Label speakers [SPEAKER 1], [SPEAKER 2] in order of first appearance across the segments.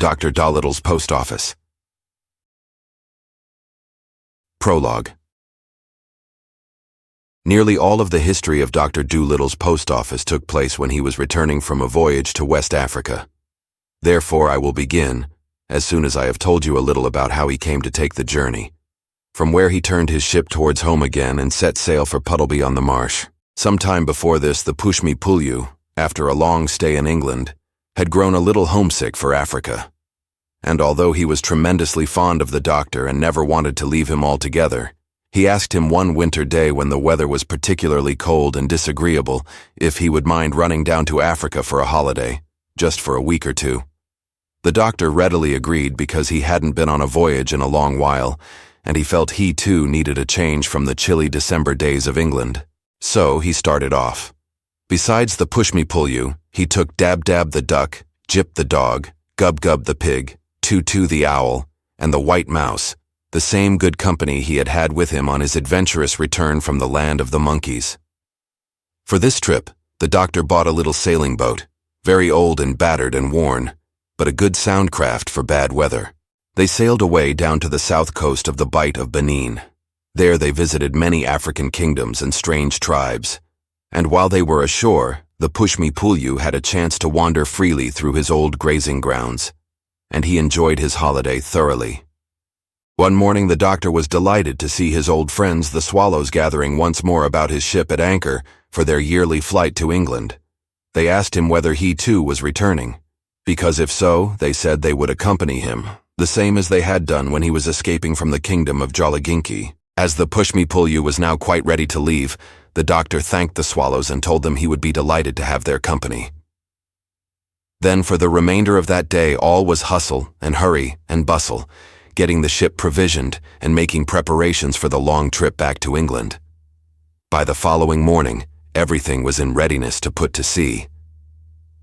[SPEAKER 1] Dr. Dolittle's Post Office. Prologue. Nearly all of the history of Dr. Dolittle's post office took place when he was returning from a voyage to West Africa. Therefore, I will begin, as soon as I have told you a little about how he came to take the journey, from where he turned his ship towards home again and set sail for Puddleby on the Marsh. Some time before this, the Pushmi-Pullyu, after a long stay in England, had grown a little homesick for Africa. And although he was tremendously fond of the doctor and never wanted to leave him altogether, he asked him one winter day when the weather was particularly cold and disagreeable if he would mind running down to Africa for a holiday, just for a week or two. The doctor readily agreed because he hadn't been on a voyage in a long while, and he felt he too needed a change from the chilly December days of England. So he started off. Besides the Pushmi-Pullyu, he took Dab-Dab the duck, Jip the dog, Gub-Gub the pig, Tutu the owl, and the white mouse, the same good company he had had with him on his adventurous return from the land of the monkeys. For this trip, the doctor bought a little sailing boat, very old and battered and worn, but a good soundcraft for bad weather. They sailed away down to the south coast of the Bight of Benin. There they visited many African kingdoms and strange tribes, and while they were ashore, the Pushmi-Pullyu had a chance to wander freely through his old grazing grounds, and he enjoyed his holiday thoroughly. One morning the doctor was delighted to see his old friends the swallows gathering once more about his ship at anchor for their yearly flight to England. They asked him whether he too was returning, because if so, they said they would accompany him, the same as they had done when he was escaping from the kingdom of Jolliginki. As the Pushmi-Pullyu was now quite ready to leave, the doctor thanked the swallows and told them he would be delighted to have their company. Then for the remainder of that day all was hustle and hurry and bustle, getting the ship provisioned and making preparations for the long trip back to England. By the following morning, everything was in readiness to put to sea.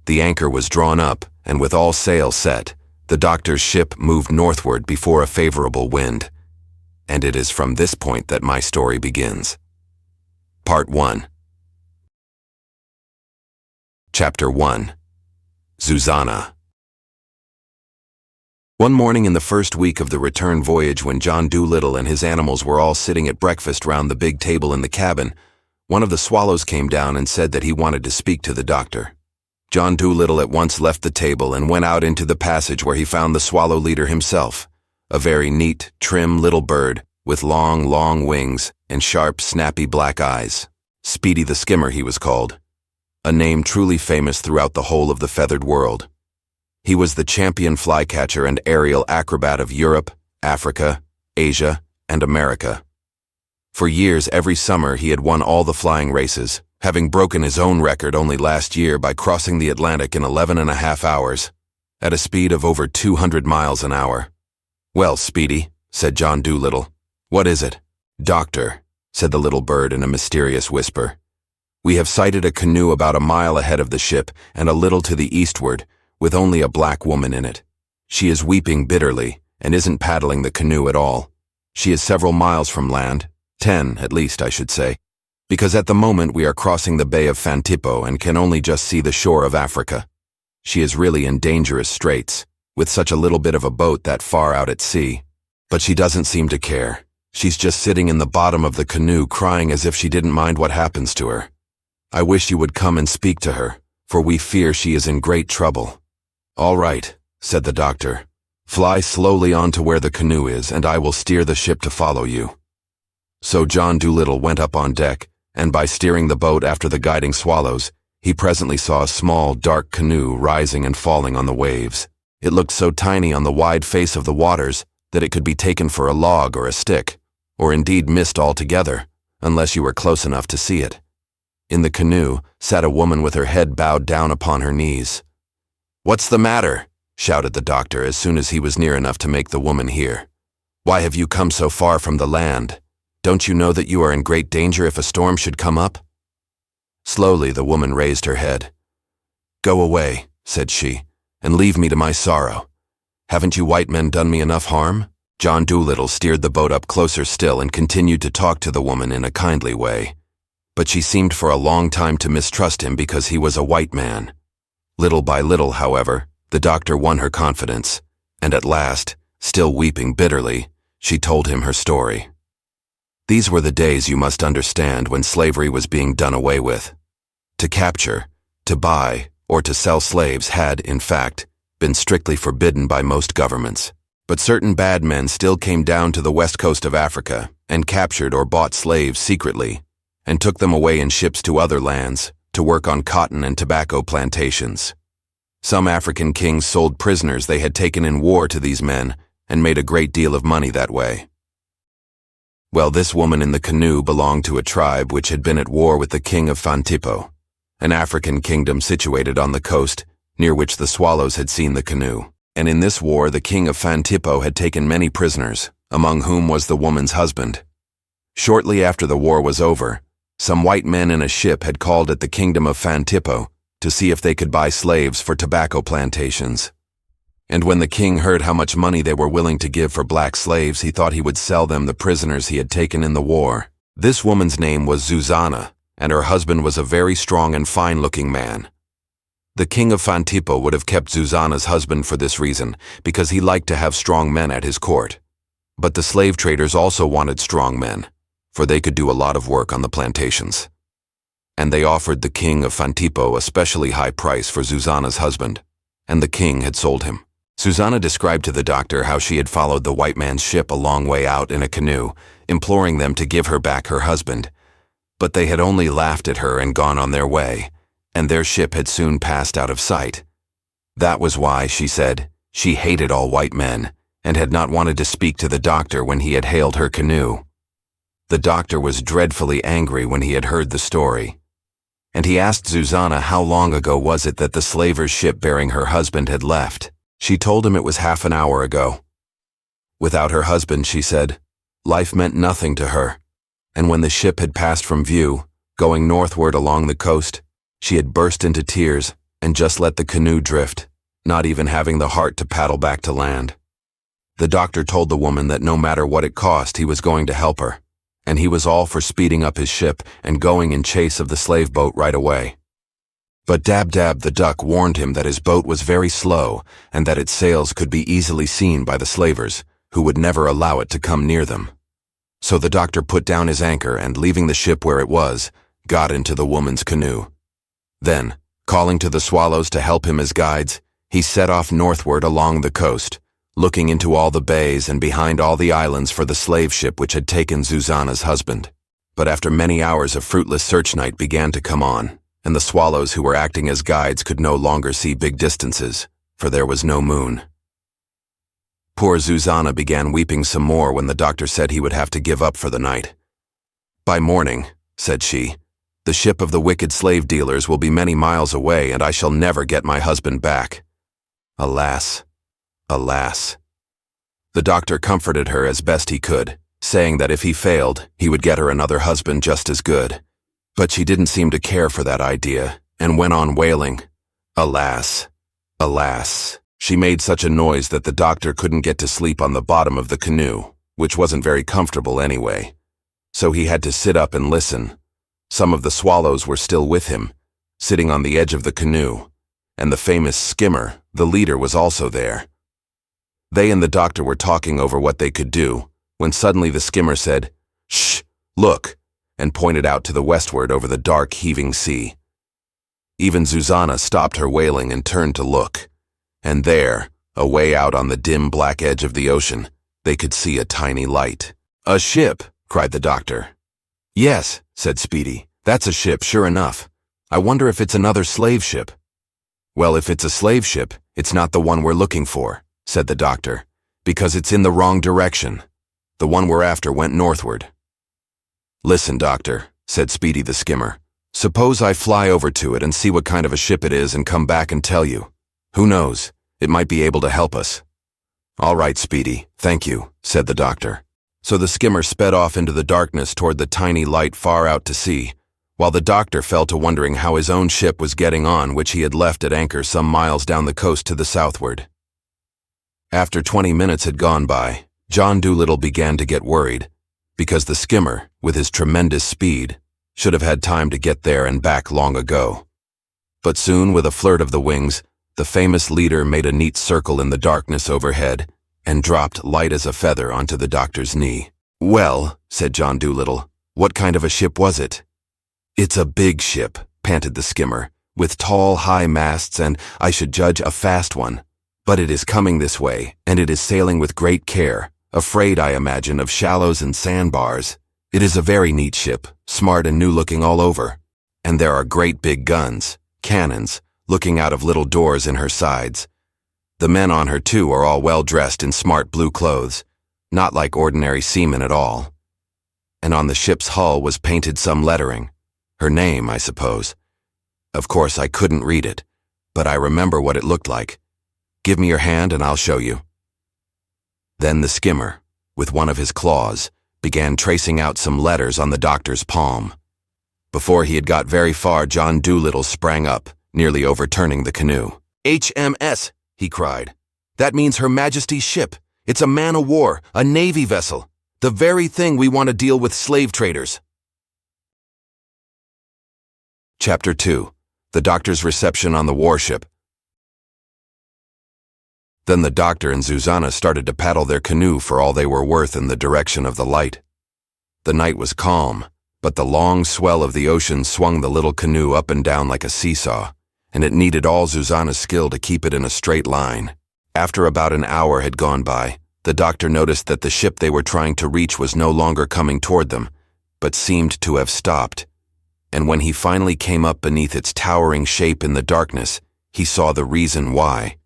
[SPEAKER 1] The anchor was drawn up, and with all sail set, the doctor's ship moved northward before a favorable wind. And it is from this point that my story begins. Part 1. Chapter 1. Zuzana. One morning in the first week of the return voyage, when John Dolittle and his animals were all sitting at breakfast round the big table in the cabin, one of the swallows came down and said that he wanted to speak to the doctor. John Dolittle at once left the table and went out into the passage, where he found the swallow leader himself, a very neat, trim little bird with long, long wings and sharp, snappy black eyes. Speedy the Skimmer he was called, a name truly famous throughout the whole of the feathered world. He was the champion flycatcher and aerial acrobat of Europe, Africa, Asia, and America. For years, every summer, he had won all the flying races, having broken his own record only last year by crossing the Atlantic in 11.5 hours, at a speed of over 200 miles an hour. "Well, Speedy," said John Dolittle, "what is it?" "Doctor," said the little bird in a mysterious whisper, "we have sighted a canoe about a mile ahead of the ship and a little to the eastward, with only a black woman in it. She is weeping bitterly and isn't paddling the canoe at all. She is several miles from land, 10 at least I should say, because at the moment we are crossing the Bay of Fantippo and can only just see the shore of Africa. She is really in dangerous straits, with such a little bit of a boat that far out at sea. But she doesn't seem to care. She's just sitting in the bottom of the canoe crying as if she didn't mind what happens to her. I wish you would come and speak to her, for we fear she is in great trouble." "All right," said the doctor. "Fly slowly on to where the canoe is, and I will steer the ship to follow you." So John Dolittle went up on deck, and by steering the boat after the guiding swallows, he presently saw a small, dark canoe rising and falling on the waves. It looked so tiny on the wide face of the waters that it could be taken for a log or a stick, or indeed missed altogether, unless you were close enough to see it. In the canoe sat a woman with her head bowed down upon her knees. "What's the matter?" shouted the doctor as soon as he was near enough to make the woman hear. "Why have you come so far from the land? Don't you know that you are in great danger if a storm should come up?" Slowly the woman raised her head. "Go away," said she, "and leave me to my sorrow. Haven't you white men done me enough harm?" John Dolittle steered the boat up closer still and continued to talk to the woman in a kindly way. But she seemed for a long time to mistrust him because he was a white man. Little by little, however, the doctor won her confidence, And at last, still weeping bitterly, she told him her story. These were the days, you must understand, when slavery was being done away with. To capture, to buy, or to sell slaves had, in fact, been strictly forbidden by most governments. But certain bad men still came down to the west coast of Africa and captured or bought slaves secretly, and took them away in ships to other lands to work on cotton and tobacco plantations. Some African kings sold prisoners they had taken in war to these men and made a great deal of money that way. Well, this woman in the canoe belonged to a tribe which had been at war with the king of Fantippo, an African kingdom situated on the coast near which the swallows had seen the canoe. And in this war the king of Fantippo had taken many prisoners, among whom was the woman's husband. Shortly after the war was over, some white men in a ship had called at the kingdom of Fantippo to see if they could buy slaves for tobacco plantations. And when the king heard how much money they were willing to give for black slaves, he thought he would sell them the prisoners he had taken in the war. This woman's name was Zuzana, and her husband was a very strong and fine-looking man. The king of Fantippo would have kept Zuzana's husband for this reason, because he liked to have strong men at his court. But the slave traders also wanted strong men, for they could do a lot of work on the plantations. And they offered the king of Fantippo a specially high price for Zuzana's husband, and the king had sold him. Zuzana described to the doctor how she had followed the white man's ship a long way out in a canoe, imploring them to give her back her husband. But they had only laughed at her and gone on their way, and their ship had soon passed out of sight. That was why, she said, she hated all white men, and had not wanted to speak to the doctor when he had hailed her canoe. The doctor was dreadfully angry when he had heard the story, and he asked Zuzana how long ago was it that the slaver's ship bearing her husband had left. She told him it was half an hour ago. Without her husband, she said, life meant nothing to her, and when the ship had passed from view, going northward along the coast, she had burst into tears and just let the canoe drift, not even having the heart to paddle back to land. The doctor told the woman that no matter what it cost, he was going to help her, and he was all for speeding up his ship and going in chase of the slave boat right away. But Dab-Dab the duck warned him that his boat was very slow and that its sails could be easily seen by the slavers, who would never allow it to come near them. So the doctor put down his anchor and, leaving the ship where it was, got into the woman's canoe. Then, calling to the swallows to help him as guides, he set off northward along the coast, looking into all the bays and behind all the islands for the slave ship which had taken Zuzana's husband. But after many hours of fruitless search, night began to come on, and the swallows who were acting as guides could no longer see big distances, for there was no moon. Poor Zuzana began weeping some more when the doctor said he would have to give up for the night. By morning, said she, the ship of the wicked slave dealers will be many miles away, and I shall never get my husband back. Alas, alas. The doctor comforted her as best he could, saying that if he failed, he would get her another husband just as good. But she didn't seem to care for that idea, and went on wailing, alas, alas. She made such a noise that the doctor couldn't get to sleep on the bottom of the canoe, which wasn't very comfortable anyway. So he had to sit up and listen. Some of the swallows were still with him, sitting on the edge of the canoe, and the famous skimmer, the leader, was also there. They and the doctor were talking over what they could do, when suddenly the skimmer said, "Shh, look," and pointed out to the westward over the dark, heaving sea. Even Zuzana stopped her wailing and turned to look, and there, away out on the dim black edge of the ocean, they could see a tiny light. "A ship!" cried the doctor. "Yes," said Speedy, "that's a ship, sure enough. I wonder if it's another slave ship." "Well, if it's a slave ship, it's not the one we're looking for," said the doctor, "because it's in the wrong direction. The one we're after went northward." "Listen, doctor," said Speedy the skimmer. "Suppose I fly over to it and see what kind of a ship it is and come back and tell you. Who knows, it might be able to help us." "All right, Speedy, thank you," said the doctor. So the skimmer sped off into the darkness toward the tiny light far out to sea, while the doctor fell to wondering how his own ship was getting on, which he had left at anchor some miles down the coast to the southward. After 20 minutes had gone by, John Dolittle began to get worried, because the skimmer, with his tremendous speed, should have had time to get there and back long ago. But soon, with a flirt of the wings, The famous leader made a neat circle in the darkness overhead and dropped light as a feather onto the doctor's knee. "Well," said John Dolittle, "what kind of a ship was it?" "It's a big ship," panted the skimmer, "with tall, high masts and, I should judge, a fast one. But it is coming this way, and it is sailing with great care, afraid, I imagine, of shallows and sandbars. It is a very neat ship, smart and new-looking all over. And there are great big guns, cannons, looking out of little doors in her sides. The men on her, too, are all well-dressed in smart blue clothes, not like ordinary seamen at all. And on the ship's hull was painted some lettering. Her name, I suppose. Of course, I couldn't read it, but I remember what it looked like. Give me your hand and I'll show you." Then the skimmer, with one of his claws, began tracing out some letters on the doctor's palm. Before he had got very far, John Dolittle sprang up, nearly overturning the canoe. "HMS," he cried. "That means Her Majesty's ship. It's a man-of-war, a navy vessel. The very thing we want to deal with slave traders." Chapter 2. The Doctor's Reception on the Warship. Then the doctor and Zuzana started to paddle their canoe for all they were worth in the direction of the light. The night was calm, but the long swell of the ocean swung the little canoe up and down like a seesaw, and it needed all Zuzana's skill to keep it in a straight line. After about an hour had gone by, the doctor noticed that the ship they were trying to reach was no longer coming toward them, but seemed to have stopped. And when he finally came up beneath its towering shape in the darkness, he saw the reason why.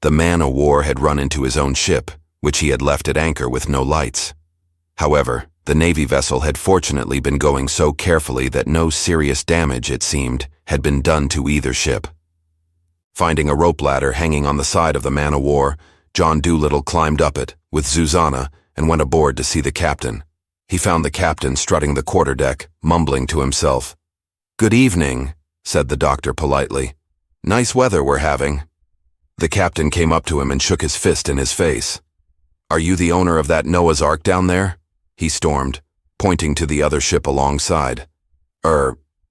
[SPEAKER 1] The man-o'-war had run into his own ship, which he had left at anchor with no lights. However, the Navy vessel had fortunately been going so carefully that no serious damage, it seemed, had been done to either ship. Finding a rope ladder hanging on the side of the man-o'-war, John Dolittle climbed up it, with Zuzana, and went aboard to see the captain. He found the captain strutting the quarterdeck, mumbling to himself. "Good evening," said the doctor politely. "Nice weather we're having." The captain came up to him and shook his fist in his face. "Are you the owner of that Noah's Ark down there?" he stormed, pointing to the other ship alongside.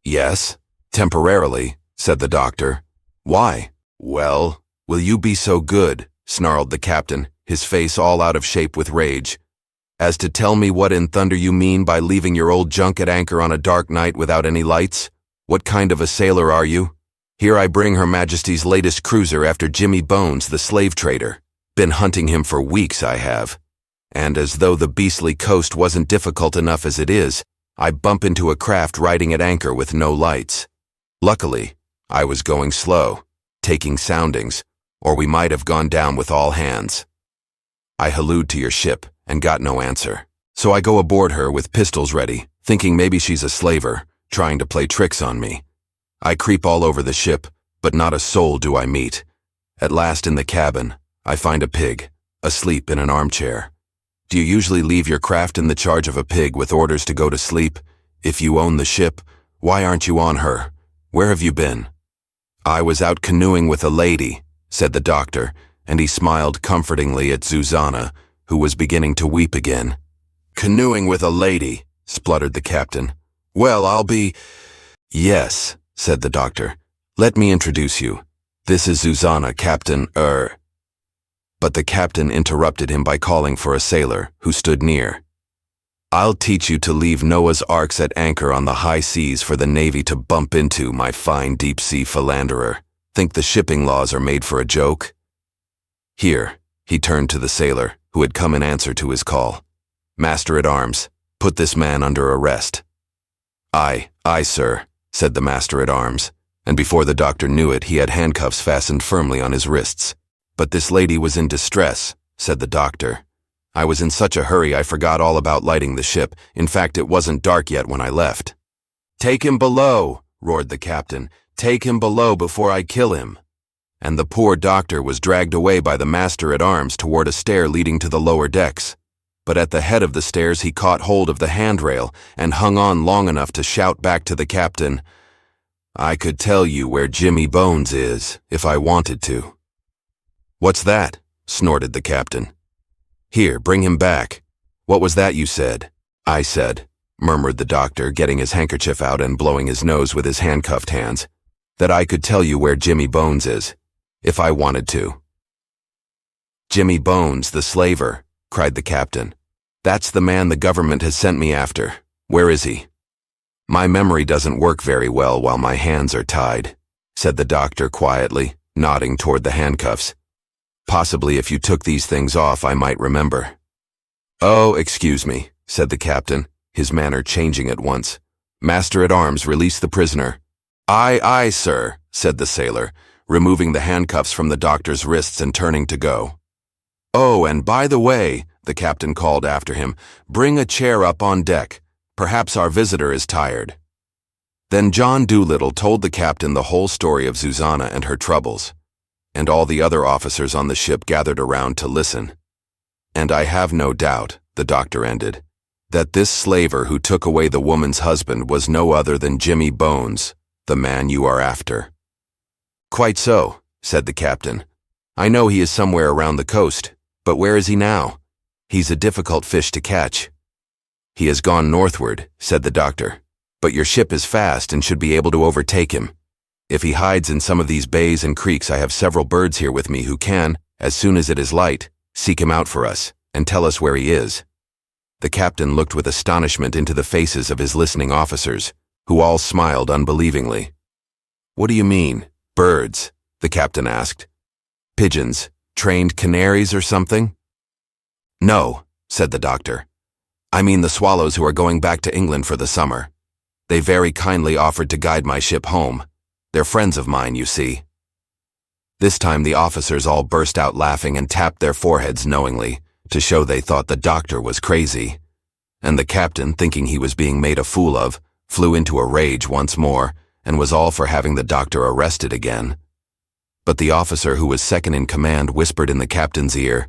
[SPEAKER 1] Yes, temporarily," said the doctor. "Why?" "Well, will you be so good," snarled the captain, his face all out of shape with rage, "as to tell me what in thunder you mean by leaving your old junk at anchor on a dark night without any lights? What kind of a sailor are you? Here I bring Her Majesty's latest cruiser after Jimmy Bones, the slave trader. Been hunting him for weeks, I have. And as though the beastly coast wasn't difficult enough as it is, I bump into a craft riding at anchor with no lights. Luckily, I was going slow, taking soundings, or we might have gone down with all hands. I hallooed to your ship and got no answer. So I go aboard her with pistols ready, thinking maybe she's a slaver, trying to play tricks on me. I creep all over the ship, but not a soul do I meet. At last in the cabin, I find a pig, asleep in an armchair. Do you usually leave your craft in the charge of a pig with orders to go to sleep? If you own the ship, why aren't you on her? Where have you been? I was out canoeing with a lady, said the doctor, and he smiled comfortingly at Zuzana, who was beginning to weep again. Canoeing with a lady, spluttered the captain. Well, I'll be... Yes, said the doctor. Let me introduce you. This is Zuzana, Captain, But the captain interrupted him by calling for a sailor, who stood near. I'll teach you to leave Noah's Arks at anchor on the high seas for the Navy to bump into, my fine deep-sea philanderer. Think the shipping laws are made for a joke? Here, he turned to the sailor, who had come in answer to his call. Master-at-arms, put this man under arrest. Aye, sir, said the master-at-arms, and before the doctor knew it, he had handcuffs fastened firmly on his wrists. But this lady was in distress, said the doctor. I was in such a hurry I forgot all about lighting the ship. In fact, it wasn't dark yet when I left. Take him below, roared the captain. Take him below before I kill him. And the poor doctor was dragged away by the master-at-arms toward a stair leading to the lower decks. But at the head of the stairs he caught hold of the handrail and hung on long enough to shout back to the captain, I could tell you where Jimmy Bones is, if I wanted to. What's that? Snorted the captain. Here, bring him back. What was that you said? I said, murmured the doctor, getting his handkerchief out and blowing his nose with his handcuffed hands, that I could tell you where Jimmy Bones is. if I wanted to." "Jimmy Bones, the slaver," cried the captain. "That's the man the government has sent me after. Where is he?" "My memory doesn't work very well while my hands are tied," said the doctor quietly, nodding toward the handcuffs. "Possibly if you took these things off, I might remember." "Oh, excuse me," said the captain, his manner changing at once. "Master-at-arms, release the prisoner." "Aye, aye, sir," said the sailor, removing the handcuffs from the doctor's wrists and turning to go. "Oh, and by the way," the captain called after him, "bring a chair up on deck. Perhaps our visitor is tired." Then John Dolittle told the captain the whole story of Zuzana and her troubles, and all the other officers on the ship gathered around to listen. "And I have no doubt," the doctor ended, "that this slaver who took away the woman's husband was no other than Jimmy Bones, the man you are after." "Quite so," said the captain. "I know he is somewhere around the coast, but where is he now? He's a difficult fish to catch." "He has gone northward," said the doctor, "but your ship is fast and should be able to overtake him. If he hides in some of these bays and creeks, I have several birds here with me who can, as soon as it is light, seek him out for us and tell us where he is." The captain looked with astonishment into the faces of his listening officers, who all smiled unbelievingly. "What do you mean, birds?" the captain asked. "Pigeons, trained canaries or something?" "No," said the doctor. "I mean the swallows who are going back to England for the summer. They very kindly offered to guide my ship home. They're friends of mine, you see." This time the officers all burst out laughing and tapped their foreheads knowingly, to show they thought the doctor was crazy. And the captain, thinking he was being made a fool of, flew into a rage once more, and was all for having the doctor arrested again. But the officer who was second in command whispered in the captain's ear,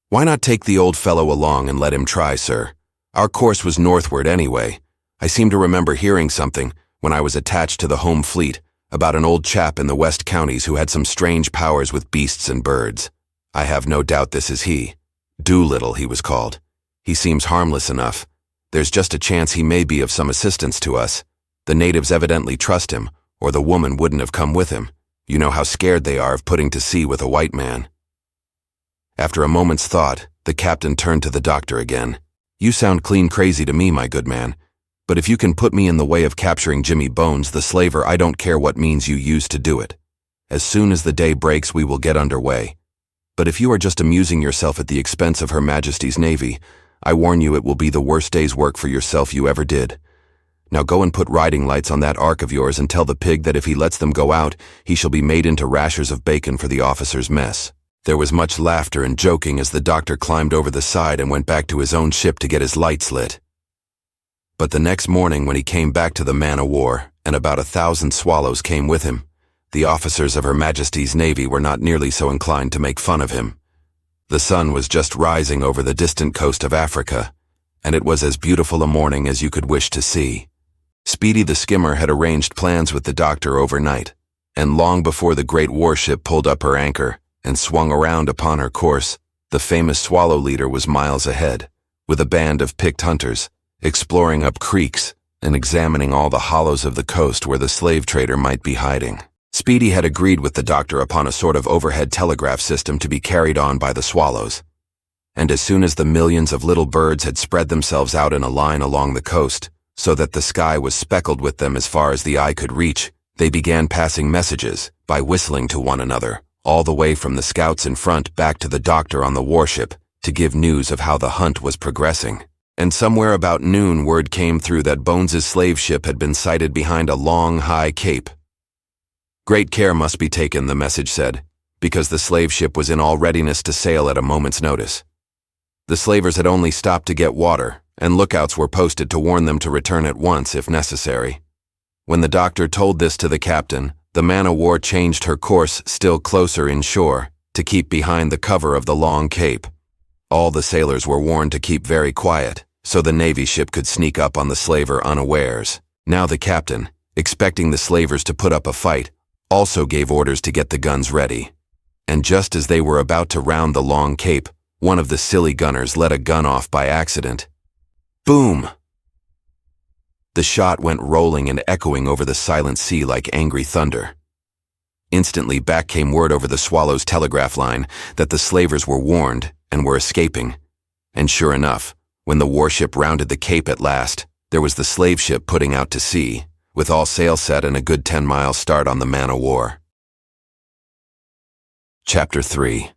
[SPEAKER 1] "Why not take the old fellow along and let him try, sir? Our course was northward anyway. I seem to remember hearing something, when I was attached to the home fleet, about an old chap in the West Counties who had some strange powers with beasts and birds. I have no doubt this is he. Dolittle, he was called. He seems harmless enough. There's just a chance he may be of some assistance to us. The natives evidently trust him, or the woman wouldn't have come with him. You know how scared they are of putting to sea with a white man." After a moment's thought, the captain turned to the doctor again. "You sound clean crazy to me, my good man. But if you can put me in the way of capturing Jimmy Bones, the slaver, I don't care what means you use to do it. As soon as the day breaks, we will get under way. But if you are just amusing yourself at the expense of Her Majesty's Navy, I warn you it will be the worst day's work for yourself you ever did. Now go and put riding lights on that ark of yours and tell the pig that if he lets them go out, he shall be made into rashers of bacon for the officers' mess." There was much laughter and joking as the doctor climbed over the side and went back to his own ship to get his lights lit. But the next morning when he came back to the man-o'-war, and about 1,000 swallows came with him, the officers of Her Majesty's Navy were not nearly so inclined to make fun of him. The sun was just rising over the distant coast of Africa, and it was as beautiful a morning as you could wish to see. Speedy the skimmer had arranged plans with the doctor overnight, and long before the great warship pulled up her anchor and swung around upon her course, the famous swallow leader was miles ahead, with a band of picked hunters, exploring up creeks and examining all the hollows of the coast where the slave trader might be hiding. Speedy had agreed with the doctor upon a sort of overhead telegraph system to be carried on by the swallows, and as soon as the millions of little birds had spread themselves out in a line along the coast, so that the sky was speckled with them as far as the eye could reach, they began passing messages by whistling to one another, all the way from the scouts in front back to the doctor on the warship, to give news of how the hunt was progressing. And somewhere about noon word came through that Bones's slave ship had been sighted behind a long, high cape. Great care must be taken, the message said, because the slave ship was in all readiness to sail at a moment's notice. The slavers had only stopped to get water, and lookouts were posted to warn them to return at once if necessary. When the doctor told this to the captain, the man-o'-war changed her course still closer inshore to keep behind the cover of the long cape. All the sailors were warned to keep very quiet, so the Navy ship could sneak up on the slaver unawares. Now the captain, expecting the slavers to put up a fight, also gave orders to get the guns ready. And just as they were about to round the long cape, one of the silly gunners let a gun off by accident. Boom! The shot went rolling and echoing over the silent sea like angry thunder. Instantly back came word over the Swallow's telegraph line that the slavers were warned and were escaping. And sure enough, when the warship rounded the Cape at last, there was the slave ship putting out to sea, with all sail set and a good 10-mile start on the man-o'-war. Chapter 3.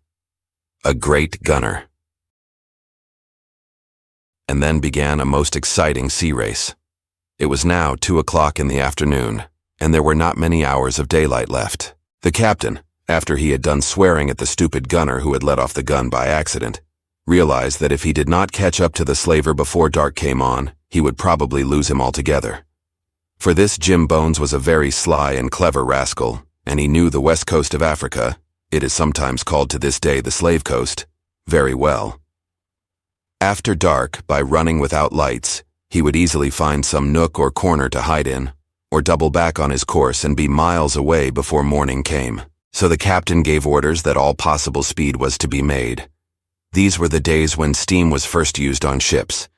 [SPEAKER 1] A Great Gunner. And then began a most exciting sea race. It was now 2 o'clock in the afternoon, and there were not many hours of daylight left. The captain, after he had done swearing at the stupid gunner who had let off the gun by accident, realized that if he did not catch up to the slaver before dark came on, he would probably lose him altogether. For this Jim Bones was a very sly and clever rascal, and he knew the west coast of Africa, it is sometimes called to this day the Slave Coast, very well. After dark, by running without lights, he would easily find some nook or corner to hide in, or double back on his course and be miles away before morning came. So the captain gave orders that all possible speed was to be made. These were the days when steam was first used on ships,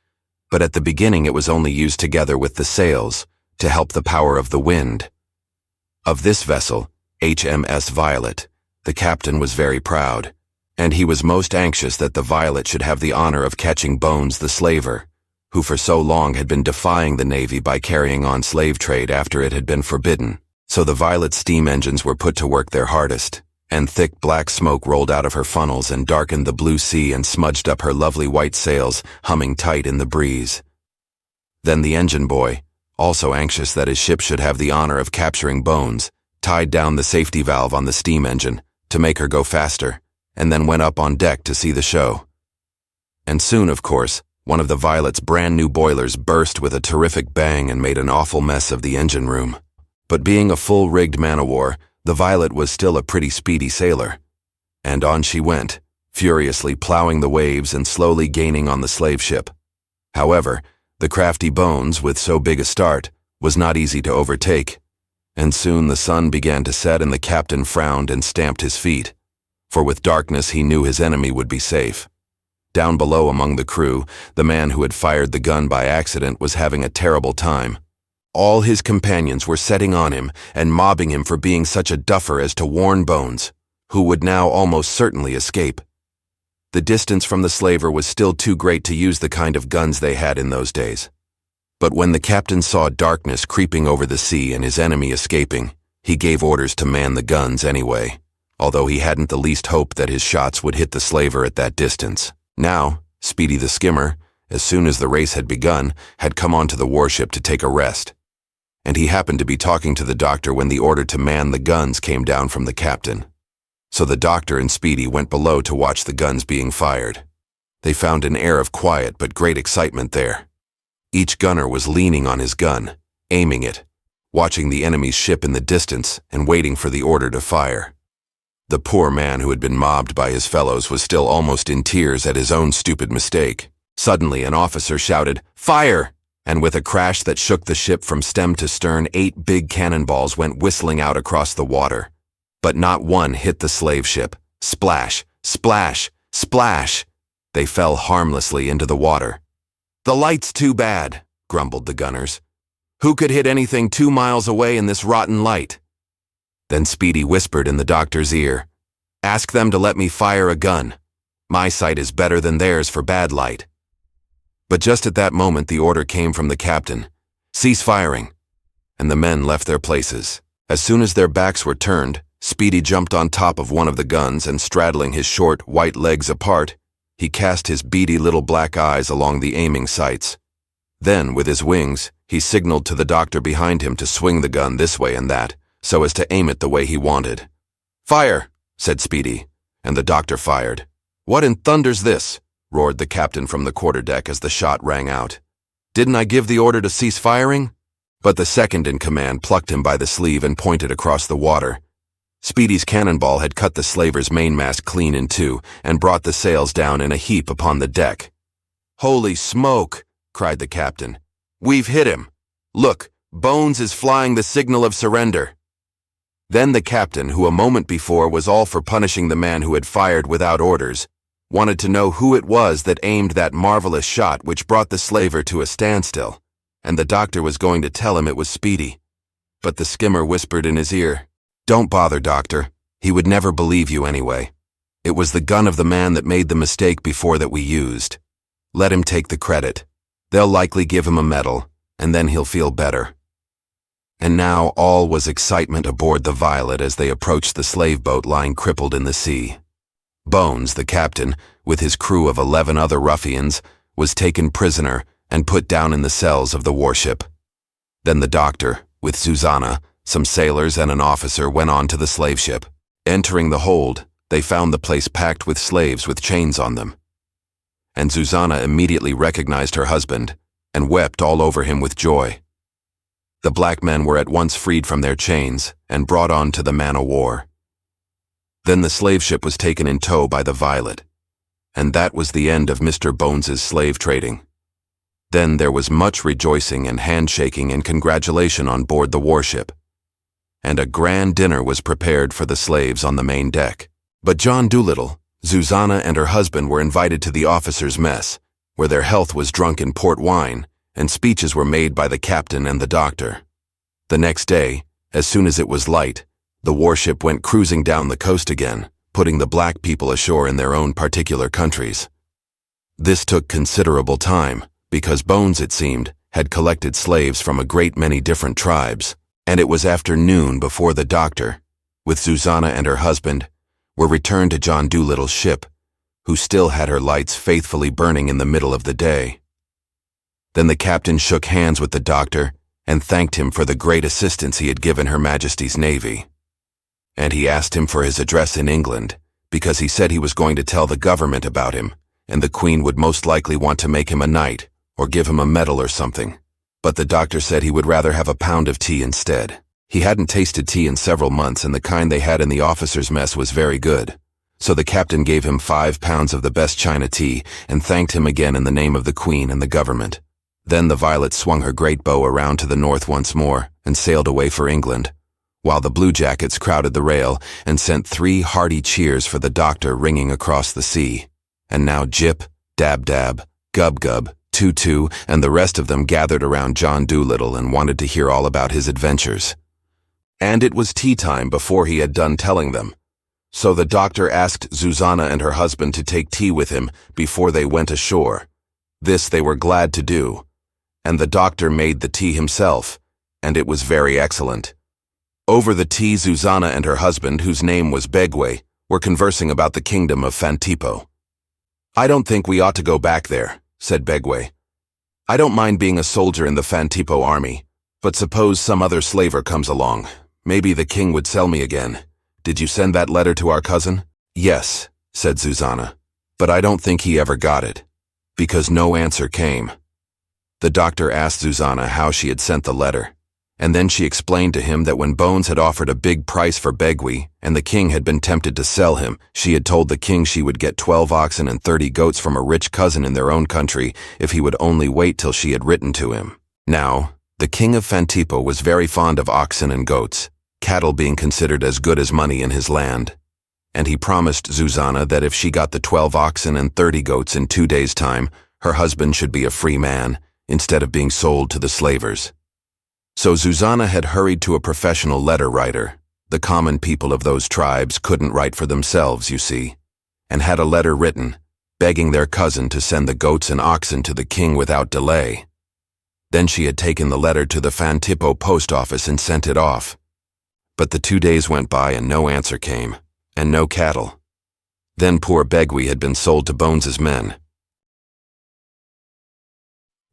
[SPEAKER 1] but at the beginning it was only used together with the sails to help the power of the wind. Of this vessel, HMS Violet, the captain was very proud, and he was most anxious that the Violet should have the honor of catching Bones the slaver, who for so long had been defying the Navy by carrying on slave trade after it had been forbidden. So the Violet's steam engines were put to work their hardest, and thick black smoke rolled out of her funnels and darkened the blue sea and smudged up her lovely white sails, humming tight in the breeze. Then the engine boy, also anxious that his ship should have the honor of capturing Bones, tied down the safety valve on the steam engine to make her go faster, and then went up on deck to see the show. And soon, of course, one of the Violet's brand new boilers burst with a terrific bang and made an awful mess of the engine room. But being a full-rigged man-o'-war, the Violet was still a pretty speedy sailor. And on she went, furiously plowing the waves and slowly gaining on the slave ship. However, the crafty Bones, with so big a start, was not easy to overtake, and soon the sun began to set and the captain frowned and stamped his feet, for with darkness he knew his enemy would be safe. Down below among the crew, the man who had fired the gun by accident was having a terrible time. All his companions were setting on him and mobbing him for being such a duffer as to warn Bones, who would now almost certainly escape. The distance from the slaver was still too great to use the kind of guns they had in those days. But when the captain saw darkness creeping over the sea and his enemy escaping, he gave orders to man the guns anyway, although he hadn't the least hope that his shots would hit the slaver at that distance. Now, Speedy the skimmer, as soon as the race had begun, had come onto the warship to take a rest, and he happened to be talking to the doctor when the order to man the guns came down from the captain. So the doctor and Speedy went below to watch the guns being fired. They found an air of quiet but great excitement there. Each gunner was leaning on his gun, aiming it, watching the enemy's ship in the distance and waiting for the order to fire. The poor man who had been mobbed by his fellows was still almost in tears at his own stupid mistake. Suddenly an officer shouted, "Fire!" And with a crash that shook the ship from stem to stern, 8 big cannonballs went whistling out across the water. But not one hit the slave ship. Splash, splash, splash! They fell harmlessly into the water. "The light's too bad," grumbled the gunners. "Who could hit anything 2 miles away in this rotten light?" Then Speedy whispered in the doctor's ear, "Ask them to let me fire a gun. My sight is better than theirs for bad light." But just at that moment the order came from the captain, "Cease firing," and the men left their places. As soon as their backs were turned, Speedy jumped on top of one of the guns and straddling his short, white legs apart, he cast his beady little black eyes along the aiming sights. Then, with his wings, he signaled to the doctor behind him to swing the gun this way and that, so as to aim it the way he wanted. "Fire!" said Speedy, and the doctor fired. "What in thunder's this?" roared the captain from the quarterdeck as the shot rang out. "Didn't I give the order to cease firing?" But the second in command plucked him by the sleeve and pointed across the water. Speedy's cannonball had cut the slaver's mainmast clean in two and brought the sails down in a heap upon the deck. "Holy smoke!" cried the captain. "We've hit him! Look, Bones is flying the signal of surrender." Then the captain, who a moment before was all for punishing the man who had fired without orders, wanted to know who it was that aimed that marvelous shot which brought the slaver to a standstill, and the doctor was going to tell him it was Speedy. But the skimmer whispered in his ear, Don't bother, Doctor. He would never believe you anyway. It was the gun of the man that made the mistake before that we used. Let him take the credit. They'll likely give him a medal, and then he'll feel better." And now all was excitement aboard the Violet as they approached the slave boat lying crippled in the sea. Bones, the captain, with his crew of 11 other ruffians, was taken prisoner and put down in the cells of the warship. Then the doctor, with Zuzana, some sailors and an officer went on to the slave ship. Entering the hold, they found the place packed with slaves with chains on them. And Zuzana immediately recognized her husband and wept all over him with joy. The black men were at once freed from their chains and brought on to the man-o'-war. Then the slave ship was taken in tow by the Violet, and that was the end of Mr. Bones's slave trading. Then there was much rejoicing and handshaking and congratulation on board the warship, and a grand dinner was prepared for the slaves on the main deck. But John Dolittle, Zuzana and her husband were invited to the officers' mess, where their health was drunk in port wine, and speeches were made by the captain and the doctor. The next day, as soon as it was light, the warship went cruising down the coast again, putting the black people ashore in their own particular countries. This took considerable time, because Bones, it seemed, had collected slaves from a great many different tribes, and it was after noon before the doctor, with Zuzana and her husband, were returned to John Dolittle's ship, who still had her lights faithfully burning in the middle of the day. Then the captain shook hands with the doctor and thanked him for the great assistance he had given Her Majesty's Navy. And he asked him for his address in England, because he said he was going to tell the government about him, and the Queen would most likely want to make him a knight or give him a medal or something. But the doctor said he would rather have a pound of tea instead. He hadn't tasted tea in several months, and the kind they had in the officers' mess was very good. So the captain gave him 5 pounds of the best China tea and thanked him again in the name of the Queen and the government. Then the Violet swung her great bow around to the north once more and sailed away for England, while the bluejackets crowded the rail and sent 3 hearty cheers for the doctor ringing across the sea. And now Jip, Dab-Dab, Gub-Gub, Too-Too, and the rest of them gathered around John Dolittle and wanted to hear all about his adventures. And it was tea time before he had done telling them. So the doctor asked Zuzana and her husband to take tea with him before they went ashore. This they were glad to do, and the doctor made the tea himself, and it was very excellent. Over the tea, Zuzana and her husband, whose name was Begway, were conversing about the kingdom of Fantippo. "I don't think we ought to go back there," said Begway. "I don't mind being a soldier in the Fantippo army, but suppose some other slaver comes along. Maybe the king would sell me again. Did you send that letter to our cousin?" "Yes," said Zuzana, "but I don't think he ever got it, because no answer came." The doctor asked Zuzana how she had sent the letter, and then she explained to him that when Bones had offered a big price for Begway and the king had been tempted to sell him, she had told the king she would get 12 oxen and 30 goats from a rich cousin in their own country if he would only wait till she had written to him. Now, the king of Fantippo was very fond of oxen and goats, cattle being considered as good as money in his land, and he promised Zuzana that if she got the 12 oxen and 30 goats in 2 days' time, her husband should be a free man instead of being sold to the slavers. So Zuzana had hurried to a professional letter writer. The common people of those tribes couldn't write for themselves, you see, and had a letter written, begging their cousin to send the goats and oxen to the king without delay. Then she had taken the letter to the Fantippo post office and sent it off. But the 2 days went by and no answer came, and no cattle. Then poor Begway had been sold to Bones's men.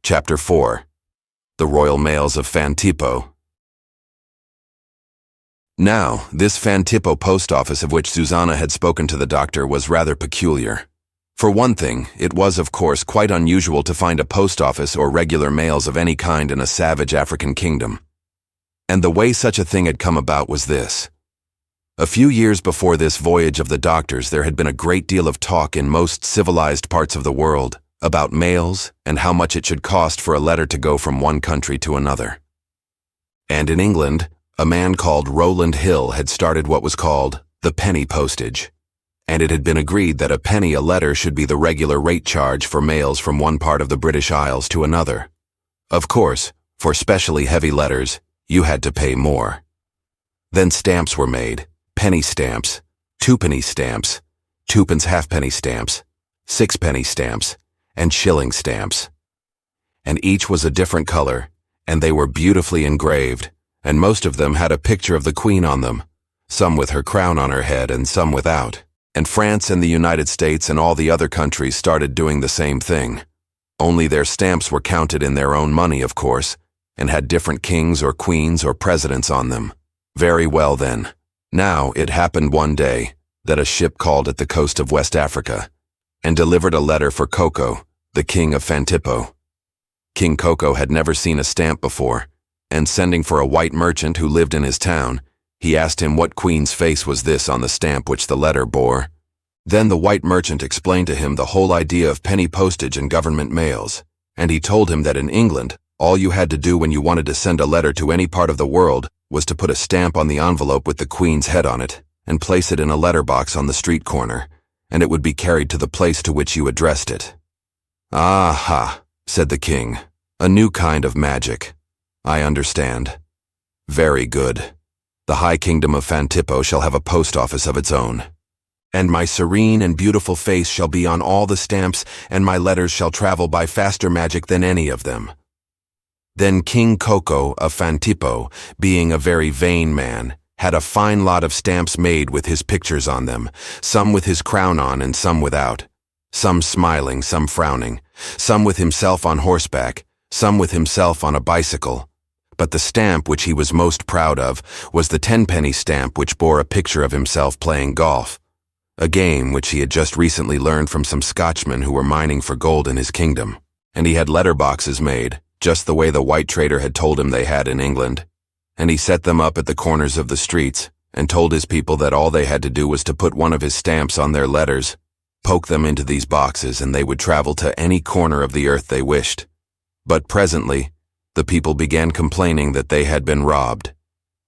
[SPEAKER 1] Chapter 4. The Royal Mails of Fantippo. Now, this Fantippo post office of which Zuzana had spoken to the doctor was rather peculiar. For one thing, it was, of course, quite unusual to find a post office or regular mails of any kind in a savage African kingdom. And the way such a thing had come about was this. A few years before this voyage of the doctor's, there had been a great deal of talk in most civilized parts of the world about mails and how much it should cost for a letter to go from one country to another. And in England, a man called Rowland Hill had started what was called the penny postage, and it had been agreed that a penny a letter should be the regular rate charge for mails from one part of the British Isles to another. Of course, for specially heavy letters, you had to pay more. Then stamps were made: penny stamps, twopenny stamps, twopence halfpenny stamps, sixpenny stamps, and shilling stamps. And each was a different color, and they were beautifully engraved, and most of them had a picture of the Queen on them, some with her crown on her head and some without. And France and the United States and all the other countries started doing the same thing. Only their stamps were counted in their own money, of course, and had different kings or queens or presidents on them. Very well then. Now it happened one day that a ship called at the coast of West Africa and delivered a letter for Koko, the king of Fantippo. King Koko had never seen a stamp before, and sending for a white merchant who lived in his town, he asked him what queen's face was this on the stamp which the letter bore. Then the white merchant explained to him the whole idea of penny postage and government mails, and he told him that in England, all you had to do when you wanted to send a letter to any part of the world was to put a stamp on the envelope with the Queen's head on it and place it in a letterbox on the street corner, and it would be carried to the place to which you addressed it. "Aha," said the king, "a new kind of magic. I understand. Very good. The High Kingdom of Fantippo shall have a post office of its own. And my serene and beautiful face shall be on all the stamps, and my letters shall travel by faster magic than any of them." Then King Koko of Fantippo, being a very vain man, had a fine lot of stamps made with his pictures on them, some with his crown on and some without, some smiling, some frowning, some with himself on horseback, some with himself on a bicycle. But the stamp which he was most proud of was the 10-penny stamp which bore a picture of himself playing golf, a game which he had just recently learned from some Scotchmen who were mining for gold in his kingdom. And he had letterboxes made, just the way the white trader had told him they had in England. And he set them up at the corners of the streets, and told his people that all they had to do was to put one of his stamps on their letters, poke them into these boxes, and they would travel to any corner of the earth they wished. But presently, the people began complaining that they had been robbed.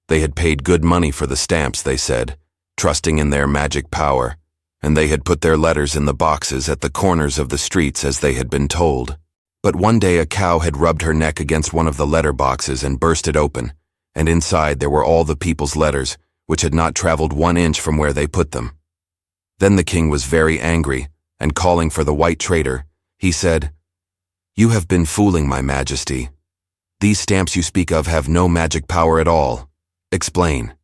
[SPEAKER 1] They had paid good money for the stamps, they said, trusting in their magic power, and they had put their letters in the boxes at the corners of the streets as they had been told. But one day a cow had rubbed her neck against one of the letter boxes and burst it open, and inside there were all the people's letters, which had not traveled 1 inch from where they put them. Then the king was very angry, and calling for the white trader, he said, "You have been fooling my majesty. These stamps you speak of have no magic power at all. Explain."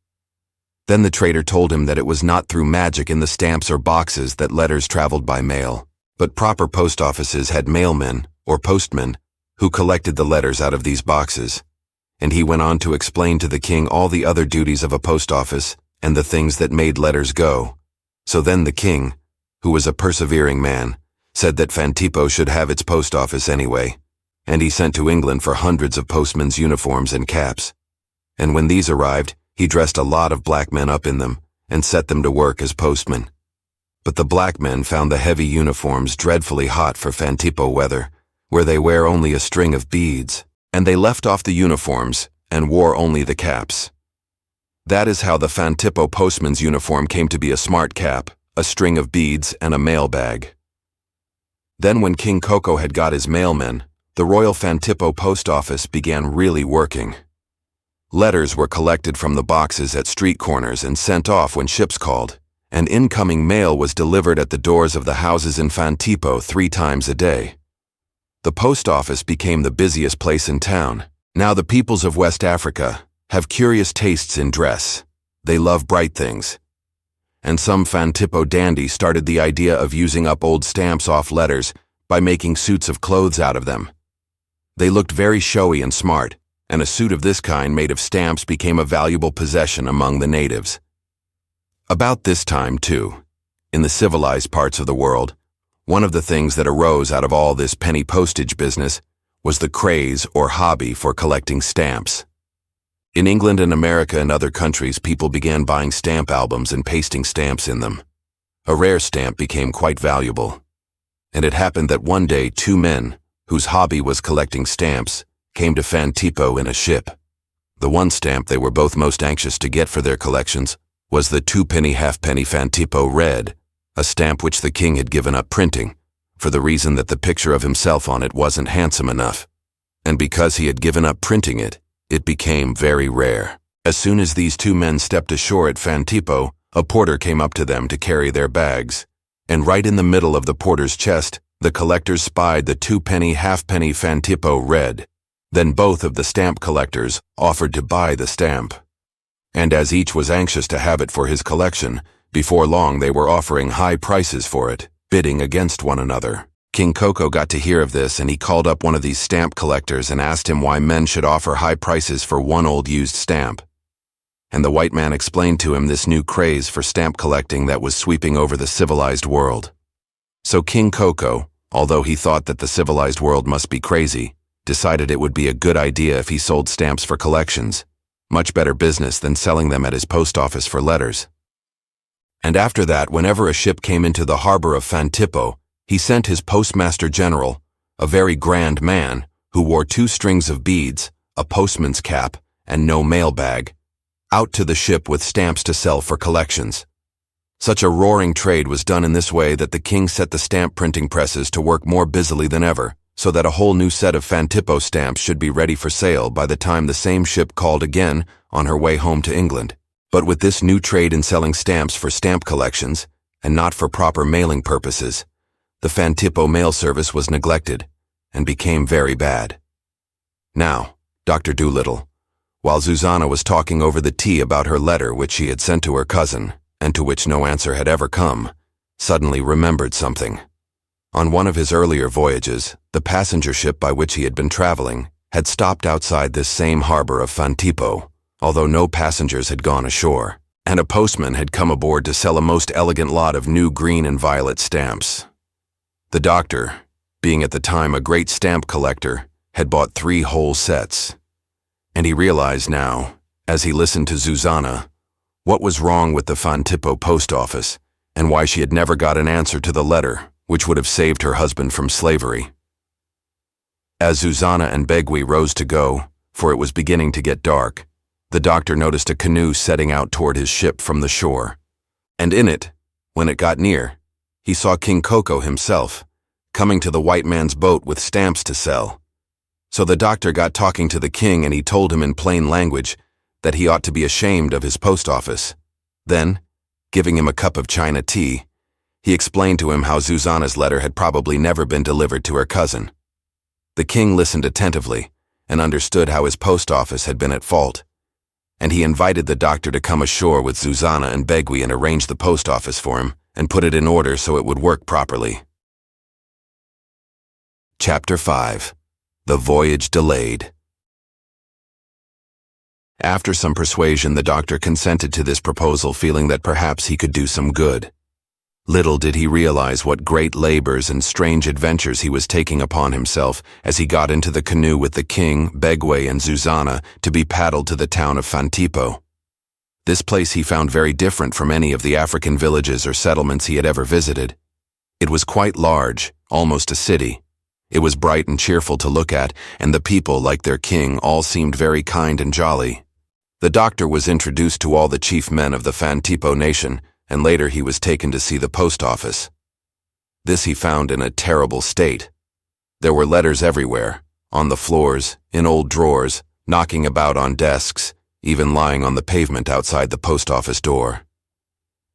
[SPEAKER 1] Then the trader told him that it was not through magic in the stamps or boxes that letters traveled by mail, but proper post offices had mailmen, or postmen, who collected the letters out of these boxes. And he went on to explain to the king all the other duties of a post office and the things that made letters go. So then the king, who was a persevering man, said that Fantippo should have its post office anyway, and he sent to England for hundreds of postmen's uniforms and caps. And when these arrived, he dressed a lot of black men up in them and set them to work as postmen. But the black men found the heavy uniforms dreadfully hot for Fantippo weather, where they wear only a string of beads, and they left off the uniforms and wore only the caps. That is how the Fantippo postman's uniform came to be a smart cap, a string of beads, and a mail bag. Then when King Koko had got his mailmen, the Royal Fantippo post office began really working. Letters were collected from the boxes at street corners and sent off when ships called, and incoming mail was delivered at the doors of the houses in Fantippo 3 times a day. The post office became the busiest place in town. Now the peoples of West Africa have curious tastes in dress. They love bright things. And some Fantippo dandies started the idea of using up old stamps off letters by making suits of clothes out of them. They looked very showy and smart, and a suit of this kind made of stamps became a valuable possession among the natives. About this time, too, in the civilized parts of the world, one of the things that arose out of all this penny postage business was the craze or hobby for collecting stamps. In England and America and other countries, people began buying stamp albums and pasting stamps in them. A rare stamp became quite valuable. And it happened that one day 2 men, whose hobby was collecting stamps, came to Fantippo in a ship. The one stamp they were both most anxious to get for their collections was the 2-penny halfpenny Fantippo Red, a stamp which the king had given up printing, for the reason that the picture of himself on it wasn't handsome enough. And because he had given up printing it, it became very rare. As soon as these two men stepped ashore at Fantippo, a porter came up to them to carry their bags. And right in the middle of the porter's chest, the collectors spied the 2-penny halfpenny Fantippo red. Then both of the stamp collectors offered to buy the stamp. And as each was anxious to have it for his collection, before long they were offering high prices for it, bidding against one another. King Koko got to hear of this, and he called up one of these stamp collectors and asked him why men should offer high prices for one old used stamp. And the white man explained to him this new craze for stamp collecting that was sweeping over the civilized world. So King Koko, although he thought that the civilized world must be crazy, decided it would be a good idea if he sold stamps for collections. Much better business than selling them at his post office for letters. And after that, whenever a ship came into the harbor of Fantippo, he sent his Postmaster-General, a very grand man who wore 2 strings of beads, a postman's cap, and no mail bag, out to the ship with stamps to sell for collections. Such a roaring trade was done in this way that the king set the stamp printing presses to work more busily than ever, so that a whole new set of Fantippo stamps should be ready for sale by the time the same ship called again on her way home to England. But with this new trade in selling stamps for stamp collections, and not for proper mailing purposes, the Fantippo mail service was neglected and became very bad. Now, Dr. Dolittle, while Zuzana was talking over the tea about her letter which she had sent to her cousin, and to which no answer had ever come, suddenly remembered something. On one of his earlier voyages, the passenger ship by which he had been traveling had stopped outside this same harbor of Fantippo, although no passengers had gone ashore, and a postman had come aboard to sell a most elegant lot of new green and violet stamps. The doctor, being at the time a great stamp collector, had bought 3 whole sets. And he realized now, as he listened to Zuzana, what was wrong with the Fantippo post office, and why she had never got an answer to the letter which would have saved her husband from slavery. As Zuzana and Begui rose to go, for it was beginning to get dark, the doctor noticed a canoe setting out toward his ship from the shore. And in it, when it got near, he saw King Koko himself, coming to the white man's boat with stamps to sell. So the doctor got talking to the king, and he told him in plain language that he ought to be ashamed of his post office. Then, giving him a cup of China tea, he explained to him how Zuzana's letter had probably never been delivered to her cousin. The king listened attentively and understood how his post office had been at fault, and he invited the doctor to come ashore with Zuzana and Begui and arrange the post office for him and put it in order so it would work properly. Chapter 5. The Voyage Delayed. After some persuasion, the doctor consented to this proposal, feeling that perhaps he could do some good. Little did he realize what great labors and strange adventures he was taking upon himself as he got into the canoe with the king, Begui, and Zuzana to be paddled to the town of Fantippo. This place he found very different from any of the African villages or settlements he had ever visited. It was quite large, almost a city. It was bright and cheerful to look at, and the people, like their king, all seemed very kind and jolly. The doctor was introduced to all the chief men of the Fantippo nation, and later he was taken to see the post office. This he found in a terrible state. There were letters everywhere, on the floors, in old drawers, knocking about on desks, even lying on the pavement outside the post office door.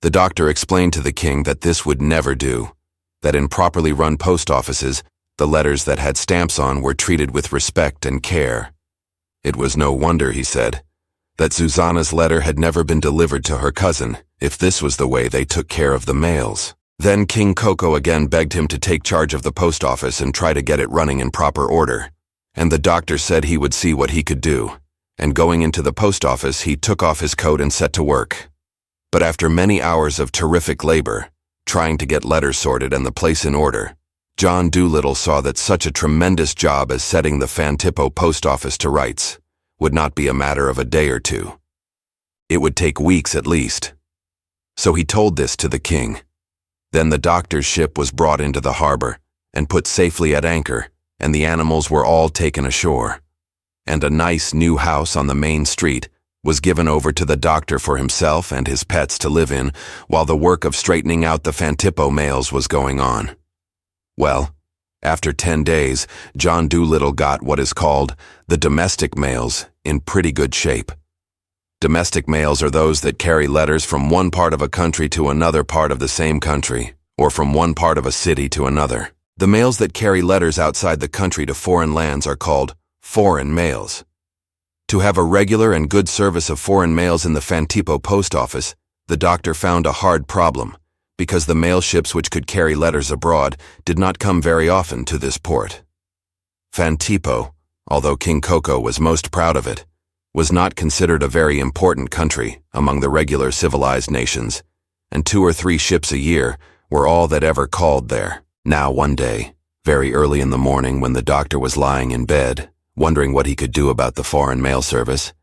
[SPEAKER 1] The doctor explained to the king that this would never do, that in properly run post offices, the letters that had stamps on were treated with respect and care. It was no wonder, he said, that Zuzana's letter had never been delivered to her cousin, if this was the way they took care of the mails. Then King Koko again begged him to take charge of the post office and try to get it running in proper order, and the doctor said he would see what he could do, and going into the post office he took off his coat and set to work. But after many hours of terrific labor, trying to get letters sorted and the place in order, John Dolittle saw that such a tremendous job as setting the Fantippo post office to rights would not be a matter of a day or two. It would take weeks at least. So he told this to the king. Then the doctor's ship was brought into the harbor and put safely at anchor, and the animals were all taken ashore. And a nice new house on the main street was given over to the doctor for himself and his pets to live in, while the work of straightening out the Fantippo mails was going on. Well, after 10 days, John Dolittle got what is called the domestic mails in pretty good shape. Domestic mails are those that carry letters from one part of a country to another part of the same country, or from one part of a city to another. The mails that carry letters outside the country to foreign lands are called foreign mails. To have a regular and good service of foreign mails in the Fantippo post office, the doctor found a hard problem, because the mail ships which could carry letters abroad did not come very often to this port. Fantippo, although King Koko was most proud of it, was not considered a very important country among the regular civilized nations, and 2 or 3 ships a year were all that ever called there. Now one day, very early in the morning when the doctor was lying in bed, wondering what he could do about the foreign mail service,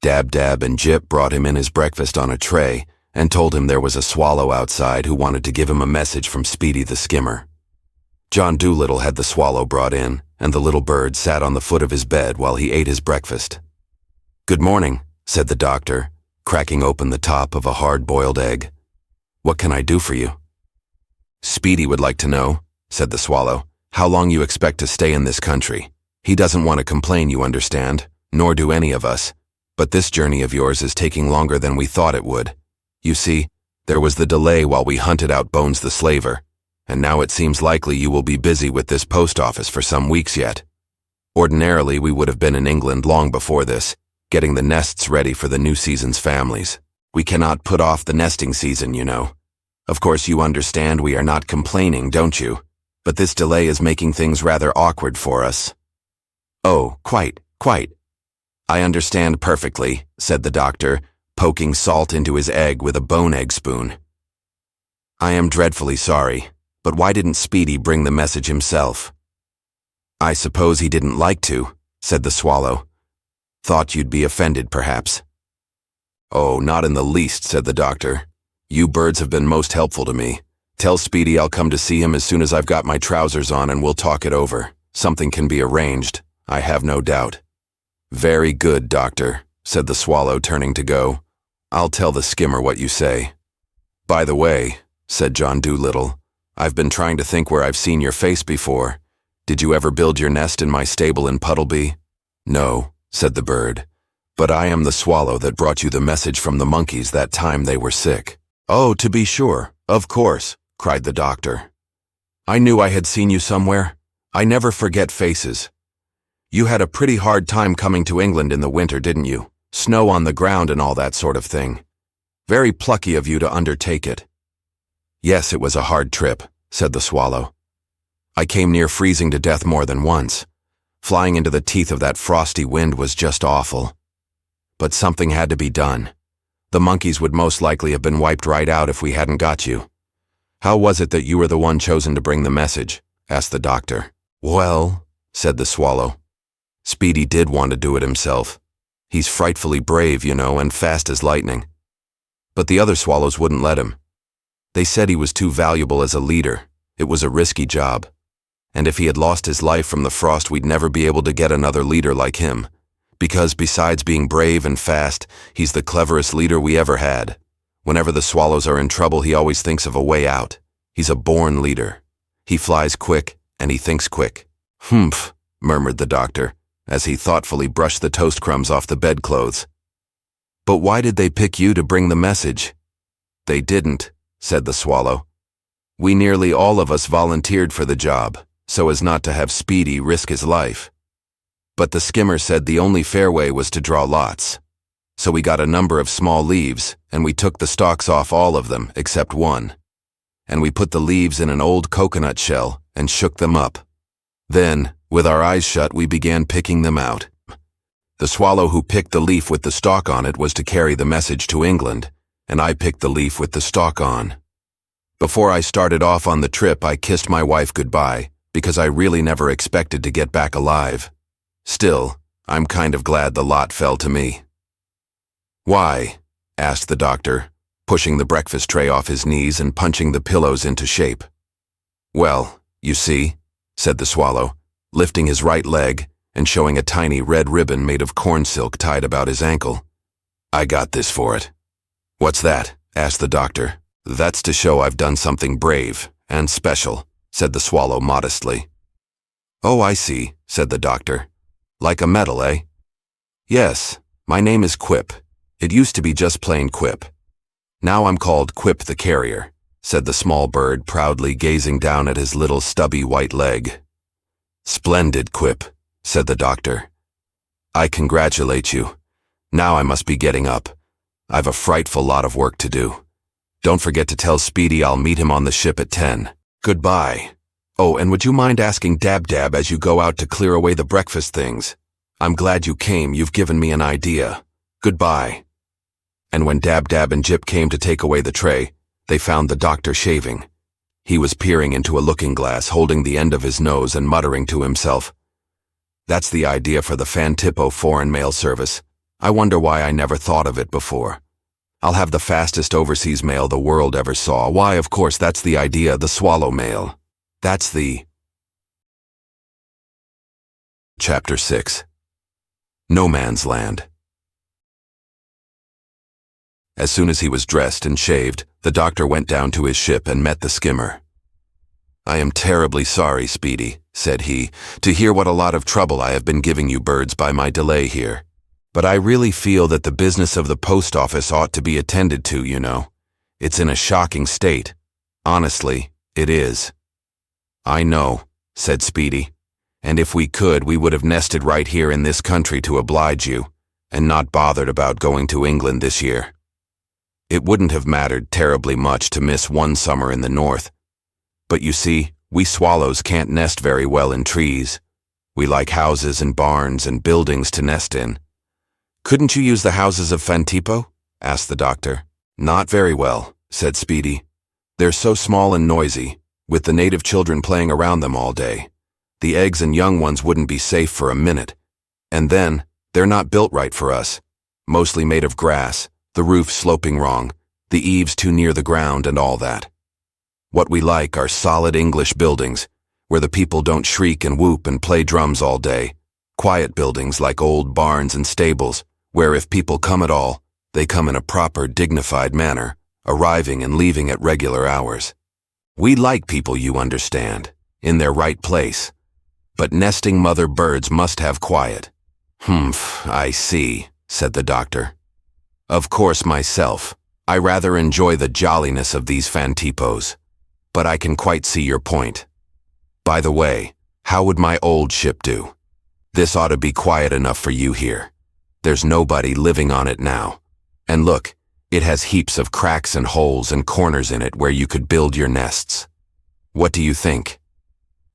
[SPEAKER 1] Dab Dab and Jip brought him in his breakfast on a tray and told him there was a swallow outside who wanted to give him a message from Speedy the skimmer. John Dolittle had the swallow brought in, and the little bird sat on the foot of his bed while he ate his breakfast. "Good morning," said the doctor, cracking open the top of a hard-boiled egg. "What can I do for you?" "Speedy would like to know," said the swallow, "how long you expect to stay in this country. He doesn't want to complain, you understand, nor do any of us, but this journey of yours is taking longer than we thought it would. You see, there was the delay while we hunted out Bones the Slaver, and now it seems likely you will be busy with this post office for some weeks yet. Ordinarily, we would have been in England long before this, getting the nests ready for the new season's families. We cannot put off the nesting season, you know. Of course you understand we are not complaining, don't you? But this delay is making things rather awkward for us." "Oh, quite. I understand perfectly," said the doctor, poking salt into his egg with a bone egg spoon. "I am dreadfully sorry, but why didn't Speedy bring the message himself?" "I suppose he didn't like to," said the swallow. "Thought you'd be offended, perhaps." "Oh, not in the least," said the doctor. "You birds have been most helpful to me. Tell Speedy I'll come to see him as soon as I've got my trousers on and we'll talk it over. Something can be arranged, I have no doubt." "Very good, doctor," said the swallow, turning to go. "I'll tell the skimmer what you say." "By the way," said John Dolittle, "I've been trying to think where I've seen your face before. Did you ever build your nest in my stable in Puddleby?" "No," said the bird, "but I am the swallow that brought you the message from the monkeys that time they were sick." "Oh, to be sure, of course," cried the doctor. "I knew I had seen you somewhere. I never forget faces. You had a pretty hard time coming to England in the winter, didn't you? Snow on the ground and all that sort of thing. Very plucky of you to undertake it." "Yes, it was a hard trip," said the swallow. "I came near freezing to death more than once. Flying into the teeth of that frosty wind was just awful. But something had to be done. The monkeys would most likely have been wiped right out if we hadn't got you." "How was it that you were the one chosen to bring the message?" asked the doctor. "Well," said the swallow, "Speedy did want to do it himself. He's frightfully brave, you know, and fast as lightning. But the other swallows wouldn't let him. They said he was too valuable as a leader. It was a risky job. And if he had lost his life from the frost, we'd never be able to get another leader like him. Because besides being brave and fast, he's the cleverest leader we ever had. Whenever the swallows are in trouble, he always thinks of a way out. He's a born leader. He flies quick, and he thinks quick." "Humph," murmured the doctor, as he thoughtfully brushed the toast crumbs off the bedclothes. "But why did they pick you to bring the message?" "They didn't," said the swallow. "We nearly all of us volunteered for the job, so as not to have Speedy risk his life. But the skimmer said the only fair way was to draw lots. So we got a number of small leaves, and we took the stalks off all of them except one. And we put the leaves in an old coconut shell and shook them up. Then, with our eyes shut, we began picking them out. The swallow who picked the leaf with the stalk on it was to carry the message to England, and I picked the leaf with the stalk on. Before I started off on the trip, I kissed my wife goodbye, because I really never expected to get back alive. Still, I'm kind of glad the lot fell to me." "Why?" asked the doctor, pushing the breakfast tray off his knees and punching the pillows into shape. "Well, you see," said the swallow, lifting his right leg and showing a tiny red ribbon made of corn silk tied about his ankle. "I got this for it." "What's that?" asked the doctor. "That's to show I've done something brave and special," said the swallow modestly. "Oh, I see," said the doctor. "Like a medal, eh?" "Yes, my name is Quip. It used to be just plain Quip. Now I'm called Quip the Carrier, said the small bird, proudly gazing down at his little stubby white leg. Splendid, Quip, said the doctor. I congratulate you. Now I must be getting up. I've a frightful lot of work to do. Don't forget to tell Speedy I'll meet him on the ship at 10. Goodbye. Oh, and would you mind asking Dab-Dab as you go out to clear away the breakfast things? I'm glad you came. You've given me an idea. Goodbye. And when Dab-Dab and Jip came to take away the tray, they found the doctor shaving. He was peering into a looking-glass, holding the end of his nose and muttering to himself, "That's the idea for the Fantippo foreign mail service. I wonder why I never thought of it before. I'll have the fastest overseas mail the world ever saw. Why, of course, that's the idea, the swallow mail. That's the..." Chapter 6. No Man's Land. As soon as he was dressed and shaved, the doctor went down to his ship and met the skimmer. "I am terribly sorry, Speedy," said he, "to hear what a lot of trouble I have been giving you birds by my delay here. But I really feel that the business of the post office ought to be attended to, you know. It's in a shocking state. Honestly, it is." "I know," said Speedy, "and if we could, we would have nested right here in this country to oblige you, and not bothered about going to England this year. It wouldn't have mattered terribly much to miss one summer in the north. But you see, we swallows can't nest very well in trees. We like houses and barns and buildings to nest in." "Couldn't you use the houses of Fantippo?" asked the doctor. "Not very well," said Speedy. "They're so small and noisy, with the native children playing around them all day. The eggs and young ones wouldn't be safe for a minute. And then, they're not built right for us. Mostly made of grass, the roof sloping wrong, the eaves too near the ground and all that. What we like are solid English buildings, where the people don't shriek and whoop and play drums all day. Quiet buildings like old barns and stables, where if people come at all, they come in a proper, dignified manner, arriving and leaving at regular hours. We like people, you understand, in their right place. But nesting mother birds must have quiet." "Humph, I see," said the doctor. "Of course myself, I rather enjoy the jolliness of these Fantippos. But I can quite see your point. By the way, how would my old ship do? This ought to be quiet enough for you here. There's nobody living on it now. And look, it has heaps of cracks and holes and corners in it where you could build your nests. What do you think?"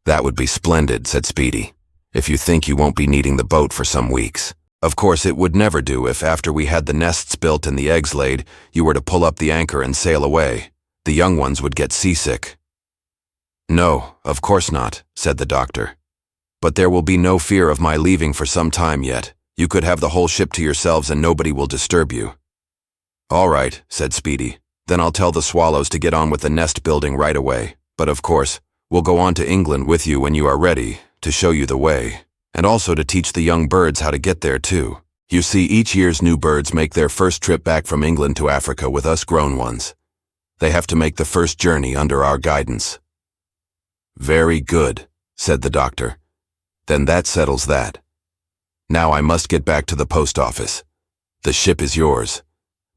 [SPEAKER 1] "That would be splendid," said Speedy, "if you think you won't be needing the boat for some weeks. Of course, it would never do if, after we had the nests built and the eggs laid, you were to pull up the anchor and sail away. The young ones would get seasick." "No, of course not," said the doctor. "But there will be no fear of my leaving for some time yet. You could have the whole ship to yourselves and nobody will disturb you." "All right," said Speedy. "Then I'll tell the swallows to get on with the nest building right away. But of course, we'll go on to England with you when you are ready, to show you the way, and also to teach the young birds how to get there too. You see, each year's new birds make their first trip back from England to Africa with us grown ones. They have to make the first journey under our guidance." "Very good," said the doctor. "Then that settles that. Now I must get back to the post office. The ship is yours,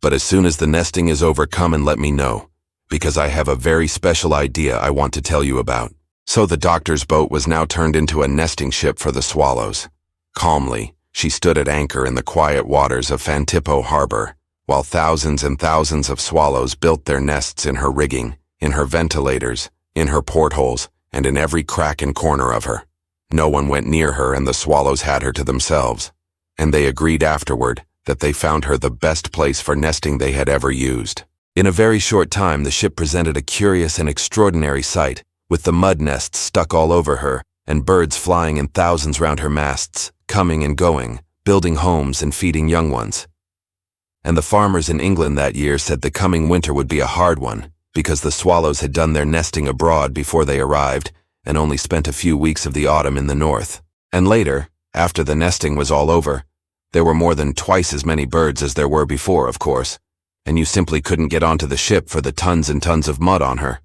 [SPEAKER 1] but as soon as the nesting is over, come and let me know, because I have a very special idea I want to tell you about." So the doctor's boat was now turned into a nesting ship for the swallows. Calmly, she stood at anchor in the quiet waters of Fantippo Harbor, while thousands and thousands of swallows built their nests in her rigging, in her ventilators, in her portholes, and in every crack and corner of her. No one went near her, and the swallows had her to themselves. And they agreed afterward that they found her the best place for nesting they had ever used. In a very short time, the ship presented a curious and extraordinary sight, with the mud nests stuck all over her, and birds flying in thousands round her masts, coming and going, building homes and feeding young ones. And the farmers in England that year said the coming winter would be a hard one, because the swallows had done their nesting abroad before they arrived, and only spent a few weeks of the autumn in the north. And later, after the nesting was all over, there were more than twice as many birds as there were before, of course, and you simply couldn't get onto the ship for the tons and tons of mud on her.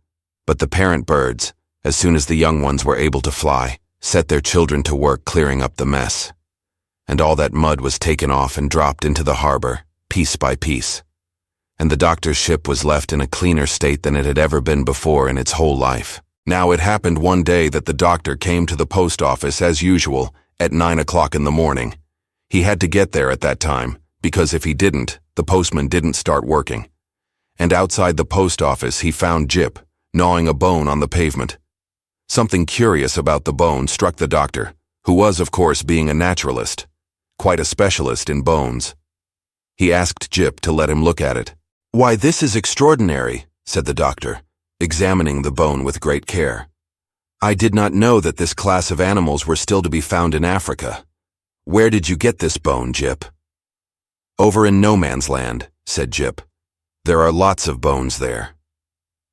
[SPEAKER 1] But the parent birds, as soon as the young ones were able to fly, set their children to work clearing up the mess. And all that mud was taken off and dropped into the harbor, piece by piece. And the doctor's ship was left in a cleaner state than it had ever been before in its whole life. Now it happened one day that the doctor came to the post office as usual at 9 o'clock in the morning. He had to get there at that time, because if he didn't, the postman didn't start working. And outside the post office he found Jip, gnawing a bone on the pavement. Something curious about the bone struck the doctor, who was, of course, being a naturalist, quite a specialist in bones. He asked Jip to let him look at it. "Why, this is extraordinary," said the doctor, examining the bone with great care. "I did not know that this class of animals were still to be found in Africa. Where did you get this bone, Jip?" "Over in No Man's Land," said Jip. "There are lots of bones there."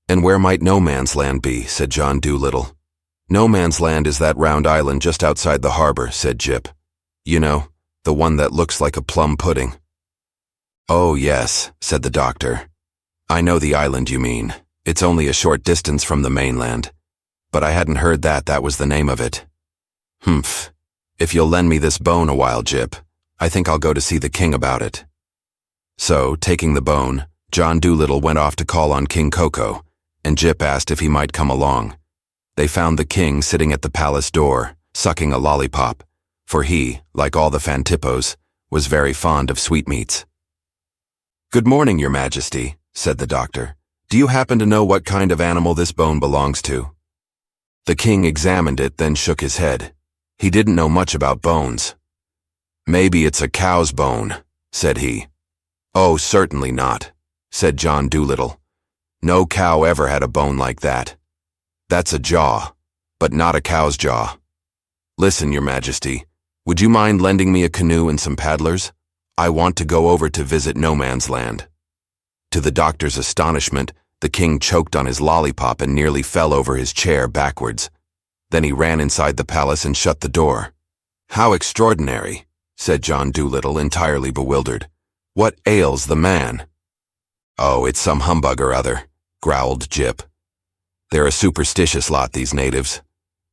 [SPEAKER 1] "And where might No Man's Land be?" said John Dolittle. "No Man's Land is that round island just outside the harbor," said Jip. "You know, the one that looks like a plum pudding." "Oh, yes," said the doctor. "I know the island you mean. It's only a short distance from the mainland. But I hadn't heard that was the name of it." "Humph. If you'll lend me this bone a while, Jip, I think I'll go to see the king about it." So, taking the bone, John Dolittle went off to call on King Koko, and Jip asked if he might come along. They found the king sitting at the palace door, sucking a lollipop, for he, like all the Fantippos, was very fond of sweetmeats. "Good morning, Your Majesty," said the doctor. "Do you happen to know what kind of animal this bone belongs to?" The king examined it, then shook his head. He didn't know much about bones. "Maybe it's a cow's bone," said he. "Oh, certainly not," said John Dolittle. "No cow ever had a bone like that. That's a jaw, but not a cow's jaw. Listen, Your Majesty, would you mind lending me a canoe and some paddlers? I want to go over to visit No Man's Land." To the doctor's astonishment, the king choked on his lollipop and nearly fell over his chair backwards. Then he ran inside the palace and shut the door. "How extraordinary," said John Dolittle, entirely bewildered. "What ails the man?" "Oh, it's some humbug or other," growled Jip. "They're a superstitious lot, these natives.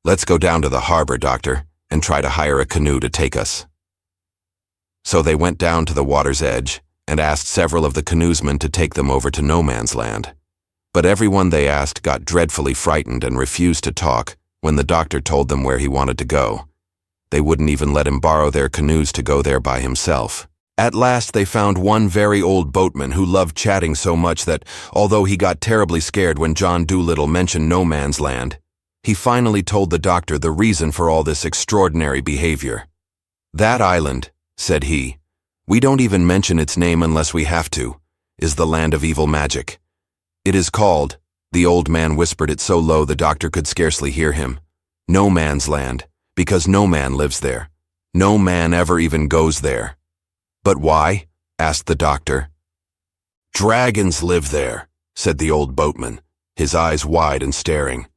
[SPEAKER 1] Let's go down to the harbor, doctor, and try to hire a canoe to take us." So they went down to the water's edge and asked several of the canoesmen to take them over to No Man's Land. But everyone they asked got dreadfully frightened and refused to talk when the doctor told them where he wanted to go. They wouldn't even let him borrow their canoes to go there by himself. At last they found one very old boatman who loved chatting so much that, although he got terribly scared when John Dolittle mentioned No Man's Land, he finally told the doctor the reason for all this extraordinary behavior. "That island," said he, "we don't even mention its name unless we have to, is the land of evil magic. It is called," the old man whispered it so low the doctor could scarcely hear him, "No Man's Land, because no man lives there. No man ever even goes there." "But why?" asked the doctor. "Dragons live there," said the old boatman, his eyes wide and staring.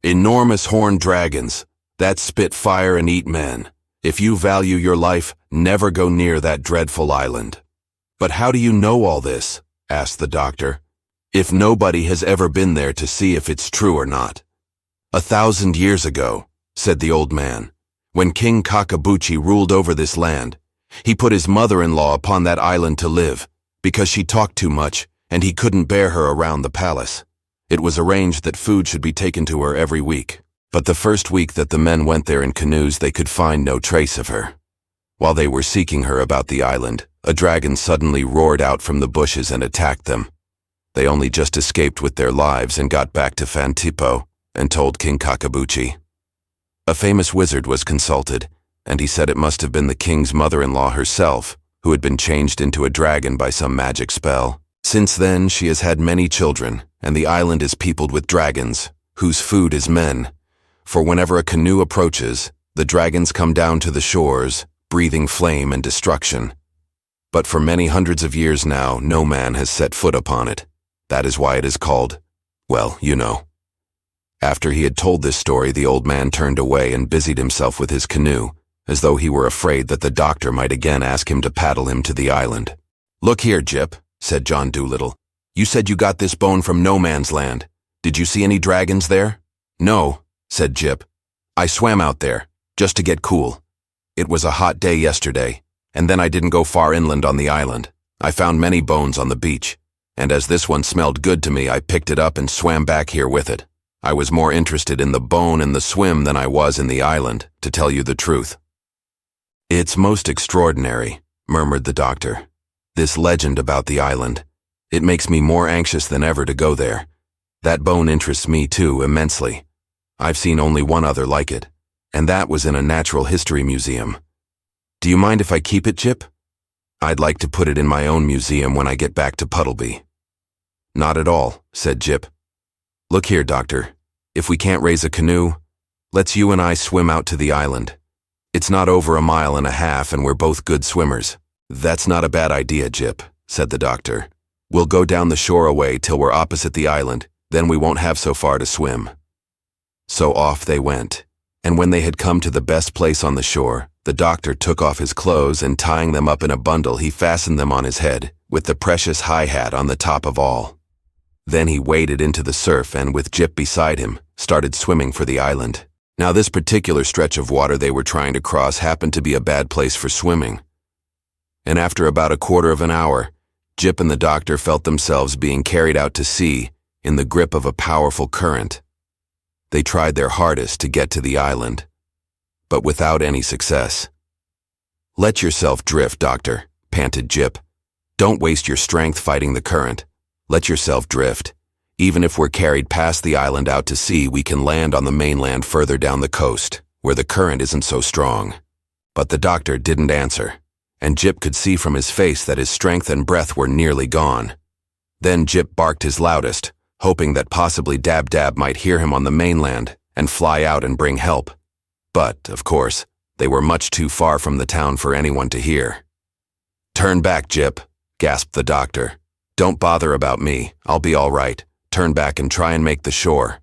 [SPEAKER 1] "Enormous horned dragons that spit fire and eat men. If you value your life, never go near that dreadful island." "But how do you know all this?" asked the doctor. "If nobody has ever been there to see if it's true or not." "1,000 years ago," said the old man, "when King Koko ruled over this land, he put his mother-in-law upon that island to live, because she talked too much, and he couldn't bear her around the palace. It was arranged that food should be taken to her every week. But the first week that the men went there in canoes, they could find no trace of her. While they were seeking her about the island, a dragon suddenly roared out from the bushes and attacked them. They only just escaped with their lives and got back to Fantippo and told King Koko. A famous wizard was consulted, and he said it must have been the king's mother-in-law herself, who had been changed into a dragon by some magic spell. Since then, she has had many children, and the island is peopled with dragons, whose food is men. For whenever a canoe approaches, the dragons come down to the shores, breathing flame and destruction. But for many hundreds of years now, no man has set foot upon it. That is why it is called, well, you know. After he had told this story, the old man turned away and busied himself with his canoe, as though he were afraid that the doctor might again ask him to paddle him to the island. "Look here, Jip," said John Dolittle. "You said you got this bone from No Man's Land. Did you see any dragons there?" "No," said Jip. "I swam out there, just to get cool. It was a hot day yesterday, and then I didn't go far inland on the island. I found many bones on the beach, and as this one smelled good to me, I picked it up and swam back here with it. I was more interested in the bone and the swim than I was in the island, to tell you the truth." "It's most extraordinary," murmured the doctor. "This legend about the island. It makes me more anxious than ever to go there. That bone interests me too, immensely. I've seen only one other like it, and that was in a natural history museum. Do you mind if I keep it, Jip? I'd like to put it in my own museum when I get back to Puddleby." "Not at all," said Jip. "Look here, Doctor. If we can't raise a canoe, let's you and I swim out to the island. It's not over 1.5 miles and we're both good swimmers." "That's not a bad idea, Jip," said the doctor. "We'll go down the shore away till we're opposite the island, then we won't have so far to swim." So off they went, and when they had come to the best place on the shore, the doctor took off his clothes and tying them up in a bundle, he fastened them on his head, with the precious high hat on the top of all. Then he waded into the surf and, with Jip beside him, started swimming for the island. Now this particular stretch of water they were trying to cross happened to be a bad place for swimming. And after about 1/4 of an hour, Jip and the doctor felt themselves being carried out to sea in the grip of a powerful current. They tried their hardest to get to the island, but without any success. "Let yourself drift, Doctor," panted Jip. "Don't waste your strength fighting the current. Let yourself drift. Even if we're carried past the island out to sea, we can land on the mainland further down the coast, where the current isn't so strong." But the doctor didn't answer, and Jip could see from his face that his strength and breath were nearly gone. Then Jip barked his loudest, hoping that possibly Dab-Dab might hear him on the mainland and fly out and bring help. But, of course, they were much too far from the town for anyone to hear. "Turn back, Jip," gasped the doctor. "Don't bother about me. I'll be all right. Turn back and try and make the shore."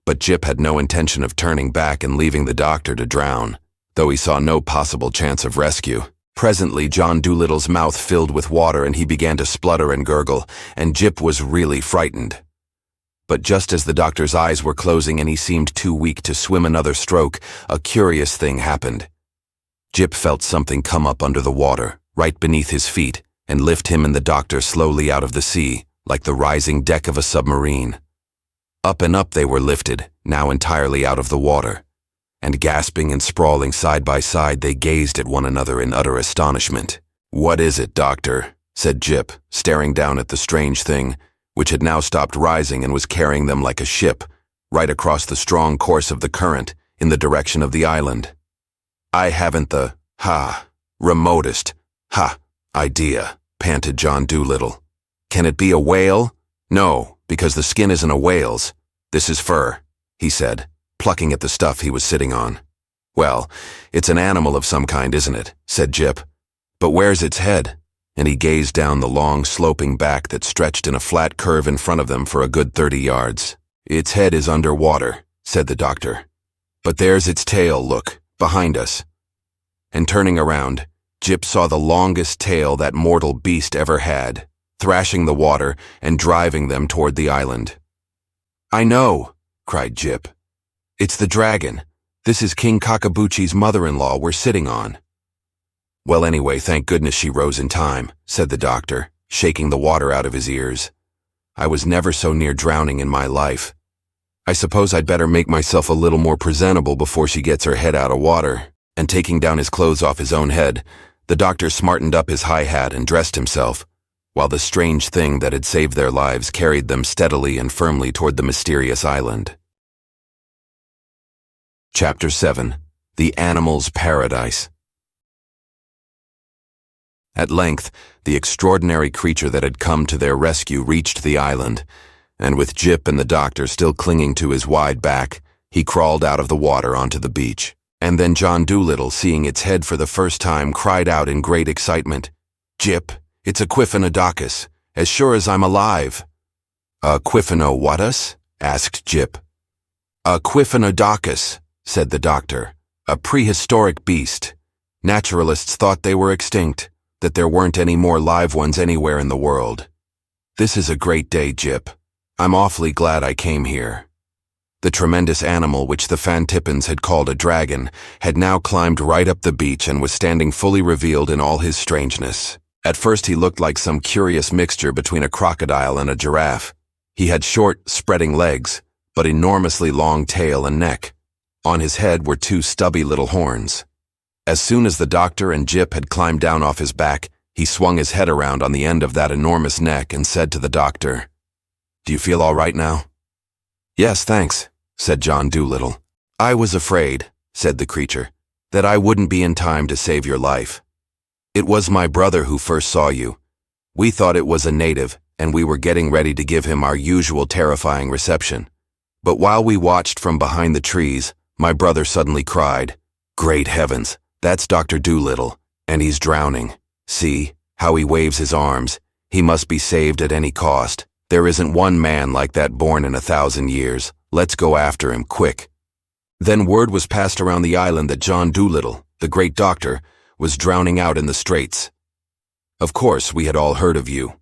[SPEAKER 1] But Jip had no intention of turning back and leaving the doctor to drown, though he saw no possible chance of rescue. Presently, John Doolittle's mouth filled with water and he began to splutter and gurgle, and Jip was really frightened. But just as the doctor's eyes were closing and he seemed too weak to swim another stroke, a curious thing happened. Jip felt something come up under the water, right beneath his feet, and lift him and the doctor slowly out of the sea, like the rising deck of a submarine. Up and up they were lifted, now entirely out of the water, and gasping and sprawling side by side they gazed at one another in utter astonishment. "What is it, Doctor?" said Jip, staring down at the strange thing, which had now stopped rising and was carrying them like a ship, right across the strong course of the current, in the direction of the island. "I haven't the, remotest, idea," panted John Doolittle. "Can it be a whale?" "No, because the skin isn't a whale's. This is fur," he said, plucking at the stuff he was sitting on. "Well, it's an animal of some kind, isn't it?" said Jip. "But where's its head?" And he gazed down the long, sloping back that stretched in a flat curve in front of them for a good 30 yards. "Its head is under water," said the doctor. "But there's its tail, look, behind us." And turning around, Jip saw the longest tail that mortal beast ever had, thrashing the water and driving them toward the island. "I know," cried Jip. "It's the dragon. This is King Kakabuchi's mother-in-law we're sitting on." "Well, anyway, thank goodness she rose in time," said the doctor, shaking the water out of his ears. "I was never so near drowning in my life. I suppose I'd better make myself a little more presentable before she gets her head out of water." And taking down his clothes off his own head, the doctor smartened up his high hat and dressed himself, while the strange thing that had saved their lives carried them steadily and firmly toward the mysterious island. Chapter 7. The Animals' Paradise. At length, the extraordinary creature that had come to their rescue reached the island, and with Jip and the doctor still clinging to his wide back, he crawled out of the water onto the beach. And then John Doolittle, seeing its head for the first time, cried out in great excitement, "Jip, it's a Quiffenodocus, as sure as I'm alive." "A Quiffenowhatus?" asked Jip. "A Quiffenodocus," said the doctor, "a prehistoric beast. Naturalists thought they were extinct, that there weren't any more live ones anywhere in the world. This is a great day, Jip. I'm awfully glad I came here." The tremendous animal which the Fantippans had called a dragon had now climbed right up the beach and was standing fully revealed in all his strangeness. At first he looked like some curious mixture between a crocodile and a giraffe. He had short, spreading legs, but enormously long tail and neck. On his head were two stubby little horns. As soon as the doctor and Jip had climbed down off his back, he swung his head around on the end of that enormous neck and said to the doctor, "Do you feel all right now?" "Yes, thanks," said John Dolittle. "I was afraid," said the creature, "that I wouldn't be in time to save your life. It was my brother who first saw you. We thought it was a native, and we were getting ready to give him our usual terrifying reception. But while we watched from behind the trees, my brother suddenly cried, 'Great heavens, that's Dr. Dolittle, and he's drowning. See how he waves his arms. He must be saved at any cost. There isn't one man like that born in 1,000 years. Let's go after him, quick.' Then word was passed around the island that John Dolittle, the great doctor, was drowning out in the straits. Of course, we had all heard of you,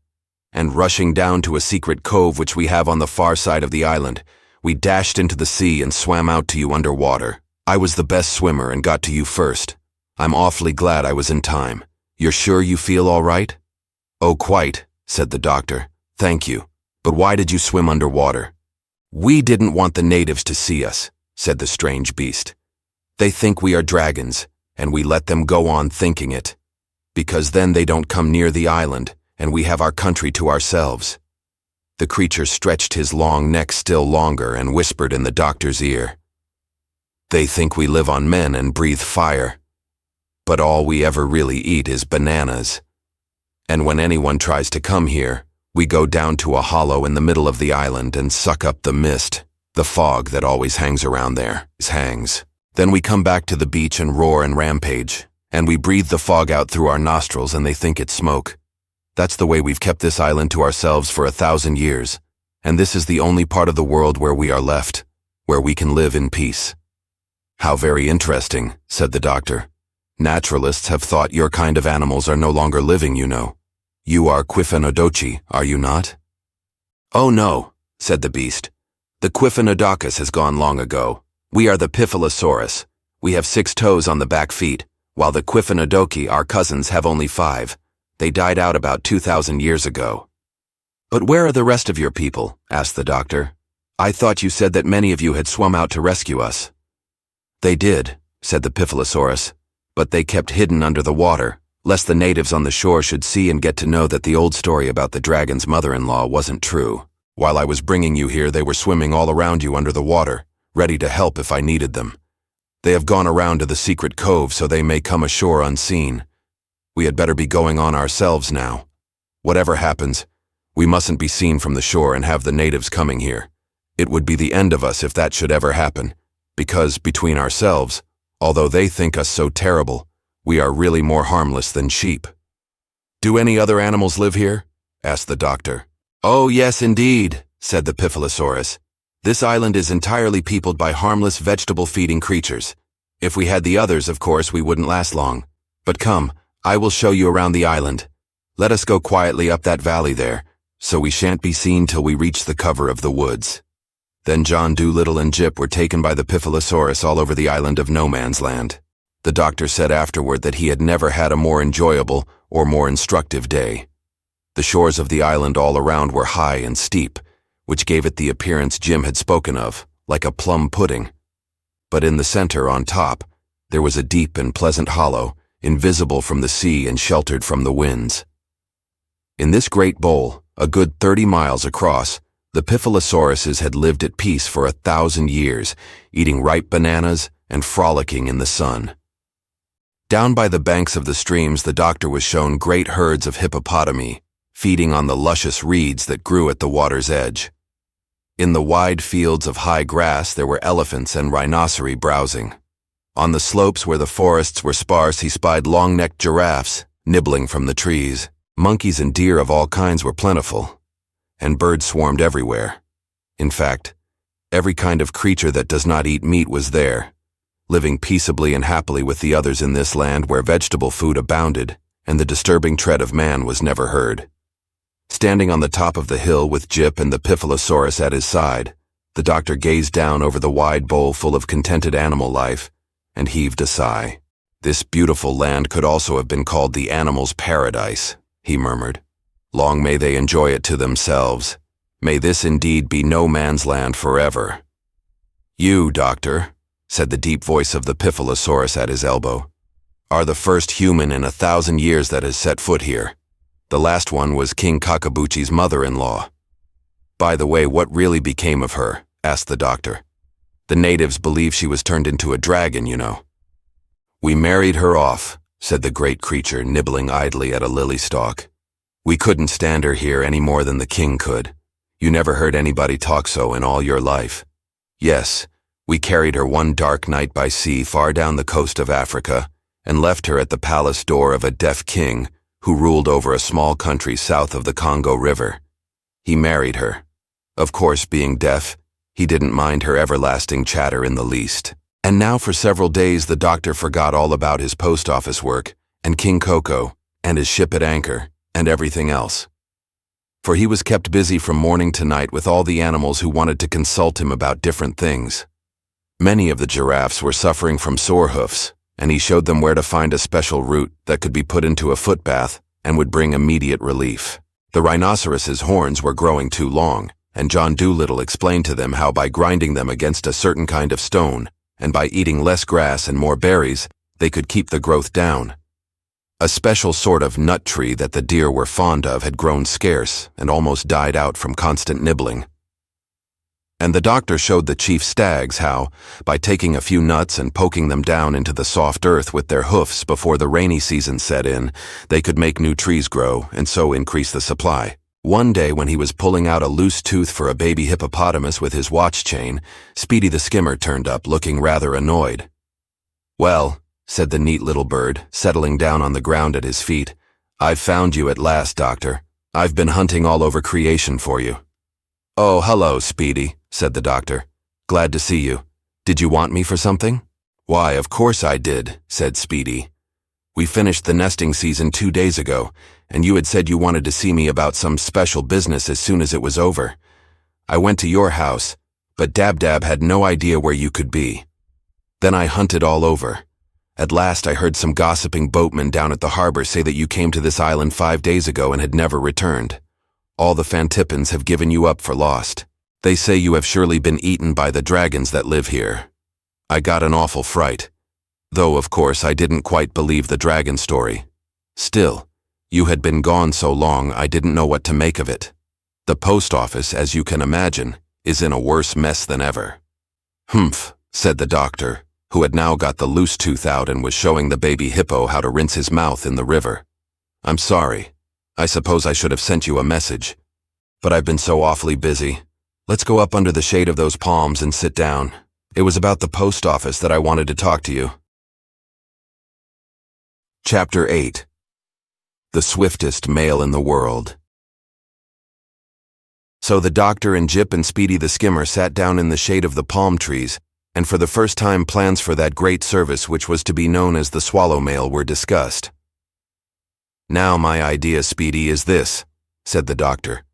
[SPEAKER 1] and rushing down to a secret cove which we have on the far side of the island, we dashed into the sea and swam out to you underwater. I was the best swimmer and got to you first. I'm awfully glad I was in time. You're sure you feel all right?" "Oh, quite," said the doctor. "Thank you. But why did you swim underwater?" "We didn't want the natives to see us," said the strange beast. "They think we are dragons, and we let them go on thinking it, because then they don't come near the island, and we have our country to ourselves." The creature stretched his long neck still longer and whispered in the doctor's ear, "They think we live on men and breathe fire, but all we ever really eat is bananas. And when anyone tries to come here, we go down to a hollow in the middle of the island and suck up the mist, the fog that always hangs around there, hangs. Then we come back to the beach and roar and rampage, and we breathe the fog out through our nostrils and they think it's smoke. That's the way we've kept this island to ourselves for 1,000 years, and this is the only part of the world where we are left, where we can live in peace." "How very interesting," said the doctor. "Naturalists have thought your kind of animals are no longer living, you know. You are Quiffanodochi, are you not?" "Oh no," said the beast. "The Quiffenodocus has gone long ago. We are the Piphalosaurus. We have 6 toes on the back feet, while the Quiffanodochi, our cousins, have only 5. They died out about 2,000 years ago." "But where are the rest of your people?" asked the doctor. "I thought you said that many of you had swum out to rescue us." "They did," said the Piphalosaurus, "but they kept hidden under the water, lest the natives on the shore should see and get to know that the old story about the dragon's mother-in-law wasn't true. While I was bringing you here, they were swimming all around you under the water, ready to help if I needed them. They have gone around to the secret cove so they may come ashore unseen. We had better be going on ourselves now. Whatever happens, we mustn't be seen from the shore and have the natives coming here. It would be the end of us if that should ever happen, because between ourselves, although they think us so terrible, we are really more harmless than sheep." "Do any other animals live here?" asked the doctor. "Oh yes, indeed," said the Piphalosaurus. "This island is entirely peopled by harmless vegetable-feeding creatures. If we had the others, of course, we wouldn't last long. But come, I will show you around the island. Let us go quietly up that valley there, so we shan't be seen till we reach the cover of the woods." Then John Dolittle and Jip were taken by the Piphalosaurus all over the island of No Man's Land. The doctor said afterward that he had never had a more enjoyable or more instructive day. The shores of the island all around were high and steep, which gave it the appearance Jim had spoken of, like a plum pudding. But in the center, on top, there was a deep and pleasant hollow, invisible from the sea and sheltered from the winds. In this great bowl, a good 30 miles across, the Piphilosauruses had lived at peace for 1,000 years, eating ripe bananas and frolicking in the sun. Down by the banks of the streams, the doctor was shown great herds of hippopotami, feeding on the luscious reeds that grew at the water's edge. In the wide fields of high grass there were elephants and rhinoceri browsing. On the slopes where the forests were sparse he spied long-necked giraffes, nibbling from the trees. Monkeys and deer of all kinds were plentiful, and birds swarmed everywhere. In fact, every kind of creature that does not eat meat was there, living peaceably and happily with the others in this land where vegetable food abounded, and the disturbing tread of man was never heard. Standing on the top of the hill with Jip and the Piphalosaurus at his side, the doctor gazed down over the wide bowl full of contented animal life and heaved a sigh. This beautiful land could also have been called the animal's paradise. he murmured. Long may they enjoy it to themselves. May this indeed be no man's land forever. You, Doctor, said the deep voice of the Piphalosaurus at his elbow, are the first human in 1,000 years that has set foot here. The last one was King Kakabuchi's mother-in-law. By the way, what really became of her? Asked the doctor. The natives believe she was turned into a dragon, you know. We married her off, said the great creature, nibbling idly at a lily stalk. We couldn't stand her here any more than the king could. You never heard anybody talk so in all your life. Yes, we carried her one dark night by sea far down the coast of Africa and left her at the palace door of a deaf king who ruled over a small country south of the Congo River. He married her. Of course, being deaf, he didn't mind her everlasting chatter in the least. And now for several days the doctor forgot all about his post office work, and King Koko, and his ship at anchor, and everything else. For he was kept busy from morning to night with all the animals who wanted to consult him about different things. Many of the giraffes were suffering from sore hoofs, and he showed them where to find a special root that could be put into a foot bath and would bring immediate relief. The rhinoceros's horns were growing too long, and John Dolittle explained to them how by grinding them against a certain kind of stone, and by eating less grass and more berries, they could keep the growth down. A special sort of nut tree that the deer were fond of had grown scarce and almost died out from constant nibbling. And the doctor showed the chief stags how, by taking a few nuts and poking them down into the soft earth with their hoofs before the rainy season set in, they could make new trees grow and so increase the supply. One day when he was pulling out a loose tooth for a baby hippopotamus with his watch chain, Speedy the skimmer turned up looking rather annoyed. Well, said the neat little bird, settling down on the ground at his feet, I've found you at last, Doctor. I've been hunting all over creation for you. Oh, hello, Speedy, said the doctor. Glad to see you. Did you want me for something? Why, of course I did, said Speedy. We finished the nesting season 2 days ago, and you had said you wanted to see me about some special business as soon as it was over. I went to your house, but Dab-Dab had no idea where you could be. Then I hunted all over. At last I heard some gossiping boatmen down at the harbor say that you came to this island 5 days ago and had never returned. All the Fantippans have given you up for lost. They say you have surely been eaten by the dragons that live here. I got an awful fright. Though, of course, I didn't quite believe the dragon story. Still, you had been gone so long I didn't know what to make of it. The post office, as you can imagine, is in a worse mess than ever. Humph, said the doctor, who had now got the loose tooth out and was showing the baby hippo how to rinse his mouth in the river. I'm sorry. I suppose I should have sent you a message. But I've been so awfully busy. Let's go up under the shade of those palms and sit down. It was about the post office that I wanted to talk to you. Chapter 8. The Swiftest Mail in the World. So the doctor and Jip and Speedy the skimmer sat down in the shade of the palm trees, and for the first time plans for that great service which was to be known as the swallow mail were discussed. Now my idea, Speedy, is this, said the doctor.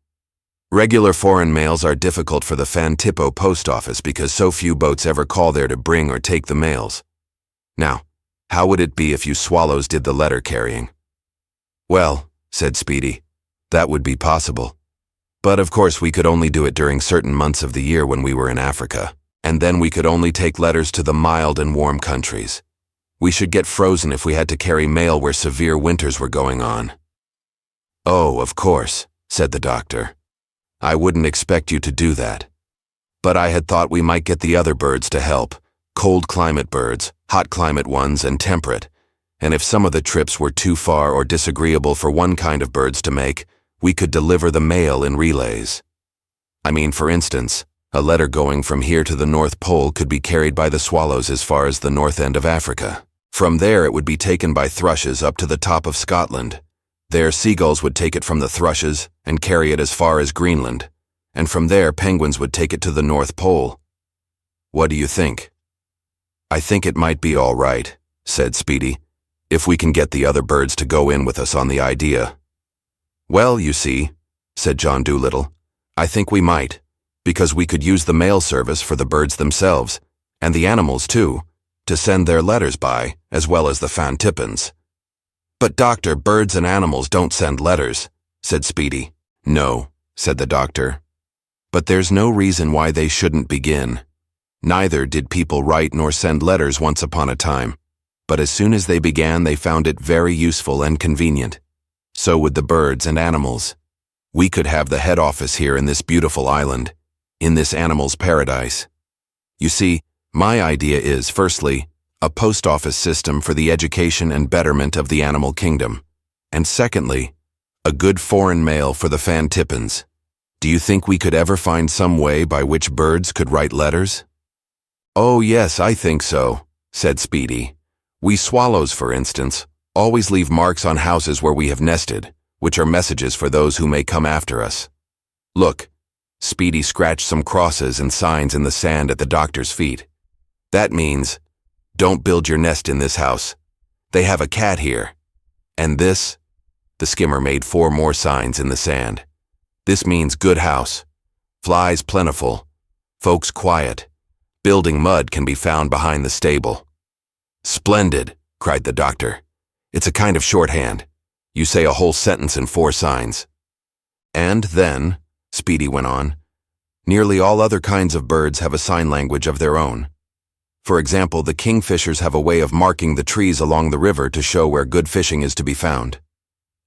[SPEAKER 1] Regular foreign mails are difficult for the Fantippo post office because so few boats ever call there to bring or take the mails. Now, how would it be if you swallows did the letter carrying? Well, said Speedy, that would be possible. But of course we could only do it during certain months of the year when we were in Africa, and then we could only take letters to the mild and warm countries. We should get frozen if we had to carry mail where severe winters were going on. Oh, of course, said the doctor. I wouldn't expect you to do that. But I had thought we might get the other birds to help, cold climate birds, hot climate ones, and temperate. And if some of the trips were too far or disagreeable for one kind of birds to make, we could deliver the mail in relays. I mean, for instance, a letter going from here to the North Pole could be carried by the swallows as far as the north end of Africa. From there it would be taken by thrushes up to the top of Scotland. There seagulls would take it from the thrushes and carry it as far as Greenland, and from there penguins would take it to the North Pole. What do you think? I think it might be all right, said Speedy, if we can get the other birds to go in with us on the idea. Well, you see, said John Dolittle, I think we might, because we could use the mail service for the birds themselves, and the animals too, to send their letters by, as well as the Fantippans. "But doctor, birds and animals don't send letters," said Speedy. "No," said the doctor. "But there's no reason why they shouldn't begin. Neither did people write nor send letters once upon a time. But as soon as they began, they found it very useful and convenient. So would the birds and animals. We could have the head office here in this beautiful island, in this animal's paradise. You see, my idea is, firstly, a post office system for the education and betterment of the animal kingdom, and secondly, a good foreign mail for the Fantippans. Do you think we could ever find some way by which birds could write letters?" "Oh yes, I think so," said Speedy. "We swallows, for instance, always leave marks on houses where we have nested, which are messages for those who may come after us. Look." Speedy scratched some crosses and signs in the sand at the doctor's feet. "That means, 'Don't build your nest in this house. They have a cat here.' And this," the skimmer made 4 more signs in the sand. "This means good house. Flies plentiful. Folks quiet. Building mud can be found behind the stable." "Splendid," cried the doctor. "It's a kind of shorthand. You say a whole sentence in 4 signs. And then," Speedy went on, "nearly all other kinds of birds have a sign language of their own. For example, the kingfishers have a way of marking the trees along the river to show where good fishing is to be found.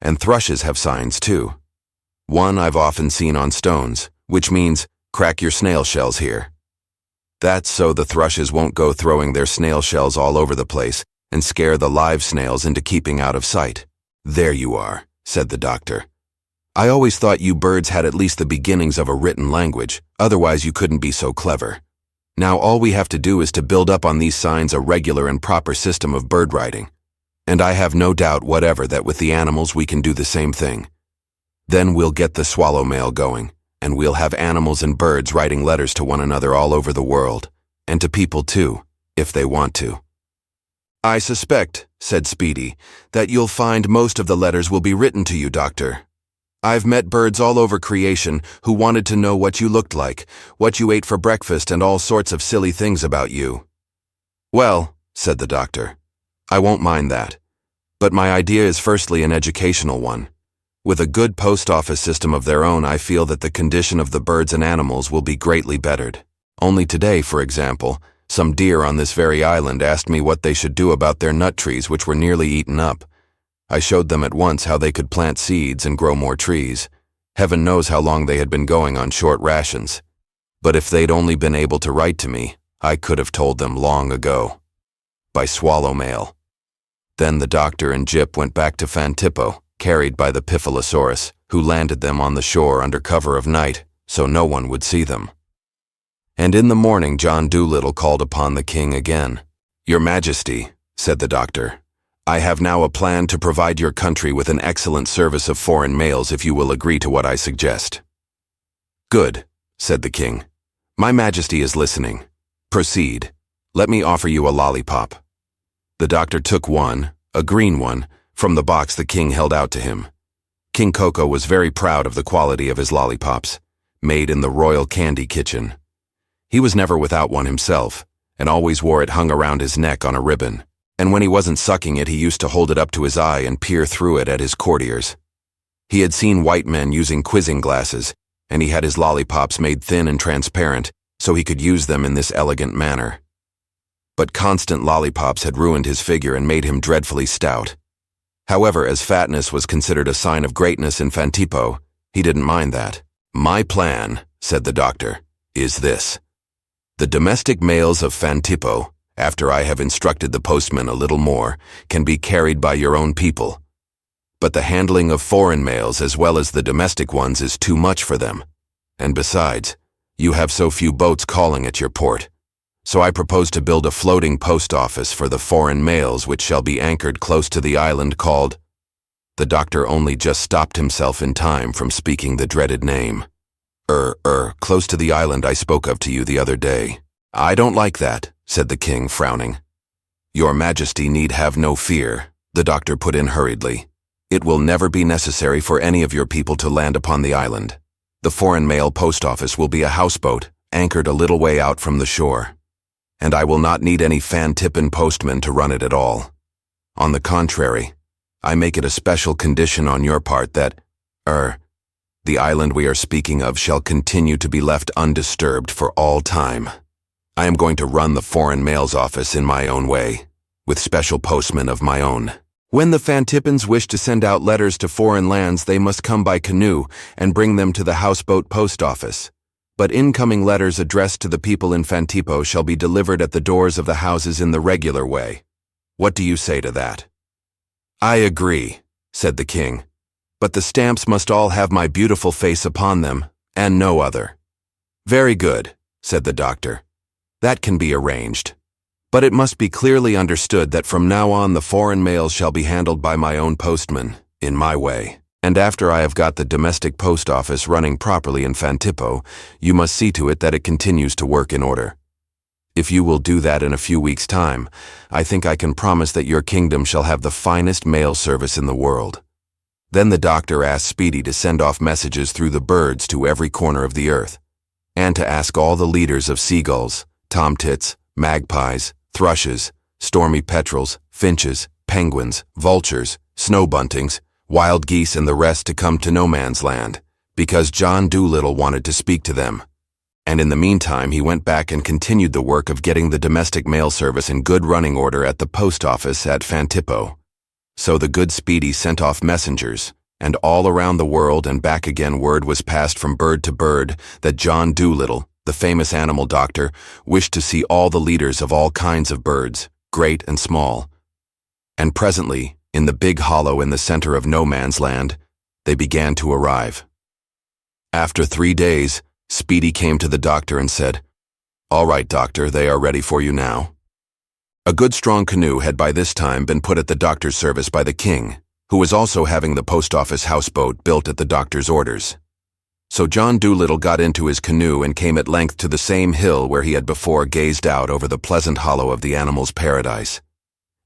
[SPEAKER 1] And thrushes have signs too. One I've often seen on stones, which means, 'Crack your snail shells here.' That's so the thrushes won't go throwing their snail shells all over the place and scare the live snails into keeping out of sight." "There you are," said the doctor. "I always thought you birds had at least the beginnings of a written language, otherwise you couldn't be so clever. Now all we have to do is to build up on these signs a regular and proper system of bird writing. And I have no doubt whatever that with the animals we can do the same thing. Then we'll get the swallow mail going, and we'll have animals and birds writing letters to one another all over the world, and to people too, if they want to." "I suspect," said Speedy, "that you'll find most of the letters will be written to you, Doctor. I've met birds all over creation who wanted to know what you looked like, what you ate for breakfast, and all sorts of silly things about you." "Well," said the doctor, "I won't mind that. But my idea is firstly an educational one. With a good post office system of their own, I feel that the condition of the birds and animals will be greatly bettered. Only today, for example, some deer on this very island asked me what they should do about their nut trees which were nearly eaten up. I showed them at once how they could plant seeds and grow more trees. Heaven knows how long they had been going on short rations. But if they'd only been able to write to me, I could have told them long ago. By swallow mail." Then the doctor and Jip went back to Fantippo, carried by the Piphalosaurus, who landed them on the shore under cover of night, so no one would see them. And in the morning John Dolittle called upon the king again. "Your Majesty," said the doctor, "I have now a plan to provide your country with an excellent service of foreign mails if you will agree to what I suggest." "Good," said the king. "My Majesty is listening. Proceed. Let me offer you a lollipop." The doctor took one, a green one, from the box the king held out to him. King Koko was very proud of the quality of his lollipops, made in the royal candy kitchen. He was never without one himself, and always wore it hung around his neck on a ribbon. And when he wasn't sucking it, he used to hold it up to his eye and peer through it at his courtiers. He had seen white men using quizzing glasses, and he had his lollipops made thin and transparent so he could use them in this elegant manner. But constant lollipops had ruined his figure and made him dreadfully stout. However, as fatness was considered a sign of greatness in Fantippo, he didn't mind that. "My plan," said the doctor, "is this. The domestic mails of Fantippo, after I have instructed the postman a little more, can be carried by your own people. But the handling of foreign mails as well as the domestic ones is too much for them. And besides, you have so few boats calling at your port. So I propose to build a floating post office for the foreign mails which shall be anchored close to the island called—" The doctor only just stopped himself in time from speaking the dreaded name. Close to the island I spoke of to you the other day." "I don't like that," said the king, frowning. "Your Majesty need have no fear," the doctor put in hurriedly. "It will never be necessary for any of your people to land upon the island. The foreign mail post office will be a houseboat, anchored a little way out from the shore. And I will not need any Fantippan postmen to run it at all. On the contrary, I make it a special condition on your part that, the island we are speaking of shall continue to be left undisturbed for all time. I am going to run the foreign mails office in my own way, with special postmen of my own. When the Fantippans wish to send out letters to foreign lands, they must come by canoe and bring them to the houseboat post office. But incoming letters addressed to the people in Fantippo shall be delivered at the doors of the houses in the regular way. What do you say to that?" "I agree," said the king. "But the stamps must all have my beautiful face upon them, and no other." "Very good," said the doctor. "That can be arranged. But it must be clearly understood that from now on the foreign mails shall be handled by my own postman, in my way. And after I have got the domestic post office running properly in Fantippo, you must see to it that it continues to work in order. If you will do that in a few weeks' time, I think I can promise that your kingdom shall have the finest mail service in the world." Then the doctor asked Speedy to send off messages through the birds to every corner of the earth, and to ask all the leaders of seagulls, tomtits, magpies, thrushes, stormy petrels, finches, penguins, vultures, snowbuntings, wild geese and the rest to come to No Man's Land, because John Dolittle wanted to speak to them. And in the meantime he went back and continued the work of getting the domestic mail service in good running order at the post office at Fantippo. So the good Speedy sent off messengers, and all around the world and back again word was passed from bird to bird that John Dolittle, the famous animal doctor, wished to see all the leaders of all kinds of birds, great and small. And presently, in the big hollow in the center of No Man's Land, they began to arrive. After 3 days, Speedy came to the doctor and said, "All right, doctor, they are ready for you now." A good strong canoe had by this time been put at the doctor's service by the king, who was also having the post office houseboat built at the doctor's orders. So John Dolittle got into his canoe and came at length to the same hill where he had before gazed out over the pleasant hollow of the animal's paradise.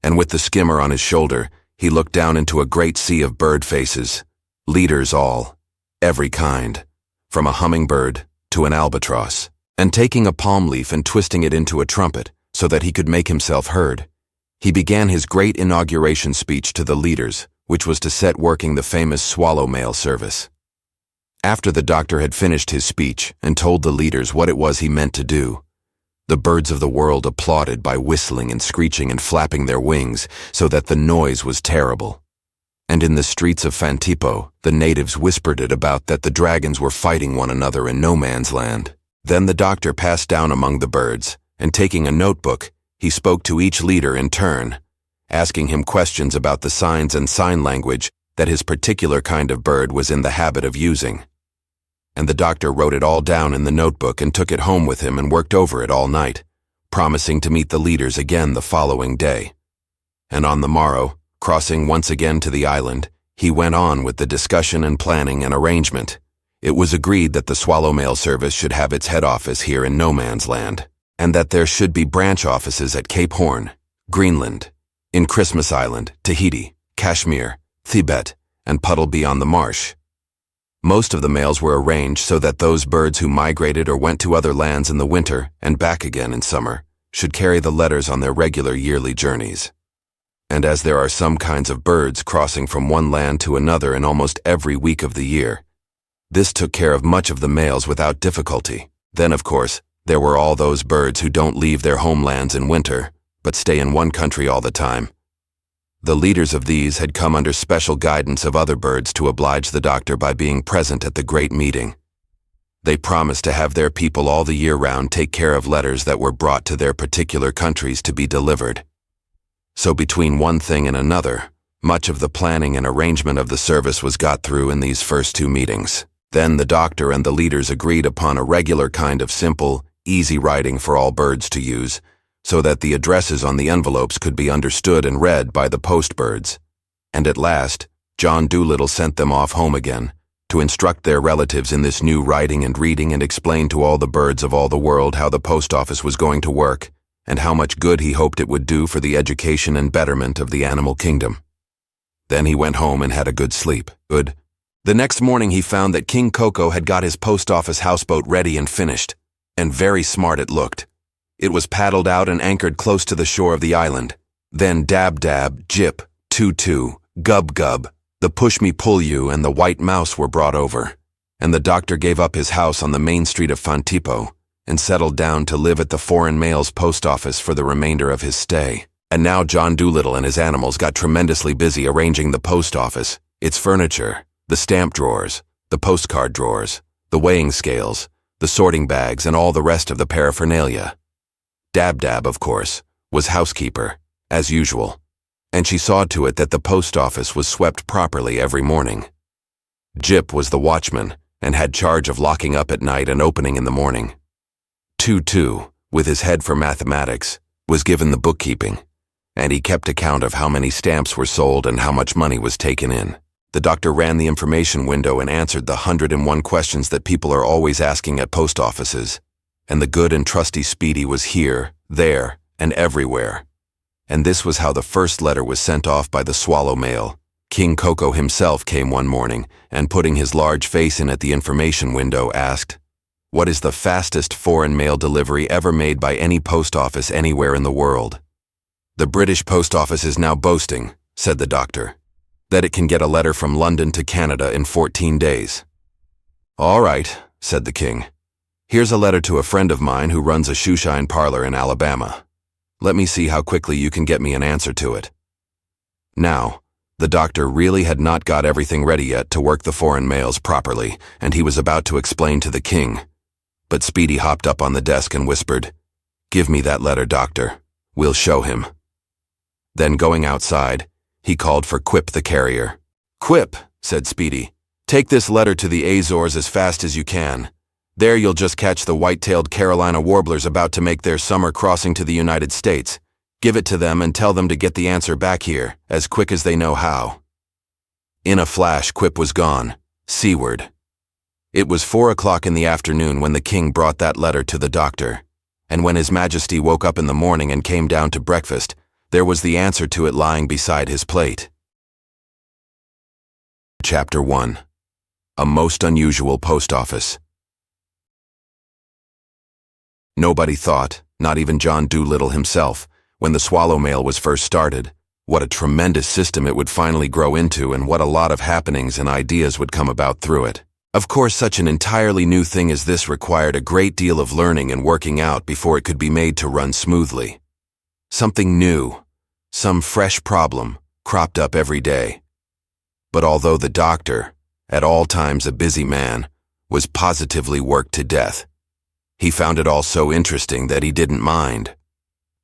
[SPEAKER 1] And with the skimmer on his shoulder, he looked down into a great sea of bird faces, leaders all, every kind, from a hummingbird to an albatross, and taking a palm leaf and twisting it into a trumpet so that he could make himself heard, he began his great inauguration speech to the leaders, which was to set working the famous swallow mail service. After the doctor had finished his speech and told the leaders what it was he meant to do, the birds of the world applauded by whistling and screeching and flapping their wings so that the noise was terrible. And in the streets of Fantippo, the natives whispered it about that the dragons were fighting one another in No Man's Land. Then the doctor passed down among the birds, and taking a notebook, he spoke to each leader in turn, asking him questions about the signs and sign language that his particular kind of bird was in the habit of using. And the doctor wrote it all down in the notebook and took it home with him and worked over it all night, promising to meet the leaders again the following day. And on the morrow, crossing once again to the island, he went on with the discussion and planning and arrangement. It was agreed that the swallow mail service should have its head office here in No Man's Land, and that there should be branch offices at Cape Horn, Greenland, in Christmas Island, Tahiti, Kashmir, Thibet, and Puddleby on the Marsh. Most of the mails were arranged so that those birds who migrated or went to other lands in the winter and back again in summer should carry the letters on their regular yearly journeys. And as there are some kinds of birds crossing from one land to another in almost every week of the year, this took care of much of the mails without difficulty. Then, of course, there were all those birds who don't leave their homelands in winter, but stay in one country all the time. The leaders of these had come under special guidance of other birds to oblige the doctor by being present at the great meeting. They promised to have their people all the year round take care of letters that were brought to their particular countries to be delivered. So between one thing and another, much of the planning and arrangement of the service was got through in these first 2 meetings. Then the doctor and the leaders agreed upon a regular kind of simple, easy writing for all birds to use, so that the addresses on the envelopes could be understood and read by the post birds. And at last, John Dolittle sent them off home again, to instruct their relatives in this new writing and reading and explain to all the birds of all the world how the post office was going to work, and how much good he hoped it would do for the education and betterment of the animal kingdom. Then he went home and had a good sleep. Good. The next morning he found that King Koko had got his post office houseboat ready and finished, and very smart it looked. It was paddled out and anchored close to the shore of the island. Then dab-dab, jip, toot-toot, Gub-Gub, the Pushmi-Pullyu, and the white mouse were brought over, and the doctor gave up his house on the main street of Fantippo and settled down to live at the foreign mail's post office for the remainder of his stay. And now John Dolittle and his animals got tremendously busy arranging the post office, its furniture, the stamp drawers, the postcard drawers, the weighing scales, the sorting bags, and all the rest of the paraphernalia. Dab-Dab, of course, was housekeeper, as usual, and she saw to it that the post office was swept properly every morning. Jip was the watchman and had charge of locking up at night and opening in the morning. Tutu, with his head for mathematics, was given the bookkeeping, and he kept account of how many stamps were sold and how much money was taken in. The doctor ran the information window and answered the 101 questions that people are always asking at post offices, and the good and trusty Speedy was here, there, and everywhere. And this was how the first letter was sent off by the swallow mail. King Koko himself came one morning and, putting his large face in at the information window, asked, "What is the fastest foreign mail delivery ever made by any post office anywhere in the world?" "The British post office is now boasting," said the doctor, "that it can get a letter from London to Canada in 14 days. "All right," said the king. "Here's a letter to a friend of mine who runs a shoeshine parlor in Alabama. Let me see how quickly you can get me an answer to it." Now, the doctor really had not got everything ready yet to work the foreign mails properly, and he was about to explain to the king. But Speedy hopped up on the desk and whispered, "Give me that letter, doctor. We'll show him." Then, going outside, he called for Quip the carrier. "Quip," said Speedy, "take this letter to the Azores as fast as you can. There you'll just catch the white-tailed Carolina warblers about to make their summer crossing to the United States. Give it to them and tell them to get the answer back here, as quick as they know how." In a flash, Quip was gone, seaward. It was 4 o'clock in the afternoon when the king brought that letter to the doctor, and when His Majesty woke up in the morning and came down to breakfast, there was the answer to it lying beside his plate. Chapter 1. A Most Unusual Post Office. Nobody thought, not even John Dolittle himself, when the swallow mail was first started, what a tremendous system it would finally grow into and what a lot of happenings and ideas would come about through it. Of course, such an entirely new thing as this required a great deal of learning and working out before it could be made to run smoothly. Something new, some fresh problem, cropped up every day. But although the doctor, at all times a busy man, was positively worked to death, he found it all so interesting that he didn't mind.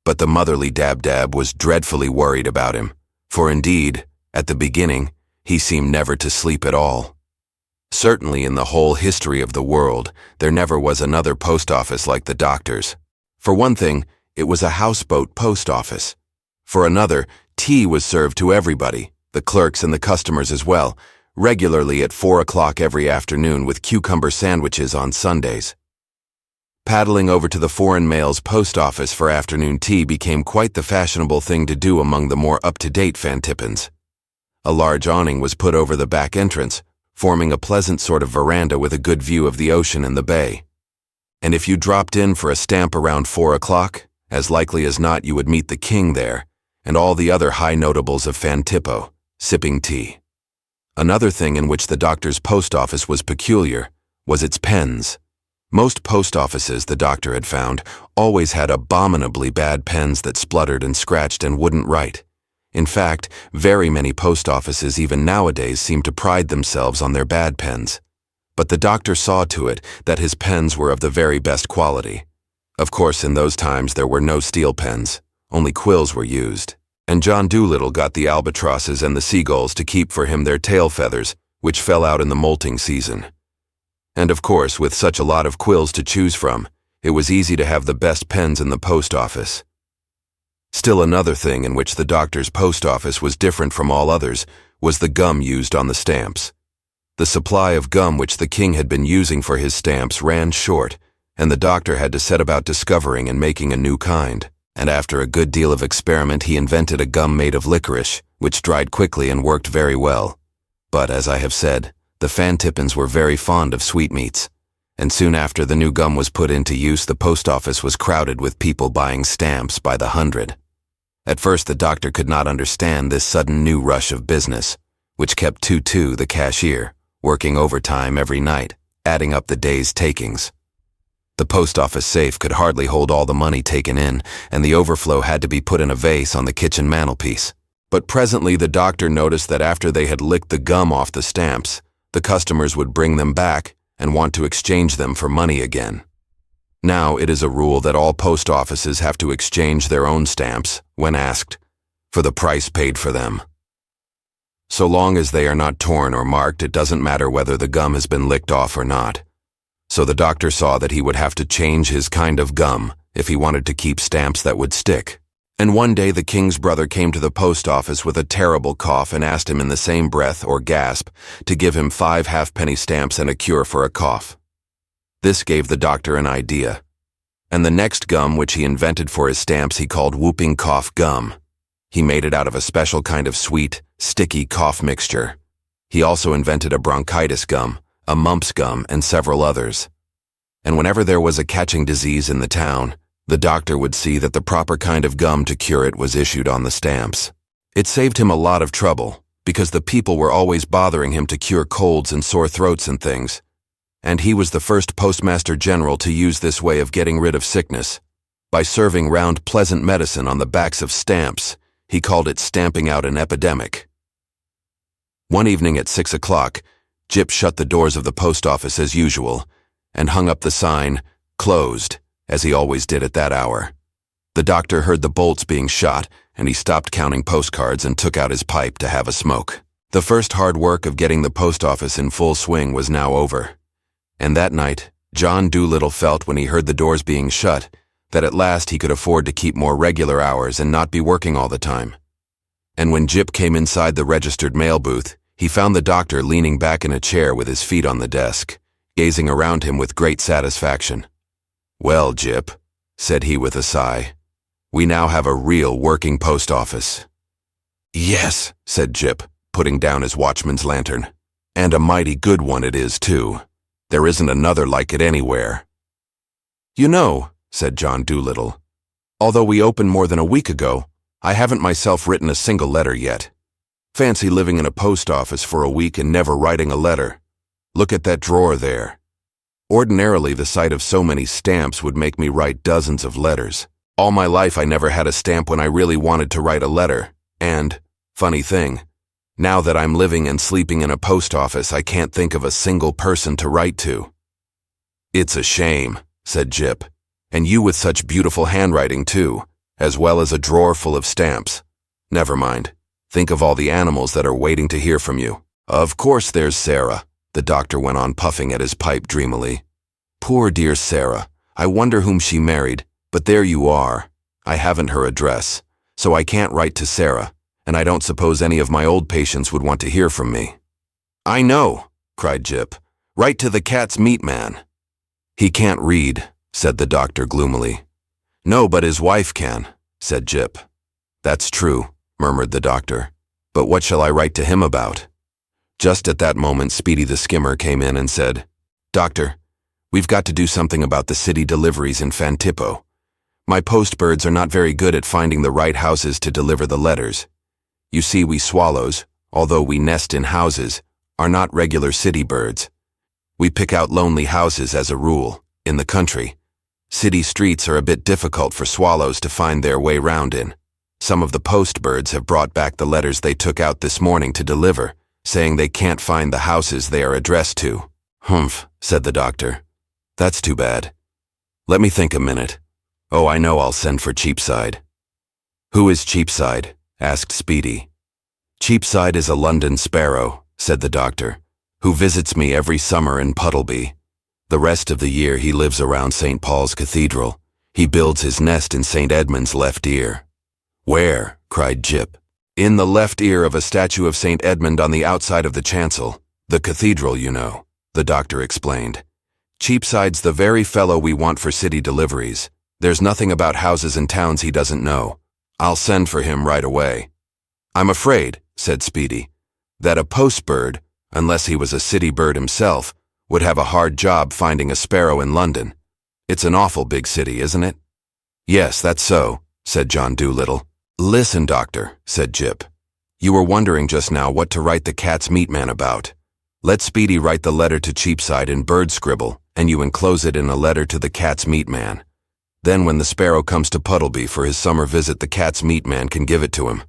[SPEAKER 1] But the motherly Dab-Dab was dreadfully worried about him, for indeed, at the beginning, he seemed never to sleep at all. Certainly in the whole history of the world, there never was another post office like the doctor's. For one thing, it was a houseboat post office. For another, tea was served to everybody, the clerks and the customers as well, regularly at 4 o'clock every afternoon with cucumber sandwiches on Sundays. Paddling over to the foreign mail's post office for afternoon tea became quite the fashionable thing to do among the more up-to-date Fantippans. A large awning was put over the back entrance, forming a pleasant sort of veranda with a good view of the ocean and the bay. And if you dropped in for a stamp around 4 o'clock, as likely as not you would meet the king there, and all the other high notables of Fantippo, sipping tea. Another thing in which the doctor's post office was peculiar was its pens. Most post offices, the doctor had found, always had abominably bad pens that spluttered and scratched and wouldn't write. In fact, very many post offices even nowadays seem to pride themselves on their bad pens. But the doctor saw to it that his pens were of the very best quality. Of course, in those times there were no steel pens, only quills were used. And John Dolittle got the albatrosses and the seagulls to keep for him their tail feathers, which fell out in the molting season. And of course, with such a lot of quills to choose from, it was easy to have the best pens in the post office. Still another thing in which the doctor's post office was different from all others was the gum used on the stamps. The supply of gum which the king had been using for his stamps ran short, and the doctor had to set about discovering and making a new kind. And after a good deal of experiment, he invented a gum made of licorice, which dried quickly and worked very well. But, as I have said, the Fantippans were very fond of sweetmeats, and soon after the new gum was put into use, the post office was crowded with people buying stamps by the hundred. At first the doctor could not understand this sudden new rush of business, which kept Tutu, the cashier, working overtime every night, adding up the day's takings. The post office safe could hardly hold all the money taken in, and the overflow had to be put in a vase on the kitchen mantelpiece. But presently the doctor noticed that after they had licked the gum off the stamps, the customers would bring them back and want to exchange them for money again. Now it is a rule that all post offices have to exchange their own stamps, when asked, for the price paid for them. So long as they are not torn or marked, it doesn't matter whether the gum has been licked off or not. So the doctor saw that he would have to change his kind of gum if he wanted to keep stamps that would stick. And one day the king's brother came to the post office with a terrible cough and asked him in the same breath or gasp to give him 5 halfpenny stamps and a cure for a cough. This gave the doctor an idea. And the next gum which he invented for his stamps he called whooping cough gum. He made it out of a special kind of sweet, sticky cough mixture. He also invented a bronchitis gum, a mumps gum, and several others. And whenever there was a catching disease in the town, the doctor would see that the proper kind of gum to cure it was issued on the stamps. It saved him a lot of trouble, because the people were always bothering him to cure colds and sore throats and things. And he was the first Postmaster-General to use this way of getting rid of sickness. By serving round pleasant medicine on the backs of stamps, he called it stamping out an epidemic. One evening at 6 o'clock, Jip shut the doors of the post office as usual, and hung up the sign, "Closed," as he always did at that hour. The doctor heard the bolts being shot, and he stopped counting postcards and took out his pipe to have a smoke. The first hard work of getting the post office in full swing was now over. And that night, John Dolittle felt when he heard the doors being shut, that at last he could afford to keep more regular hours and not be working all the time. And when Jip came inside the registered mail booth, he found the doctor leaning back in a chair with his feet on the desk, gazing around him with great satisfaction. "Well, Jip," said he with a sigh, "we now have a real working post office." "Yes," said Jip, putting down his watchman's lantern. "And a mighty good one it is, too. There isn't another like it anywhere." "You know," said John Dolittle, "although we opened more than a week ago, I haven't myself written a single letter yet. Fancy living in a post office for a week and never writing a letter. Look at that drawer there. Ordinarily, the sight of so many stamps would make me write dozens of letters. All my life I never had a stamp when I really wanted to write a letter, and, funny thing, now that I'm living and sleeping in a post office, I can't think of a single person to write to." "It's a shame," said Jip, "and you with such beautiful handwriting too, as well as a drawer full of stamps. Never mind. Think of all the animals that are waiting to hear from you. Of course there's Sarah," the doctor went on puffing at his pipe dreamily. "Poor dear Sarah. I wonder whom she married, but there you are. I haven't her address, so I can't write to Sarah, and I don't suppose any of my old patients would want to hear from me." "I know," cried Jip. "Write to the cat's meat man." "He can't read," said the doctor gloomily. "No, but his wife can," said Jip. "That's true," murmured the doctor. "But what shall I write to him about?" Just at that moment Speedy the skimmer came in and said, "Doctor, we've got to do something about the city deliveries in Fantippo. My postbirds are not very good at finding the right houses to deliver the letters. You see, we swallows, although we nest in houses, are not regular city birds. We pick out lonely houses as a rule, in the country. City streets are a bit difficult for swallows to find their way round in. Some of the postbirds have brought back the letters they took out this morning to deliver, saying they can't find the houses they are addressed to." "Humph," said the doctor. "That's too bad. Let me think a minute. Oh, I know, I'll send for Cheapside." "Who is Cheapside?" asked Speedy. "Cheapside is a London sparrow," said the doctor, "who visits me every summer in Puddleby. The rest of the year he lives around St. Paul's Cathedral. He builds his nest in St. Edmund's left ear." "Where?" cried Jip. "In the left ear of a statue of St. Edmund on the outside of the chancel. The cathedral, you know," the doctor explained. "Cheapside's the very fellow we want for city deliveries. There's nothing about houses and towns he doesn't know. I'll send for him right away." "I'm afraid," said Speedy, "that a postbird, unless he was a city bird himself, would have a hard job finding a sparrow in London. It's an awful big city, isn't it?" "Yes, that's so," said John Dolittle. "Listen, Doctor," said Jip. "You were wondering just now what to write the cat's meat man about. Let Speedy write the letter to Cheapside in bird scribble, and you enclose it in a letter to the cat's meat man. Then when the sparrow comes to Puddleby for his summer visit, the cat's meat man can give it to him."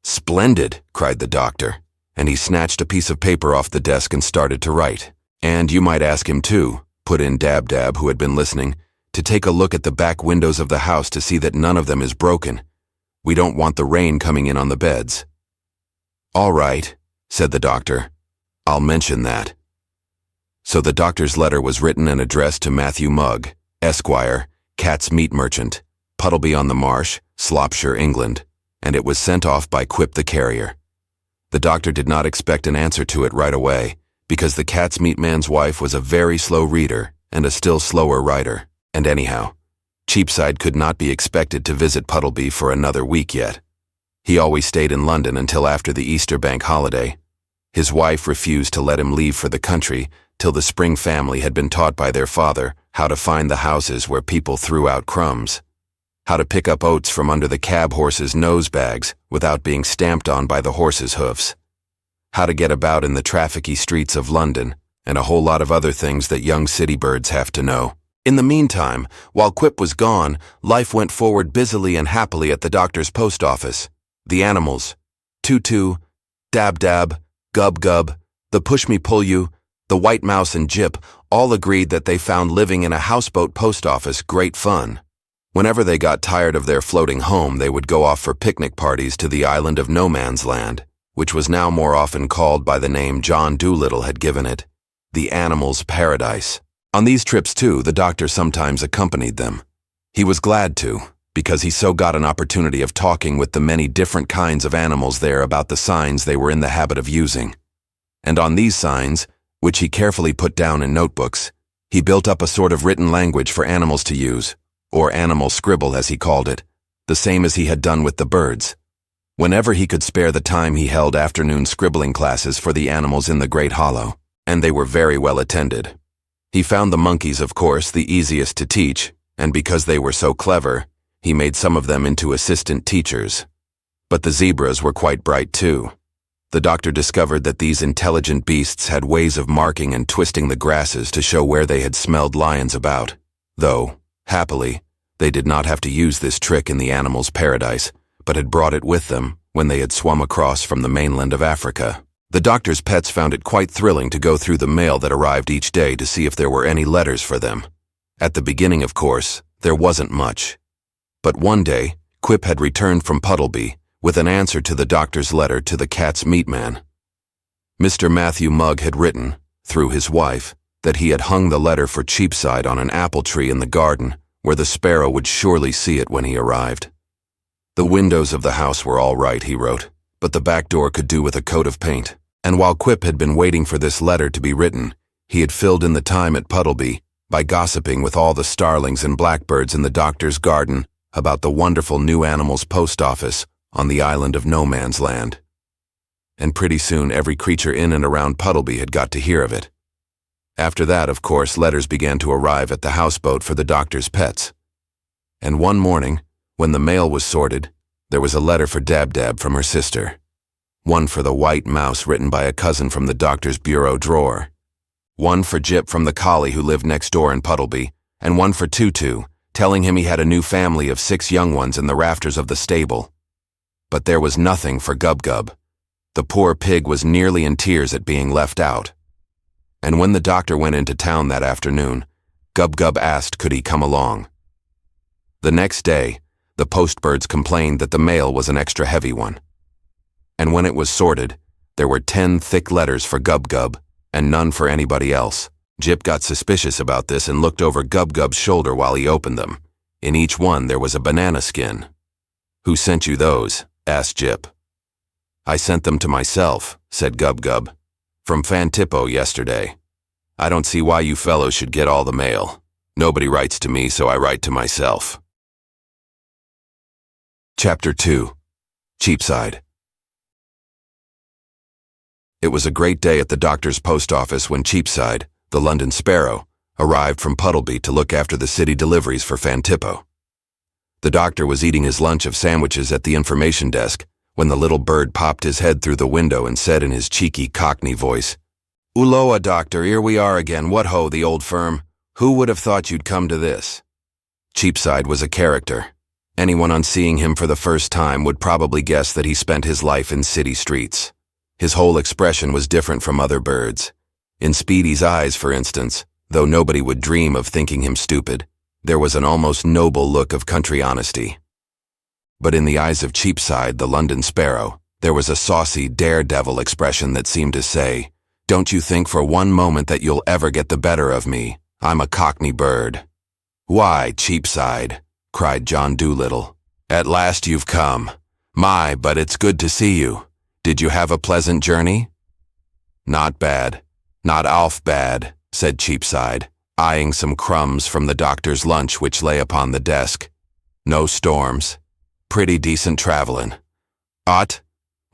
[SPEAKER 1] "Splendid," cried the doctor, and he snatched a piece of paper off the desk and started to write. "And you might ask him too," put in Dab-Dab, who had been listening, "to take a look at the back windows of the house to see that none of them is broken. We don't want the rain coming in on the beds." "All right," said the doctor. "I'll mention that." So the doctor's letter was written and addressed to Matthew Mugg, Esquire, Cat's Meat Merchant, Puddleby on the Marsh, Shropshire, England, and it was sent off by Quip the carrier. The doctor did not expect an answer to it right away, because the cat's meat man's wife was a very slow reader and a still slower writer, and anyhow, Cheapside could not be expected to visit Puddleby for another week yet. He always stayed in London until after the Easter bank holiday. His wife refused to let him leave for the country till the Spring family had been taught by their father how to find the houses where people threw out crumbs, how to pick up oats from under the cab horses' nose bags without being stamped on by the horses' hoofs, how to get about in the trafficky streets of London, and a whole lot of other things that young city birds have to know. In the meantime, while Quip was gone, life went forward busily and happily at the doctor's post office. The animals, Tutu, Dab-Dab, Gub-Gub, the Pushmi-Pullyu, the White Mouse and Jip all agreed that they found living in a houseboat post office great fun. Whenever they got tired of their floating home, they would go off for picnic parties to the island of No Man's Land, which was now more often called by the name John Dolittle had given it, the Animals' Paradise. On these trips, too, the doctor sometimes accompanied them. He was glad to, because he so got an opportunity of talking with the many different kinds of animals there about the signs they were in the habit of using. And on these signs, which he carefully put down in notebooks, he built up a sort of written language for animals to use, or animal scribble as he called it, the same as he had done with the birds. Whenever he could spare the time, he held afternoon scribbling classes for the animals in the Great Hollow, and they were very well attended. He found the monkeys, of course, the easiest to teach, and because they were so clever, he made some of them into assistant teachers. But the zebras were quite bright too. The doctor discovered that these intelligent beasts had ways of marking and twisting the grasses to show where they had smelled lions about, though, happily, they did not have to use this trick in the animals' paradise, but had brought it with them when they had swum across from the mainland of Africa. The doctor's pets found it quite thrilling to go through the mail that arrived each day to see if there were any letters for them. At the beginning, of course, there wasn't much. But one day, Quip had returned from Puddleby with an answer to the doctor's letter to the cat's meat man. Mr. Matthew Mugg had written, through his wife, that he had hung the letter for Cheapside on an apple tree in the garden, where the sparrow would surely see it when he arrived. The windows of the house were all right, he wrote, but the back door could do with a coat of paint. And while Quip had been waiting for this letter to be written, he had filled in the time at Puddleby by gossiping with all the starlings and blackbirds in the doctor's garden about the wonderful new animals' post office on the island of No Man's Land. And pretty soon every creature in and around Puddleby had got to hear of it. After that, of course, letters began to arrive at the houseboat for the doctor's pets. And one morning, when the mail was sorted, there was a letter for Dab-Dab from her sister. One for the White Mouse written by a cousin from the doctor's bureau drawer. One for Jip from the collie who lived next door in Puddleby, and one for Tutu, telling him he had a new family of 6 young ones in the rafters of the stable. But there was nothing for Gub-Gub. The poor pig was nearly in tears at being left out. And when the doctor went into town that afternoon, Gub-Gub asked could he come along. The next day, the postbirds complained that the mail was an extra heavy one. And when it was sorted, there were 10 thick letters for Gub-Gub, and none for anybody else. Jip got suspicious about this and looked over Gub-Gub's shoulder while he opened them. In each one there was a banana skin. "Who sent you those?" asked Jip. "I sent them to myself," said Gub-Gub. "From Fantippo yesterday. I don't see why you fellows should get all the mail. Nobody writes to me, so I write to myself." Chapter 2. Cheapside. It was a great day at the doctor's post office when Cheapside, the London sparrow, arrived from Puddleby to look after the city deliveries for Fantippo. The doctor was eating his lunch of sandwiches at the information desk when the little bird popped his head through the window and said in his cheeky Cockney voice, "Uloa, doctor, here we are again. What ho, the old firm. Who would have thought you'd come to this?" Cheapside was a character. Anyone on seeing him for the first time would probably guess that he spent his life in city streets. His whole expression was different from other birds. In Speedy's eyes, for instance, though nobody would dream of thinking him stupid, there was an almost noble look of country honesty. But in the eyes of Cheapside, the London sparrow, there was a saucy, daredevil expression that seemed to say, "Don't you think for one moment that you'll ever get the better of me? I'm a Cockney bird." "Why, Cheapside," cried John Dolittle, "at last you've come. My, but it's good to see you. Did you have a pleasant journey?" "Not bad. Not half bad," said Cheapside, eyeing some crumbs from the doctor's lunch which lay upon the desk. "No storms. Pretty decent travelin'. Odd?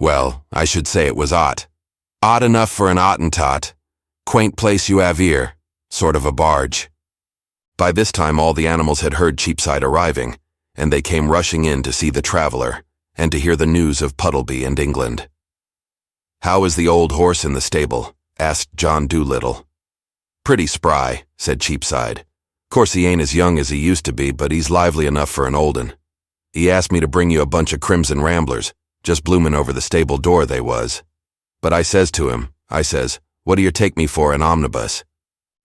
[SPEAKER 1] Well, I should say it was odd. Odd enough for an Ottentot. Quaint place you have here. Sort of a barge." By this time all the animals had heard Cheapside arriving, and they came rushing in to see the traveler, and to hear the news of Puddleby and England. "How is the old horse in the stable?" asked John Dolittle. "Pretty spry," said Cheapside. "Course he ain't as young as he used to be, but he's lively enough for an old 'un. He asked me to bring you a bunch of crimson ramblers, just bloomin' over the stable door they was. But I says to him, I says, what do you take me for an omnibus?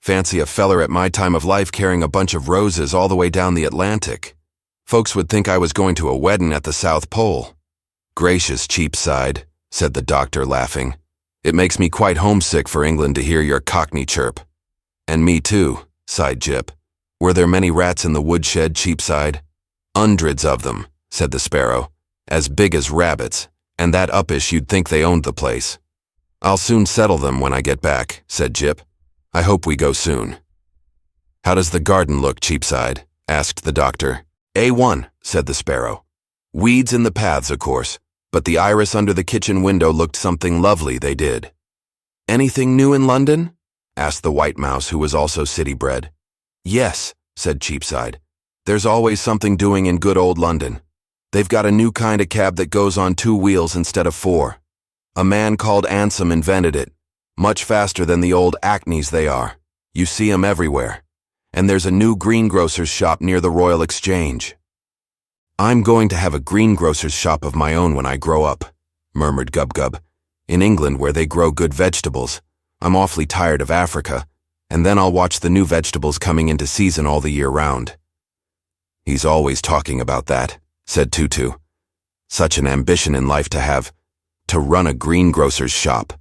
[SPEAKER 1] Fancy a feller at my time of life carrying a bunch of roses all the way down the Atlantic. Folks would think I was going to a weddin' at the South Pole." "Gracious, Cheapside," said the doctor, laughing. "It makes me quite homesick for England to hear your Cockney chirp." "And me too," sighed Jip. "Were there many rats in the woodshed, Cheapside?" "Hundreds of them," said the sparrow. "As big as rabbits, and that uppish you'd think they owned the place." "I'll soon settle them when I get back," said Jip. "I hope we go soon." "How does the garden look, Cheapside?" asked the doctor. "A1, said the sparrow. "Weeds in the paths, of course, but the iris under the kitchen window looked something lovely, they did." "Anything new in London?" asked the white mouse, who was also city-bred. "Yes," said Cheapside. "There's always something doing in good old London. They've got a new kind of cab that goes on 2 wheels instead of 4. A man called Ansom invented it. Much faster than the old Acnes they are. You see 'em everywhere. And there's a new greengrocer's shop near the Royal Exchange." "I'm going to have a greengrocer's shop of my own when I grow up," murmured Gub-Gub. "In England, where they grow good vegetables. I'm awfully tired of Africa, and then I'll watch the new vegetables coming into season all the year round." "He's always talking about that," said Tutu. "Such an ambition in life to have, to run a greengrocer's shop."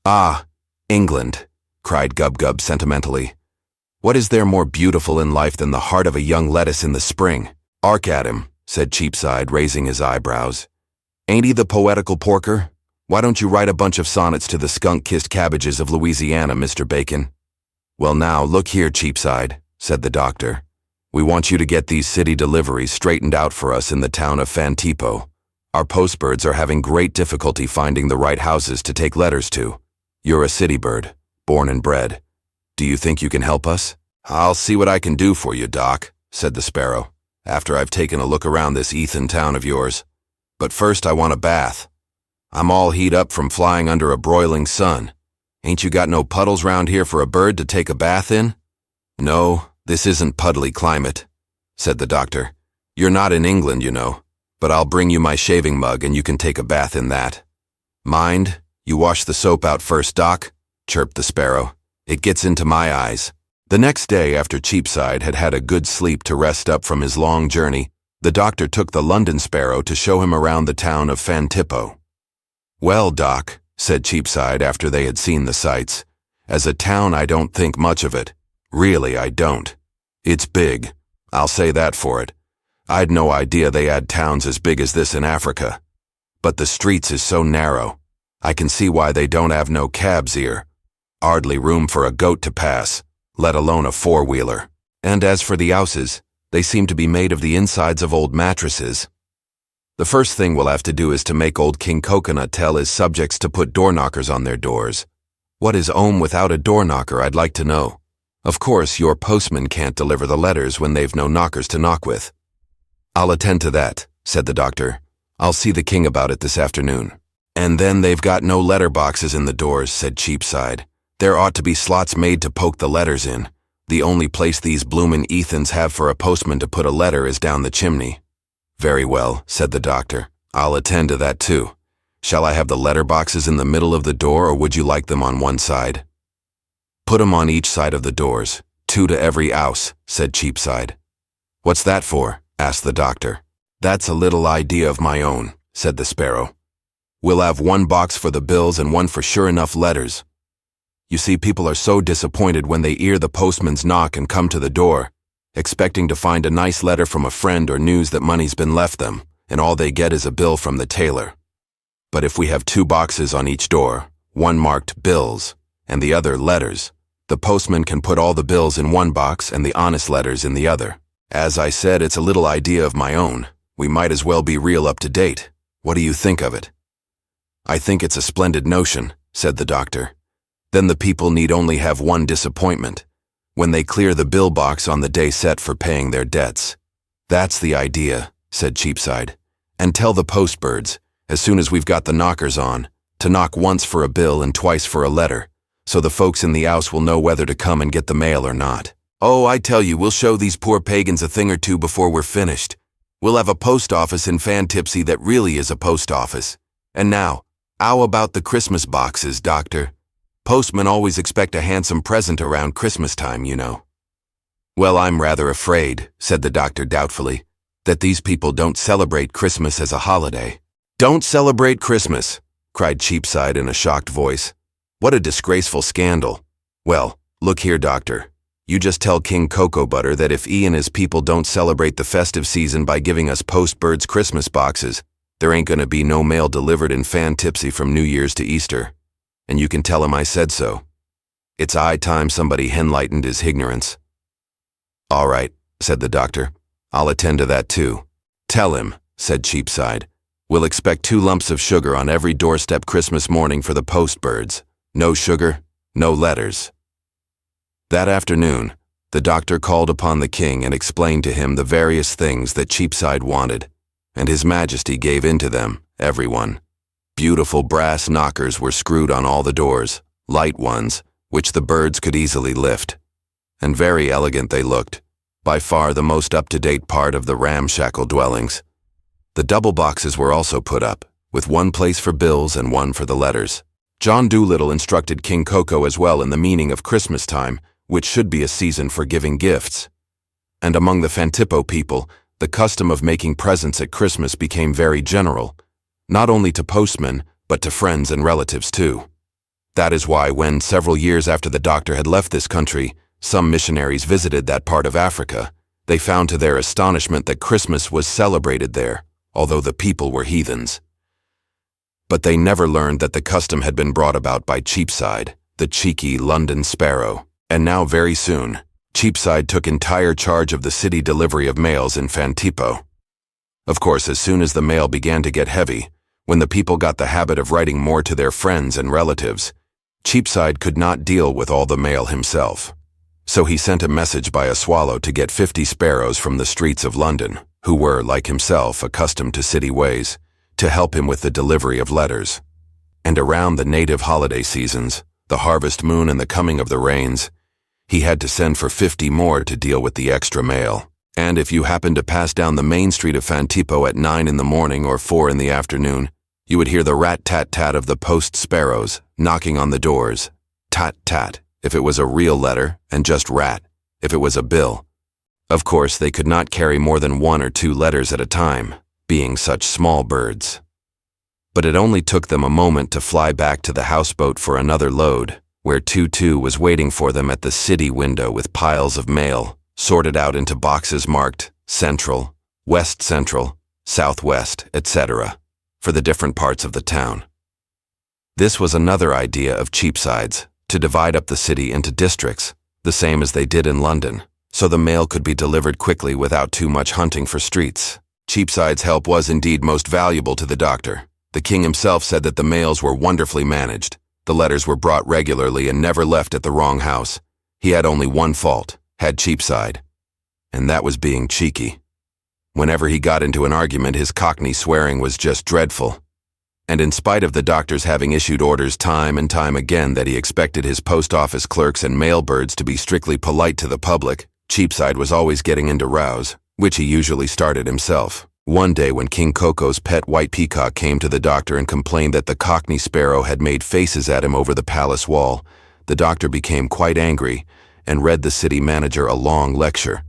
[SPEAKER 1] "Ah, England," cried Gub-Gub sentimentally. "What is there more beautiful in life than the heart of a young lettuce in the spring?" "Ark at him," said Cheapside, raising his eyebrows. "Ain't he the poetical porker? Why don't you write a bunch of sonnets to the skunk-kissed cabbages of Louisiana, Mr. Bacon?" "Well now, look here, Cheapside," said the doctor. "We want you to get these city deliveries straightened out for us in the town of Fantippo. Our postbirds are having great difficulty finding the right houses to take letters to. You're a city bird, born and bred. Do you think you can help us?" "I'll see what I can do for you, Doc," said the sparrow, "after I've taken a look around this Ethan town of yours. But first I want a bath. I'm all heat up from flying under a broiling sun. Ain't you got no puddles round here for a bird to take a bath in?" "No, this isn't puddly climate," said the doctor. "You're not in England, you know, but I'll bring you my shaving mug and you can take a bath in that." "Mind, you wash the soap out first, Doc," chirped the sparrow. "It gets into my eyes." The next day, after Cheapside had had a good sleep to rest up from his long journey, the doctor took the London sparrow to show him around the town of Fantippo. "Well, Doc," said Cheapside after they had seen the sights, "as a town I don't think much of it. Really, I don't. It's big. I'll say that for it. I'd no idea they had towns as big as this in Africa. But the streets is so narrow. I can see why they don't have no cabs here. Hardly room for a goat to pass, let alone a 4-wheeler. And as for the houses, they seem to be made of the insides of old mattresses. The first thing we'll have to do is to make old King Coconut tell his subjects to put door knockers on their doors. What is home without a door knocker, I'd like to know. Of course, your postman can't deliver the letters when they've no knockers to knock with." I'll attend to that, said the doctor. I'll see the king about it this afternoon. And then they've got no letter boxes in the doors, said Cheapside. There ought to be slots made to poke the letters in. The only place these bloomin' Ethans have for a postman to put a letter is down the chimney. Very well, said the doctor. I'll attend to that too. Shall I have the letter boxes in the middle of the door, or would you like them on one side? Put 'em on each side of the doors, 2 to every house, said Cheapside. What's that for? Asked the doctor. That's a little idea of my own, said the sparrow. We'll have 1 box for the bills and 1 for sure enough letters. You see, people are so disappointed when they hear the postman's knock and come to the door, expecting to find a nice letter from a friend or news that money's been left them, and all they get is a bill from the tailor. But if we have 2 boxes on each door, one marked bills and the other letters, the postman can put all the bills in one box and the honest letters in the other. As I said, it's a little idea of my own. We might as well be real up to date. What do you think of it? I think it's a splendid notion, said the doctor. Then the people need only have one disappointment, when they clear the bill box on the day set for paying their debts. That's the idea, said Cheapside. And tell the postbirds, as soon as we've got the knockers on, to knock once for a bill and twice for a letter, so the folks in the house will know whether to come and get the mail or not. Oh, I tell you, we'll show these poor pagans a thing or two before we're finished. We'll have a post office in Fantippo that really is a post office. And now, how about the Christmas boxes, Doctor? Postmen always expect a handsome present around Christmas time, you know. Well, I'm rather afraid, said the doctor doubtfully, that these people don't celebrate Christmas as a holiday. Don't celebrate Christmas, cried Cheapside in a shocked voice. What a disgraceful scandal. Well, look here, Doctor. You just tell King Koko Butter that if he and his people don't celebrate the festive season by giving us postbirds Christmas boxes, there ain't gonna be no mail delivered in Fantippo from New Year's to Easter. And you can tell him I said so. It's high time somebody enlightened his ignorance. All right, said the doctor. I'll attend to that too. Tell him, said Cheapside. We'll expect 2 lumps of sugar on every doorstep Christmas morning for the postbirds. No sugar, no letters. That afternoon, the doctor called upon the king and explained to him the various things that Cheapside wanted, and His Majesty gave in to them, everyone. Beautiful brass knockers were screwed on all the doors, light ones, which the birds could easily lift. And very elegant they looked, by far the most up-to-date part of the ramshackle dwellings. The double boxes were also put up, with 1 place for bills and 1 for the letters. John Dolittle instructed King Koko as well in the meaning of Christmas time, which should be a season for giving gifts. And among the Fantippo people, the custom of making presents at Christmas became very general, not only to postmen, but to friends and relatives too. That is why when, several years after the doctor had left this country, some missionaries visited that part of Africa, they found to their astonishment that Christmas was celebrated there, although the people were heathens. But they never learned that the custom had been brought about by Cheapside, the cheeky London sparrow. And now very soon, Cheapside took entire charge of the city delivery of mails in Fantippo. Of course, as soon as the mail began to get heavy, when the people got the habit of writing more to their friends and relatives, Cheapside could not deal with all the mail himself. So he sent a message by a swallow to get 50 sparrows from the streets of London, who were, like himself, accustomed to city ways, to help him with the delivery of letters. And around the native holiday seasons, the harvest moon and the coming of the rains, he had to send for 50 more to deal with the extra mail. And if you happened to pass down the main street of Fantippo at 9 in the morning or 4 in the afternoon, you would hear the rat-tat-tat of the post sparrows knocking on the doors. Tat-tat, if it was a real letter, and just rat, if it was a bill. Of course, they could not carry more than 1 or 2 letters at a time, being such small birds. But it only took them a moment to fly back to the houseboat for another load, where Tutu was waiting for them at the city window with piles of mail, sorted out into boxes marked Central, West Central, Southwest, etc., for the different parts of the town. This was another idea of Cheapside's, to divide up the city into districts, the same as they did in London, so the mail could be delivered quickly without too much hunting for streets. Cheapside's help was indeed most valuable to the doctor. The king himself said that the mails were wonderfully managed. The letters were brought regularly and never left at the wrong house. He had only one fault, had Cheapside, and that was being cheeky. Whenever he got into an argument, his Cockney swearing was just dreadful. And in spite of the doctors having issued orders time and time again that he expected his post office clerks and mailbirds to be strictly polite to the public, Cheapside was always getting into rows, which he usually started himself. One day when King Koko's pet white peacock came to the doctor and complained that the Cockney sparrow had made faces at him over the palace wall, the doctor became quite angry and read the city manager a long lecture.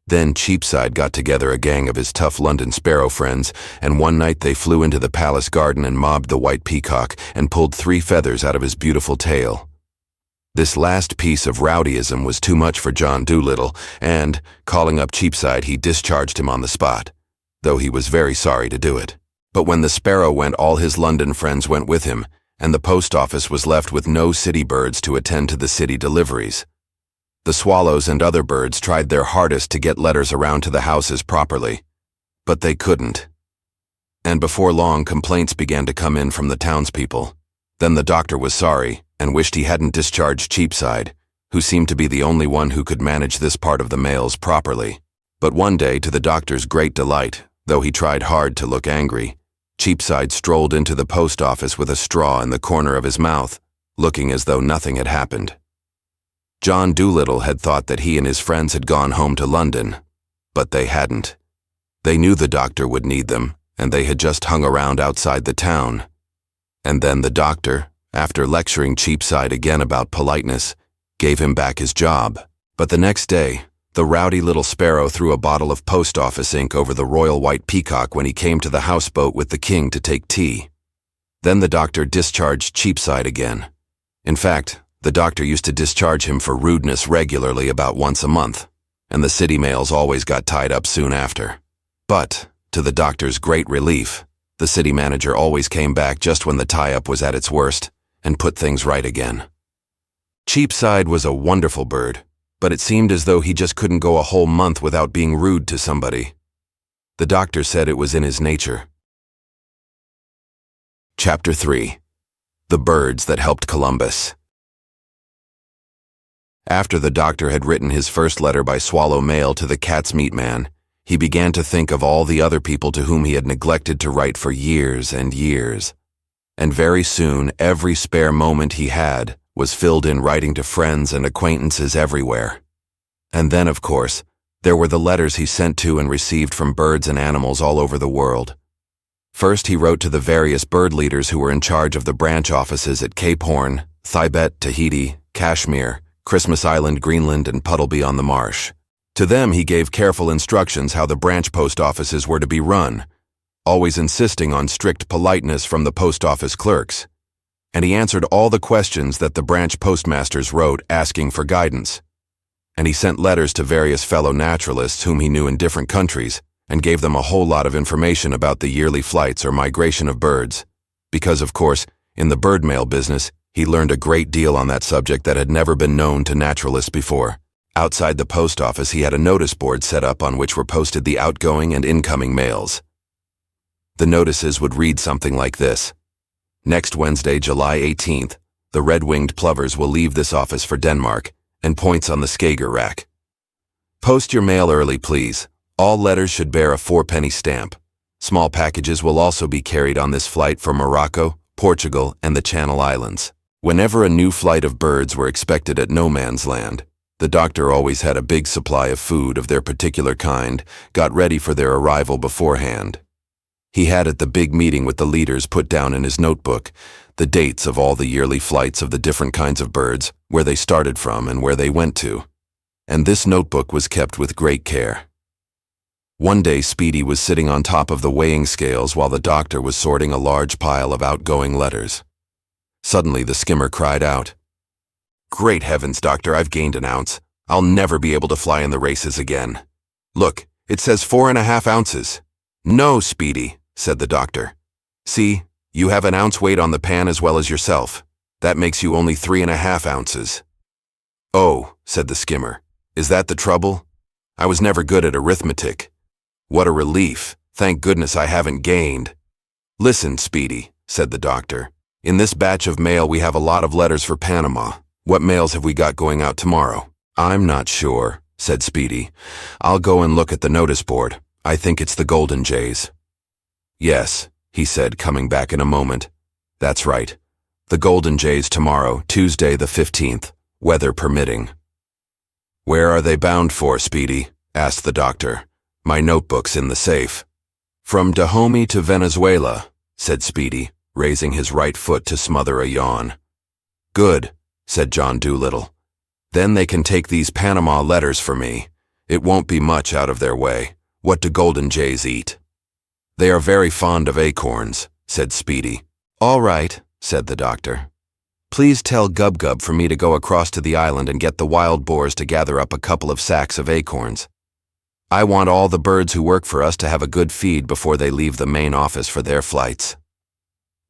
[SPEAKER 1] Then Cheapside got together a gang of his tough London sparrow friends, and one night they flew into the palace garden and mobbed the white peacock and pulled 3 feathers out of his beautiful tail. This last piece of rowdyism was too much for John Dolittle, and, calling up Cheapside, he discharged him on the spot, though he was very sorry to do it. But when the sparrow went, all his London friends went with him, and the post office was left with no city birds to attend to the city deliveries. The swallows and other birds tried their hardest to get letters around to the houses properly, but they couldn't. And before long, complaints began to come in from the townspeople. Then the doctor was sorry and wished he hadn't discharged Cheapside, who seemed to be the only one who could manage this part of the mails properly. But one day, to the doctor's great delight, though he tried hard to look angry, Cheapside strolled into the post office with a straw in the corner of his mouth, looking as though nothing had happened. John Dolittle had thought that he and his friends had gone home to London, but they hadn't. They knew the doctor would need them, and they had just hung around outside the town. And then the doctor, after lecturing Cheapside again about politeness, gave him back his job. But the next day, the rowdy little sparrow threw a bottle of post office ink over the royal white peacock when he came to the houseboat with the king to take tea. Then the doctor discharged Cheapside again. In fact, the doctor used to discharge him for rudeness regularly about once a month, and the city mails always got tied up soon after. But, to the doctor's great relief, the city manager always came back just when the tie-up was at its worst and put things right again. Cheapside was a wonderful bird, but it seemed as though he just couldn't go a whole month without being rude to somebody. The doctor said it was in his nature. Chapter 3. The Birds That Helped Columbus. After the doctor had written his first letter by swallow mail to the cat's meat man, he began to think of all the other people to whom he had neglected to write for years and years. And very soon, every spare moment he had was filled in writing to friends and acquaintances everywhere. And then, of course, there were the letters he sent to and received from birds and animals all over the world. First, he wrote to the various bird leaders who were in charge of the branch offices at Cape Horn, Thibet, Tahiti, Kashmir, Christmas Island, Greenland, and Puddleby on the Marsh. To them he gave careful instructions how the branch post offices were to be run, always insisting on strict politeness from the post office clerks. And he answered all the questions that the branch postmasters wrote asking for guidance. And he sent letters to various fellow naturalists whom he knew in different countries and gave them a whole lot of information about the yearly flights or migration of birds. Because, of course, in the bird mail business, he learned a great deal on that subject that had never been known to naturalists before. Outside the post office, he had a notice board set up on which were posted the outgoing and incoming mails. The notices would read something like this: Next Wednesday, July 18th, the red-winged plovers will leave this office for Denmark, and points on the Skager rack. Post your mail early, please. All letters should bear a 4-penny stamp. Small packages will also be carried on this flight for Morocco, Portugal, and the Channel Islands. Whenever a new flight of birds were expected at no man's land, the doctor always had a big supply of food of their particular kind, got ready for their arrival beforehand. He had at the big meeting with the leaders put down in his notebook the dates of all the yearly flights of the different kinds of birds, where they started from and where they went to. And this notebook was kept with great care. One day Speedy was sitting on top of the weighing scales while the doctor was sorting a large pile of outgoing letters. Suddenly the skimmer cried out, "Great heavens, Doctor, I've gained an ounce. I'll never be able to fly in the races again. Look, it says 4.5 ounces. No, Speedy, said the doctor. See, you have an ounce weight on the pan as well as yourself. That makes you only 3.5 ounces. Oh, said the skimmer, is that the trouble? I was never good at arithmetic. What a relief. Thank goodness I haven't gained. Listen, Speedy, said the doctor. In this batch of mail we have a lot of letters for Panama. What mails have we got going out tomorrow? I'm not sure, said Speedy. I'll go and look at the notice board. I think it's the golden jays. Yes, he said, coming back in a moment. That's right. The golden jays tomorrow, Tuesday the 15th, weather permitting. Where are they bound for, Speedy? Asked the doctor. My notebook's in the safe. From Dahomey to Venezuela, said Speedy, raising his right foot to smother a yawn. Good, said John Dolittle. Then they can take these Panama letters for me. It won't be much out of their way. What do golden jays eat? They are very fond of acorns, said Speedy. All right, said the doctor. Please tell Gub-Gub for me to go across to the island and get the wild boars to gather up a couple of sacks of acorns. I want all the birds who work for us to have a good feed before they leave the main office for their flights.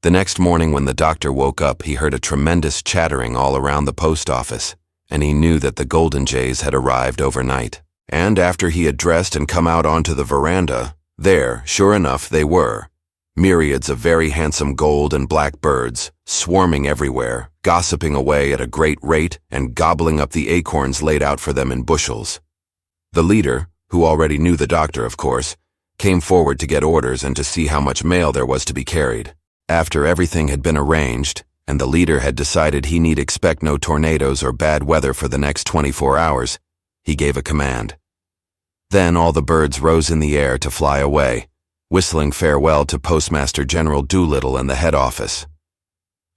[SPEAKER 1] The next morning when the doctor woke up, he heard a tremendous chattering all around the post office, and he knew that the golden jays had arrived overnight. And after he had dressed and come out onto the veranda, there, sure enough, they were. Myriads of very handsome gold and black birds, swarming everywhere, gossiping away at a great rate and gobbling up the acorns laid out for them in bushels. The leader, who already knew the doctor, of course, came forward to get orders and to see how much mail there was to be carried. After everything had been arranged, and the leader had decided he need expect no tornadoes or bad weather for the next 24 hours, he gave a command. Then all the birds rose in the air to fly away, whistling farewell to Postmaster-General Dolittle and the head office.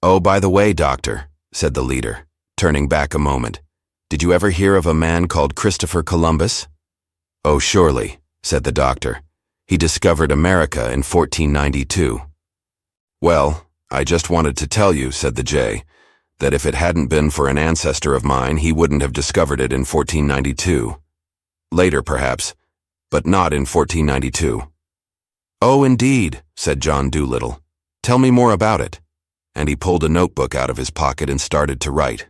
[SPEAKER 1] Oh, by the way, Doctor, said the leader, turning back a moment, did you ever hear of a man called Christopher Columbus? Oh, surely, said the doctor. He discovered America in 1492. Well, I just wanted to tell you, said the jay, that if it hadn't been for an ancestor of mine, he wouldn't have discovered it in 1492. Later, perhaps, but not in 1492. Oh, indeed, said John Dolittle. Tell me more about it. And he pulled a notebook out of his pocket and started to write.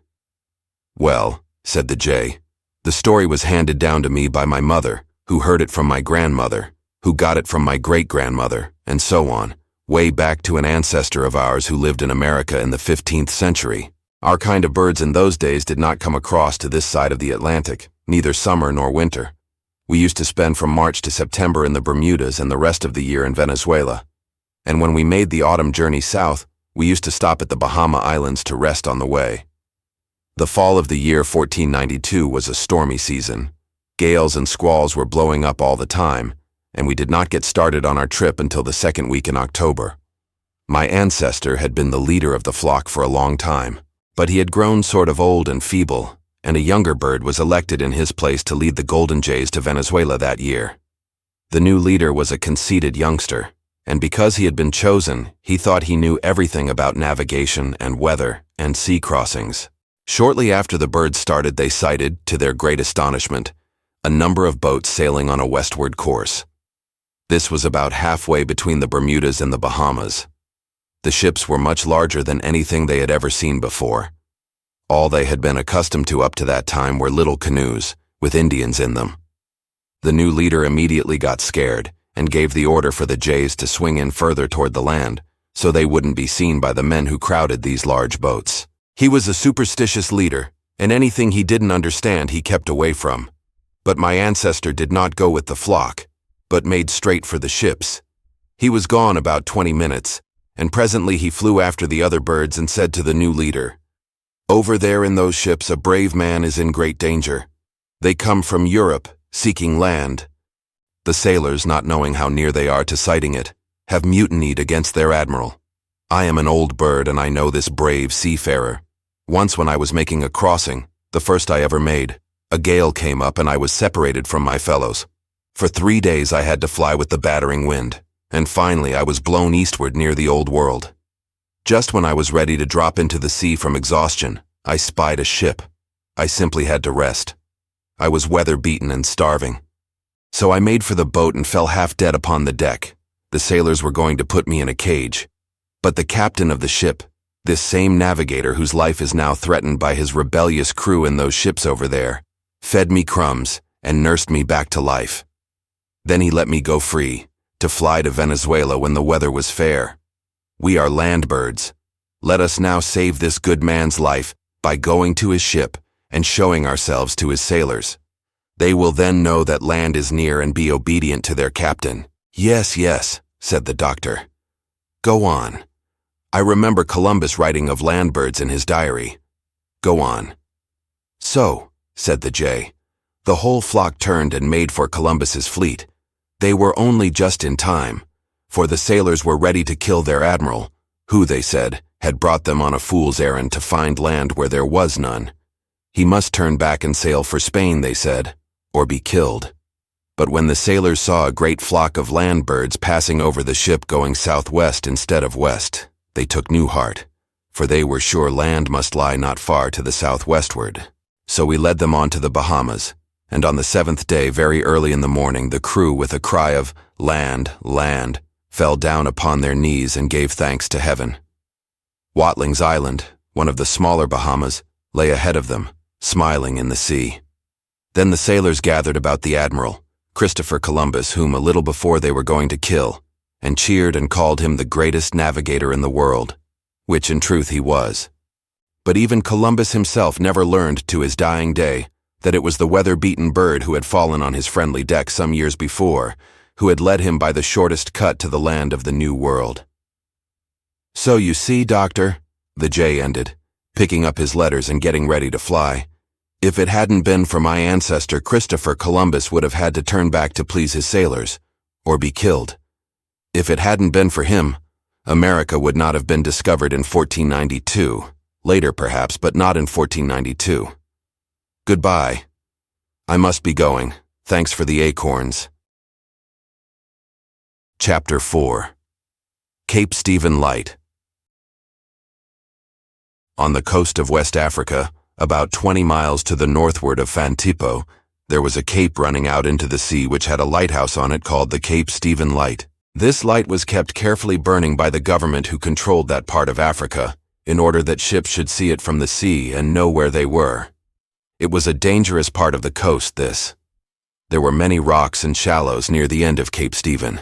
[SPEAKER 1] Well, said the jay, the story was handed down to me by my mother, who heard it from my grandmother, who got it from my great-grandmother, and so on, way back to an ancestor of ours who lived in America in the 15th century. Our kind of birds in those days did not come across to this side of the Atlantic, neither summer nor winter. We used to spend from March to September in the Bermudas and the rest of the year in Venezuela. And when we made the autumn journey south, we used to stop at the Bahama Islands to rest on the way. The fall of the year 1492 was a stormy season. Gales and squalls were blowing up all the time, and we did not get started on our trip until the second week in October. My ancestor had been the leader of the flock for a long time, but he had grown sort of old and feeble, and a younger bird was elected in his place to lead the golden jays to Venezuela that year. The new leader was a conceited youngster, and because he had been chosen, he thought he knew everything about navigation and weather and sea crossings. Shortly after the birds started, they sighted, to their great astonishment, a number of boats sailing on a westward course. This was about halfway between the Bermudas and the Bahamas. The ships were much larger than anything they had ever seen before. All they had been accustomed to up to that time were little canoes, with Indians in them. The new leader immediately got scared and gave the order for the jays to swing in further toward the land, so they wouldn't be seen by the men who crowded these large boats. He was a superstitious leader, and anything he didn't understand he kept away from. But my ancestor did not go with the flock, but made straight for the ships. He was gone about 20 minutes, and presently he flew after the other birds and said to the new leader, "Over there in those ships a brave man is in great danger. They come from Europe, seeking land. The sailors, not knowing how near they are to sighting it, have mutinied against their admiral. I am an old bird and I know this brave seafarer. Once when I was making a crossing, the first I ever made, a gale came up and I was separated from my fellows. For 3 days I had to fly with the battering wind, and finally I was blown eastward near the old world. Just when I was ready to drop into the sea from exhaustion, I spied a ship. I simply had to rest. I was weather-beaten and starving. So I made for the boat and fell half dead upon the deck. The sailors were going to put me in a cage. But the captain of the ship, this same navigator whose life is now threatened by his rebellious crew in those ships over there, fed me crumbs and nursed me back to life. Then he let me go free, to fly to Venezuela when the weather was fair. We are land birds. Let us now save this good man's life by going to his ship and showing ourselves to his sailors. They will then know that land is near and be obedient to their captain." "Yes, yes," said the doctor. "Go on. I remember Columbus writing of land birds in his diary. Go on." "So," said the jay, "the whole flock turned and made for Columbus's fleet. They were only just in time, for the sailors were ready to kill their admiral, who, they said, had brought them on a fool's errand to find land where there was none. He must turn back and sail for Spain, they said, or be killed. But when the sailors saw a great flock of land birds passing over the ship going southwest instead of west, they took new heart, for they were sure land must lie not far to the southwestward. So we led them on to the Bahamas, and on the 7th day, very early in the morning, the crew, with a cry of 'Land, land,' fell down upon their knees and gave thanks to heaven. Watling's Island, one of the smaller Bahamas, lay ahead of them, smiling in the sea. Then the sailors gathered about the admiral, Christopher Columbus, whom a little before they were going to kill, and cheered and called him the greatest navigator in the world, which in truth he was. But even Columbus himself never learned to his dying day that it was the weather-beaten bird who had fallen on his friendly deck some years before, who had led him by the shortest cut to the land of the New World. "So you see, Doctor," the jay ended, picking up his letters and getting ready to fly, "if it hadn't been for my ancestor Christopher Columbus would have had to turn back to please his sailors, or be killed. If it hadn't been for him, America would not have been discovered in 1492, later perhaps, but not in 1492. Goodbye. I must be going. Thanks for the acorns." Chapter 4. Cape Stephen Light. On the coast of West Africa, about 20 miles to the northward of Fantippo, there was a cape running out into the sea which had a lighthouse on it called the Cape Stephen Light. This light was kept carefully burning by the government who controlled that part of Africa, in order that ships should see it from the sea and know where they were. It was a dangerous part of the coast, this. There were many rocks and shallows near the end of Cape Stephen,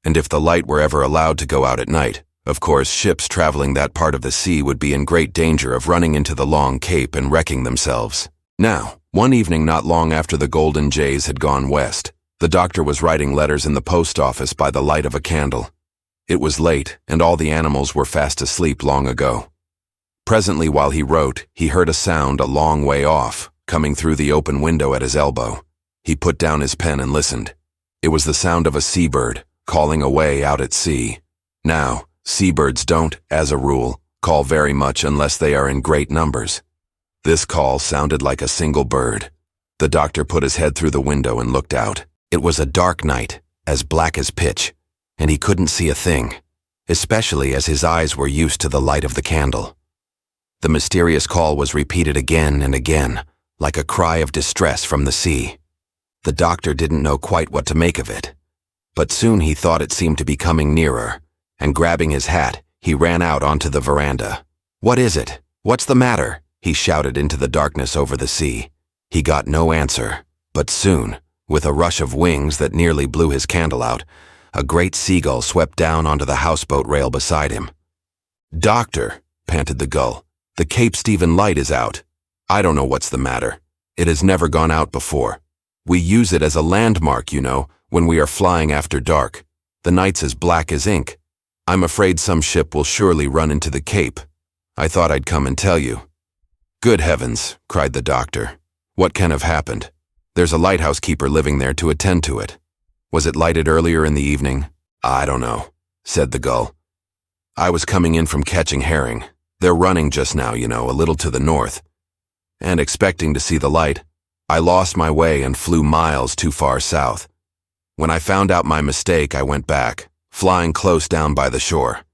[SPEAKER 1] and if the light were ever allowed to go out at night, of course ships traveling that part of the sea would be in great danger of running into the long cape and wrecking themselves. Now, one evening not long after the golden jays had gone west, the doctor was writing letters in the post office by the light of a candle. It was late, and all the animals were fast asleep long ago. Presently, while he wrote, he heard a sound a long way off, coming through the open window at his elbow. He put down his pen and listened. It was the sound of a seabird, calling away out at sea. Now, seabirds don't, as a rule, call very much unless they are in great numbers. This call sounded like a single bird. The doctor put his head through the window and looked out. It was a dark night, as black as pitch, and he couldn't see a thing, especially as his eyes were used to the light of the candle. The mysterious call was repeated again and again, like a cry of distress from the sea. The doctor didn't know quite what to make of it, but soon he thought it seemed to be coming nearer, and grabbing his hat, he ran out onto the veranda. "What is it? What's the matter?" he shouted into the darkness over the sea. He got no answer, but soon, with a rush of wings that nearly blew his candle out, a great seagull swept down onto the houseboat rail beside him. "Doctor," panted the gull, "the Cape Stephen Light is out. I don't know what's the matter. It has never gone out before. We use it as a landmark, you know, when we are flying after dark. The night's as black as ink. I'm afraid some ship will surely run into the cape. I thought I'd come and tell you." "Good heavens," cried the doctor. "What can have happened? There's a lighthouse keeper living there to attend to it. Was it lighted earlier in the evening?" "I don't know," said the gull. "I was coming in from catching herring. They're running just now, you know, a little to the north. And expecting to see the light, I lost my way and flew miles too far south. When I found out my mistake, I went back, flying close down by the shore.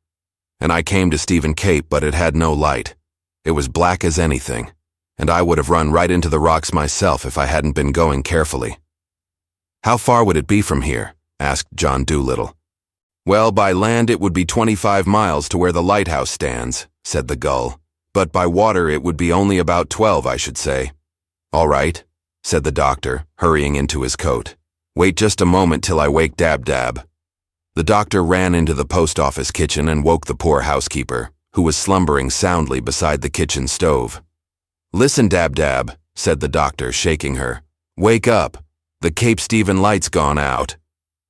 [SPEAKER 1] And I came to Stephen Cape, but it had no light. It was black as anything, and I would have run right into the rocks myself if I hadn't been going carefully." "How far would it be from here?" asked John Dolittle. "Well, by land it would be 25 miles to where the lighthouse stands," said the gull. "But by water it would be only about 12, I should say." "All right," said the doctor, hurrying into his coat. "Wait just a moment till I wake Dab-Dab." The doctor ran into the post office kitchen and woke the poor housekeeper, who was slumbering soundly beside the kitchen stove. "Listen, Dab-Dab," said the doctor, shaking her. Wake up. The Cape Stephen light's gone out.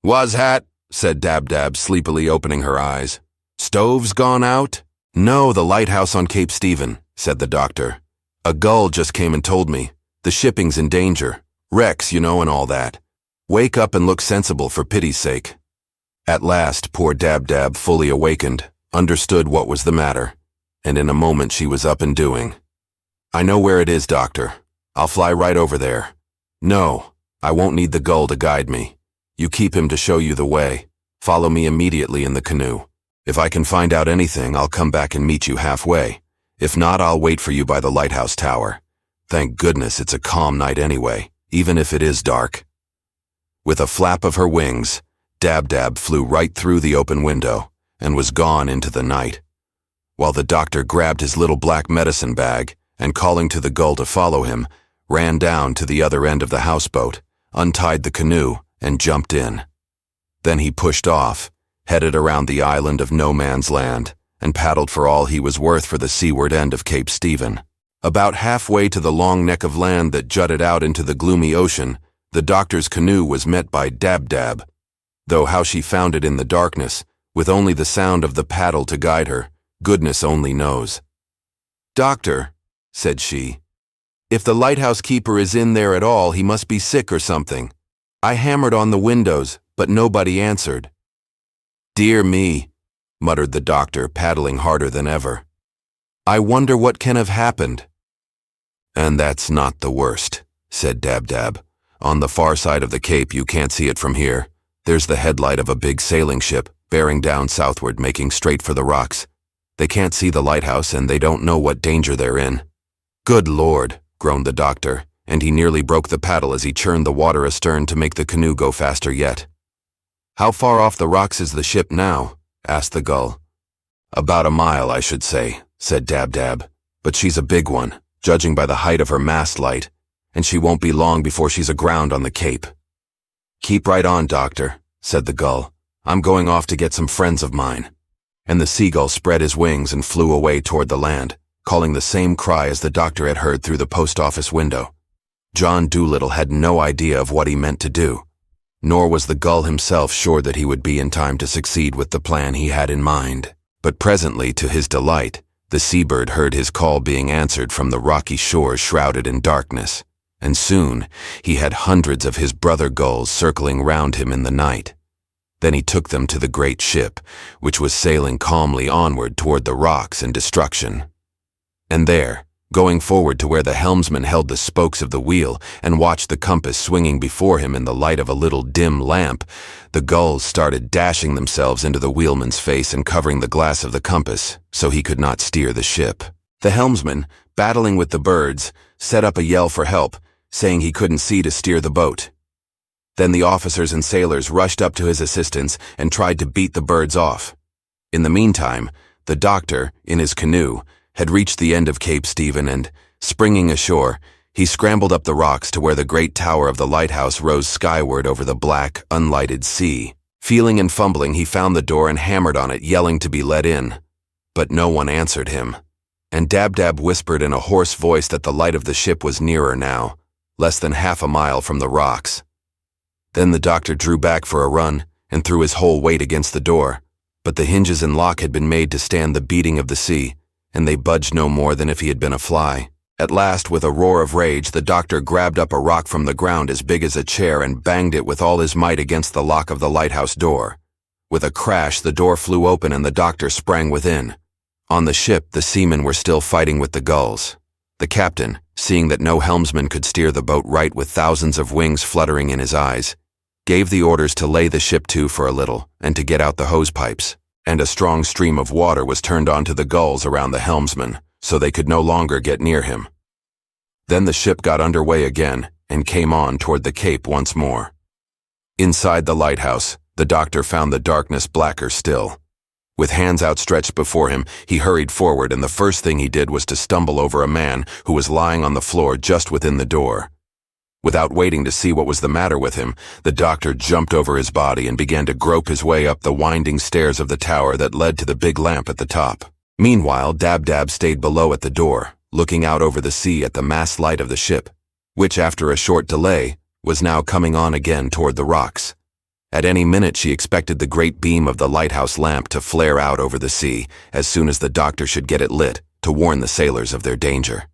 [SPEAKER 1] Was hat, said Dab-Dab, sleepily opening her eyes. Stove's gone out? No, the lighthouse on Cape Stephen, said the doctor. A gull just came and told me. The shipping's in danger. Wrecks, you know, and all that. Wake up and look sensible for pity's sake. At last, poor Dab-Dab, fully awakened, understood what was the matter, and in a moment she was up and doing. I know where it is, doctor. I'll fly right over there. No, I won't need the gull to guide me. You keep him to show you the way. Follow me immediately in the canoe. If I can find out anything, I'll come back and meet you halfway. If not, I'll wait for you by the lighthouse tower. Thank goodness it's a calm night anyway, even if it is dark. With a flap of her wings, Dab-Dab flew right through the open window and was gone into the night, while the doctor grabbed his little black medicine bag and, calling to the gull to follow him, ran down to the other end of the houseboat, untied the canoe, and jumped in. Then he pushed off, headed around the island of No Man's Land, and paddled for all he was worth for the seaward end of Cape Stephen. About halfway to the long neck of land that jutted out into the gloomy ocean, the doctor's canoe was met by Dab-Dab, though how she found it in the darkness, with only the sound of the paddle to guide her, goodness only knows. Doctor, said she, if the lighthouse keeper is in there at all, he must be sick or something. I hammered on the windows, but nobody answered. Dear me, muttered the doctor, paddling harder than ever. I wonder what can have happened. And that's not the worst, said Dab-Dab. On the far side of the cape, you can't see it from here. There's the headlight of a big sailing ship, bearing down southward, making straight for the rocks. They can't see the lighthouse, and they don't know what danger they're in. Good Lord, groaned the doctor, and he nearly broke the paddle as he churned the water astern to make the canoe go faster yet. How far off the rocks is the ship now? Asked the gull. About a mile, I should say, said Dab-Dab, but she's a big one, judging by the height of her mast light, and she won't be long before she's aground on the cape. Keep right on, doctor, said the gull. I'm going off to get some friends of mine. And the seagull spread his wings and flew away toward the land, calling the same cry as the doctor had heard through the post office window. John Dolittle had no idea of what he meant to do, nor was the gull himself sure that he would be in time to succeed with the plan he had in mind. But presently, to his delight, the seabird heard his call being answered from the rocky shores shrouded in darkness, and soon he had hundreds of his brother gulls circling round him in the night. Then he took them to the great ship, which was sailing calmly onward toward the rocks and destruction. And there, going forward to where the helmsman held the spokes of the wheel and watched the compass swinging before him in the light of a little dim lamp, the gulls started dashing themselves into the wheelman's face and covering the glass of the compass so he could not steer the ship. The helmsman, battling with the birds, set up a yell for help, saying he couldn't see to steer the boat. Then the officers and sailors rushed up to his assistance and tried to beat the birds off. In the meantime, the doctor, in his canoe, had reached the end of Cape Stephen and, springing ashore, he scrambled up the rocks to where the great tower of the lighthouse rose skyward over the black, unlighted sea. Feeling and fumbling, he found the door and hammered on it, yelling to be let in. But no one answered him, and Dab-Dab whispered in a hoarse voice that the light of the ship was nearer now, less than half a mile from the rocks. Then the doctor drew back for a run and threw his whole weight against the door, but the hinges and lock had been made to stand the beating of the sea, and they budged no more than if he had been a fly. At last, with a roar of rage, the doctor grabbed up a rock from the ground as big as a chair and banged it with all his might against the lock of the lighthouse door. With a crash, the door flew open and the doctor sprang within. On the ship, the seamen were still fighting with the gulls. The captain, seeing that no helmsman could steer the boat right with thousands of wings fluttering in his eyes, gave the orders to lay the ship to for a little and to get out the hose pipes, and a strong stream of water was turned onto the gulls around the helmsman, so they could no longer get near him. Then the ship got underway again and came on toward the cape once more. Inside the lighthouse, the doctor found the darkness blacker still. With hands outstretched before him, he hurried forward, and the first thing he did was to stumble over a man who was lying on the floor just within the door. Without waiting to see what was the matter with him, the doctor jumped over his body and began to grope his way up the winding stairs of the tower that led to the big lamp at the top. Meanwhile, Dab-Dab stayed below at the door, looking out over the sea at the mast light of the ship. which after a short delay was now coming on again toward the rocks. At any minute she expected the great beam of the lighthouse lamp to flare out over the sea as soon as the doctor should get it lit to warn the sailors of their danger.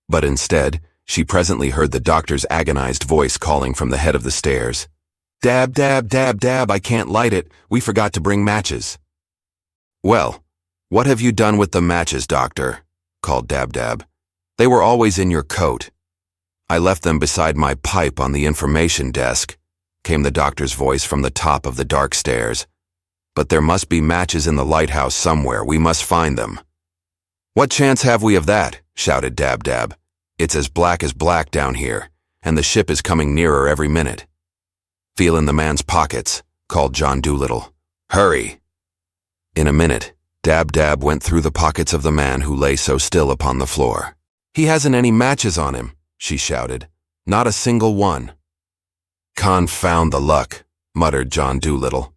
[SPEAKER 1] But instead, she presently heard the doctor's agonized voice calling from the head of the stairs. "Dab, dab, dab, dab, I can't light it. We forgot to bring matches." "Well, what have you done with the matches, doctor?" called Dab Dab. "They were always in your coat." "I left them beside my pipe on the information desk," came the doctor's voice from the top of the dark stairs. "But there must be matches in the lighthouse somewhere. We must find them." "What chance have we of that?" shouted Dab Dab. "It's as black down here, and the ship is coming nearer every minute." "Feel in the man's pockets," called John Dolittle. "Hurry!" In a minute, Dab Dab went through the pockets of the man who lay so still upon the floor. "He hasn't any matches on him," she shouted. "Not a single one." "Confound the luck," muttered John Dolittle.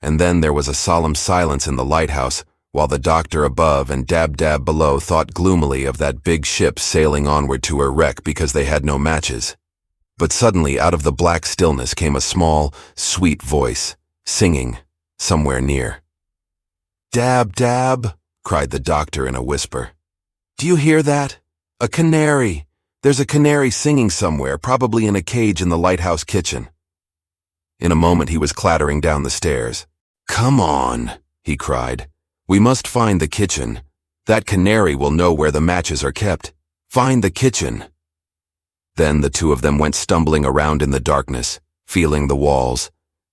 [SPEAKER 1] And then there was a solemn silence in the lighthouse while the doctor above and Dab Dab below thought gloomily of that big ship sailing onward to her wreck because they had no matches. But suddenly out of the black stillness came a small, sweet voice, singing, somewhere near. "Dab Dab," cried the doctor in a whisper. "Do you hear that? A canary! There's a canary singing somewhere, probably in a cage in the lighthouse kitchen." In a moment he was clattering down the stairs. "Come on," he cried. "We must find the kitchen. That canary will know where the matches are kept. Find the kitchen." Then the two of them went stumbling around in the darkness, feeling the walls,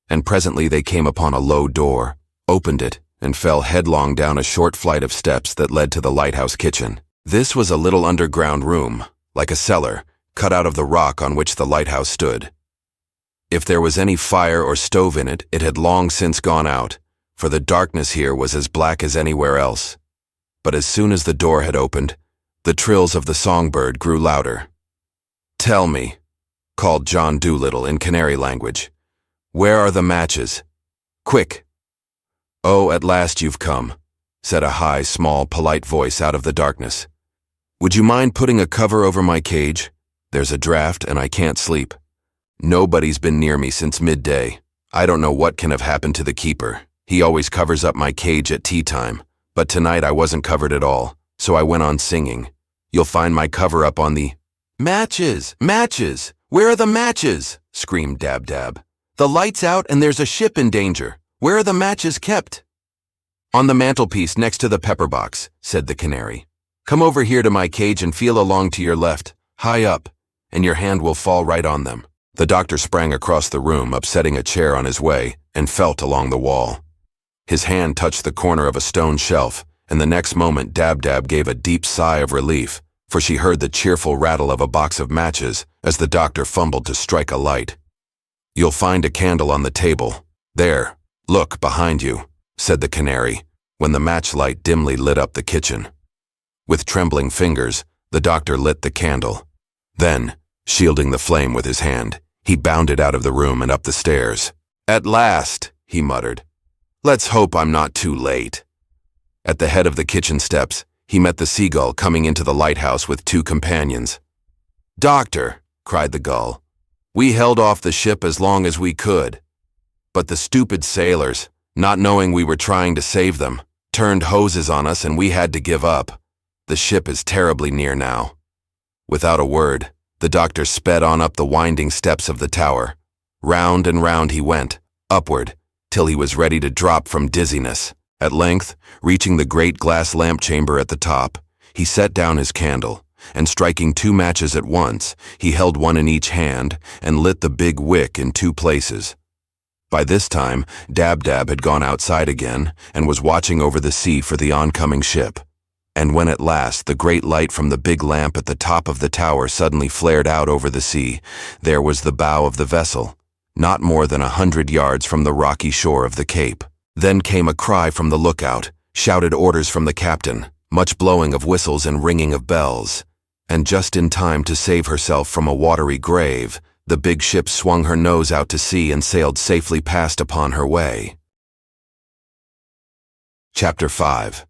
[SPEAKER 1] and presently they came upon a low door, opened it, and fell headlong down a short flight of steps that led to the lighthouse kitchen. This was a little underground room, like a cellar, cut out of the rock on which the lighthouse stood. If there was any fire or stove in it, it had long since gone out, for the darkness here was as black as anywhere else. But as soon as the door had opened, the trills of the songbird grew louder. "Tell me," called John Dolittle in canary language, "where are the matches? Quick!" "Oh, at last you've come," said a high, small, polite voice out of the darkness. "Would you mind putting a cover over my cage? There's a draft and I can't sleep. Nobody's been near me since midday. I don't know what can have happened to the keeper. He always covers up my cage at tea time, but tonight I wasn't covered at all, so I went on singing. You'll find my cover up on the—" "Matches! Matches! Where are the matches?" screamed Dab Dab. "The light's out and there's a ship in danger. Where are the matches kept?" "On the mantelpiece next to the pepper box," said the canary. "Come over here to my cage and feel along to your left, high up, and your hand will fall right on them." The doctor sprang across the room, upsetting a chair on his way, and felt along the wall. His hand touched the corner of a stone shelf, and the next moment Dab Dab gave a deep sigh of relief, for she heard the cheerful rattle of a box of matches as the doctor fumbled to strike a light. "You'll find a candle on the table. There, look, behind you," said the canary, when the matchlight dimly lit up the kitchen. With trembling fingers, the doctor lit the candle. Then, shielding the flame with his hand, he bounded out of the room and up the stairs. "At last," he muttered. "Let's hope I'm not too late." At the head of the kitchen steps, he met the seagull coming into the lighthouse with two companions. "Doctor," cried the gull, "we held off the ship as long as we could. But the stupid sailors, not knowing we were trying to save them, turned hoses on us and we had to give up. The ship is terribly near now." Without a word, the doctor sped on up the winding steps of the tower. Round and round he went, upward, till he was ready to drop from dizziness. At length, reaching the great glass lamp chamber at the top, he set down his candle, and striking two matches at once, he held one in each hand and lit the big wick in two places. By this time, Dab Dab had gone outside again and was watching over the sea for the oncoming ship. And when at last the great light from the big lamp at the top of the tower suddenly flared out over the sea, there was the bow of the vessel, not more than 100 yards from the rocky shore of the cape. Then came a cry from the lookout, shouted orders from the captain, much blowing of whistles and ringing of bells. And just in time to save herself from a watery grave, the big ship swung her nose out to sea and sailed safely past upon her way. Chapter 5.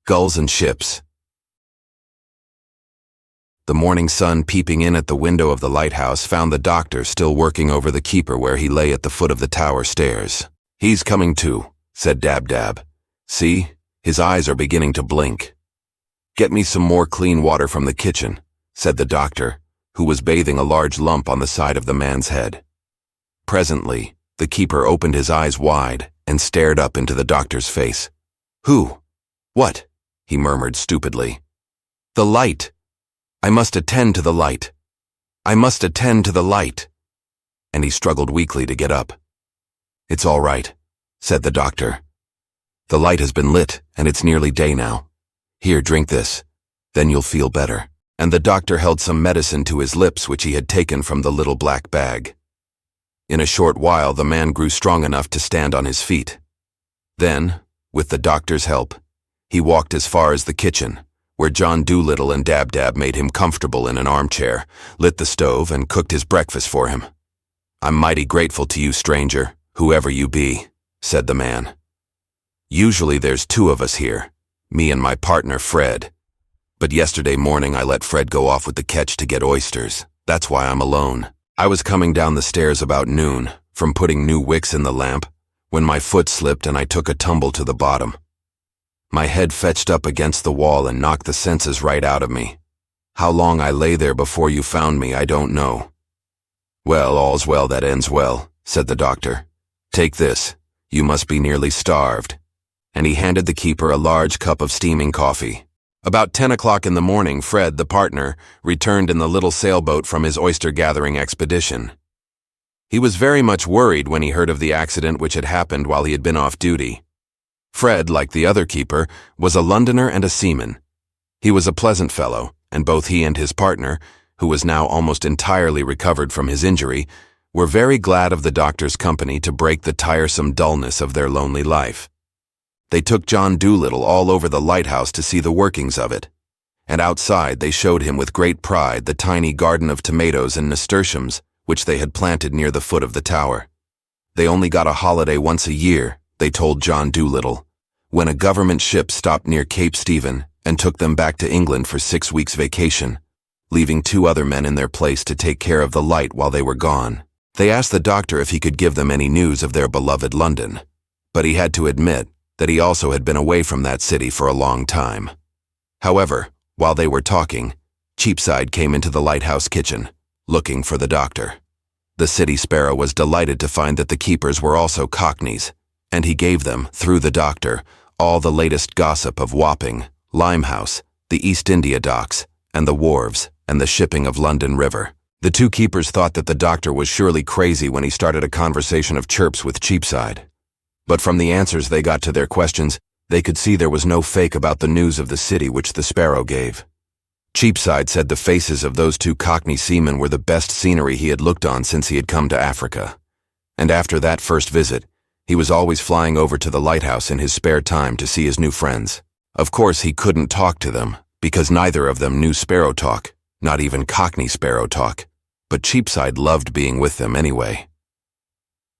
[SPEAKER 1] Gulls and Ships. The morning sun peeping in at the window of the lighthouse found the doctor still working over the keeper where he lay at the foot of the tower stairs. "He's coming too," said Dab-Dab. "See, his eyes are beginning to blink." "Get me some more clean water from the kitchen," said the doctor, who was bathing a large lump on the side of the man's head. Presently, the keeper opened his eyes wide and stared up into the doctor's face. "Who? What?" he murmured stupidly. "The light. I must attend to the light. I must attend to the light." And he struggled weakly to get up. "It's all right," said the doctor. "The light has been lit, and it's nearly day now. Here, drink this. Then you'll feel better." And the doctor held some medicine to his lips which he had taken from the little black bag. In a short while the man grew strong enough to stand on his feet. Then, with the doctor's help, he walked as far as the kitchen, where John Dolittle and Dab-Dab made him comfortable in an armchair, lit the stove, and cooked his breakfast for him. "I'm mighty grateful to you, stranger, whoever you be," said the man. "Usually there's two of us here, me and my partner Fred. But yesterday morning I let Fred go off with the catch to get oysters. That's why I'm alone. I was coming down the stairs about noon, from putting new wicks in the lamp, when my foot slipped and I took a tumble to the bottom. My head fetched up against the wall and knocked the senses right out of me. How long I lay there before you found me, I don't know." "Well, all's well that ends well," said the doctor. "Take this. You must be nearly starved." And he handed the keeper a large cup of steaming coffee. About 10 o'clock in the morning, Fred, the partner, returned in the little sailboat from his oyster-gathering expedition. He was very much worried when he heard of the accident which had happened while he had been off duty. Fred, like the other keeper, was a Londoner and a seaman. He was a pleasant fellow, and both he and his partner, who was now almost entirely recovered from his injury, were very glad of the doctor's company to break the tiresome dullness of their lonely life. They took John Dolittle all over the lighthouse to see the workings of it, and outside they showed him with great pride the tiny garden of tomatoes and nasturtiums which they had planted near the foot of the tower. They only got a holiday once a year, they told John Dolittle, when a government ship stopped near Cape Stephen and took them back to England for 6 weeks' vacation, leaving 2 other men in their place to take care of the light while they were gone. They asked the doctor if he could give them any news of their beloved London, but he had to admit that he also had been away from that city for a long time. However, while they were talking, Cheapside came into the lighthouse kitchen, looking for the doctor. The city sparrow was delighted to find that the keepers were also Cockneys, and he gave them, through the doctor, all the latest gossip of Wapping, Limehouse, the East India docks, and the wharves, and the shipping of London River. The 2 keepers thought that the doctor was surely crazy when he started a conversation of chirps with Cheapside. But from the answers they got to their questions, they could see there was no fake about the news of the city which the sparrow gave. Cheapside said the faces of those 2 Cockney seamen were the best scenery he had looked on since he had come to Africa. And after that first visit, he was always flying over to the lighthouse in his spare time to see his new friends. Of course, he couldn't talk to them, because neither of them knew sparrow talk, not even Cockney sparrow talk, but Cheapside loved being with them anyway.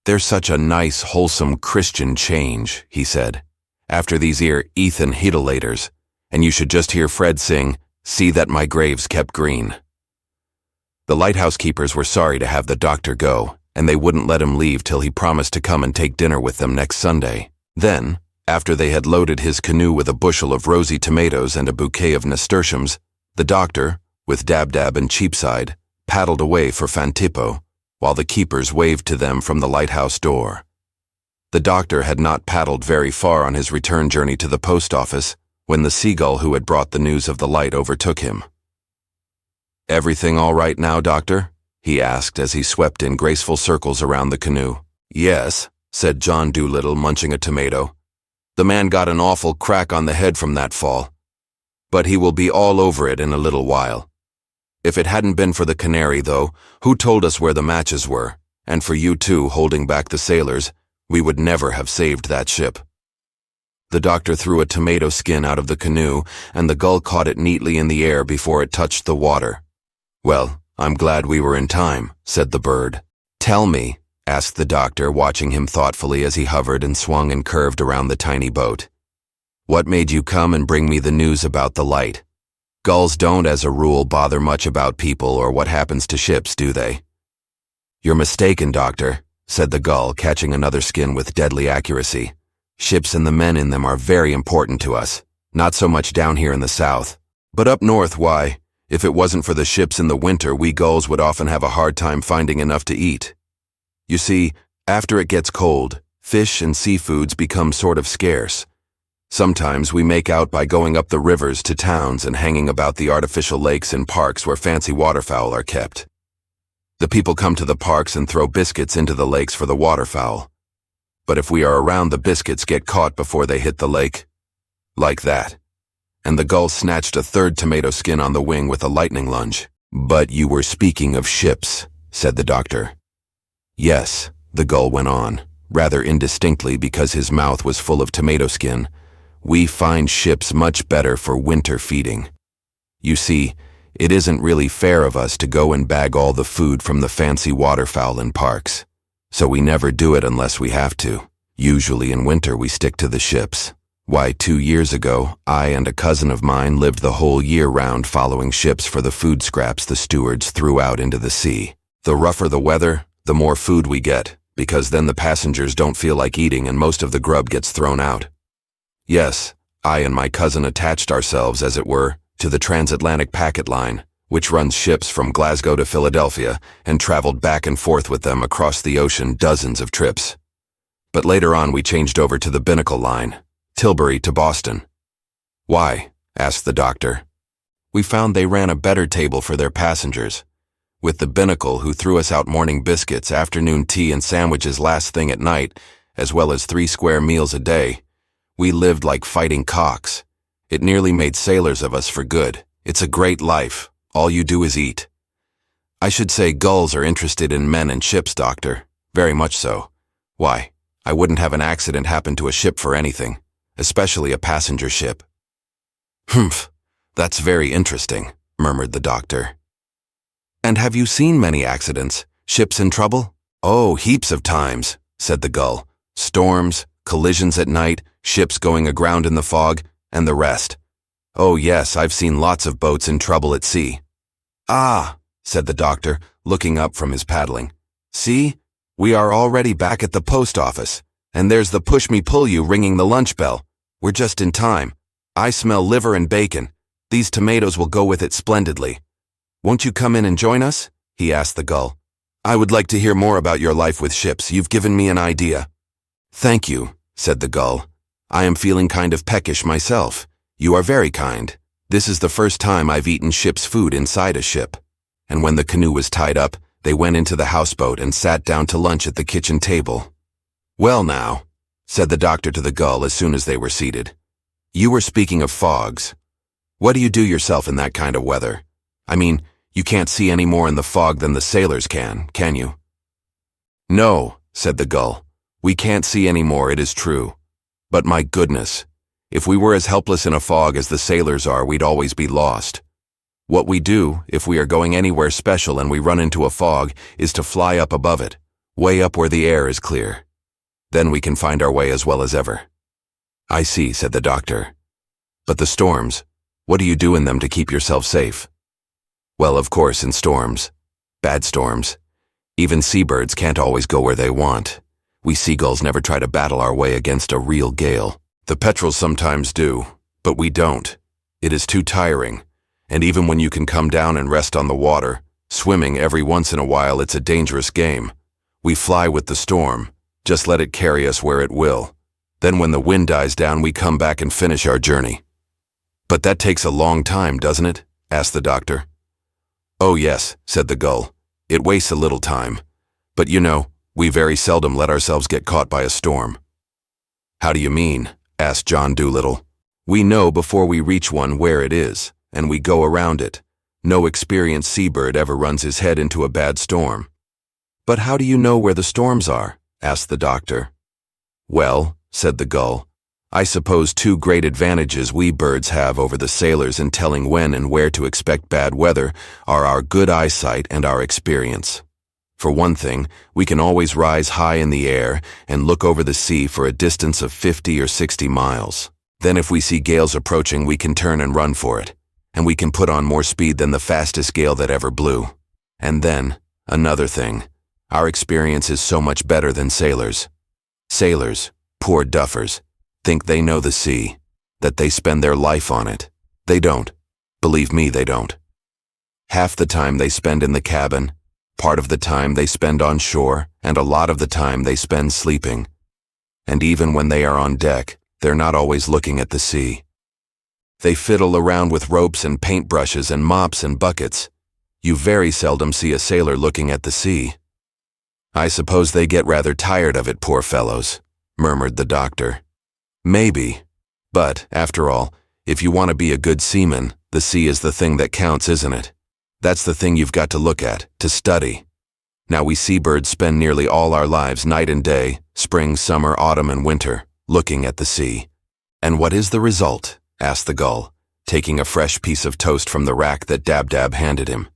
[SPEAKER 1] "There's such a nice, wholesome Christian change," he said, "after these 'ere Ethan Hidelators, and you should just hear Fred sing, 'See that my grave's kept green.'" The lighthouse keepers were sorry to have the doctor go, and they wouldn't let him leave till he promised to come and take dinner with them next Sunday. Then, after they had loaded his canoe with a bushel of rosy tomatoes and a bouquet of nasturtiums, the doctor, with Dab-Dab and Cheapside, paddled away for Fantippo, while the keepers waved to them from the lighthouse door. The doctor had not paddled very far on his return journey to the post office when the seagull who had brought the news of the light overtook him. "Everything all right now, doctor?" he asked as he swept in graceful circles around the canoe. "Yes," said John Dolittle, munching a tomato. "The man got an awful crack on the head from that fall, but he will be all over it in a little while. If it hadn't been for the canary, though, who told us where the matches were, and for you two holding back the sailors, we would never have saved that ship." The doctor threw a tomato skin out of the canoe, and the gull caught it neatly in the air before it touched the water. "Well, I'm glad we were in time," said the bird. "Tell me," asked the doctor, watching him thoughtfully as he hovered and swung and curved around the tiny boat, "what made you come and bring me the news about the light?" Gulls don't, as a rule, bother much about people or what happens to ships, do they? You're mistaken, Doctor, said the gull, catching another skin with deadly accuracy. Ships and the men in them are very important to us, not so much down here in the south. But up north, why? If it wasn't for the ships in the winter, we gulls would often have a hard time finding enough to eat. You see, after it gets cold, fish and seafoods become sort of scarce. Sometimes we make out by going up the rivers to towns and hanging about the artificial lakes and parks where fancy waterfowl are kept. The people come to the parks and throw biscuits into the lakes for the waterfowl. But if we are around, the biscuits get caught before they hit the lake. Like that. And the gull snatched a third tomato skin on the wing with a lightning lunge. But you were speaking of ships, said the doctor. Yes, the gull went on, rather indistinctly because his mouth was full of tomato skin. We find ships much better for winter feeding. You see, it isn't really fair of us to go and bag all the food from the fancy waterfowl in parks. So we never do it unless we have to. Usually in winter we stick to the ships. Why, 2 years ago, I and a cousin of mine lived the whole year round following ships for the food scraps the stewards threw out into the sea. The rougher the weather, the more food we get, because then the passengers don't feel like eating and most of the grub gets thrown out. Yes, I and my cousin attached ourselves, as it were, to the transatlantic packet line, which runs ships from Glasgow to Philadelphia, and traveled back and forth with them across the ocean dozens of trips. But later on we changed over to the binnacle line, Tilbury to Boston. Why? Asked the doctor. We found they ran a better table for their passengers. With the binnacle, who threw us out morning biscuits, afternoon tea, and sandwiches last thing at night, as well as 3 square meals a day, we lived like fighting cocks. It nearly made sailors of us for good. It's a great life. All you do is eat. I should say gulls are interested in men and ships, Doctor. Very much so. Why, I wouldn't have an accident happen to a ship for anything, especially a passenger ship. Humph, that's very interesting, murmured the doctor. And have you seen many accidents? Ships in trouble? Oh, heaps of times, said the gull. Storms, collisions at night, ships going aground in the fog, and the rest. Oh yes, I've seen lots of boats in trouble at sea. Ah, said the doctor, looking up from his paddling. See, we are already back at the post office, and there's the Pushmi-Pullyu ringing the lunch bell. We're just in time. I smell liver and bacon. These tomatoes will go with it splendidly. Won't you come in and join us? He asked the gull. I would like to hear more about your life with ships. You've given me an idea. Thank you, said the gull. I am feeling kind of peckish myself. You are very kind. This is the first time I've eaten ship's food inside a ship. And when the canoe was tied up, they went into the houseboat and sat down to lunch at the kitchen table. Well now, said the doctor to the gull as soon as they were seated. You were speaking of fogs. What do you do yourself in that kind of weather? I mean, you can't see any more in the fog than the sailors can you? No, said the gull. We can't see any more, it is true. But my goodness, if we were as helpless in a fog as the sailors are, we'd always be lost. What we do, if we are going anywhere special and we run into a fog, is to fly up above it, way up where the air is clear. Then we can find our way as well as ever. I see, said the doctor. But the storms, what do you do in them to keep yourself safe? Well, of course, in storms. Bad storms. Even seabirds can't always go where they want. We seagulls never try to battle our way against a real gale. The petrels sometimes do, but we don't. It is too tiring. And even when you can come down and rest on the water, swimming every once in a while, it's a dangerous game. We fly with the storm. Just let it carry us where it will. Then when the wind dies down, we come back and finish our journey. But that takes a long time, doesn't it? Asked the doctor. Oh yes, said the gull. It wastes a little time. But you know, we very seldom let ourselves get caught by a storm. How do you mean? Asked John Dolittle. We know before we reach one where it is, and we go around it. No experienced seabird ever runs his head into a bad storm. But how do you know where the storms are? Asked the doctor. Well, said the gull, I suppose 2 great advantages we birds have over the sailors in telling when and where to expect bad weather are our good eyesight and our experience. For one thing, we can always rise high in the air and look over the sea for a distance of 50 or 60 miles. Then if we see gales approaching, we can turn and run for it. and we can put on more speed than the fastest gale that ever blew. And then, another thing, our experience is so much better than sailors. Sailors, poor duffers, think they know the sea, that they spend their life on it. They don't. Believe me, they don't. Half the time they spend in the cabin, part of the time they spend on shore, and a lot of the time they spend sleeping. And even when they are on deck, they're not always looking at the sea. They fiddle around with ropes and paintbrushes and mops and buckets. You very seldom see a sailor looking at the sea. I suppose they get rather tired of it, poor fellows, murmured the doctor. Maybe. But, after all, if you want to be a good seaman, the sea is the thing that counts, isn't it? That's the thing you've got to look at, to study. Now we seabirds spend nearly all our lives night and day, spring, summer, autumn, and winter, looking at the sea. And what is the result? Asked the gull, taking a fresh piece of toast from the rack that Dab-Dab handed him.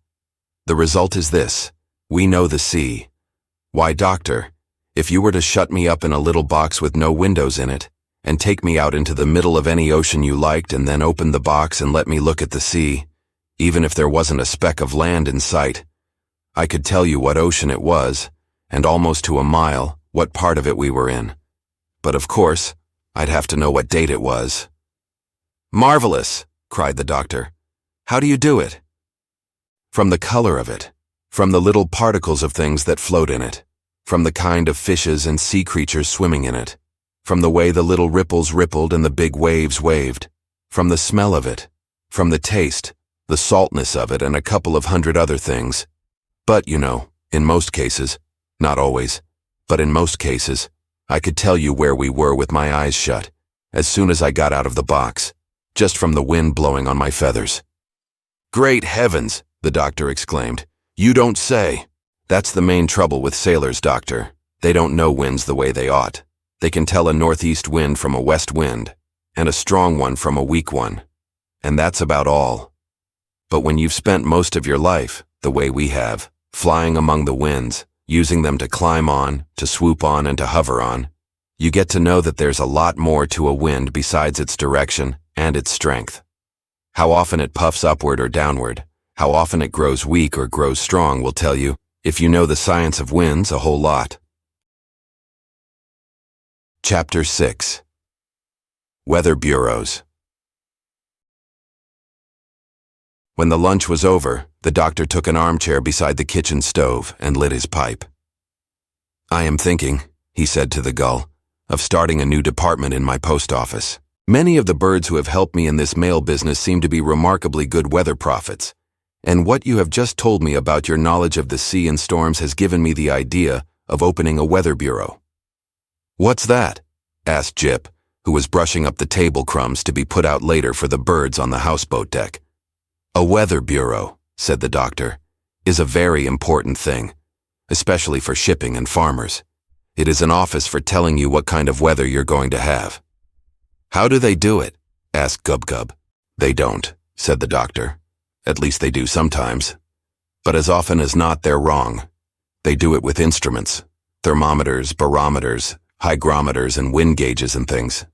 [SPEAKER 1] The result is this. We know the sea. Why, doctor, if you were to shut me up in a little box with no windows in it, and take me out into the middle of any ocean you liked and then open the box and let me look at the sea, even if there wasn't a speck of land in sight, I could tell you what ocean it was, and almost to a mile, what part of it we were in. But of course, I'd have to know what date it was. Marvelous, cried the doctor. How do you do it? From the color of it, from the little particles of things that float in it, from the kind of fishes and sea creatures swimming in it, from the way the little ripples rippled and the big waves waved, from the smell of it, from the taste, the saltness of it, and a couple of hundred other things. But, you know, in most cases, not always, but in most cases, I could tell you where we were with my eyes shut, as soon as I got out of the box, just from the wind blowing on my feathers. Great heavens, the doctor exclaimed. You don't say. That's the main trouble with sailors, doctor. They don't know winds the way they ought. They can tell a northeast wind from a west wind, and a strong one from a weak one. And that's about all. But when you've spent most of your life, the way we have, flying among the winds, using them to climb on, to swoop on, and to hover on, you get to know that there's a lot more to a wind besides its direction and its strength. How often it puffs upward or downward, how often it grows weak or grows strong will tell you, if you know the science of winds, a whole lot. Chapter 6. Weather Bureaus. When the lunch was over, the doctor took an armchair beside the kitchen stove and lit his pipe. I am thinking, he said to the gull, of starting a new department in my post office. Many of the birds who have helped me in this mail business seem to be remarkably good weather prophets, and what you have just told me about your knowledge of the sea and storms has given me the idea of opening a weather bureau. What's that? Asked Jip, who was brushing up the table crumbs to be put out later for the birds on the houseboat deck. A weather bureau, said the doctor, is a very important thing, especially for shipping and farmers. It is an office for telling you what kind of weather you're going to have. How do they do it? Asked Gub-Gub. They don't, said the doctor. At least they do sometimes. But as often as not, they're wrong. They do it with instruments, thermometers, barometers, hygrometers, and wind gauges and things.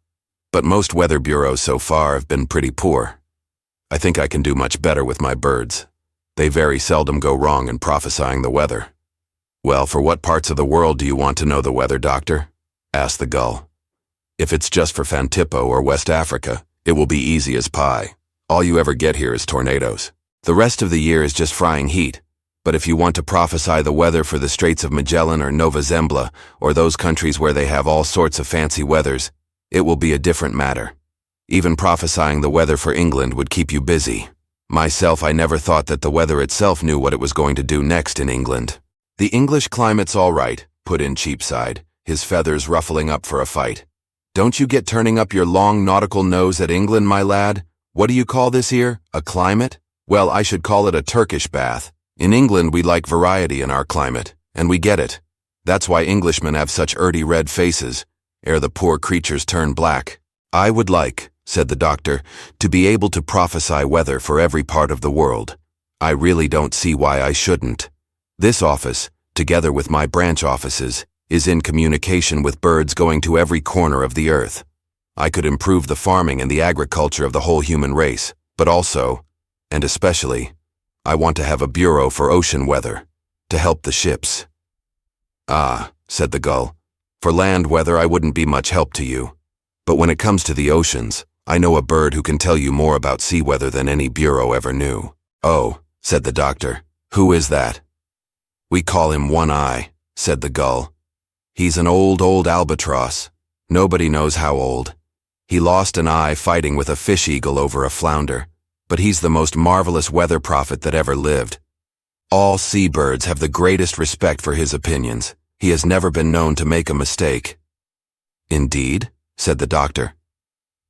[SPEAKER 1] But most weather bureaus so far have been pretty poor. I think I can do much better with my birds. They very seldom go wrong in prophesying the weather. Well, for what parts of the world do you want to know the weather, doctor? Asked the gull. If it's just for Fantippo or West Africa, it will be easy as pie. All you ever get here is tornadoes. The rest of the year is just frying heat. But if you want to prophesy the weather for the Straits of Magellan or Nova Zembla, or those countries where they have all sorts of fancy weathers, it will be a different matter. Even prophesying the weather for England would keep you busy. Myself, I never thought that the weather itself knew what it was going to do next in England. The English climate's all right, put in Cheapside, his feathers ruffling up for a fight. Don't you get turning up your long nautical nose at England, my lad? What do you call this here? A climate? Well, I should call it a Turkish bath. In England, we like variety in our climate, and we get it. That's why Englishmen have such earty red faces, ere the poor creatures turn black. I would like, said the doctor, to be able to prophesy weather for every part of the world. I really don't see why I shouldn't. This office, together with my branch offices, is in communication with birds going to every corner of the earth. I could improve the farming and the agriculture of the whole human race, but also, And especially, I want to have a bureau for ocean weather, to help the ships." "Ah," said the gull, "for land weather I wouldn't be much help to you. But when it comes to the oceans, I know a bird who can tell you more about sea weather than any bureau ever knew." "Oh," said the doctor, "who is that?" "We call him One Eye," said the gull. "He's an old albatross. Nobody knows how old. He lost an eye fighting with a fish eagle over a flounder, but he's the most marvelous weather prophet that ever lived. All seabirds have the greatest respect for his opinions. He has never been known to make a mistake." "Indeed?" said the doctor.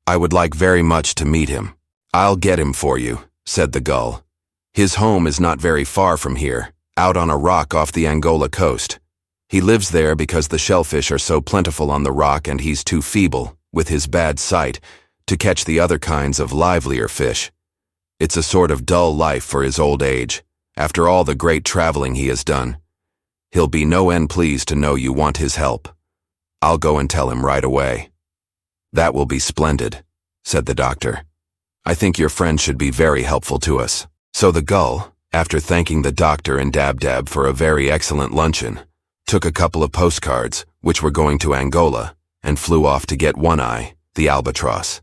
[SPEAKER 1] "I would like very much to meet him." "I'll get him for you," said the gull. "His home is not very far from here, out on a rock off the Angola coast. He lives there because the shellfish are so plentiful on the rock and he's too feeble, with his bad sight, to catch the other kinds of livelier fish. It's a sort of dull life for his old age, after all the great traveling he has done. He'll be no end pleased to know you want his help. I'll go and tell him right away." "That will be splendid," said the doctor. "I think your friend should be very helpful to us." So the gull, after thanking the doctor and Dab for a very excellent luncheon, took a couple of postcards, which were going to Angola, and flew off to get One Eye, the albatross.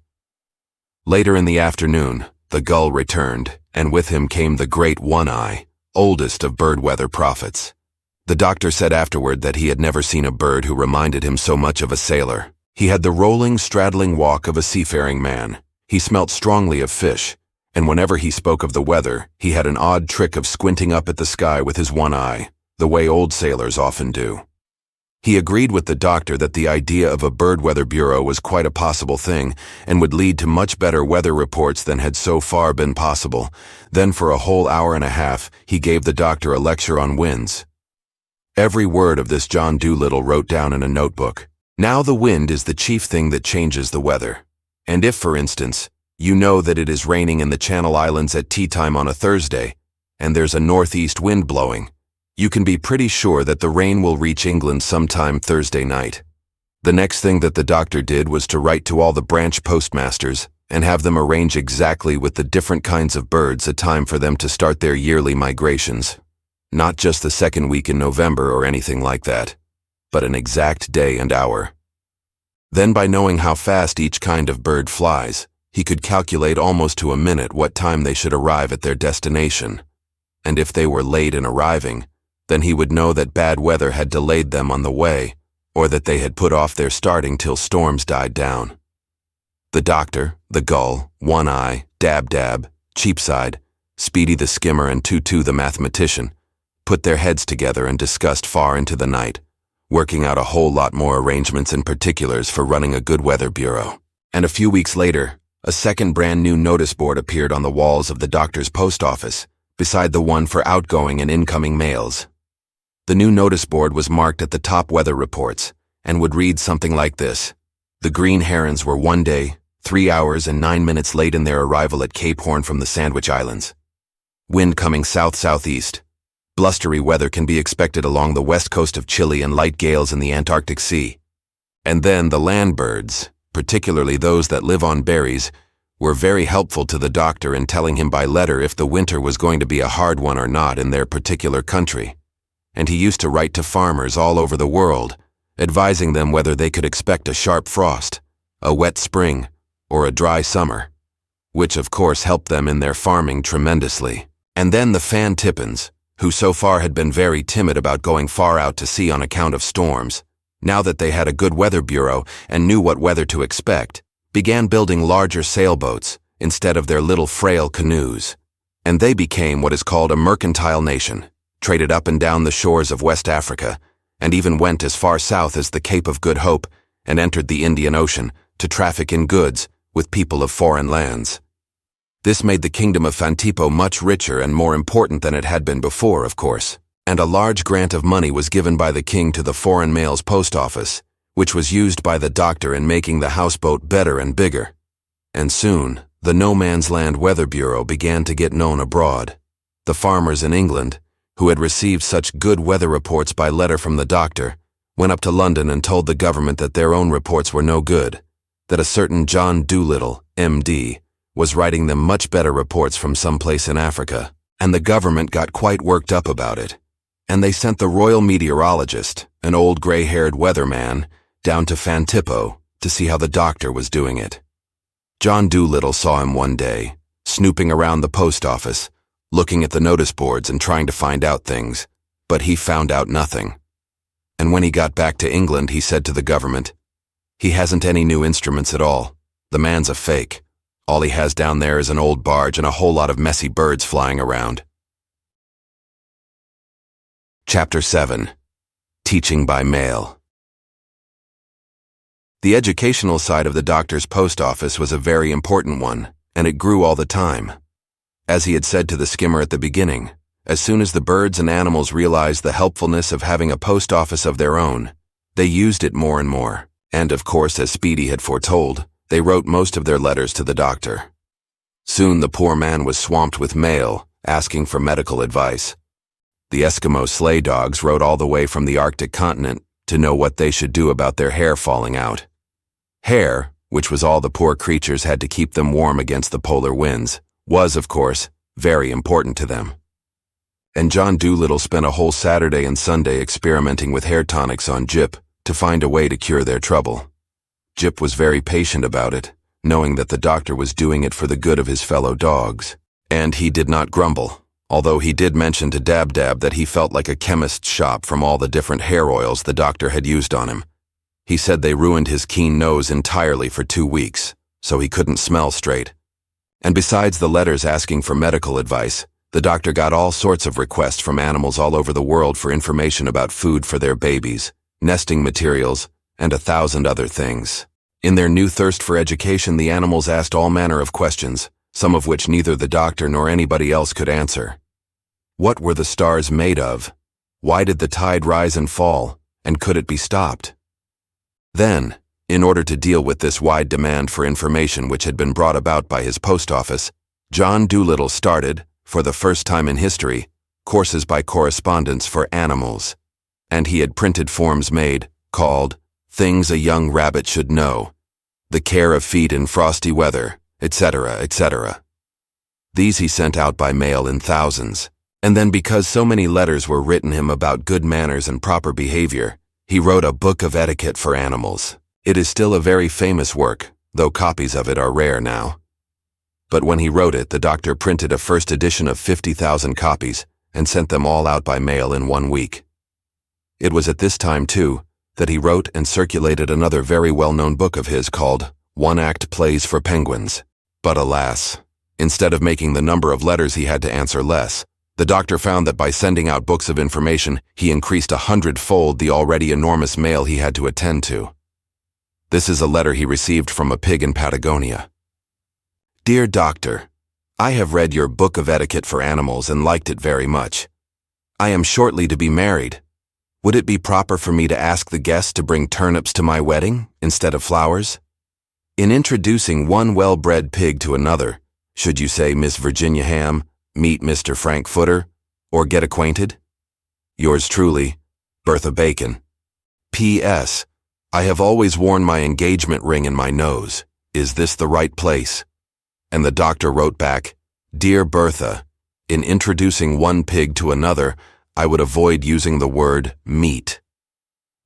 [SPEAKER 1] Later in the afternoon, the gull returned, and with him came the great One Eye, oldest of bird weather prophets. The doctor said afterward that he had never seen a bird who reminded him so much of a sailor. He had the rolling, straddling walk of a seafaring man. He smelt strongly of fish, and whenever he spoke of the weather, he had an odd trick of squinting up at the sky with his one eye, the way old sailors often do. He agreed with the doctor that the idea of a bird weather bureau was quite a possible thing and would lead to much better weather reports than had so far been possible. Then for a whole hour and a half, he gave the doctor a lecture on winds. Every word of this John Dolittle wrote down in a notebook. Now the wind is the chief thing that changes the weather. And if, for instance, you know that it is raining in the Channel Islands at tea time on a Thursday, and there's a northeast wind blowing, you can be pretty sure that the rain will reach England sometime Thursday night. The next thing that the doctor did was to write to all the branch postmasters and have them arrange exactly with the different kinds of birds a time for them to start their yearly migrations. Not just the second week in November or anything like that, but an exact day and hour. Then by knowing how fast each kind of bird flies, he could calculate almost to a minute what time they should arrive at their destination. And if they were late in arriving, then he would know that bad weather had delayed them on the way, or that they had put off their starting till storms died down. The doctor, the gull, One Eye, Dab, Cheapside, Speedy the skimmer and Tutu the mathematician, put their heads together and discussed far into the night, working out a whole lot more arrangements and particulars for running a good weather bureau. And a few weeks later, a second brand new notice board appeared on the walls of the doctor's post office, beside the one for outgoing and incoming mails. The new notice board was marked at the top weather reports and would read something like this. The green herons were 1 day, 3 hours and 9 minutes late in their arrival at Cape Horn from the Sandwich Islands. Wind coming south-southeast. Blustery weather can be expected along the west coast of Chile and light gales in the Antarctic Sea. And then the land birds, particularly those that live on berries, were very helpful to the doctor in telling him by letter if the winter was going to be a hard one or not in their particular country. And he used to write to farmers all over the world, advising them whether they could expect a sharp frost, a wet spring, or a dry summer, which of course helped them in their farming tremendously. And then the Fantippos, who so far had been very timid about going far out to sea on account of storms, now that they had a good weather bureau and knew what weather to expect, began building larger sailboats instead of their little frail canoes. And they became what is called a mercantile nation, traded up and down the shores of West Africa, and even went as far south as the Cape of Good Hope and entered the Indian Ocean to traffic in goods with people of foreign lands. This made the kingdom of Fantippo much richer and more important than it had been before, of course, and a large grant of money was given by the king to the foreign mails post office, which was used by the doctor in making the houseboat better and bigger. And soon, the No Man's Land Weather Bureau began to get known abroad. The farmers in England, who had received such good weather reports by letter from the doctor, went up to London and told the government that their own reports were no good, that a certain John Dolittle, M.D., was writing them much better reports from someplace in Africa, and the government got quite worked up about it. And they sent the royal meteorologist, an old gray-haired weatherman, down to Fantippo to see how the doctor was doing it. John Dolittle saw him one day, snooping around the post office, looking at the notice boards and trying to find out things, but he found out nothing. And when he got back to England, he said to the government, "He hasn't any new instruments at all. The man's a fake. All he has down there is an old barge and a whole lot of messy birds flying around." Chapter 7. Teaching by Mail. The educational side of the doctor's post office was a very important one, and it grew all the time. As he had said to the skimmer at the beginning, as soon as the birds and animals realized the helpfulness of having a post office of their own, they used it more and more, and of course, as Speedy had foretold, they wrote most of their letters to the doctor. Soon the poor man was swamped with mail, asking for medical advice. The Eskimo sleigh dogs rode all the way from the Arctic continent to know what they should do about their hair falling out. Hair, which was all the poor creatures had to keep them warm against the polar winds, was, of course, very important to them. And John Dolittle spent a whole Saturday and Sunday experimenting with hair tonics on Jip to find a way to cure their trouble. Jip was very patient about it, knowing that the doctor was doing it for the good of his fellow dogs. And he did not grumble, although he did mention to Dab Dab that he felt like a chemist's shop from all the different hair oils the doctor had used on him. He said they ruined his keen nose entirely for 2 weeks, so he couldn't smell straight. And besides the letters asking for medical advice, the doctor got all sorts of requests from animals all over the world for information about food for their babies, nesting materials, and 1,000 other things. In their new thirst for education, the animals asked all manner of questions, some of which neither the doctor nor anybody else could answer. What were the stars made of? Why did the tide rise and fall, and could it be stopped? Then, in order to deal with this wide demand for information which had been brought about by his post office, John Dolittle started, for the first time in history, courses by correspondence for animals. And he had printed forms made, called Things a Young Rabbit Should Know, The Care of Feet in Frosty Weather, etc., etc. These he sent out by mail in thousands, and then because so many letters were written him about good manners and proper behavior, he wrote a book of etiquette for animals. It is still a very famous work, though copies of it are rare now. But when he wrote it, the doctor printed a first edition of 50,000 copies and sent them all out by mail in 1 week. It was at this time, too, that he wrote and circulated another very well-known book of his called One-Act Plays for Penguins. But alas, instead of making the number of letters he had to answer less, the doctor found that by sending out books of information, he increased 100-fold the already enormous mail he had to attend to. This is a letter he received from a pig in Patagonia. Dear Doctor, I have read your book of etiquette for animals and liked it very much. I am shortly to be married. Would it be proper for me to ask the guests to bring turnips to my wedding instead of flowers? In introducing one well-bred pig to another, should you say Miss Virginia Ham, meet Mr. Frank Footer, or get acquainted? Yours truly, Bertha Bacon. P.S. I have always worn my engagement ring in my nose. Is this the right place? And the doctor wrote back, Dear Bertha, in introducing one pig to another, I would avoid using the word meet.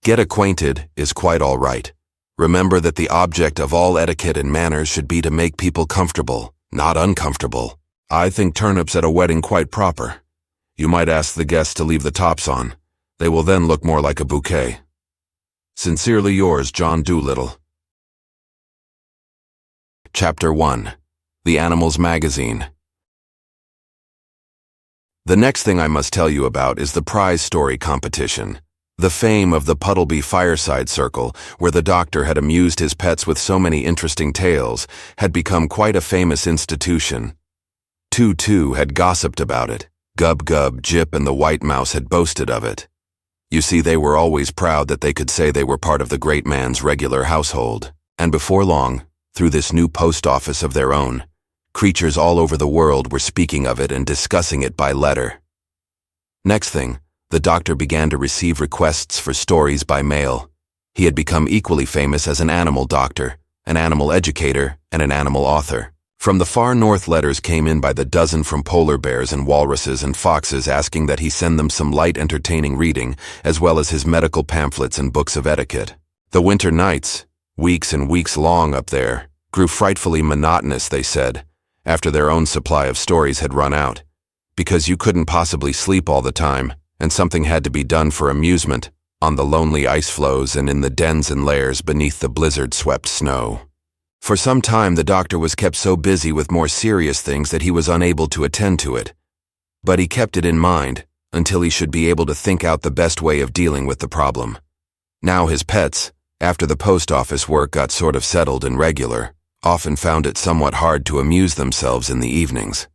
[SPEAKER 1] Get acquainted is quite all right. Remember that the object of all etiquette and manners should be to make people comfortable, not uncomfortable. I think turnips at a wedding quite proper. You might ask the guests to leave the tops on. They will then look more like a bouquet. Sincerely yours, John Dolittle. Chapter 1. The Animals Magazine. The next thing I must tell you about is the prize story competition. The fame of the Puddleby Fireside Circle, where the doctor had amused his pets with so many interesting tales, had become quite a famous institution. Tutu had gossiped about it. Gub-Gub, Jip, and the White Mouse had boasted of it. You see, they were always proud that they could say they were part of the great man's regular household. And before long, through this new post office of their own, creatures all over the world were speaking of it and discussing it by letter. Next thing, the doctor began to receive requests for stories by mail. He had become equally famous as an animal doctor, an animal educator, and an animal author. From the far north, letters came in by the dozen from polar bears and walruses and foxes asking that he send them some light, entertaining reading, as well as his medical pamphlets and books of etiquette. The winter nights, weeks and weeks long up there, grew frightfully monotonous, they said, after their own supply of stories had run out, because you couldn't possibly sleep all the time, and something had to be done for amusement, on the lonely ice floes and in the dens and lairs beneath the blizzard-swept snow. For some time the doctor was kept so busy with more serious things that he was unable to attend to it. But he kept it in mind until he should be able to think out the best way of dealing with the problem. Now his pets, after the post office work got sort of settled and regular, often found it somewhat hard to amuse themselves in the evenings.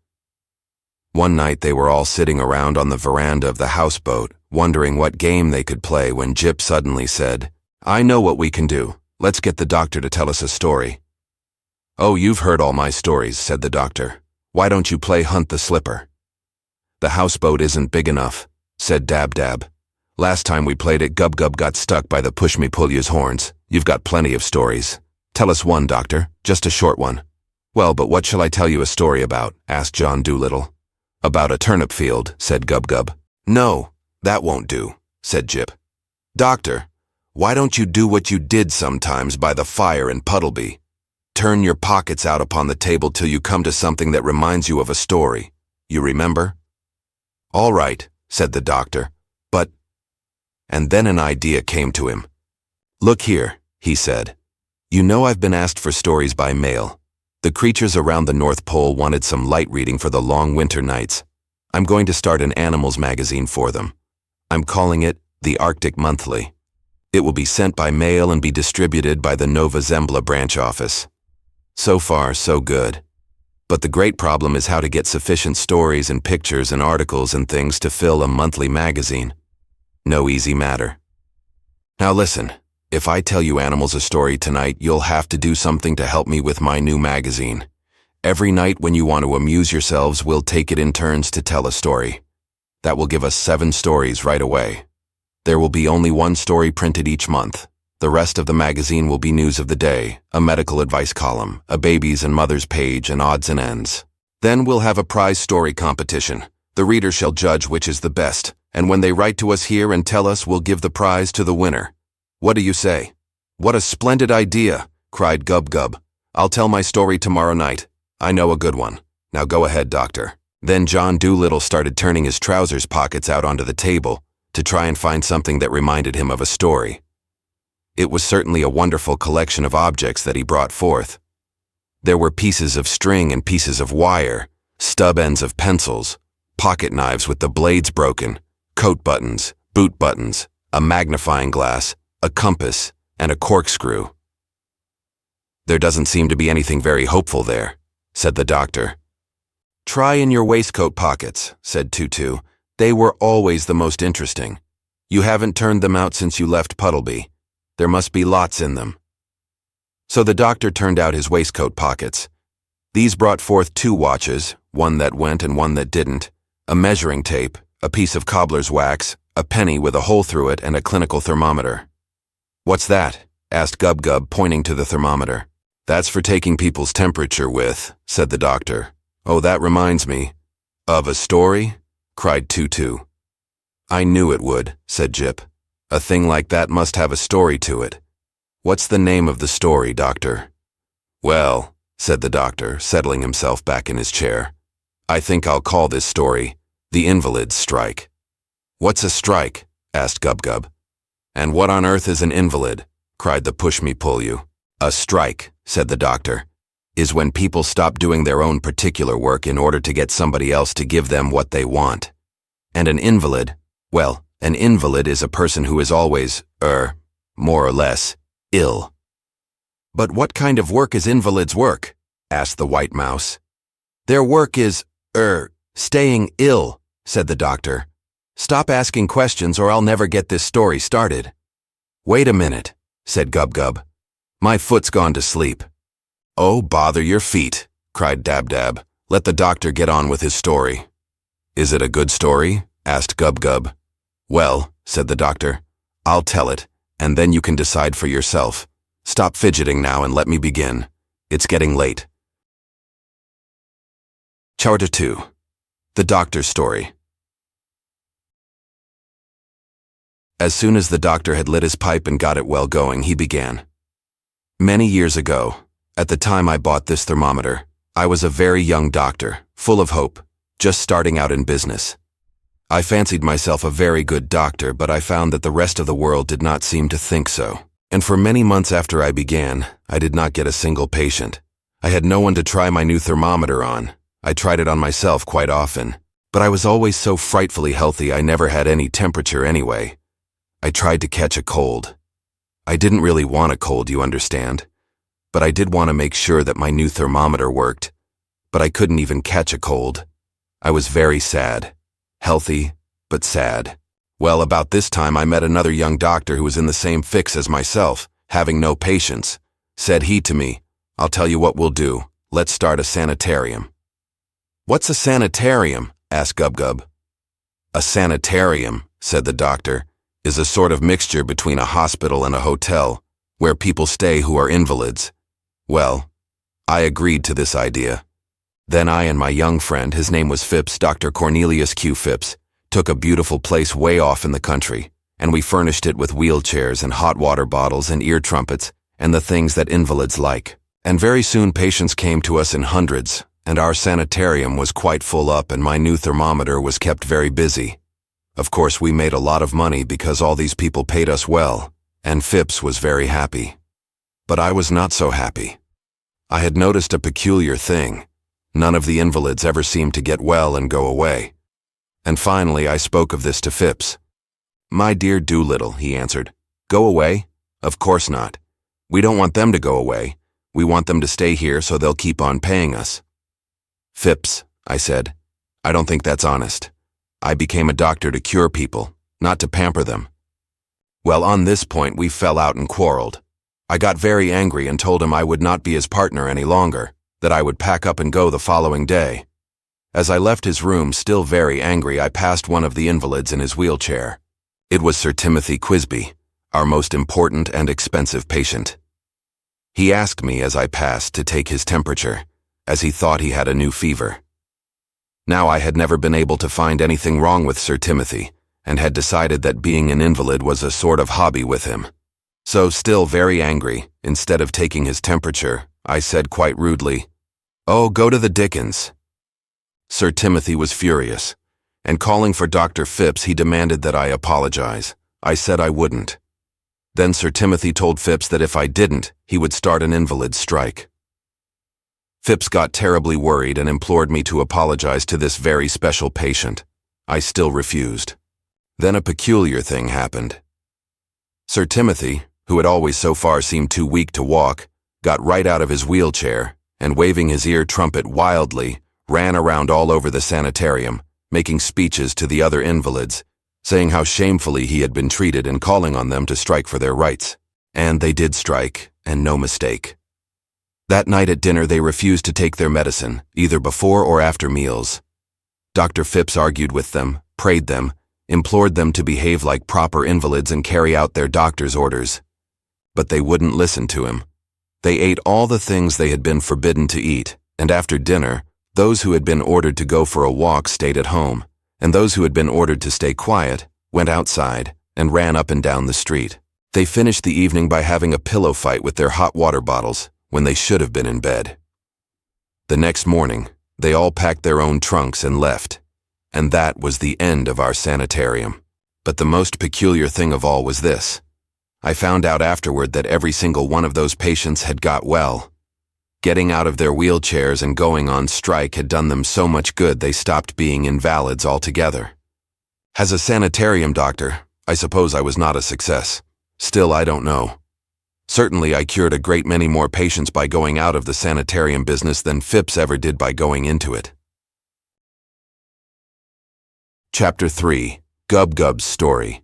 [SPEAKER 1] One night they were all sitting around on the veranda of the houseboat, wondering what game they could play when Jip suddenly said, "I know what we can do. Let's get the doctor to tell us a story." "Oh, you've heard all my stories," said the doctor. "Why don't you play Hunt the Slipper?" "The houseboat isn't big enough," said Dab-Dab. "Last time we played it, Gub-Gub got stuck by the Pushmi-Pullyu's horns. You've got plenty of stories. Tell us one, doctor, just a short one." "Well, but what shall I tell you a story about?" asked John Dolittle. "About a turnip field," said Gub-Gub. "No, that won't do," said Jip. "Doctor, why don't you do what you did sometimes by the fire in Puddleby? Turn your pockets out upon the table till you come to something that reminds you of a story. You remember?" "All right," said the doctor, "but—" And then an idea came to him. "Look here," he said. "You know I've been asked for stories by mail. The creatures around the North Pole wanted some light reading for the long winter nights. I'm going to start an animals magazine for them. I'm calling it the Arctic Monthly. It will be sent by mail and be distributed by the Nova Zembla branch office. So far, so good. But the great problem is how to get sufficient stories and pictures and articles and things to fill a monthly magazine. No easy matter. Now listen, if I tell you animals a story tonight, you'll have to do something to help me with my new magazine. Every night when you want to amuse yourselves, we'll take it in turns to tell a story. That will give us 7 stories right away. There will be only 1 story printed each month. The rest of the magazine will be news of the day, a medical advice column, a babies and mothers page, and odds and ends. Then we'll have a prize story competition. The reader shall judge which is the best, and when they write to us here and tell us, we'll give the prize to the winner. What do you say?" "What a splendid idea," cried Gub-Gub. "I'll tell my story tomorrow night. I know a good one. Now go ahead, doctor." Then John Dolittle started turning his trousers pockets out onto the table to try and find something that reminded him of a story. It was certainly a wonderful collection of objects that he brought forth. There were pieces of string and pieces of wire, stub ends of pencils, pocket knives with the blades broken, coat buttons, boot buttons, a magnifying glass, a compass, and a corkscrew. "There doesn't seem to be anything very hopeful there," said the doctor. "Try in your waistcoat pockets," said Tutu. "They were always the most interesting. You haven't turned them out since you left Puddleby. There must be lots in them." So the doctor turned out his waistcoat pockets. These brought forth 2 watches, one that went and one that didn't, a measuring tape, a piece of cobbler's wax, a penny with a hole through it, and a clinical thermometer. "What's that?" asked Gub-Gub, pointing to the thermometer. "That's for taking people's temperature with," said the doctor. "Oh, that reminds me." "Of a story?" cried Tutu. "I knew it would," said Jip. "A thing like that must have a story to it. What's the name of the story, doctor?" "Well," said the doctor, settling himself back in his chair, "I think I'll call this story The Invalid's Strike." "What's a strike?" asked Gub-Gub. "And what on earth is an invalid?" cried the Pushmi-Pullyu. "A strike," said the doctor, "is when people stop doing their own particular work in order to get somebody else to give them what they want. And an invalid, well, an invalid is a person who is always, more or less, ill." "But what kind of work is invalids' work?" asked the White Mouse. "Their work is, staying ill," said the doctor. "Stop asking questions or I'll never get this story started." "Wait a minute," said Gub-Gub. "My foot's gone to sleep." "Oh, bother your feet," cried Dab-Dab. "Let the doctor get on with his story." "Is it a good story?" asked Gub-Gub. "Well," said the doctor, "I'll tell it, and then you can decide for yourself. Stop fidgeting now and let me begin. It's getting late." Chapter 2. The Doctor's Story. As soon as the doctor had lit his pipe and got it well going, he began. Many years ago, at the time I bought this thermometer, I was a very young doctor, full of hope, just starting out in business. I fancied myself a very good doctor, but I found that the rest of the world did not seem to think so. And for many months after I began, I did not get a single patient. I had no one to try my new thermometer on. I tried it on myself quite often, but I was always so frightfully healthy I never had any temperature anyway. I tried to catch a cold. I didn't really want a cold, you understand, but I did want to make sure that my new thermometer worked. But I couldn't even catch a cold. I was very sad. Healthy, but sad. Well, about this time I met another young doctor who was in the same fix as myself, having no patience. Said he to me, "I'll tell you what we'll do. Let's start a sanitarium." "What's a sanitarium?" asked Gub-Gub. "A sanitarium," said the doctor, "is a sort of mixture between a hospital and a hotel, where people stay who are invalids." Well, I agreed to this idea. Then I and my young friend, his name was Phipps, Dr. Cornelius Q. Phipps, took a beautiful place way off in the country, and we furnished it with wheelchairs and hot water bottles and ear trumpets and the things that invalids like. And very soon patients came to us in hundreds, and our sanitarium was quite full up and my new thermometer was kept very busy. Of course, we made a lot of money because all these people paid us well, and Phipps was very happy. But I was not so happy. I had noticed a peculiar thing. None of the invalids ever seemed to get well and go away. And finally I spoke of this to Phipps. "My dear Doolittle," he answered, "go away? Of course not. We don't want them to go away. We want them to stay here so they'll keep on paying us." "Phipps," I said, "I don't think that's honest. I became a doctor to cure people, not to pamper them." Well, on this point we fell out and quarreled. I got very angry and told him I would not be his partner any longer, that I would pack up and go the following day. As I left his room, still very angry, I passed one of the invalids in his wheelchair. It was Sir Timothy Quisby, our most important and expensive patient. He asked me as I passed to take his temperature, as he thought he had a new fever. Now I had never been able to find anything wrong with Sir Timothy, and had decided that being an invalid was a sort of hobby with him. So, still very angry, instead of taking his temperature, I said quite rudely, "Oh, go to the dickens." Sir Timothy was furious, and calling for Dr. Phipps, he demanded that I apologize. I said I wouldn't. Then Sir Timothy told Phipps that if I didn't, he would start an invalid strike. Phipps got terribly worried and implored me to apologize to this very special patient. I still refused. Then a peculiar thing happened. Sir Timothy, who had always so far seemed too weak to walk, got right out of his wheelchair and, waving his ear trumpet wildly, ran around all over the sanitarium, making speeches to the other invalids, saying how shamefully he had been treated and calling on them to strike for their rights. And they did strike, and no mistake. That night at dinner they refused to take their medicine, either before or after meals. Dr. Phipps argued with them, prayed them, implored them to behave like proper invalids and carry out their doctor's orders. But they wouldn't listen to him. They ate all the things they had been forbidden to eat, and after dinner, those who had been ordered to go for a walk stayed at home, and those who had been ordered to stay quiet went outside and ran up and down the street. They finished the evening by having a pillow fight with their hot water bottles when they should have been in bed. The next morning, they all packed their own trunks and left, and that was the end of our sanitarium. But the most peculiar thing of all was this. I found out afterward that every single one of those patients had got well. Getting out of their wheelchairs and going on strike had done them so much good they stopped being invalids altogether. As a sanitarium doctor, I suppose I was not a success. Still, I don't know. Certainly, I cured a great many more patients by going out of the sanitarium business than Phipps ever did by going into it. Chapter 3. Gub-Gub's Story.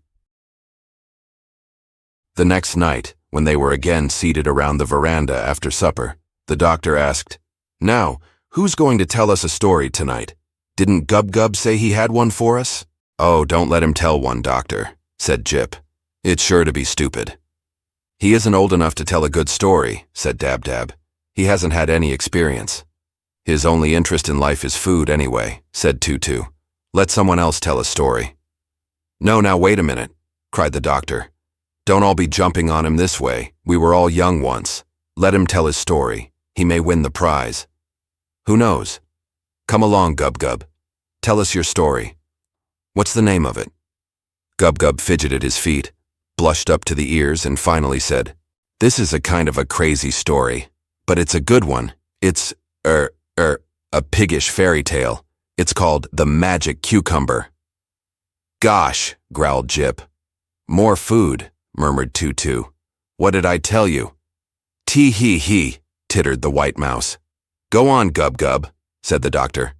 [SPEAKER 1] The next night, when they were again seated around the veranda after supper, the doctor asked, "Now, who's going to tell us a story tonight? Didn't Gub-Gub say he had one for us?" "Oh, don't let him tell one, doctor," said Jip. "It's sure to be stupid." "He isn't old enough to tell a good story," said Dab-Dab. "He hasn't had any experience." His only interest in life is food anyway, said Tutu. Let someone else tell a story. No, now wait a minute, cried the doctor. Don't all be jumping on him this way. We were all young once. Let him tell his story. He may win the prize. Who knows? Come along, Gub-Gub. Tell us your story. What's the name of it? Gub-Gub fidgeted his feet, blushed up to the ears, and finally said, This is a kind of a crazy story, but it's a good one. It's, a piggish fairy tale. It's called The Magic Cucumber. Gosh, growled Jip. More food, murmured Tutu. What did I tell you? Tee-hee-hee, tittered the white mouse. Go on, Gub-Gub, said the doctor.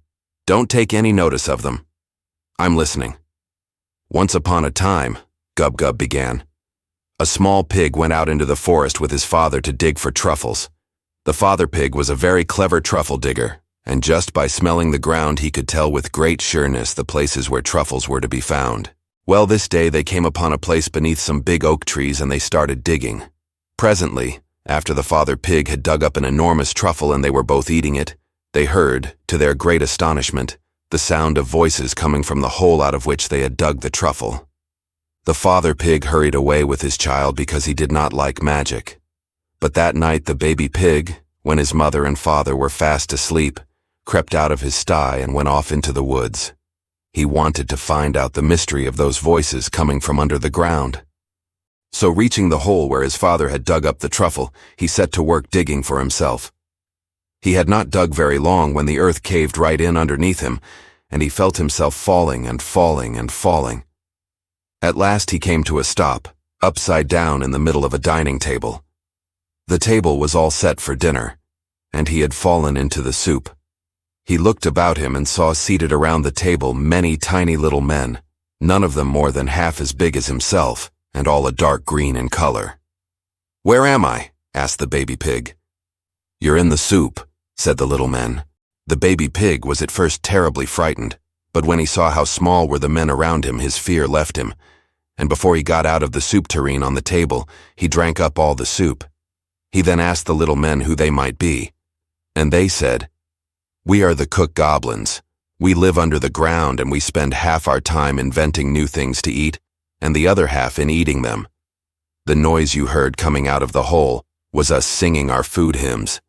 [SPEAKER 1] Don't take any notice of them. I'm listening. Once upon a time, Gub-Gub began, a small pig went out into the forest with his father to dig for truffles. The father pig was a very clever truffle digger, and just by smelling the ground he could tell with great sureness the places where truffles were to be found. Well, this day they came upon a place beneath some big oak trees and they started digging. Presently, after the father pig had dug up an enormous truffle and they were both eating it, they heard, to their great astonishment, the sound of voices coming from the hole out of which they had dug the truffle. The father pig hurried away with his child because he did not like magic. But that night the baby pig, when his mother and father were fast asleep, crept out of his sty and went off into the woods. He wanted to find out the mystery of those voices coming from under the ground. So reaching the hole where his father had dug up the truffle, he set to work digging for himself. He had not dug very long when the earth caved right in underneath him, and he felt himself falling and falling and falling. At last he came to a stop, upside down in the middle of a dining table. The table was all set for dinner, and he had fallen into the soup. He looked about him and saw seated around the table many tiny little men, none of them more than half as big as himself, and all a dark green in color. Where am I? Asked the baby pig. You're in the soup, said the little men. The baby pig was at first terribly frightened, but when he saw how small were the men around him, his fear left him, and before he got out of the soup tureen on the table, he drank up all the soup. He then asked the little men who they might be, and they said, We are the cook goblins. We live under the ground and we spend half our time inventing new things to eat, and the other half in eating them. The noise you heard coming out of the hole was us singing our food hymns.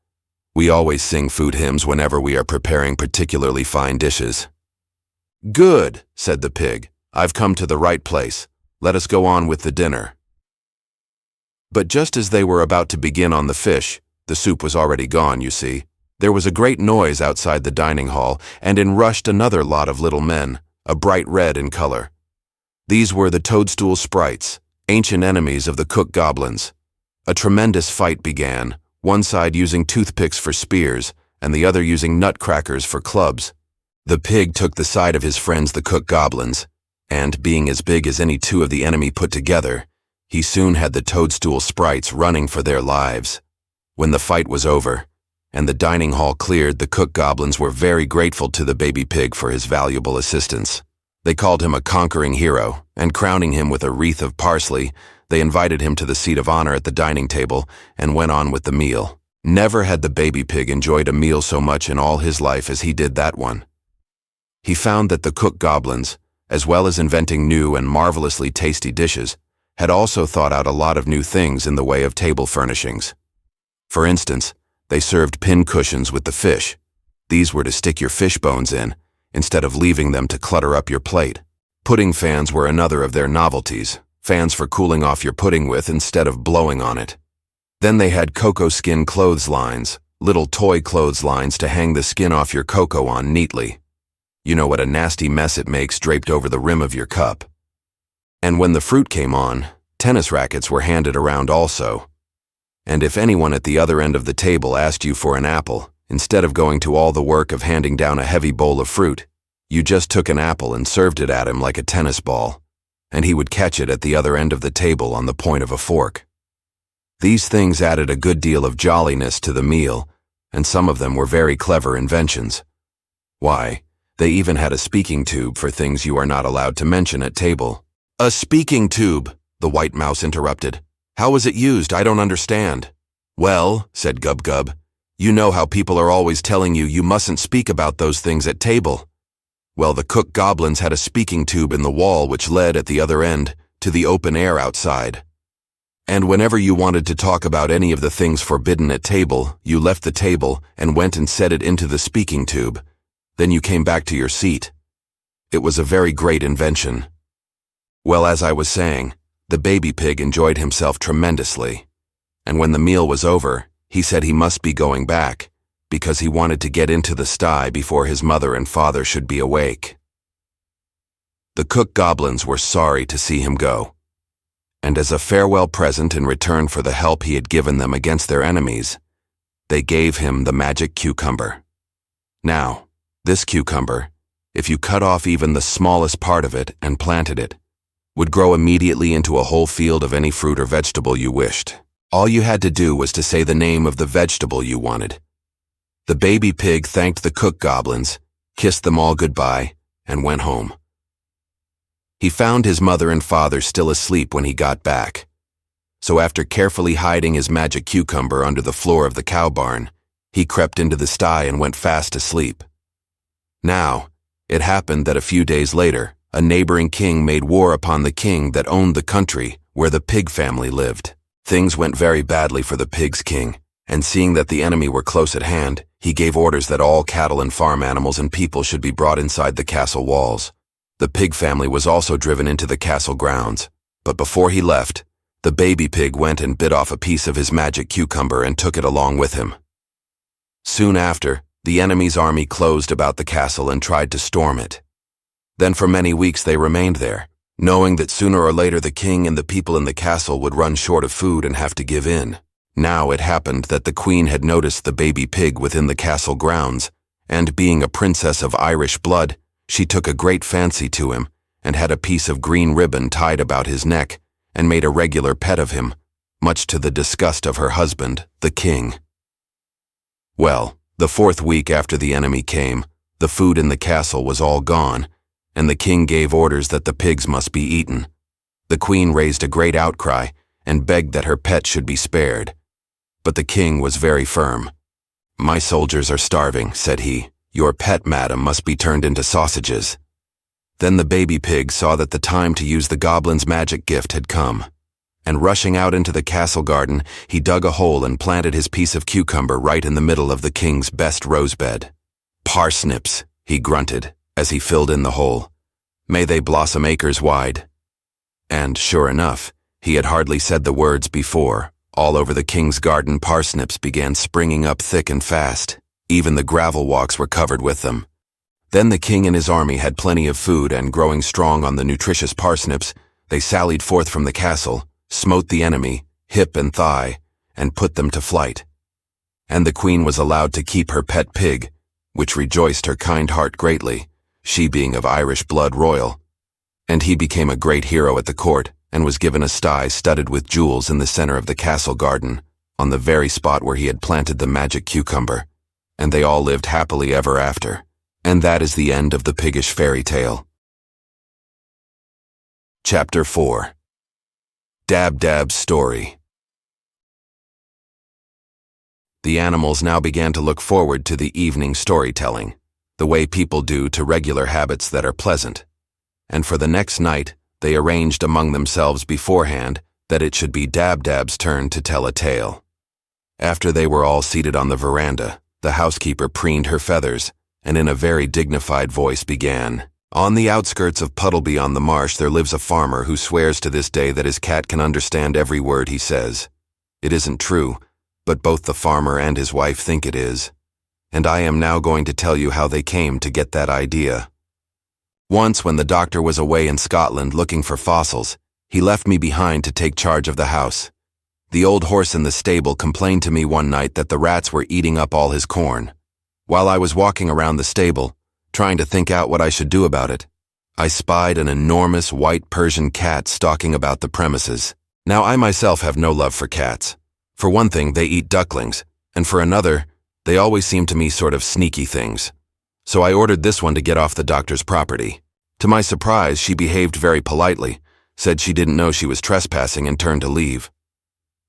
[SPEAKER 1] We always sing food hymns whenever we are preparing particularly fine dishes. Good, said the pig. I've come to the right place. Let us go on with the dinner. But just as they were about to begin on the fish, the soup was already gone, you see. There was a great noise outside the dining hall, and in rushed another lot of little men, a bright red in color. These were the toadstool sprites, ancient enemies of the cook goblins. A tremendous fight began, one side using toothpicks for spears, and the other using nutcrackers for clubs. The pig took the side of his friends the cook goblins, and, being as big as any two of the enemy put together, he soon had the toadstool sprites running for their lives. When the fight was over, and the dining hall cleared, the cook goblins were very grateful to the baby pig for his valuable assistance. They called him a conquering hero, and crowning him with a wreath of parsley, they invited him to the seat of honor at the dining table and went on with the meal. Never had the baby pig enjoyed a meal so much in all his life as he did that one. He found that the cook goblins, as well as inventing new and marvelously tasty dishes, had also thought out a lot of new things in the way of table furnishings. For instance, they served pin cushions with the fish. These were to stick your fish bones in, instead of leaving them to clutter up your plate. Pudding fans were another of their novelties, fans for cooling off your pudding with instead of blowing on it. Then they had cocoa skin clotheslines, little toy clotheslines to hang the skin off your cocoa on neatly. You know what a nasty mess it makes draped over the rim of your cup. And when the fruit came on, tennis rackets were handed around also. And if anyone at the other end of the table asked you for an apple, instead of going to all the work of handing down a heavy bowl of fruit, you just took an apple and served it at him like a tennis ball, and he would catch it at the other end of the table on the point of a fork. These things added a good deal of jolliness to the meal, and some of them were very clever inventions. Why, they even had a speaking tube for things you are not allowed to mention at table. A speaking tube, the white mouse interrupted. How was it used? I don't understand. Well, said Gub-Gub, You know how people are always telling you you mustn't speak about those things at table. Well, the cook goblins had a speaking tube in the wall which led at the other end to the open air outside. And whenever you wanted to talk about any of the things forbidden at table, you left the table and went and said it into the speaking tube. Then you came back to your seat. It was a very great invention. Well, as I was saying, the baby pig enjoyed himself tremendously. And when the meal was over, he said he must be going back, because he wanted to get into the sty before his mother and father should be awake. The cook goblins were sorry to see him go, and as a farewell present in return for the help he had given them against their enemies, they gave him the magic cucumber. Now, this cucumber, if you cut off even the smallest part of it and planted it, would grow immediately into a whole field of any fruit or vegetable you wished. All you had to do was to say the name of the vegetable you wanted. The baby pig thanked the cook goblins, kissed them all goodbye, and went home. He found his mother and father still asleep when he got back. So after carefully hiding his magic cucumber under the floor of the cow barn, he crept into the sty and went fast asleep. Now, it happened that a few days later, a neighboring king made war upon the king that owned the country where the pig family lived. Things went very badly for the pig's king, and seeing that the enemy were close at hand, he gave orders that all cattle and farm animals and people should be brought inside the castle walls. The pig family was also driven into the castle grounds, but before he left, the baby pig went and bit off a piece of his magic cucumber and took it along with him. Soon after, the enemy's army closed about the castle and tried to storm it. Then for many weeks they remained there, knowing that sooner or later the king and the people in the castle would run short of food and have to give in. Now it happened that the queen had noticed the baby pig within the castle grounds, and being a princess of Irish blood, she took a great fancy to him, and had a piece of green ribbon tied about his neck, and made a regular pet of him, much to the disgust of her husband, the king. Well, the 4th week after the enemy came, the food in the castle was all gone, and the king gave orders that the pigs must be eaten. The queen raised a great outcry and begged that her pet should be spared. But the king was very firm. "My soldiers are starving," said he. "Your pet, madam, must be turned into sausages." Then the baby pig saw that the time to use the goblin's magic gift had come, and rushing out into the castle garden, he dug a hole and planted his piece of cucumber right in the middle of the king's best rosebed. "Parsnips," he grunted, as he filled in the hole. "May they blossom acres wide." And, sure enough, he had hardly said the words before, all over the king's garden parsnips began springing up thick and fast. Even the gravel walks were covered with them. Then the king and his army had plenty of food, and growing strong on the nutritious parsnips, they sallied forth from the castle, smote the enemy, hip and thigh, and put them to flight. And the queen was allowed to keep her pet pig, which rejoiced her kind heart greatly, she being of Irish blood royal. And he became a great hero at the court, and was given a sty studded with jewels in the center of the castle garden, on the very spot where he had planted the magic cucumber. And they all lived happily ever after. And that is the end of the piggish fairy tale. Chapter 4. Dab-Dab's Story. The animals now began to look forward to the evening storytelling, the way people do to regular habits that are pleasant. And for the next night, they arranged among themselves beforehand that it should be Dab-Dab's turn to tell a tale. After they were all seated on the veranda, the housekeeper preened her feathers, and in a very dignified voice began, "On the outskirts of Puddleby on the Marsh there lives a farmer who swears to this day that his cat can understand every word he says. It isn't true, but both the farmer and his wife think it is. And I am now going to tell you how they came to get that idea. Once when the doctor was away in Scotland looking for fossils, he left me behind to take charge of the house. The old horse in the stable complained to me one night that the rats were eating up all his corn. While I was walking around the stable, trying to think out what I should do about it, I spied an enormous white Persian cat stalking about the premises. Now I myself have no love for cats. For one thing, they eat ducklings, and for another, they always seem to me sort of sneaky things. So I ordered this one to get off the doctor's property. To my surprise, she behaved very politely, said she didn't know she was trespassing, and turned to leave.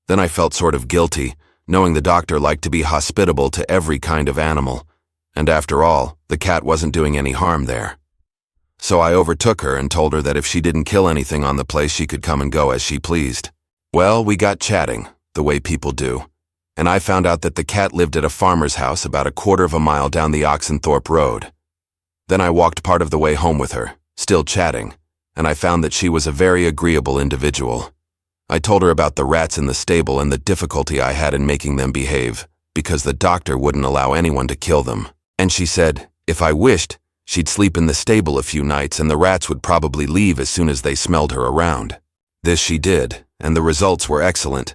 [SPEAKER 1] Then I felt sort of guilty, knowing the doctor liked to be hospitable to every kind of animal, and after all, the cat wasn't doing any harm there. So I overtook her and told her that if she didn't kill anything on the place, she could come and go as she pleased. Well, we got chatting, the way people do, and I found out that the cat lived at a farmer's house about a quarter of a mile down the Oxenthorpe Road. Then I walked part of the way home with her, still chatting, and I found that she was a very agreeable individual. I told her about the rats in the stable and the difficulty I had in making them behave, because the doctor wouldn't allow anyone to kill them. And she said, if I wished, she'd sleep in the stable a few nights and the rats would probably leave as soon as they smelled her around. This she did, and the results were excellent.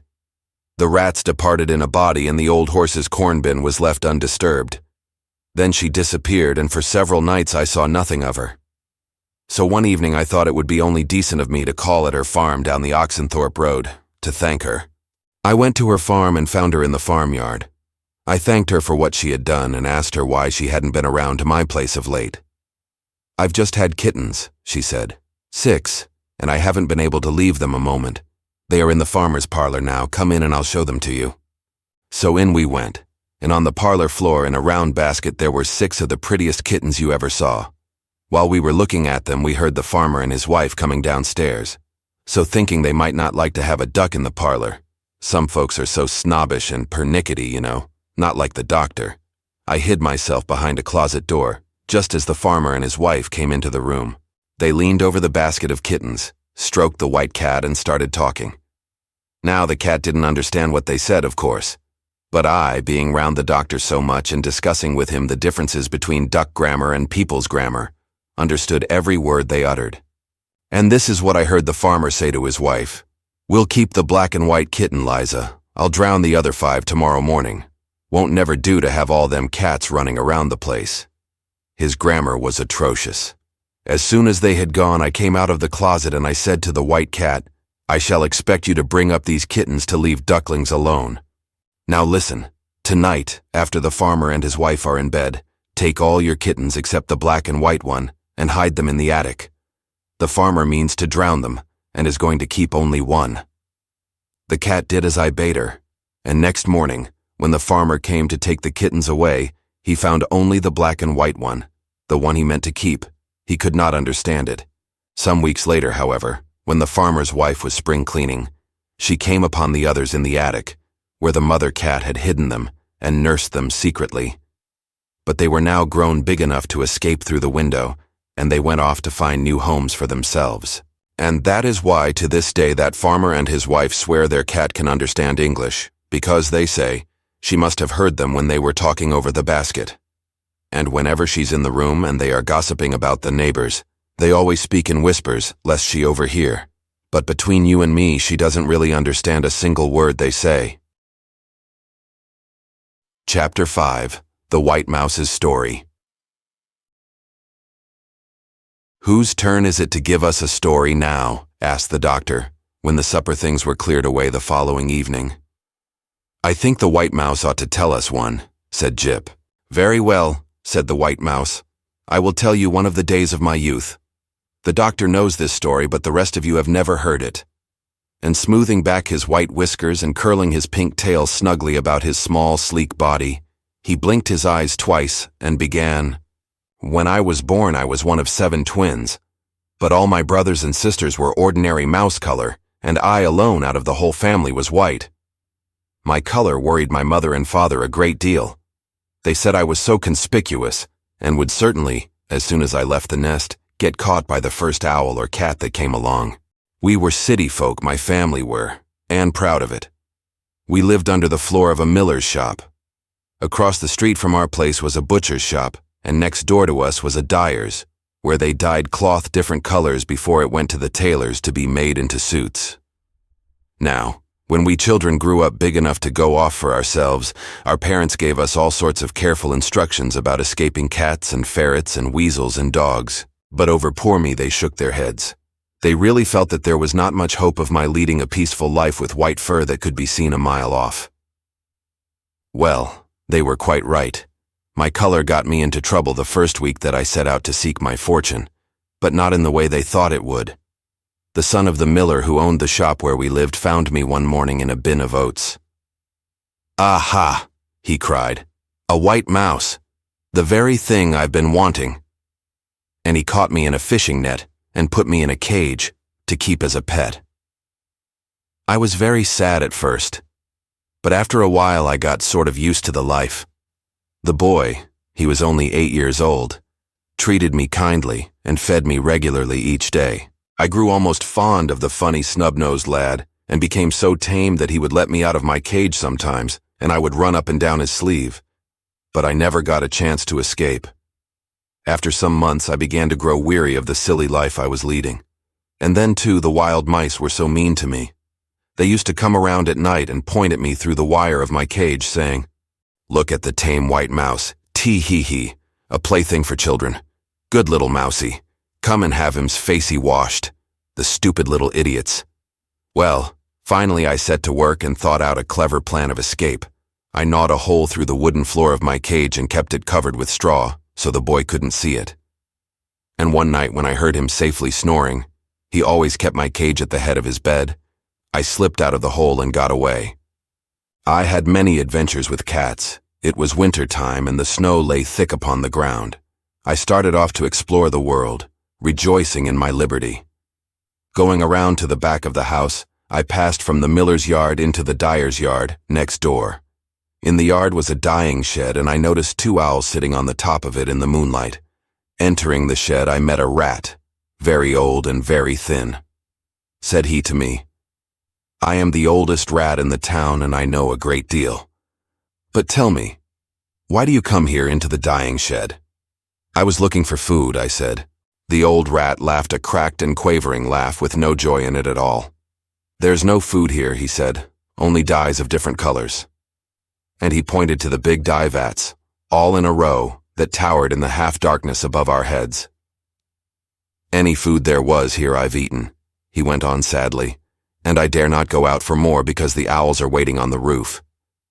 [SPEAKER 1] The rats departed in a body and the old horse's corn bin was left undisturbed. Then she disappeared, and for several nights I saw nothing of her. So one evening I thought it would be only decent of me to call at her farm down the Oxenthorpe Road, to thank her. I went to her farm and found her in the farmyard. I thanked her for what she had done and asked her why she hadn't been around to my place of late. I've just had kittens, she said. 6, and I haven't been able to leave them a moment. They are in the farmer's parlor now. Come in and I'll show them to you. So in we went, and on the parlor floor in a round basket there were 6 of the prettiest kittens you ever saw. While we were looking at them, we heard the farmer and his wife coming downstairs. So thinking they might not like to have a duck in the parlor. Some folks are so snobbish and pernickety, you know, not like the doctor. I hid myself behind a closet door, just as the farmer and his wife came into the room. They leaned over the basket of kittens, stroked the white cat, and started talking. Now the cat didn't understand what they said, of course. But I, being round the doctor so much and discussing with him the differences between duck grammar and people's grammar, understood every word they uttered. And this is what I heard the farmer say to his wife. We'll keep the black and white kitten, Liza. I'll drown the other 5 tomorrow morning. Won't never do to have all them cats running around the place. His grammar was atrocious. As soon as they had gone, I came out of the closet and I said to the white cat, I shall expect you to bring up these kittens to leave ducklings alone. Now listen, tonight, after the farmer and his wife are in bed, take all your kittens except the black and white one and hide them in the attic. The farmer means to drown them and is going to keep only one. The cat did as I bade her, and next morning, when the farmer came to take the kittens away, he found only the black and white one, the one he meant to keep. He could not understand it. Some weeks later, however, when the farmer's wife was spring cleaning, she came upon the others in the attic, where the mother cat had hidden them and nursed them secretly. But they were now grown big enough to escape through the window, and they went off to find new homes for themselves. And that is why to this day that farmer and his wife swear their cat can understand English, because they say she must have heard them when they were talking over the basket. And whenever she's in the room and they are gossiping about the neighbors, they always speak in whispers, lest she overhear. But between you and me, she doesn't really understand a single word they say. Chapter 5. The White Mouse's Story. Whose turn is it to give us a story now? Asked the doctor, when the supper things were cleared away the following evening. I think the White Mouse ought to tell us one, said Jip. Very well, said the White Mouse. I will tell you one of the days of my youth. The doctor knows this story, but the rest of you have never heard it. And smoothing back his white whiskers and curling his pink tail snugly about his small, sleek body, he blinked his eyes twice and began. When I was born, I was one of 7 twins, but all my brothers and sisters were ordinary mouse color, and I alone out of the whole family was white. My color worried my mother and father a great deal. They said I was so conspicuous, and would certainly, as soon as I left the nest, get caught by the first owl or cat that came along. We were city folk, my family were, and proud of it. We lived under the floor of a miller's shop. Across the street from our place was a butcher's shop, and next door to us was a dyer's, where they dyed cloth different colors before it went to the tailors to be made into suits. Now, when we children grew up big enough to go off for ourselves, our parents gave us all sorts of careful instructions about escaping cats and ferrets and weasels and dogs, but over poor me they shook their heads. They really felt that there was not much hope of my leading a peaceful life with white fur that could be seen a mile off. Well, they were quite right. My color got me into trouble the first week that I set out to seek my fortune, but not in the way they thought it would. The son of the miller who owned the shop where we lived found me one morning in a bin of oats. "Aha!" he cried. "A white mouse! The very thing I've been wanting." And he caught me in a fishing net and put me in a cage to keep as a pet. I was very sad at first, but after a while I got sort of used to the life. The boy, he was only 8 years old, treated me kindly and fed me regularly each day. I grew almost fond of the funny snub-nosed lad and became so tame that he would let me out of my cage sometimes, and I would run up and down his sleeve. But I never got a chance to escape. After some months, I began to grow weary of the silly life I was leading. And then, too, the wild mice were so mean to me. They used to come around at night and point at me through the wire of my cage, saying, "Look at the tame white mouse, tee-hee-hee, a plaything for children. Good little mousey, come and have him's facey washed. The stupid little idiots." Well, finally I set to work and thought out a clever plan of escape. I gnawed a hole through the wooden floor of my cage and kept it covered with straw, so the boy couldn't see it. And one night when I heard him safely snoring, he always kept my cage at the head of his bed, I slipped out of the hole and got away. I had many adventures with cats. It was winter time and the snow lay thick upon the ground. I started off to explore the world, rejoicing in my liberty. Going around to the back of the house, I passed from the miller's yard into the dyer's yard, next door. In the yard was a dyeing shed, and I noticed 2 owls sitting on the top of it in the moonlight. Entering the shed, I met a rat, very old and very thin. Said he to me, "I am the oldest rat in the town and I know a great deal. But tell me, why do you come here into the dyeing shed?" "I was looking for food," I said. The old rat laughed a cracked and quavering laugh with no joy in it at all. "There's no food here," he said, "only dyes of different colors." And he pointed to the big dye vats, all in a row, that towered in the half-darkness above our heads. "Any food there was here I've eaten," he went on sadly, "and I dare not go out for more because the owls are waiting on the roof.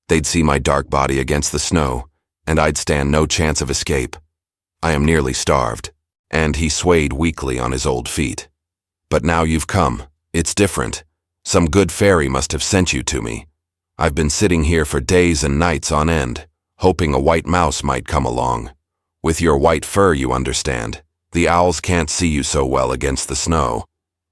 [SPEAKER 1] They'd see my dark body against the snow, and I'd stand no chance of escape. I am nearly starved." And he swayed weakly on his old feet. "But now you've come. It's different. Some good fairy must have sent you to me. I've been sitting here for days and nights on end, hoping a white mouse might come along. With your white fur, you understand. The owls can't see you so well against the snow.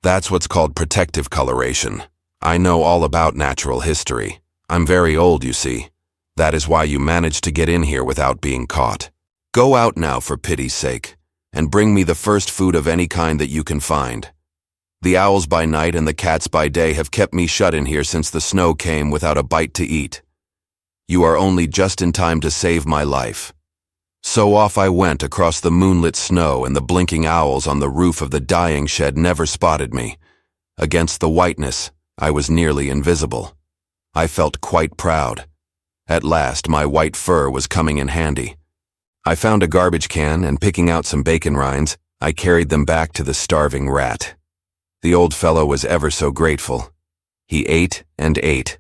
[SPEAKER 1] That's what's called protective coloration. I know all about natural history. I'm very old, you see. That is why you managed to get in here without being caught. Go out now, for pity's sake, and bring me the first food of any kind that you can find. The owls by night and the cats by day have kept me shut in here since the snow came without a bite to eat. You are only just in time to save my life." So off I went across the moonlit snow, and the blinking owls on the roof of the dyeing shed never spotted me. Against the whiteness, I was nearly invisible. I felt quite proud. At last, my white fur was coming in handy. I found a garbage can, and picking out some bacon rinds, I carried them back to the starving rat. The old fellow was ever so grateful. He ate and ate.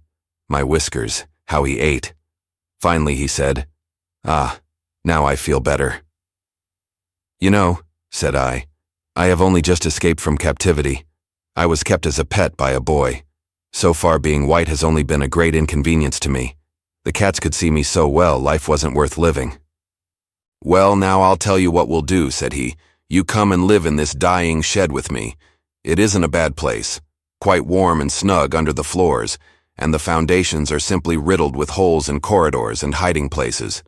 [SPEAKER 1] My whiskers, how he ate. Finally he said, "Ah, now I feel better." "You know," said I have only just escaped from captivity. I was kept as a pet by a boy. So far being white has only been a great inconvenience to me. The cats could see me so well, life wasn't worth living. "Well, now I'll tell you what we'll do," said he. "You come and live in this dyeing shed with me. It isn't a bad place, quite warm and snug under the floors, and the foundations are simply riddled with holes and corridors and hiding places.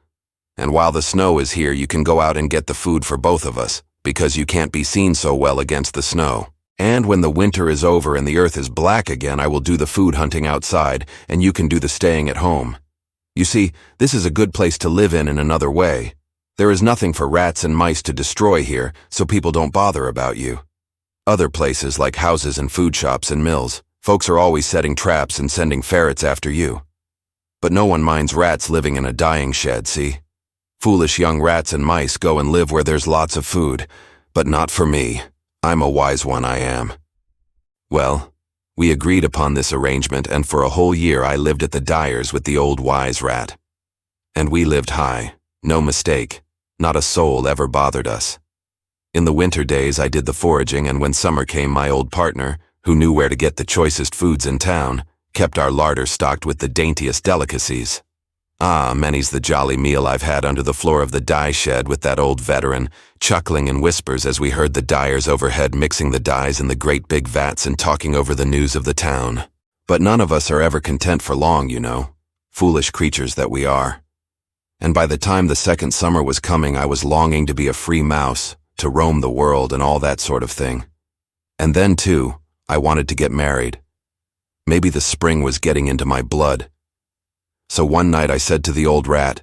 [SPEAKER 1] And while the snow is here, you can go out and get the food for both of us, because you can't be seen so well against the snow. And when the winter is over and the earth is black again, I will do the food hunting outside, and you can do the staying at home. You see, this is a good place to live in another way. There is nothing for rats and mice to destroy here, so people don't bother about you. Other places, like houses and food shops and mills, folks are always setting traps and sending ferrets after you. But no one minds rats living in a dyeing shed, see? Foolish young rats and mice go and live where there's lots of food, but not for me. I'm a wise one, I am." Well, we agreed upon this arrangement, and for a whole year I lived at the dyer's with the old wise rat. And we lived high, no mistake. Not a soul ever bothered us. In the winter days I did the foraging, and when summer came, my old partner, who knew where to get the choicest foods in town, kept our larder stocked with the daintiest delicacies. Ah, many's the jolly meal I've had under the floor of the dye shed with that old veteran, chuckling in whispers as we heard the dyers overhead mixing the dyes in the great big vats and talking over the news of the town. But none of us are ever content for long, you know, foolish creatures that we are. And by the time the second summer was coming, I was longing to be a free mouse, to roam the world and all that sort of thing. And then, too, I wanted to get married. Maybe the spring was getting into my blood. So one night I said to the old rat,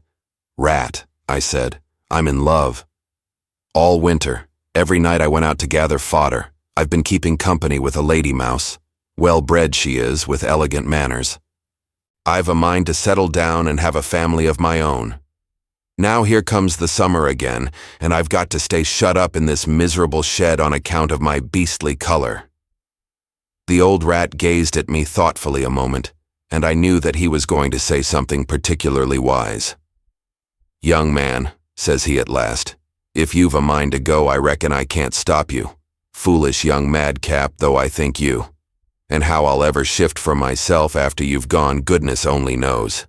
[SPEAKER 1] "Rat," I said, "I'm in love." All winter, every night I went out to gather fodder. I've been keeping company with a lady mouse. Well-bred she is, with elegant manners. I've a mind to settle down and have a family of my own. Now here comes the summer again, and I've got to stay shut up in this miserable shed on account of my beastly color. The old rat gazed at me thoughtfully a moment, and I knew that he was going to say something particularly wise. "Young man," says he at last, "if you've a mind to go, I reckon I can't stop you. Foolish young madcap though I think you. And how I'll ever shift for myself after you've gone, goodness only knows.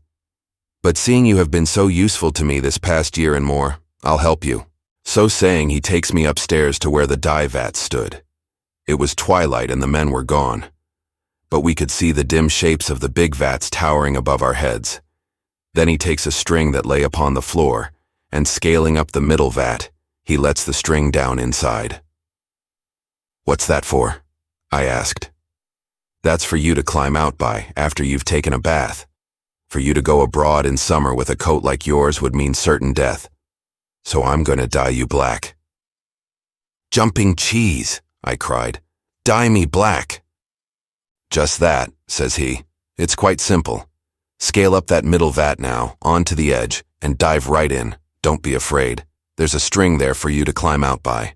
[SPEAKER 1] But seeing you have been so useful to me this past year and more, I'll help you." So saying, he takes me upstairs to where the dye vats stood. It was twilight and the men were gone, but we could see the dim shapes of the big vats towering above our heads. Then he takes a string that lay upon the floor, and scaling up the middle vat, he lets the string down inside. "What's that for?" I asked. "That's for you to climb out by after you've taken a bath. For you to go abroad in summer with a coat like yours would mean certain death. So I'm going to dye you black." "Jumping cheese," I cried. "Dye me black." "Just that," says he. "It's quite simple. Scale up that middle vat now, onto the edge, and dive right in. Don't be afraid. There's a string there for you to climb out by."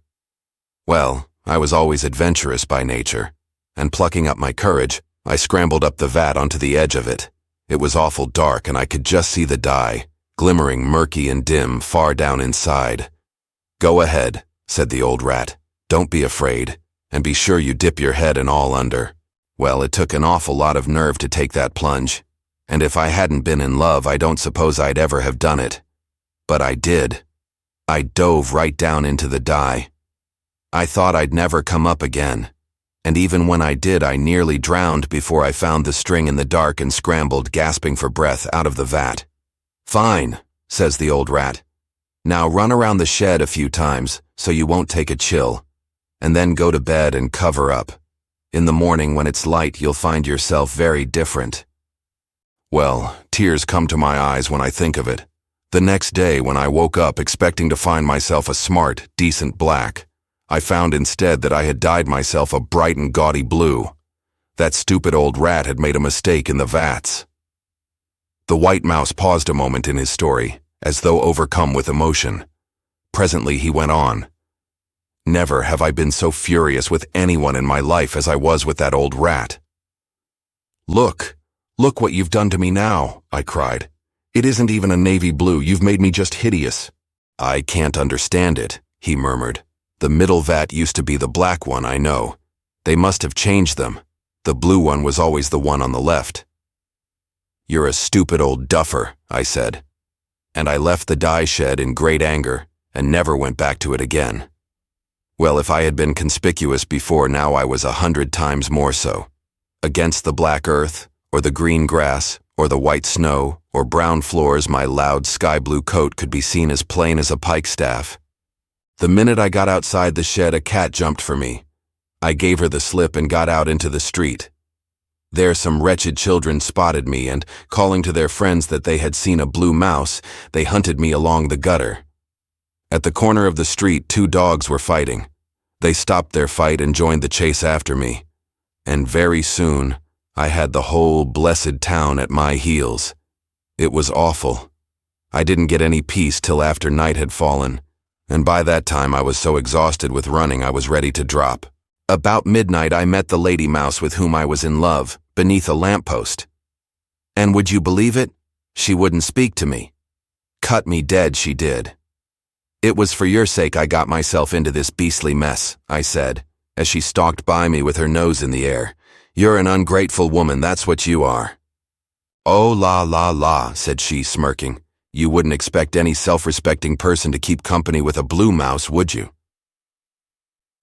[SPEAKER 1] Well, I was always adventurous by nature, and plucking up my courage, I scrambled up the vat onto the edge of it. It was awful dark, and I could just see the dye, glimmering murky and dim far down inside. "Go ahead," said the old rat. "Don't be afraid, and be sure you dip your head and all under." Well, it took an awful lot of nerve to take that plunge, and if I hadn't been in love, I don't suppose I'd ever have done it. But I did. I dove right down into the dye. I thought I'd never come up again. And even when I did, I nearly drowned before I found the string in the dark and scrambled, gasping for breath, out of the vat. "Fine," says the old rat. "Now run around the shed a few times so you won't take a chill, and then go to bed and cover up. In the morning when it's light, you'll find yourself very different." Well, tears come to my eyes when I think of it. The next day, when I woke up expecting to find myself a smart, decent black, I found instead that I had dyed myself a bright and gaudy blue. That stupid old rat had made a mistake in the vats. The white mouse paused a moment in his story, as though overcome with emotion. Presently he went on. "Never have I been so furious with anyone in my life as I was with that old rat. Look what you've done to me now," I cried. "It isn't even a navy blue, you've made me just hideous." "I can't understand it," he murmured. "The middle vat used to be the black one, I know. They must have changed them. The blue one was always the one on the left." "You're a stupid old duffer," I said. And I left the dye shed in great anger and never went back to it again. Well, if I had been conspicuous before, now I was 100 times more so. Against the black earth, or the green grass, or the white snow, or brown floors, my loud sky-blue coat could be seen as plain as a pikestaff. The minute I got outside the shed, a cat jumped for me. I gave her the slip and got out into the street. There some wretched children spotted me, and, calling to their friends that they had seen a blue mouse, they hunted me along the gutter. At the corner of the street, 2 dogs were fighting. They stopped their fight and joined the chase after me. And very soon, I had the whole blessed town at my heels. It was awful. I didn't get any peace till after night had fallen, and by that time I was so exhausted with running I was ready to drop. About midnight I met the lady mouse with whom I was in love, beneath a lamppost. And would you believe it? She wouldn't speak to me. Cut me dead, she did. "It was for your sake I got myself into this beastly mess," I said, as she stalked by me with her nose in the air. "You're an ungrateful woman, that's what you are." "Oh la la la," said she, smirking. "You wouldn't expect any self-respecting person to keep company with a blue mouse, would you?"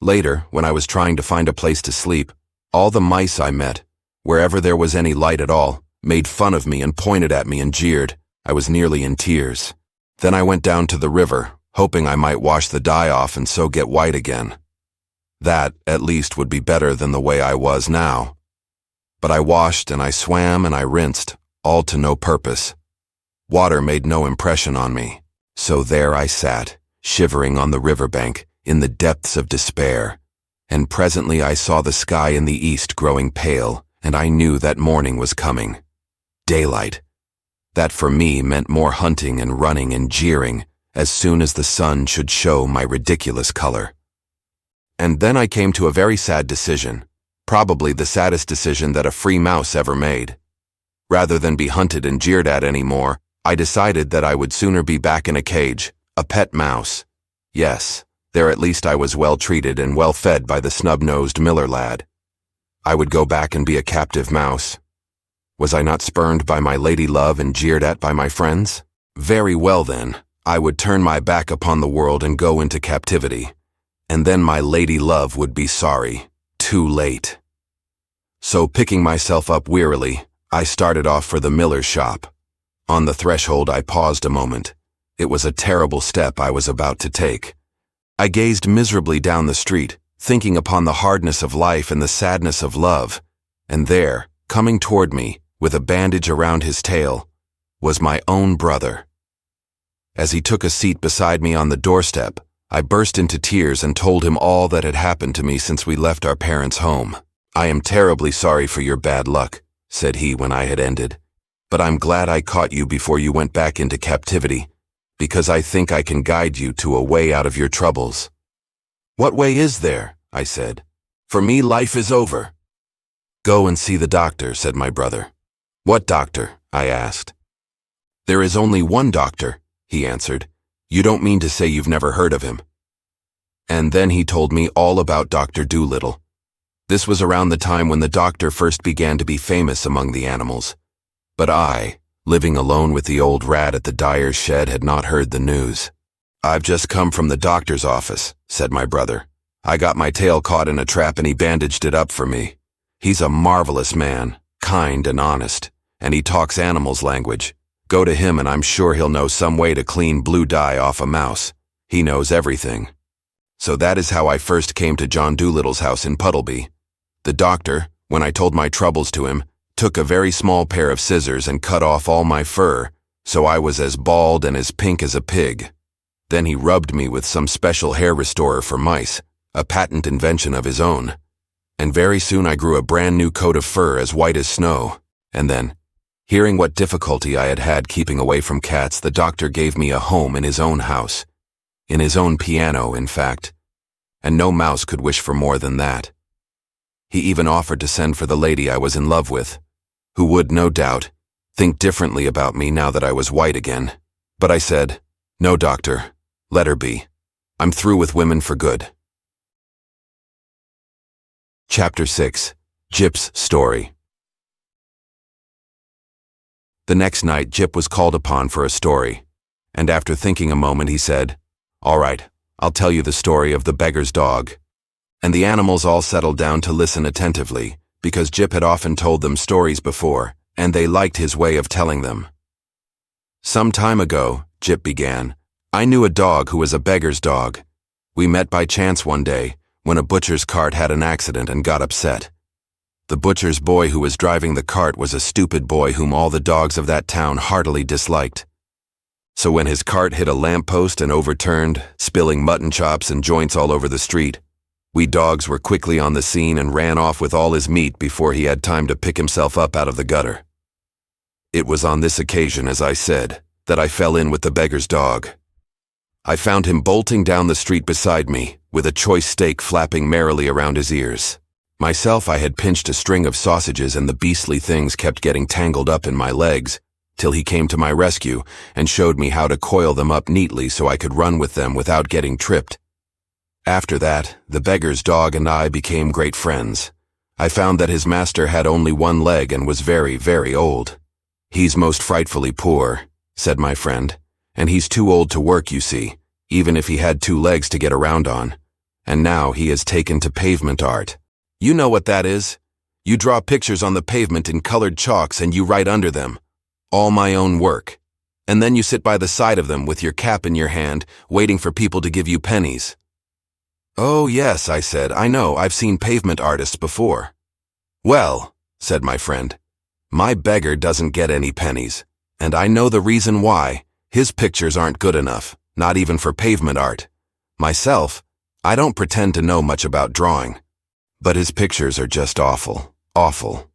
[SPEAKER 1] Later, when I was trying to find a place to sleep, all the mice I met, wherever there was any light at all, made fun of me and pointed at me and jeered. I was nearly in tears. Then I went down to the river, hoping I might wash the dye off and so get white again. That, at least, would be better than the way I was now. But I washed and I swam and I rinsed, all to no purpose. Water made no impression on me. So there I sat, shivering on the riverbank, in the depths of despair. And presently I saw the sky in the east growing pale, and I knew that morning was coming. Daylight. That for me meant more hunting and running and jeering, as soon as the sun should show my ridiculous color. And then I came to a very sad decision, probably the saddest decision that a free mouse ever made. Rather than be hunted and jeered at anymore, I decided that I would sooner be back in a cage, a pet mouse. Yes, there at least I was well treated and well fed by the snub-nosed miller lad. I would go back and be a captive mouse. Was I not spurned by my lady love and jeered at by my friends? Very well then, I would turn my back upon the world and go into captivity. And then my lady love would be sorry. Too late. So picking myself up wearily, I started off for the miller's shop. On the threshold I paused a moment. It was a terrible step I was about to take. I gazed miserably down the street, thinking upon the hardness of life and the sadness of love, and there, coming toward me, with a bandage around his tail, was my own brother. As he took a seat beside me on the doorstep, I burst into tears and told him all that had happened to me since we left our parents' home. "I am terribly sorry for your bad luck," said he when I had ended, "but I'm glad I caught you before you went back into captivity, because I think I can guide you to a way out of your troubles." "What way is there?" I said. "For me, life is over." "Go and see the doctor," said my brother. "What doctor?" I asked. "There is only one doctor," he answered. "You don't mean to say you've never heard of him?" And then he told me all about Dr. Dolittle. This was around the time when the doctor first began to be famous among the animals. But I, living alone with the old rat at the dyer's shed, had not heard the news. "I've just come from the doctor's office," said my brother. "I got my tail caught in a trap and he bandaged it up for me. He's a marvelous man, kind and honest, and he talks animals' language. Go to him and I'm sure he'll know some way to clean blue dye off a mouse. He knows everything." So that is how I first came to John Dolittle's house in Puddleby. The doctor, when I told my troubles to him, took a very small pair of scissors and cut off all my fur, so I was as bald and as pink as a pig. Then he rubbed me with some special hair restorer for mice, a patent invention of his own. And very soon I grew a brand new coat of fur as white as snow. And then, hearing what difficulty I had had keeping away from cats, the doctor gave me a home in his own house. In his own piano, in fact. And no mouse could wish for more than that. He even offered to send for the lady I was in love with, who would, no doubt, think differently about me now that I was white again. But I said, "No, doctor, let her be. I'm through with women for good." Chapter 6. Jip's Story. The next night, Jip was called upon for a story, and after thinking a moment he said, "All right, I'll tell you the story of the beggar's dog." And the animals all settled down to listen attentively, because Jip had often told them stories before, and they liked his way of telling them. "Some time ago," Jip began, "I knew a dog who was a beggar's dog. We met by chance one day, when a butcher's cart had an accident and got upset. The butcher's boy who was driving the cart was a stupid boy whom all the dogs of that town heartily disliked. So when his cart hit a lamppost and overturned, spilling mutton chops and joints all over the street, we dogs were quickly on the scene and ran off with all his meat before he had time to pick himself up out of the gutter. It was on this occasion, as I said, that I fell in with the beggar's dog. I found him bolting down the street beside me, with a choice steak flapping merrily around his ears. Myself, I had pinched a string of sausages and the beastly things kept getting tangled up in my legs, till he came to my rescue and showed me how to coil them up neatly so I could run with them without getting tripped. After that, the beggar's dog and I became great friends. I found that his master had only one leg and was very, very old. "He's most frightfully poor," said my friend, "and he's too old to work, you see, even if he had 2 legs to get around on. And now he has taken to pavement art. You know what that is? You draw pictures on the pavement in colored chalks and you write under them, 'All my own work.' And then you sit by the side of them with your cap in your hand, waiting for people to give you pennies." "Oh, yes," I said, "I know, I've seen pavement artists before." "Well," said my friend, "my beggar doesn't get any pennies, and I know the reason why. His pictures aren't good enough, not even for pavement art. Myself, I don't pretend to know much about drawing, but his pictures are just awful, awful."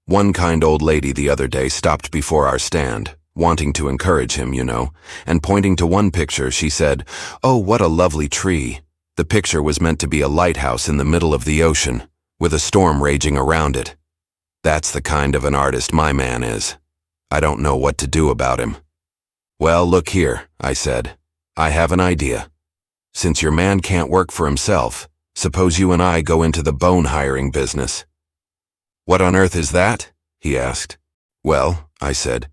[SPEAKER 1] One kind old lady the other day stopped before our stand, wanting to encourage him, you know, and pointing to one picture, she said, "Oh, what a lovely tree." The picture was meant to be a lighthouse in the middle of the ocean, with a storm raging around it. That's the kind of an artist my man is. I don't know what to do about him. "Well, look here," I said. "I have an idea. Since your man can't work for himself, suppose you and I go into the bone hiring business." "What on earth is that?" he asked. "Well," I said,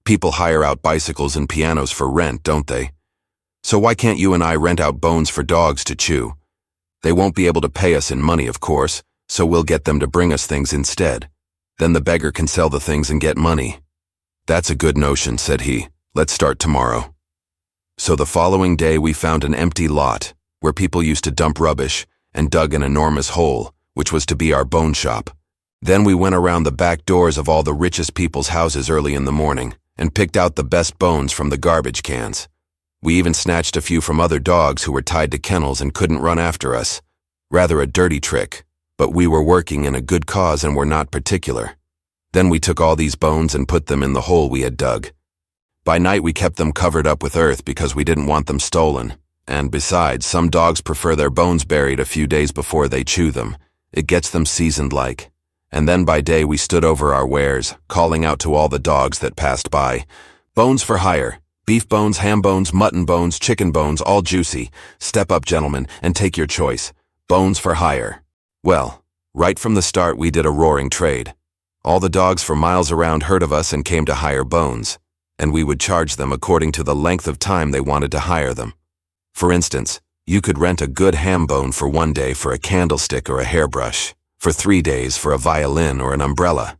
[SPEAKER 1] "people hire out bicycles and pianos for rent, don't they? So why can't you and I rent out bones for dogs to chew? They won't be able to pay us in money, of course, so we'll get them to bring us things instead. Then the beggar can sell the things and get money." "That's a good notion," said he. "Let's start tomorrow." So the following day we found an empty lot, where people used to dump rubbish, and dug an enormous hole, which was to be our bone shop. Then we went around the back doors of all the richest people's houses early in the morning, and picked out the best bones from the garbage cans. We even snatched a few from other dogs who were tied to kennels and couldn't run after us. Rather a dirty trick, but we were working in a good cause and were not particular. Then we took all these bones and put them in the hole we had dug. By night we kept them covered up with earth because we didn't want them stolen, and besides, some dogs prefer their bones buried a few days before they chew them. It gets them seasoned like. And then by day we stood over our wares, calling out to all the dogs that passed by, "Bones for hire. Beef bones, ham bones, mutton bones, chicken bones, all juicy. Step up, gentlemen, and take your choice. Bones for hire." Well, right from the start we did a roaring trade. All the dogs for miles around heard of us and came to hire bones, and we would charge them according to the length of time they wanted to hire them. For instance, you could rent a good ham bone for 1 day for a candlestick or a hairbrush, for 3 days for a violin or an umbrella.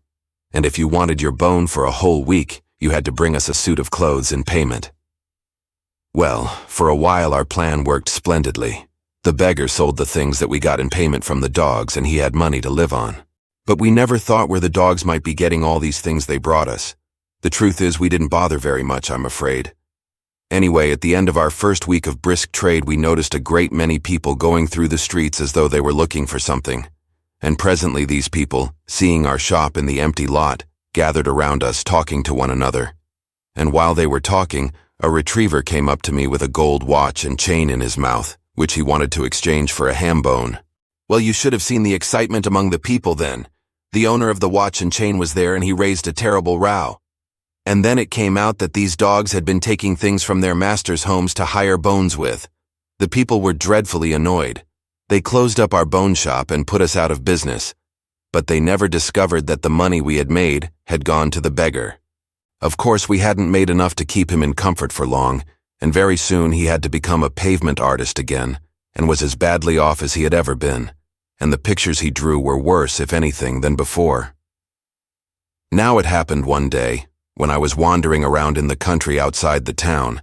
[SPEAKER 1] And if you wanted your bone for a whole week, you had to bring us a suit of clothes in payment. Well, for a while our plan worked splendidly. The beggar sold the things that we got in payment from the dogs and he had money to live on. But we never thought where the dogs might be getting all these things they brought us. The truth is we didn't bother very much, I'm afraid. Anyway, at the end of our first week of brisk trade we noticed a great many people going through the streets as though they were looking for something. And presently these people, seeing our shop in the empty lot, gathered around us talking to one another. And while they were talking, a retriever came up to me with a gold watch and chain in his mouth, which he wanted to exchange for a ham bone. Well, you should have seen the excitement among the people then. The owner of the watch and chain was there and he raised a terrible row. And then it came out that these dogs had been taking things from their masters' homes to hire bones with. The people were dreadfully annoyed. They closed up our bone shop and put us out of business. But they never discovered that the money we had made had gone to the beggar. Of course, we hadn't made enough to keep him in comfort for long, and very soon he had to become a pavement artist again, and was as badly off as he had ever been, and the pictures he drew were worse, if anything, than before. Now it happened one day, when I was wandering around in the country outside the town,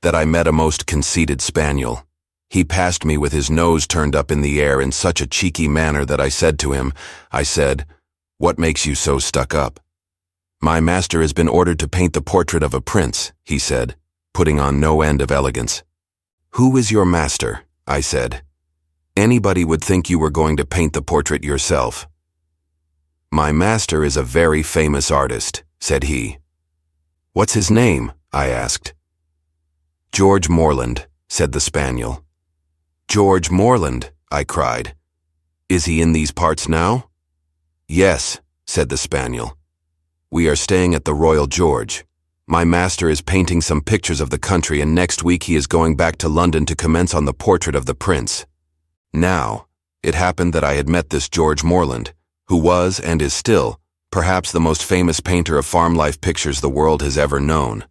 [SPEAKER 1] that I met a most conceited spaniel. He passed me with his nose turned up in the air in such a cheeky manner that I said to him, "What makes you so stuck up?" "My master has been ordered to paint the portrait of a prince," he said, putting on no end of elegance. "Who is your master?" I said. "Anybody would think you were going to paint the portrait yourself." "My master is a very famous artist," said he. "What's his name?" I asked. "George Morland," said the spaniel. "George Morland," I cried. "Is he in these parts now?" "Yes," said the spaniel. "We are staying at the Royal George. My master is painting some pictures of the country and next week he is going back to London to commence on the portrait of the prince." Now, it happened that I had met this George Morland, who was, and is still, perhaps the most famous painter of farm life pictures the world has ever known.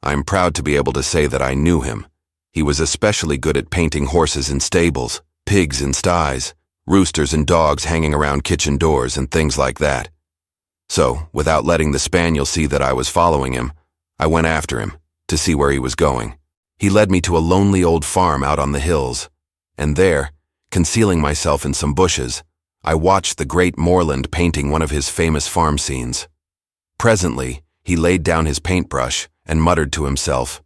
[SPEAKER 1] I'm proud to be able to say that I knew him. He was especially good at painting horses in stables, pigs in sties, roosters and dogs hanging around kitchen doors and things like that. So, without letting the spaniel see that I was following him, I went after him to see where he was going. He led me to a lonely old farm out on the hills, and there, concealing myself in some bushes, I watched the great Moreland painting one of his famous farm scenes. Presently, he laid down his paintbrush and muttered to himself,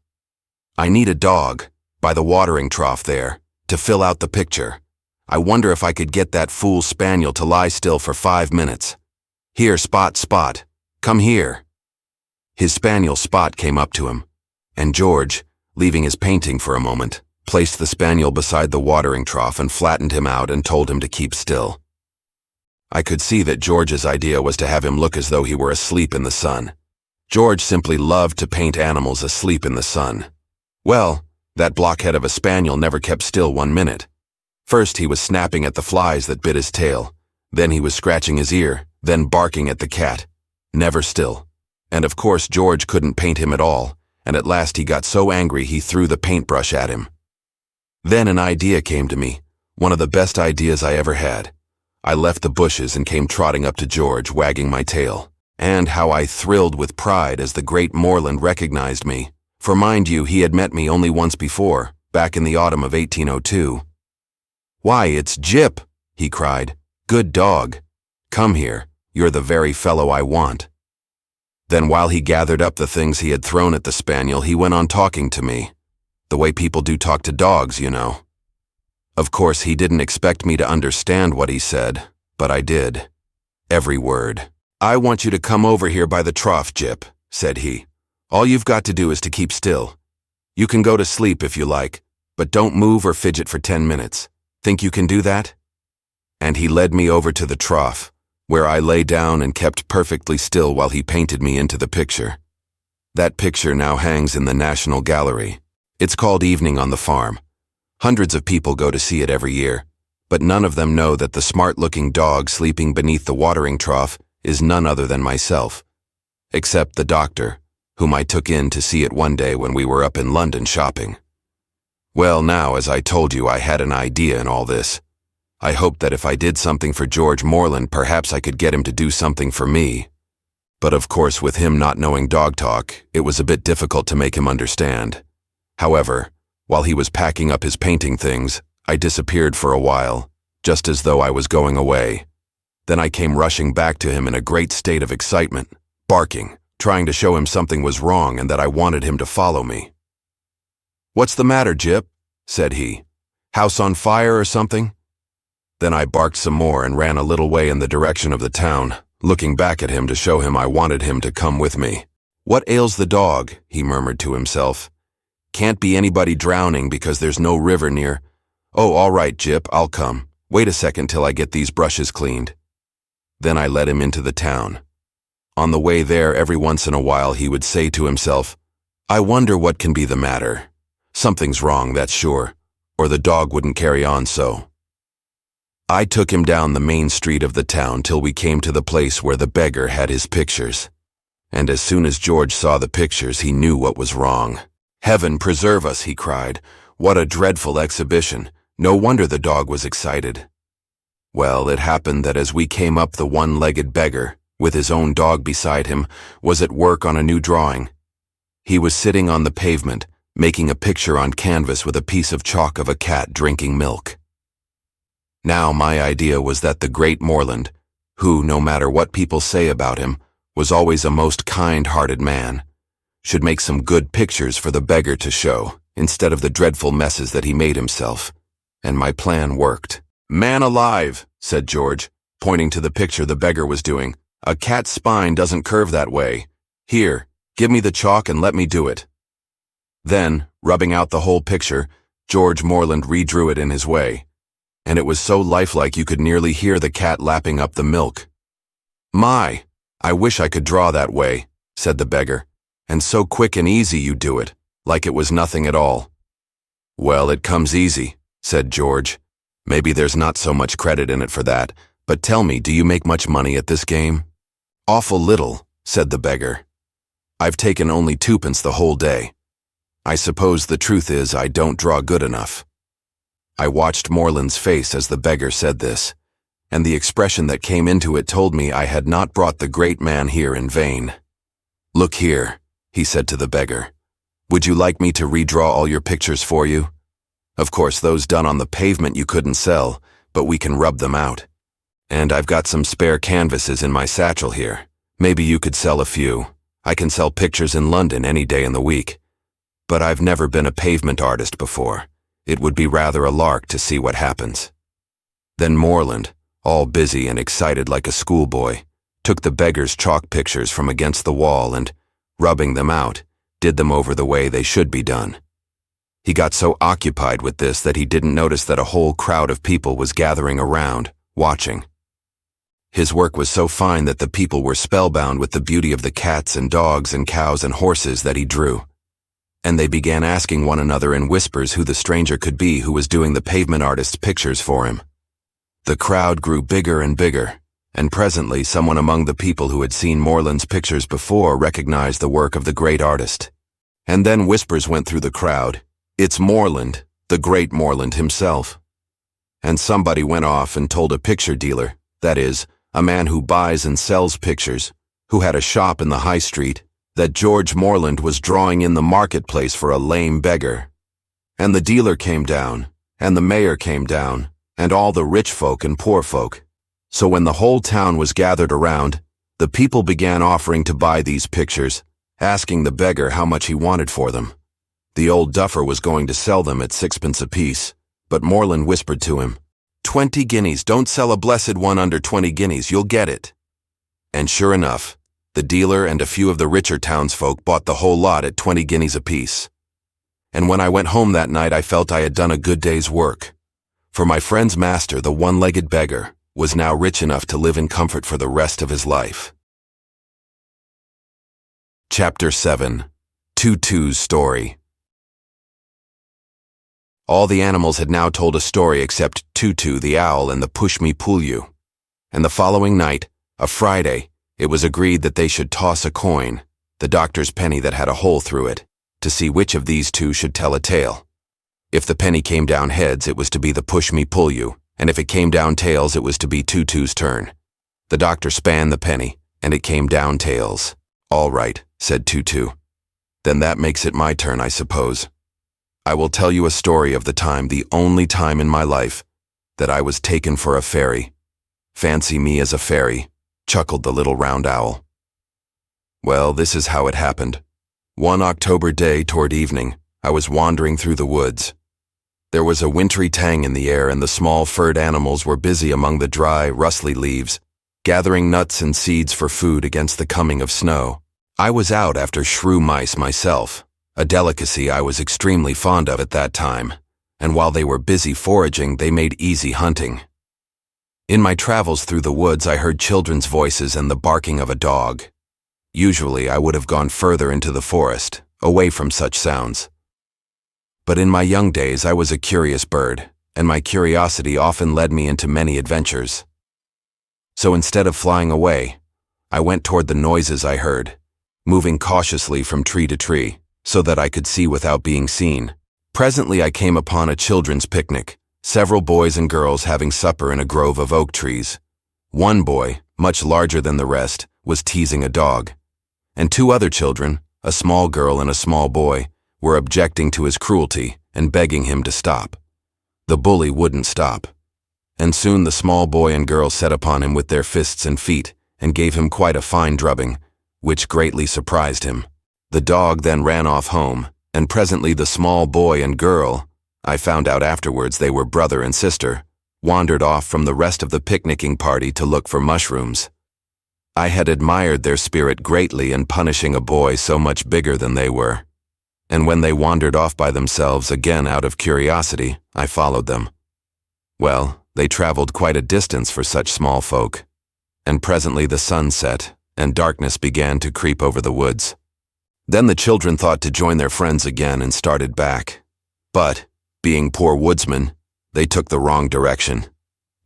[SPEAKER 1] "I need a dog, by the watering trough there, to fill out the picture. I wonder if I could get that fool spaniel to lie still for 5 minutes. Here, Spot, Spot, come here." His spaniel Spot came up to him, and George, leaving his painting for a moment, placed the spaniel beside the watering trough and flattened him out and told him to keep still. I could see that George's idea was to have him look as though he were asleep in the sun. George simply loved to paint animals asleep in the sun. Well, that blockhead of a spaniel never kept still 1 minute. First he was snapping at the flies that bit his tail, then he was scratching his ear, then barking at the cat. Never still. And of course George couldn't paint him at all, and at last he got so angry he threw the paintbrush at him. Then an idea came to me, one of the best ideas I ever had. I left the bushes and came trotting up to George, wagging my tail. And how I thrilled with pride as the great Moreland recognized me, for mind you, he had met me only once before, back in the autumn of 1802. "Why, it's Jip," he cried. "Good dog. Come here, you're the very fellow I want." Then while he gathered up the things he had thrown at the spaniel, he went on talking to me, the way people do talk to dogs, you know. Of course, he didn't expect me to understand what he said, but I did. Every word. "I want you to come over here by the trough, Jip," said he. "All you've got to do is to keep still. You can go to sleep if you like, but don't move or fidget for 10 minutes. Think you can do that?" And he led me over to the trough, where I lay down and kept perfectly still while he painted me into the picture. That picture now hangs in the National Gallery. It's called Evening on the Farm. Hundreds of people go to see it every year, but none of them know that the smart-looking dog sleeping beneath the watering trough is none other than myself, except the doctor, whom I took in to see it one day when we were up in London shopping. Well, now, as I told you, I had an idea in all this. I hoped that if I did something for George Moreland, perhaps I could get him to do something for me. But of course, with him not knowing dog talk, it was a bit difficult to make him understand. However, while he was packing up his painting things, I disappeared for a while, just as though I was going away. Then I came rushing back to him in a great state of excitement, barking, trying to show him something was wrong and that I wanted him to follow me. "What's the matter, Jip?" said he. "House on fire or something?" Then I barked some more and ran a little way in the direction of the town, looking back at him to show him I wanted him to come with me. "What ails the dog?" he murmured to himself. "Can't be anybody drowning because there's no river near. Oh, all right, Jip, I'll come. Wait a second till I get these brushes cleaned." Then I led him into the town. On the way there, every once in a while, he would say to himself, "I wonder what can be the matter. Something's wrong, that's sure, or the dog wouldn't carry on so." I took him down the main street of the town till we came to the place where the beggar had his pictures. And as soon as George saw the pictures, he knew what was wrong. "Heaven preserve us," he cried. "What a dreadful exhibition. No wonder the dog was excited." Well, it happened that as we came up, the one-legged beggar, with his own dog beside him, was at work on a new drawing. He was sitting on the pavement, making a picture on canvas with a piece of chalk of a cat drinking milk. Now my idea was that the great Moreland, who, no matter what people say about him, was always a most kind-hearted man, should make some good pictures for the beggar to show, instead of the dreadful messes that he made himself. And my plan worked. "Man alive," said George, pointing to the picture the beggar was doing. "A cat's spine doesn't curve that way. Here, give me the chalk and let me do it." Then, rubbing out the whole picture, George Moreland redrew it in his way, and it was so lifelike you could nearly hear the cat lapping up the milk. "My, I wish I could draw that way," said the beggar. "And so quick and easy you do it, like it was nothing at all." "Well, it comes easy," said George. "Maybe there's not so much credit in it for that, but tell me, do you make much money at this game?" "Awful little," said the beggar. "I've taken only 2p the whole day. I suppose the truth is I don't draw good enough." I watched Morland's face as the beggar said this, and the expression that came into it told me I had not brought the great man here in vain. "Look here," he said to the beggar. "Would you like me to redraw all your pictures for you? Of course, those done on the pavement you couldn't sell, but we can rub them out. And I've got some spare canvases in my satchel here. Maybe you could sell a few. I can sell pictures in London any day in the week. But I've never been a pavement artist before. It would be rather a lark to see what happens." Then Morland, all busy and excited like a schoolboy, took the beggar's chalk pictures from against the wall and, rubbing them out, did them over the way they should be done. He got so occupied with this that he didn't notice that a whole crowd of people was gathering around, watching. His work was so fine that the people were spellbound with the beauty of the cats and dogs and cows and horses that he drew. And they began asking one another in whispers who the stranger could be who was doing the pavement artist's pictures for him. The crowd grew bigger and bigger, and presently someone among the people who had seen Morland's pictures before recognized the work of the great artist. And then whispers went through the crowd, "It's Morland, the great Morland himself." And somebody went off and told a picture dealer, that is, a man who buys and sells pictures, who had a shop in the high street, that George Morland was drawing in the marketplace for a lame beggar. And the dealer came down, and the mayor came down, and all the rich folk and poor folk. So when the whole town was gathered around, the people began offering to buy these pictures, asking the beggar how much he wanted for them. The old duffer was going to sell them at 6p apiece, but Morland whispered to him, 20 guineas, don't sell a blessed one under 20 guineas, you'll get it." And sure enough, the dealer and a few of the richer townsfolk bought the whole lot at 20 guineas apiece. And when I went home that night, I felt I had done a good day's work. For my friend's master, the one-legged beggar, was now rich enough to live in comfort for the rest of his life. Chapter 7. Tutu's Story. All the animals had now told a story except Tutu the owl and the Pushmi-Pullyu. And the following night, a Friday, it was agreed that they should toss a coin, the doctor's penny that had a hole through it, to see which of these two should tell a tale. If the penny came down heads, it was to be the Pushmi-Pullyu, and if it came down tails, it was to be Tutu's turn. The doctor span the penny, and it came down tails. "All right," said Tutu. "Then that makes it my turn, I suppose. I will tell you a story of the time, the only time in my life, that I was taken for a fairy. Fancy me as a fairy," chuckled the little round owl. "Well, this is how it happened. One October day toward evening, I was wandering through the woods. There was a wintry tang in the air, and the small furred animals were busy among the dry, rustly leaves, gathering nuts and seeds for food against the coming of snow. I was out after shrew mice myself, a delicacy I was extremely fond of at that time, and while they were busy foraging, they made easy hunting. In my travels through the woods, I heard children's voices and the barking of a dog. Usually, I would have gone further into the forest, away from such sounds. But in my young days, I was a curious bird, and my curiosity often led me into many adventures. So instead of flying away, I went toward the noises I heard, moving cautiously from tree to tree, so that I could see without being seen. Presently I came upon a children's picnic, several boys and girls having supper in a grove of oak trees. One boy, much larger than the rest, was teasing a dog, and two other children, a small girl and a small boy, were objecting to his cruelty and begging him to stop. The bully wouldn't stop, and soon the small boy and girl set upon him with their fists and feet and gave him quite a fine drubbing, which greatly surprised him. The dog then ran off home, and presently the small boy and girl, I found out afterwards they were brother and sister, wandered off from the rest of the picnicking party to look for mushrooms. I had admired their spirit greatly in punishing a boy so much bigger than they were, and when they wandered off by themselves again out of curiosity, I followed them. Well, they traveled quite a distance for such small folk, and presently the sun set, and darkness began to creep over the woods. Then the children thought to join their friends again and started back. But, being poor woodsmen, they took the wrong direction.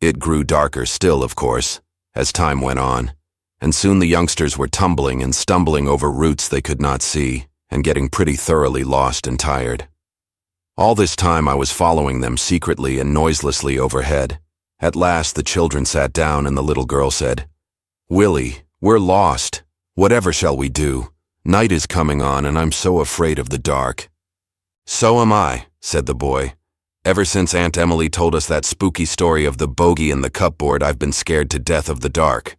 [SPEAKER 1] It grew darker still, of course, as time went on, and soon the youngsters were tumbling and stumbling over roots they could not see, and getting pretty thoroughly lost and tired. All this time I was following them secretly and noiselessly overhead. At last the children sat down and the little girl said, "Willie, we're lost. Whatever shall we do? Night is coming on and I'm so afraid of the dark." "So am I," said the boy. "Ever since Aunt Emily told us that spooky story of the bogey and the cupboard, I've been scared to death of the dark."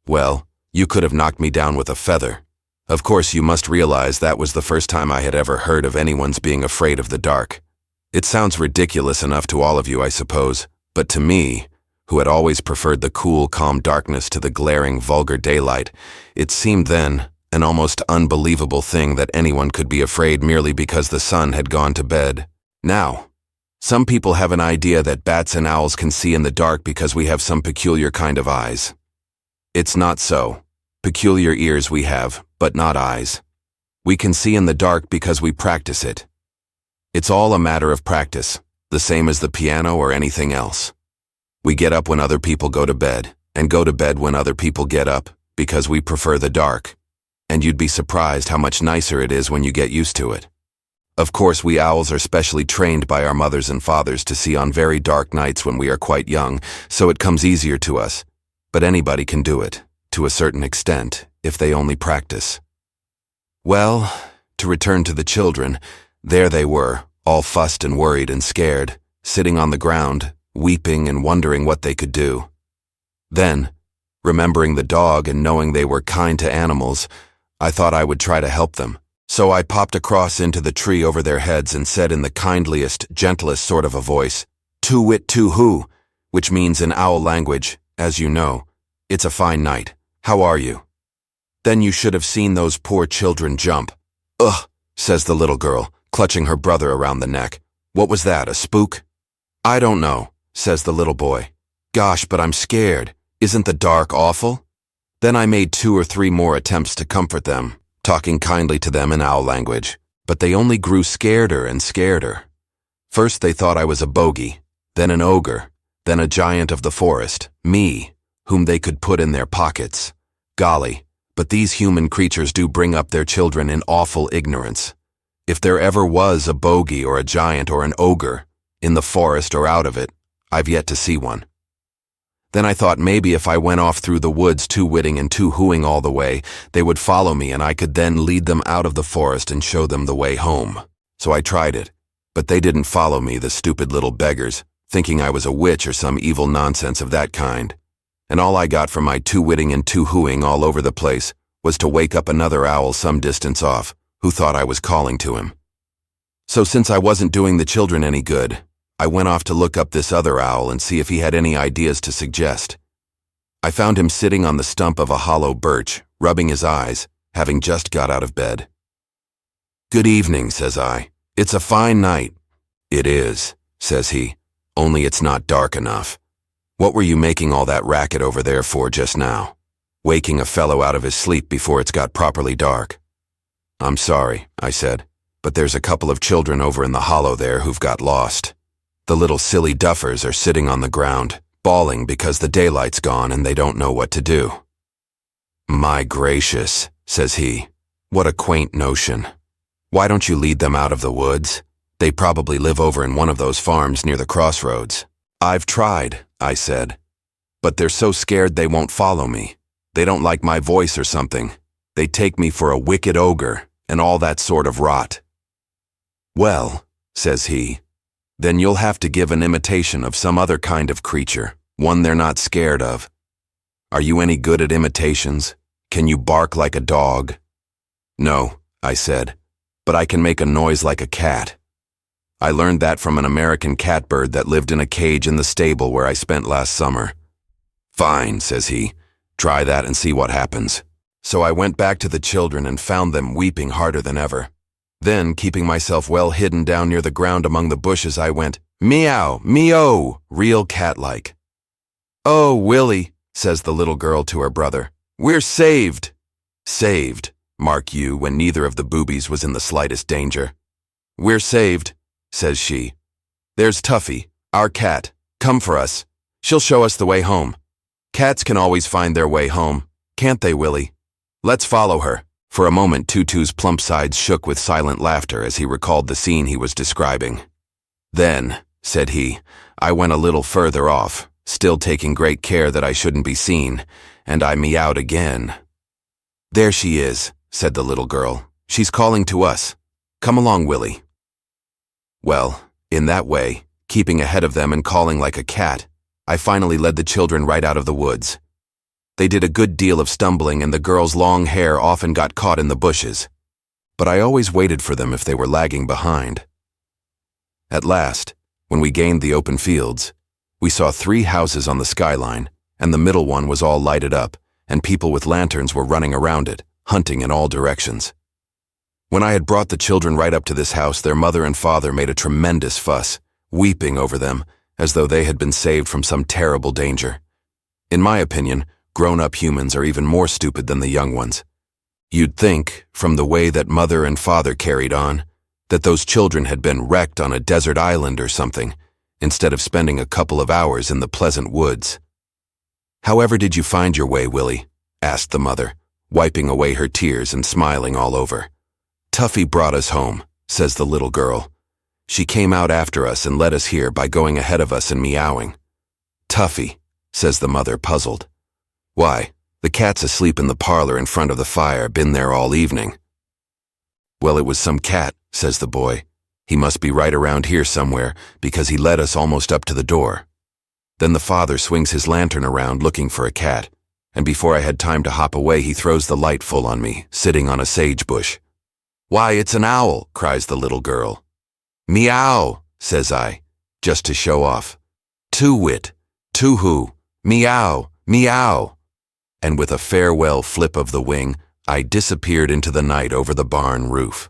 [SPEAKER 1] "Well, you could have knocked me down with a feather. Of course, you must realize that was the first time I had ever heard of anyone's being afraid of the dark. It sounds ridiculous enough to all of you, I suppose, but to me, who had always preferred the cool, calm darkness to the glaring, vulgar daylight, it seemed then an almost unbelievable thing that anyone could be afraid merely because the sun had gone to bed. Now, some people have an idea that bats and owls can see in the dark because we have some peculiar kind of eyes. It's not so. Peculiar ears we have, but not eyes. We can see in the dark because we practice it. It's all a matter of practice, the same as the piano or anything else. We get up when other people go to bed, and go to bed when other people get up, because we prefer the dark. And you'd be surprised how much nicer it is when you get used to it. Of course, we owls are specially trained by our mothers and fathers to see on very dark nights when we are quite young, so it comes easier to us. But anybody can do it, to a certain extent, if they only practice. Well, to return to the children, there they were, all fussed and worried and scared, sitting on the ground, weeping and wondering what they could do. Then, remembering the dog and knowing they were kind to animals, I thought I would try to help them. So I popped across into the tree over their heads and said in the kindliest, gentlest sort of a voice, "Tu-wit-tu-hoo," which means in owl language, as you know, "It's a fine night. How are you?" Then you should have seen those poor children jump. "Ugh," says the little girl, clutching her brother around the neck. "What was that, a spook?" "I don't know," says the little boy. "Gosh, but I'm scared. Isn't the dark awful?" Then I made 2 or 3 more attempts to comfort them, talking kindly to them in owl language, but they only grew scareder and scareder. First they thought I was a bogey, then an ogre, then a giant of the forest, me, whom they could put in their pockets. Golly, but these human creatures do bring up their children in awful ignorance. If there ever was a bogey or a giant or an ogre, in the forest or out of it, I've yet to see one. Then I thought maybe if I went off through the woods too-witting and too-hooing all the way, they would follow me and I could then lead them out of the forest and show them the way home. So I tried it, but they didn't follow me, the stupid little beggars, thinking I was a witch or some evil nonsense of that kind. And all I got from my too-witting and too-hooing all over the place was to wake up another owl some distance off, who thought I was calling to him. So since I wasn't doing the children any good, I went off to look up this other owl and see if he had any ideas to suggest. I found him sitting on the stump of a hollow birch, rubbing his eyes, having just got out of bed. "Good evening," says I. "It's a fine night." "It is," says he, "only it's not dark enough. What were you making all that racket over there for just now? Waking a fellow out of his sleep before it's got properly dark." "I'm sorry," I said, "but there's a couple of children over in the hollow there who've got lost. The little silly duffers are sitting on the ground, bawling because the daylight's gone and they don't know what to do." "My gracious," says he, "what a quaint notion. Why don't you lead them out of the woods? They probably live over in one of those farms near the crossroads." "I've tried," I said, "but they're so scared they won't follow me. They don't like my voice or something. They take me for a wicked ogre and all that sort of rot." "Well," says he, "then you'll have to give an imitation of some other kind of creature, one they're not scared of. Are you any good at imitations? Can you bark like a dog?" "No," I said, "but I can make a noise like a cat. I learned that from an American catbird that lived in a cage in the stable where I spent last summer." "Fine," says he, "try that and see what happens." So I went back to the children and found them weeping harder than ever. Then, keeping myself well hidden down near the ground among the bushes, I went, "Meow, meow," real cat-like. "Oh, Willie," says the little girl to her brother, "we're saved." Saved, mark you, when neither of the boobies was in the slightest danger. "We're saved," says she. "There's Tuffy, our cat, come for us. She'll show us the way home. Cats can always find their way home. Can't they, Willie? Let's follow her." For a moment, Tutu's plump sides shook with silent laughter as he recalled the scene he was describing. "Then," said he, "I went a little further off, still taking great care that I shouldn't be seen, and I meowed again." "There she is," said the little girl. "She's calling to us. Come along, Willie." Well, in that way, keeping ahead of them and calling like a cat, I finally led the children right out of the woods. They did a good deal of stumbling, and the girl's long hair often got caught in the bushes. But I always waited for them if they were lagging behind. At last, when we gained the open fields, we saw 3 houses on the skyline, and the middle one was all lighted up, and people with lanterns were running around it, hunting in all directions. When I had brought the children right up to this house, their mother and father made a tremendous fuss, weeping over them, as though they had been saved from some terrible danger. In my opinion, grown-up humans are even more stupid than the young ones. You'd think, from the way that mother and father carried on, that those children had been wrecked on a desert island or something, instead of spending a couple of hours in the pleasant woods. "However did you find your way, Willie?" asked the mother, wiping away her tears and smiling all over. "Tuffy brought us home," says the little girl. "She came out after us and led us here by going ahead of us and meowing." "Tuffy," says the mother, puzzled. "Why, the cat's asleep in the parlor in front of the fire, been there all evening." "Well, it was some cat," says the boy. "He must be right around here somewhere, because he led us almost up to the door." Then the father swings his lantern around looking for a cat, and before I had time to hop away, he throws the light full on me, sitting on a sage bush. "Why, it's an owl," cries the little girl. "Meow," says I, just to show off. "Too-wit, too-hoo, meow, meow." And with a farewell flip of the wing, I disappeared into the night over the barn roof.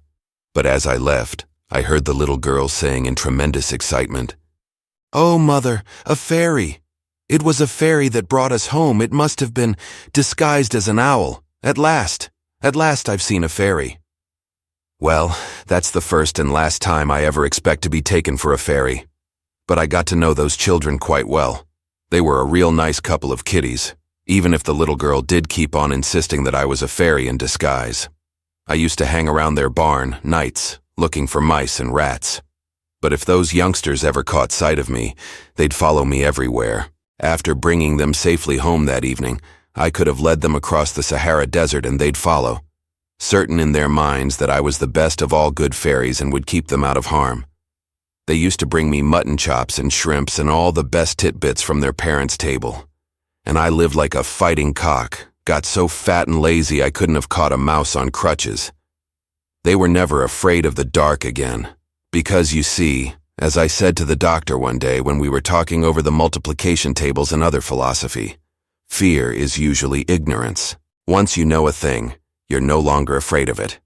[SPEAKER 1] But as I left, I heard the little girl saying in tremendous excitement, "Oh, Mother, a fairy! It was a fairy that brought us home. It must have been disguised as an owl. At last I've seen a fairy." Well, that's the first and last time I ever expect to be taken for a fairy. But I got to know those children quite well. They were a real nice couple of kiddies, even if the little girl did keep on insisting that I was a fairy in disguise. I used to hang around their barn, nights, looking for mice and rats. But if those youngsters ever caught sight of me, they'd follow me everywhere. After bringing them safely home that evening, I could have led them across the Sahara Desert and they'd follow, certain in their minds that I was the best of all good fairies and would keep them out of harm. They used to bring me mutton chops and shrimps and all the best titbits from their parents' table. And I lived like a fighting cock, got so fat and lazy I couldn't have caught a mouse on crutches. They were never afraid of the dark again, because you see, as I said to the doctor one day when we were talking over the multiplication tables and other philosophy, fear is usually ignorance. Once you know a thing, you're no longer afraid of it.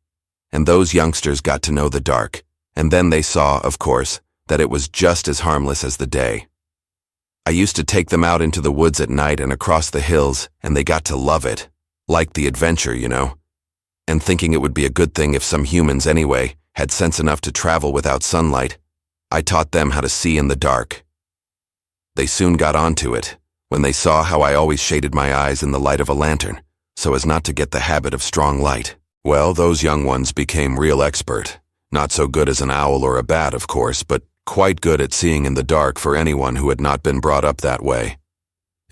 [SPEAKER 1] And those youngsters got to know the dark, and then they saw, of course, that it was just as harmless as the day. I used to take them out into the woods at night and across the hills, and they got to love it. Liked the adventure, you know. And thinking it would be a good thing if some humans anyway had sense enough to travel without sunlight, I taught them how to see in the dark. They soon got onto it, when they saw how I always shaded my eyes in the light of a lantern, so as not to get the habit of strong light. Well, those young ones became real expert. Not so good as an owl or a bat, of course, but quite good at seeing in the dark for anyone who had not been brought up that way.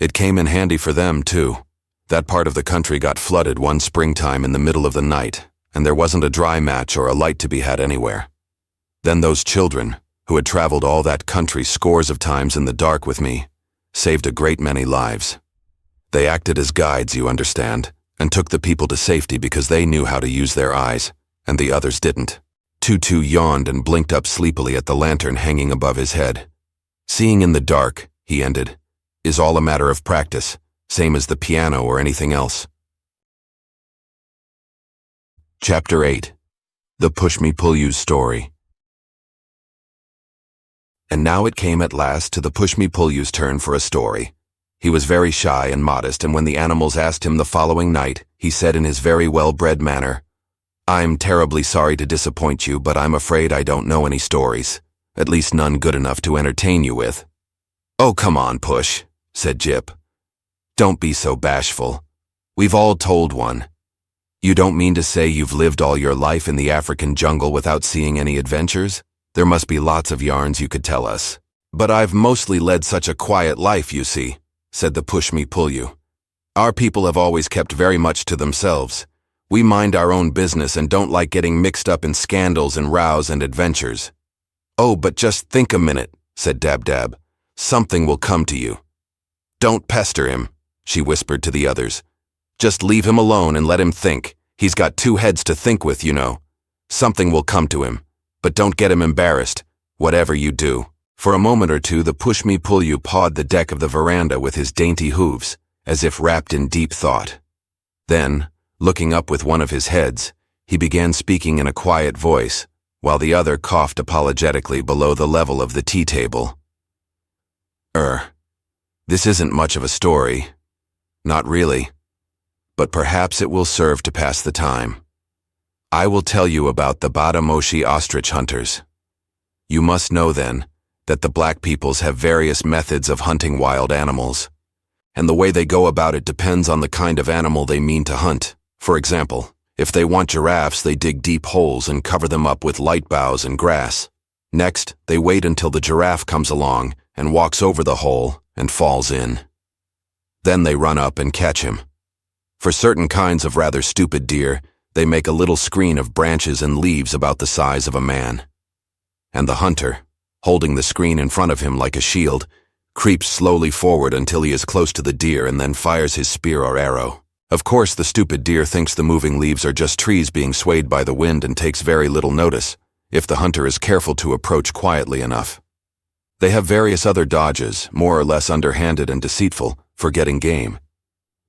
[SPEAKER 1] It came in handy for them, too. That part of the country got flooded one springtime in the middle of the night, and there wasn't a dry match or a light to be had anywhere. Then those children, who had traveled all that country scores of times in the dark with me, saved a great many lives. They acted as guides, you understand, and took the people to safety because they knew how to use their eyes, and the others didn't. Tutu yawned and blinked up sleepily at the lantern hanging above his head. "Seeing in the dark," he ended, "is all a matter of practice, same as the piano or anything else." Chapter 8. The Pushmi-Pullyu Story. And now it came at last to the Pushmi-Pullyu's turn for a story. He was very shy and modest, and when the animals asked him the following night, he said in his very well-bred manner, "I'm terribly sorry to disappoint you, but I'm afraid I don't know any stories, at least none good enough to entertain you with." "Oh, come on, Push," said Jip. "Don't be so bashful. We've all told one. You don't mean to say you've lived all your life in the African jungle without seeing any adventures? There must be lots of yarns you could tell us. But I've mostly led such a quiet life, you see, said the Pushmi-Pullyu. Our people have always kept very much to themselves. We mind our own business and don't like getting mixed up in scandals and rows and adventures. Oh, but just think a minute, said Dab-Dab. Something will come to you. Don't pester him, she whispered to the others. Just leave him alone and let him think. He's got 2 heads to think with, you know. Something will come to him, but don't get him embarrassed, whatever you do. For a moment or two, the Pushmi-Pullyu pawed the deck of the veranda with his dainty hooves, as if wrapped in deep thought. Then, looking up with one of his heads, he began speaking in a quiet voice, while the other coughed apologetically below the level of the tea table. This isn't much of a story. Not really. But perhaps it will serve to pass the time. I will tell you about the Batamoshi ostrich hunters. You must know, then, that the black peoples have various methods of hunting wild animals, and the way they go about it depends on the kind of animal they mean to hunt. For example, if they want giraffes, they dig deep holes and cover them up with light boughs and grass. Next, they wait until the giraffe comes along and walks over the hole and falls in. Then they run up and catch him. For certain kinds of rather stupid deer, they make a little screen of branches and leaves about the size of a man. And the hunter, holding the screen in front of him like a shield, creeps slowly forward until he is close to the deer and then fires his spear or arrow. Of course, the stupid deer thinks the moving leaves are just trees being swayed by the wind and takes very little notice, if the hunter is careful to approach quietly enough. They have various other dodges, more or less underhanded and deceitful, for getting game.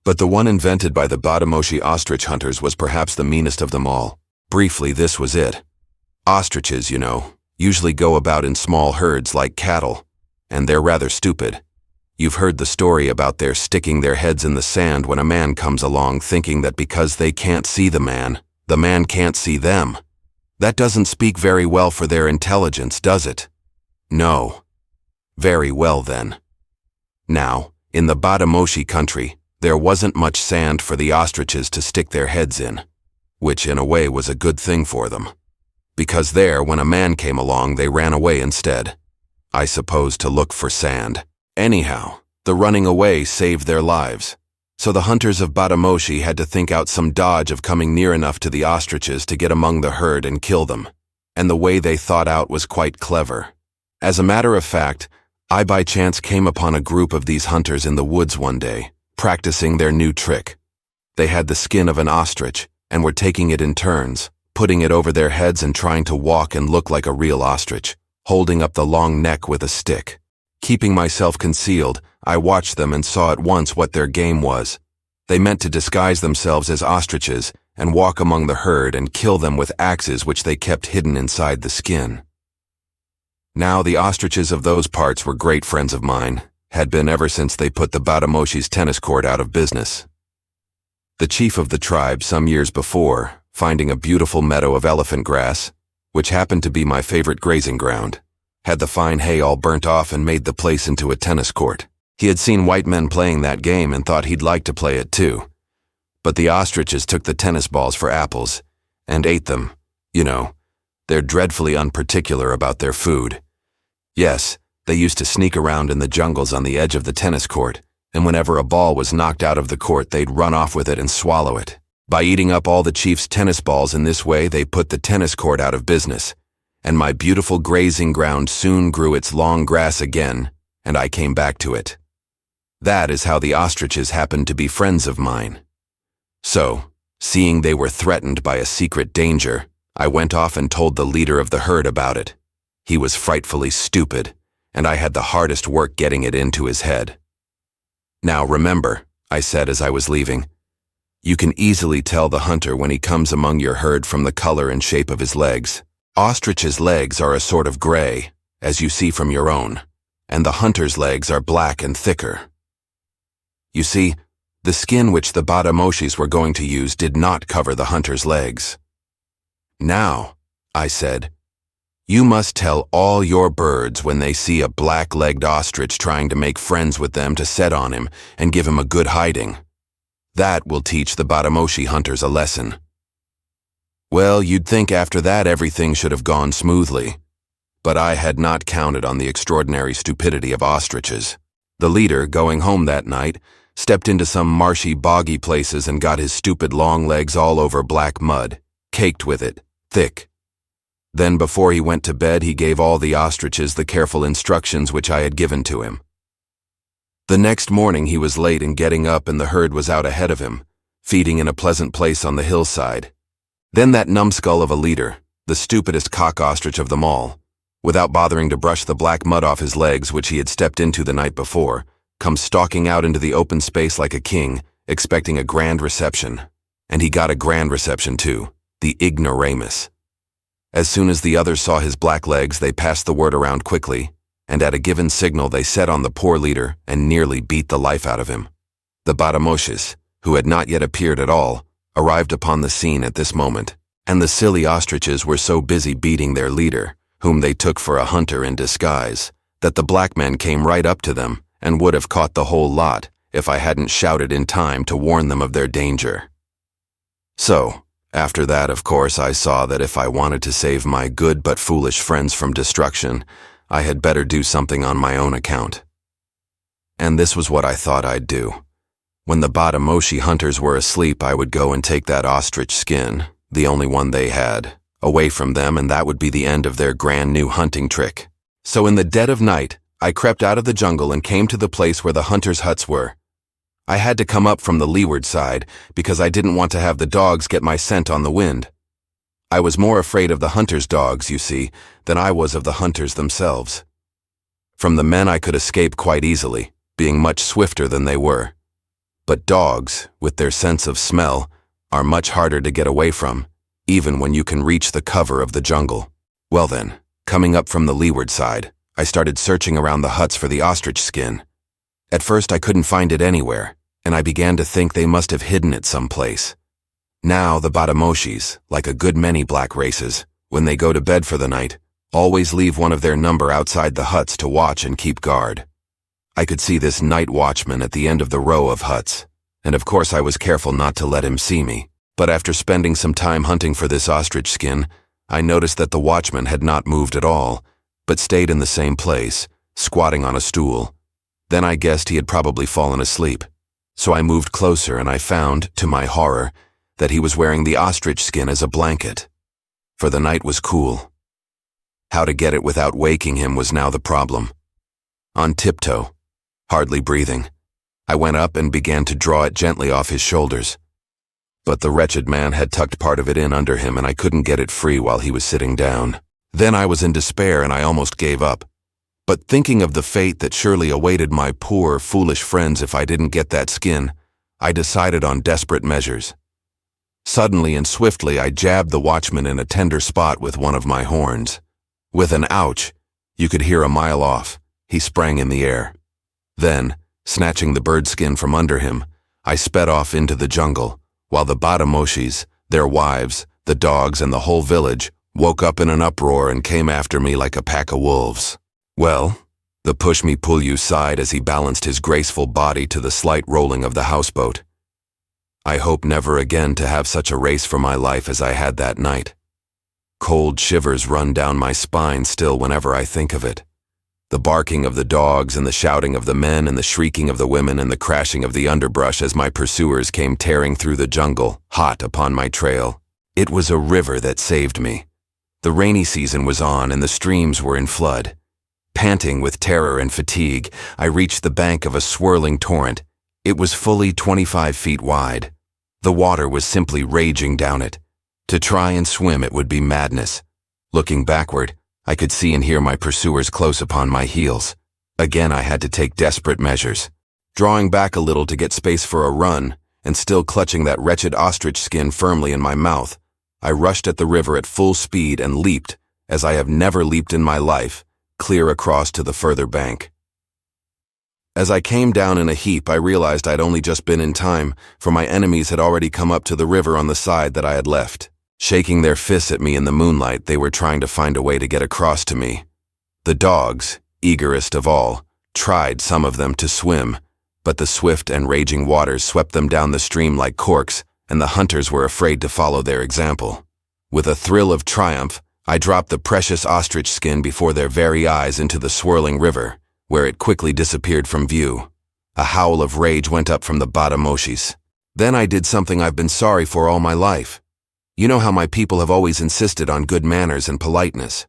[SPEAKER 1] But the one invented by the Batamoshi ostrich hunters was perhaps the meanest of them all. Briefly, this was it. Ostriches, you know, usually go about in small herds like cattle, and they're rather stupid. You've heard the story about their sticking their heads in the sand when a man comes along, thinking that because they can't see the man can't see them. That doesn't speak very well for their intelligence, does it? No. Very well, then. Now, in the Batamoshi country, there wasn't much sand for the ostriches to stick their heads in, which in a way was a good thing for them. Because there, when a man came along, they ran away instead. I suppose to look for sand. Anyhow, the running away saved their lives. So the hunters of Batamoshi had to think out some dodge of coming near enough to the ostriches to get among the herd and kill them. And the way they thought out was quite clever. As a matter of fact, I by chance came upon a group of these hunters in the woods one day, practicing their new trick. They had the skin of an ostrich and were taking it in turns, putting it over their heads and trying to walk and look like a real ostrich, holding up the long neck with a stick. Keeping myself concealed, I watched them and saw at once what their game was. They meant to disguise themselves as ostriches and walk among the herd and kill them with axes which they kept hidden inside the skin. Now the ostriches of those parts were great friends of mine, had been ever since they put the Batamoshi's tennis court out of business. The chief of the tribe some years before, finding a beautiful meadow of elephant grass, which happened to be my favorite grazing ground, had the fine hay all burnt off and made the place into a tennis court. He had seen white men playing that game and thought he'd like to play it too. But the ostriches took the tennis balls for apples and ate them. You know, they're dreadfully unparticular about their food. Yes, they used to sneak around in the jungles on the edge of the tennis court, and whenever a ball was knocked out of the court, they'd run off with it and swallow it. By eating up all the chief's tennis balls in this way, they put the tennis court out of business, and my beautiful grazing ground soon grew its long grass again, and I came back to it. That is how the ostriches happened to be friends of mine. So, seeing they were threatened by a secret danger, I went off and told the leader of the herd about it. He was frightfully stupid, and I had the hardest work getting it into his head. Now remember, I said as I was leaving, you can easily tell the hunter when he comes among your herd from the color and shape of his legs. Ostrich's legs are a sort of gray, as you see from your own, and the hunter's legs are black and thicker. You see, the skin which the Batamoshis were going to use did not cover the hunter's legs. Now, I said, you must tell all your birds when they see a black-legged ostrich trying to make friends with them to set on him and give him a good hiding. That will teach the Batamoshi hunters a lesson. Well, you'd think after that everything should have gone smoothly. But I had not counted on the extraordinary stupidity of ostriches. The leader, going home that night, stepped into some marshy, boggy places and got his stupid long legs all over black mud, caked with it, thick. Then before he went to bed, he gave all the ostriches the careful instructions which I had given to him. The next morning he was late in getting up and the herd was out ahead of him, feeding in a pleasant place on the hillside. Then that numbskull of a leader, the stupidest cock ostrich of them all, without bothering to brush the black mud off his legs which he had stepped into the night before, comes stalking out into the open space like a king, expecting a grand reception. And he got a grand reception too, the ignoramus. As soon as the others saw his black legs, they passed the word around quickly, and at a given signal they set on the poor leader and nearly beat the life out of him. The Batamoshis, who had not yet appeared at all, arrived upon the scene at this moment, and the silly ostriches were so busy beating their leader, whom they took for a hunter in disguise, that the black men came right up to them and would have caught the whole lot if I hadn't shouted in time to warn them of their danger. So, after that, of course, I saw that if I wanted to save my good but foolish friends from destruction, I had better do something on my own account. And this was what I thought I'd do. When the Batamoshi hunters were asleep, I would go and take that ostrich skin, the only one they had, away from them, and that would be the end of their grand new hunting trick. So in the dead of night, I crept out of the jungle and came to the place where the hunters' huts were. I had to come up from the leeward side because I didn't want to have the dogs get my scent on the wind. I was more afraid of the hunters' dogs, you see, than I was of the hunters themselves. From the men I could escape quite easily, being much swifter than they were. But dogs, with their sense of smell, are much harder to get away from, even when you can reach the cover of the jungle. Well then, coming up from the leeward side, I started searching around the huts for the ostrich skin. At first I couldn't find it anywhere, and I began to think they must have hidden it someplace. Now the Batamoshis, like a good many black races, when they go to bed for the night, always leave one of their number outside the huts to watch and keep guard. I could see this night watchman at the end of the row of huts, and of course I was careful not to let him see me. But after spending some time hunting for this ostrich skin, I noticed that the watchman had not moved at all, but stayed in the same place, squatting on a stool. Then I guessed he had probably fallen asleep. So I moved closer and I found, to my horror, that he was wearing the ostrich skin as a blanket. For the night was cool. How to get it without waking him was now the problem. On tiptoe, hardly breathing, I went up and began to draw it gently off his shoulders. But the wretched man had tucked part of it in under him and I couldn't get it free while he was sitting down. Then I was in despair and I almost gave up. But thinking of the fate that surely awaited my poor, foolish friends if I didn't get that skin, I decided on desperate measures. Suddenly and swiftly I jabbed the watchman in a tender spot with one of my horns. With an ouch, you could hear a mile off, he sprang in the air. Then, snatching the bird skin from under him, I sped off into the jungle, while the Batamoshis, their wives, the dogs, and the whole village woke up in an uproar and came after me like a pack of wolves. Well, the Pushmi-Pullyu sighed as he balanced his graceful body to the slight rolling of the houseboat. I hope never again to have such a race for my life as I had that night. Cold shivers run down my spine still whenever I think of it. The barking of the dogs and the shouting of the men and the shrieking of the women and the crashing of the underbrush as my pursuers came tearing through the jungle, hot upon my trail. It was a river that saved me. The rainy season was on and the streams were in flood. Panting with terror and fatigue, I reached the bank of a swirling torrent. It was fully 25 feet wide. The water was simply raging down it. To try and swim it would be madness. Looking backward, I could see and hear my pursuers close upon my heels. Again I had to take desperate measures. Drawing back a little to get space for a run, and still clutching that wretched ostrich skin firmly in my mouth, I rushed at the river at full speed and leaped, as I have never leaped in my life, clear across to the further bank. As I came down in a heap, I realized I'd only just been in time, for my enemies had already come up to the river on the side that I had left. Shaking their fists at me in the moonlight, they were trying to find a way to get across to me. The dogs, eagerest of all, tried, some of them, to swim, But the swift and raging waters swept them down the stream like corks, and the hunters were afraid to follow their example. With a thrill of triumph, I dropped the precious ostrich skin before their very eyes into the swirling river, where it quickly disappeared from view. A howl of rage went up from the Batamoshis. Then I did something I've been sorry for all my life. You know how my people have always insisted on good manners and politeness.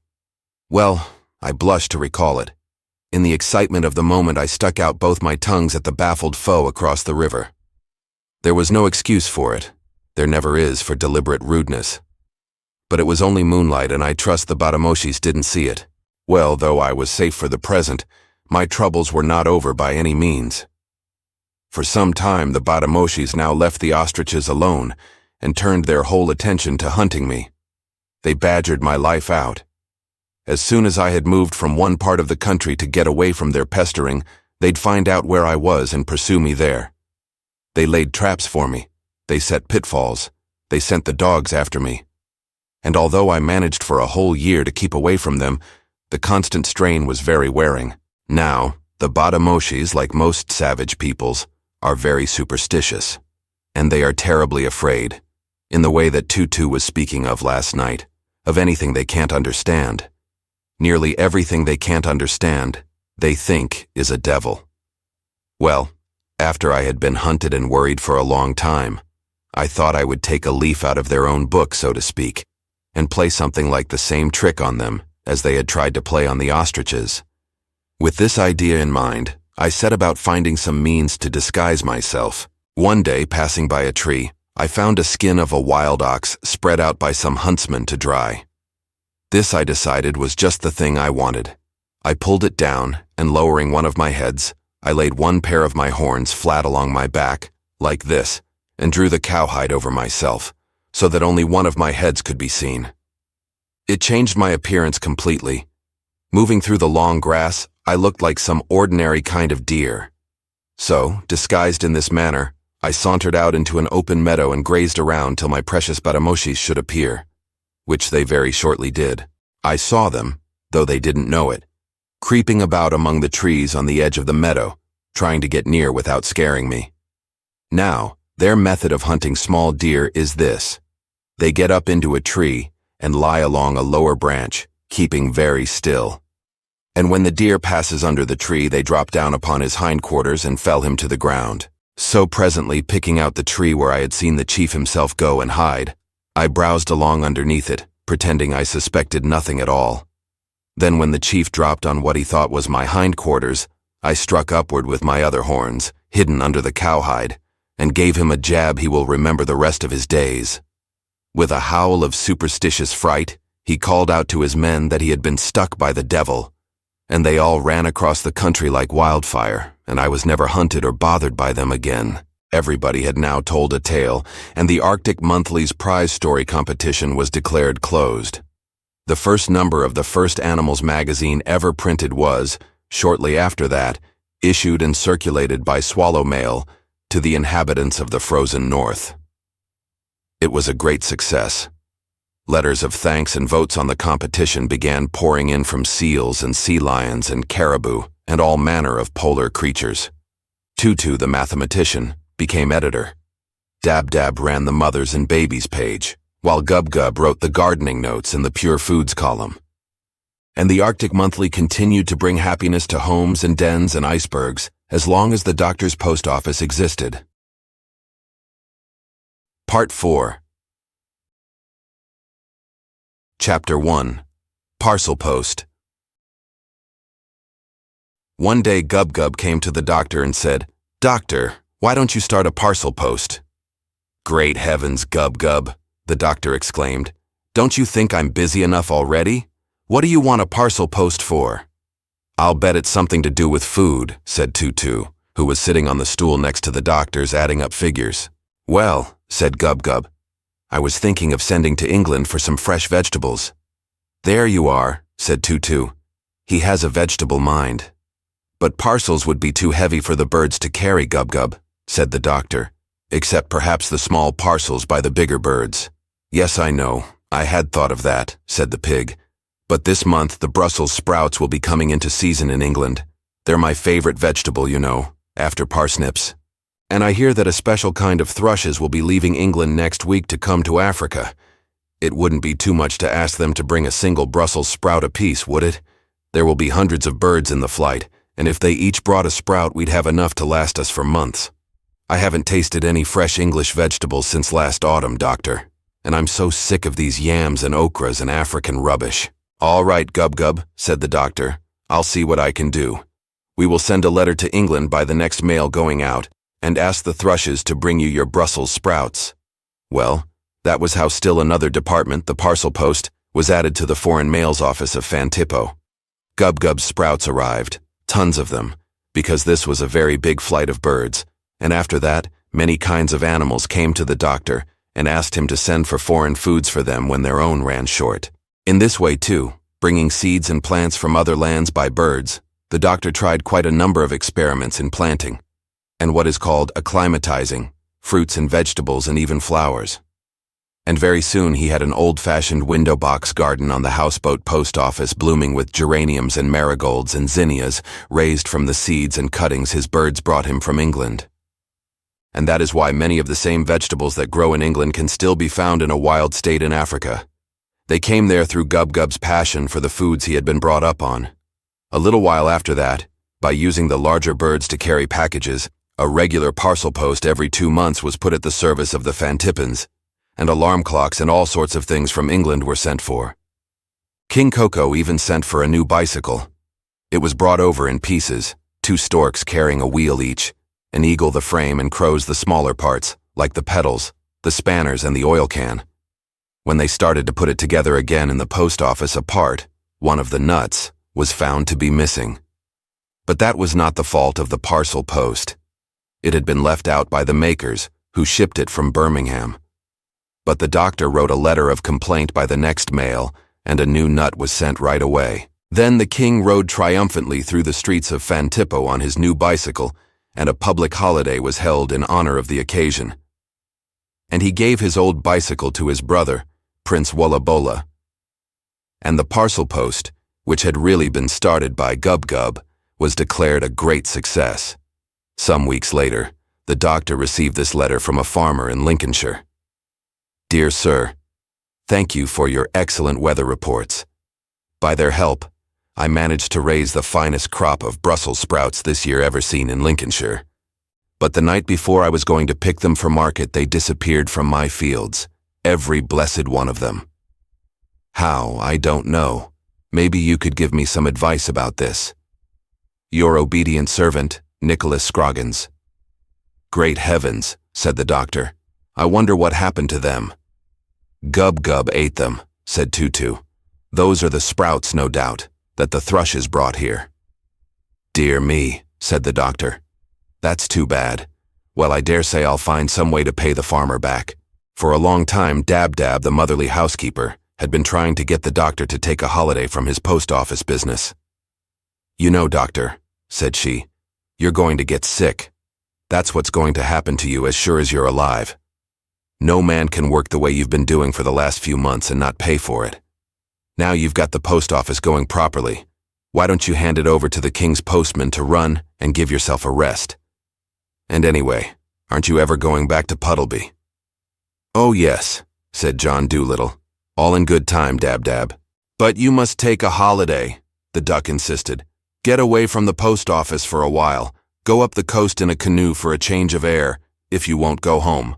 [SPEAKER 1] Well, I blush to recall it. In the excitement of the moment, I stuck out both my tongues at the baffled foe across the river. There was no excuse for it. There never is for deliberate rudeness. But it was only moonlight, and I trust the Batamoshis didn't see it. Well, though I was safe for the present, my troubles were not over by any means. For some time, the Batamoshis now left the ostriches alone and turned their whole attention to hunting me. They badgered my life out. As soon as I had moved from one part of the country to get away from their pestering, they'd find out where I was and pursue me there. They laid traps for me. They set pitfalls. They sent the dogs after me. And although I managed for a whole year to keep away from them, the constant strain was very wearing. Now, the Batamoshis, like most savage peoples, are very superstitious, and they are terribly afraid, in the way that Tutu was speaking of last night, of anything they can't understand. Nearly everything they can't understand, they think is a devil. Well, after I had been hunted and worried for a long time, I thought I would take a leaf out of their own book, so to speak, and play something like the same trick on them as they had tried to play on the ostriches. With this idea in mind, I set about finding some means to disguise myself. One day, passing by a tree, I found a skin of a wild ox spread out by some huntsmen to dry. This, I decided, was just the thing I wanted. I pulled it down, and lowering one of my heads, I laid one pair of my horns flat along my back, like this, and drew the cowhide over myself, so that only one of my heads could be seen. It changed my appearance completely. Moving through the long grass, I looked like some ordinary kind of deer. So, disguised in this manner, I sauntered out into an open meadow and grazed around till my precious Batamoshis should appear, which they very shortly did. I saw them, though they didn't know it, creeping about among the trees on the edge of the meadow, trying to get near without scaring me. Now, their method of hunting small deer is this. They get up into a tree and lie along a lower branch, keeping very still. And when the deer passes under the tree, they drop down upon his hindquarters and fell him to the ground. So presently, picking out the tree where I had seen the chief himself go and hide, I browsed along underneath it, pretending I suspected nothing at all. Then when the chief dropped on what he thought was my hindquarters, I struck upward with my other horns, hidden under the cowhide, and gave him a jab he will remember the rest of his days. With a howl of superstitious fright, he called out to his men that he had been stuck by the devil, and they all ran across the country like wildfire, and I was never hunted or bothered by them again. Everybody had now told a tale, and the Arctic Monthly's prize story competition was declared closed. The first number of the first Animals magazine ever printed was, shortly after that, issued and circulated by swallow mail to the inhabitants of the frozen north. It was a great success. Letters of thanks and votes on the competition began pouring in from seals and sea lions and caribou and all manner of polar creatures. Tutu, the mathematician, became editor. Dab-Dab ran the mothers and babies page, while Gub-Gub wrote the gardening notes in the Pure Foods column. And the Arctic Monthly continued to bring happiness to homes and dens and icebergs as long as the doctor's post office existed. Part 4. Chapter 1. Parcel Post. One day Gub-Gub came to the doctor and said, "Doctor, why don't you start a parcel post?" "Great heavens, Gub-Gub," the doctor exclaimed. "Don't you think I'm busy enough already? What do you want a parcel post for?" "I'll bet it's something to do with food," said Tutu, who was sitting on the stool next to the doctor's adding up figures. "Well," said Gub-Gub, "I was thinking of sending to England for some fresh vegetables." "There you are," said Tutu. "He has a vegetable mind." "But parcels would be too heavy for the birds to carry, Gub-Gub," said the doctor, "except perhaps the small parcels by the bigger birds." "Yes, I know. I had thought of that," said the pig. "But this month the Brussels sprouts will be coming into season in England. They're my favorite vegetable, you know. after parsnips. And I hear that a special kind of thrushes will be leaving England next week to come to Africa. It wouldn't be too much to ask them to bring a single Brussels sprout apiece, would it? There will be hundreds of birds in the flight, and if they each brought a sprout, we'd have enough to last us for months. I haven't tasted any fresh English vegetables since last autumn, Doctor, and I'm so sick of these yams and okras and African rubbish. All right, Gub-Gub, said the doctor. I'll see what I can do. We will send a letter to England by the next mail going out, and ask the thrushes to bring you your Brussels sprouts. Well, that was how still another department, the parcel post, was added to the foreign mails office of Fantippo. Gub-Gub's sprouts arrived, tons of them, because this was a very big flight of birds, and after that, many kinds of animals came to the doctor and asked him to send for foreign foods for them when their own ran short. In this way, too, bringing seeds and plants from other lands by birds, the doctor tried quite a number of experiments in planting, and what is called acclimatizing, fruits and vegetables and even flowers. And very soon he had an old-fashioned window box garden on the houseboat post office blooming with geraniums and marigolds and zinnias raised from the seeds and cuttings his birds brought him from England. And that is why many of the same vegetables that grow in England can still be found in a wild state in Africa. They came there through Gub-Gub's passion for the foods he had been brought up on. A little while after that, by using the larger birds to carry packages, a regular parcel post every 2 months was put at the service of the Fantippans, and alarm clocks and all sorts of things from England were sent for. King Koko even sent for a new bicycle. It was brought over in pieces, 2 storks carrying a wheel each, an eagle the frame and crows the smaller parts, like the pedals, the spanners and the oil can. When they started to put it together again in the post office, a part, one of the nuts, was found to be missing. But that was not the fault of the parcel post. It had been left out by the makers, who shipped it from Birmingham. But the doctor wrote a letter of complaint by the next mail, and a new nut was sent right away. Then the king rode triumphantly through the streets of Fantippo on his new bicycle, and a public holiday was held in honor of the occasion. And he gave his old bicycle to his brother, Prince Wallabola. And the parcel post, which had really been started by Gub-Gub, was declared a great success. Some weeks later, the doctor received this letter from a farmer in Lincolnshire. Dear Sir, thank you for your excellent weather reports. By their help, I managed to raise the finest crop of Brussels sprouts this year ever seen in Lincolnshire. But the night before I was going to pick them for market, they disappeared from my fields, every blessed one of them. How, I don't know. Maybe you could give me some advice about this. Your obedient servant, Nicholas Scroggins. Great heavens, said the doctor. I wonder what happened to them. Gub-Gub ate them, said Tutu. Those are the sprouts, no doubt, that the thrushes brought here. Dear me, said the doctor. That's too bad. Well, I dare say I'll find some way to pay the farmer back. For a long time, Dab-Dab, the motherly housekeeper, had been trying to get the doctor to take a holiday from his post office business. You know, doctor, said she, you're going to get sick. That's what's going to happen to you as sure as you're alive. No man can work the way you've been doing for the last few months and not pay for it. Now you've got the post office going properly. Why don't you hand it over to the king's postman to run and give yourself a rest? And anyway, aren't you ever going back to Puddleby? Oh yes, said John Dolittle. All in good time, Dab-Dab. But you must take a holiday, the duck insisted. Get away from the post office for a while. Go up the coast in a canoe for a change of air, if you won't go home.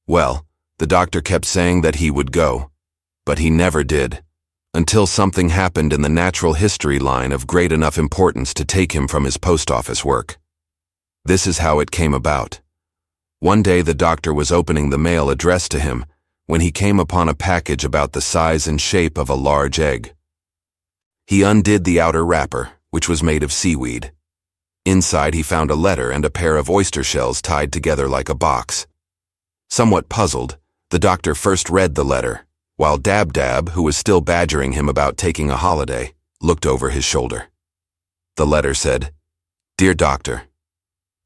[SPEAKER 1] Well, the doctor kept saying that he would go, but he never did, until something happened in the natural history line of great enough importance to take him from his post office work. This is how it came about. One day the doctor was opening the mail addressed to him when he came upon a package about the size and shape of a large egg. He undid the outer wrapper, which was made of seaweed. Inside he found a letter and a pair of oyster shells tied together like a box. Somewhat puzzled, the doctor first read the letter, while Dab-Dab, who was still badgering him about taking a holiday, looked over his shoulder. The letter said, Dear Doctor,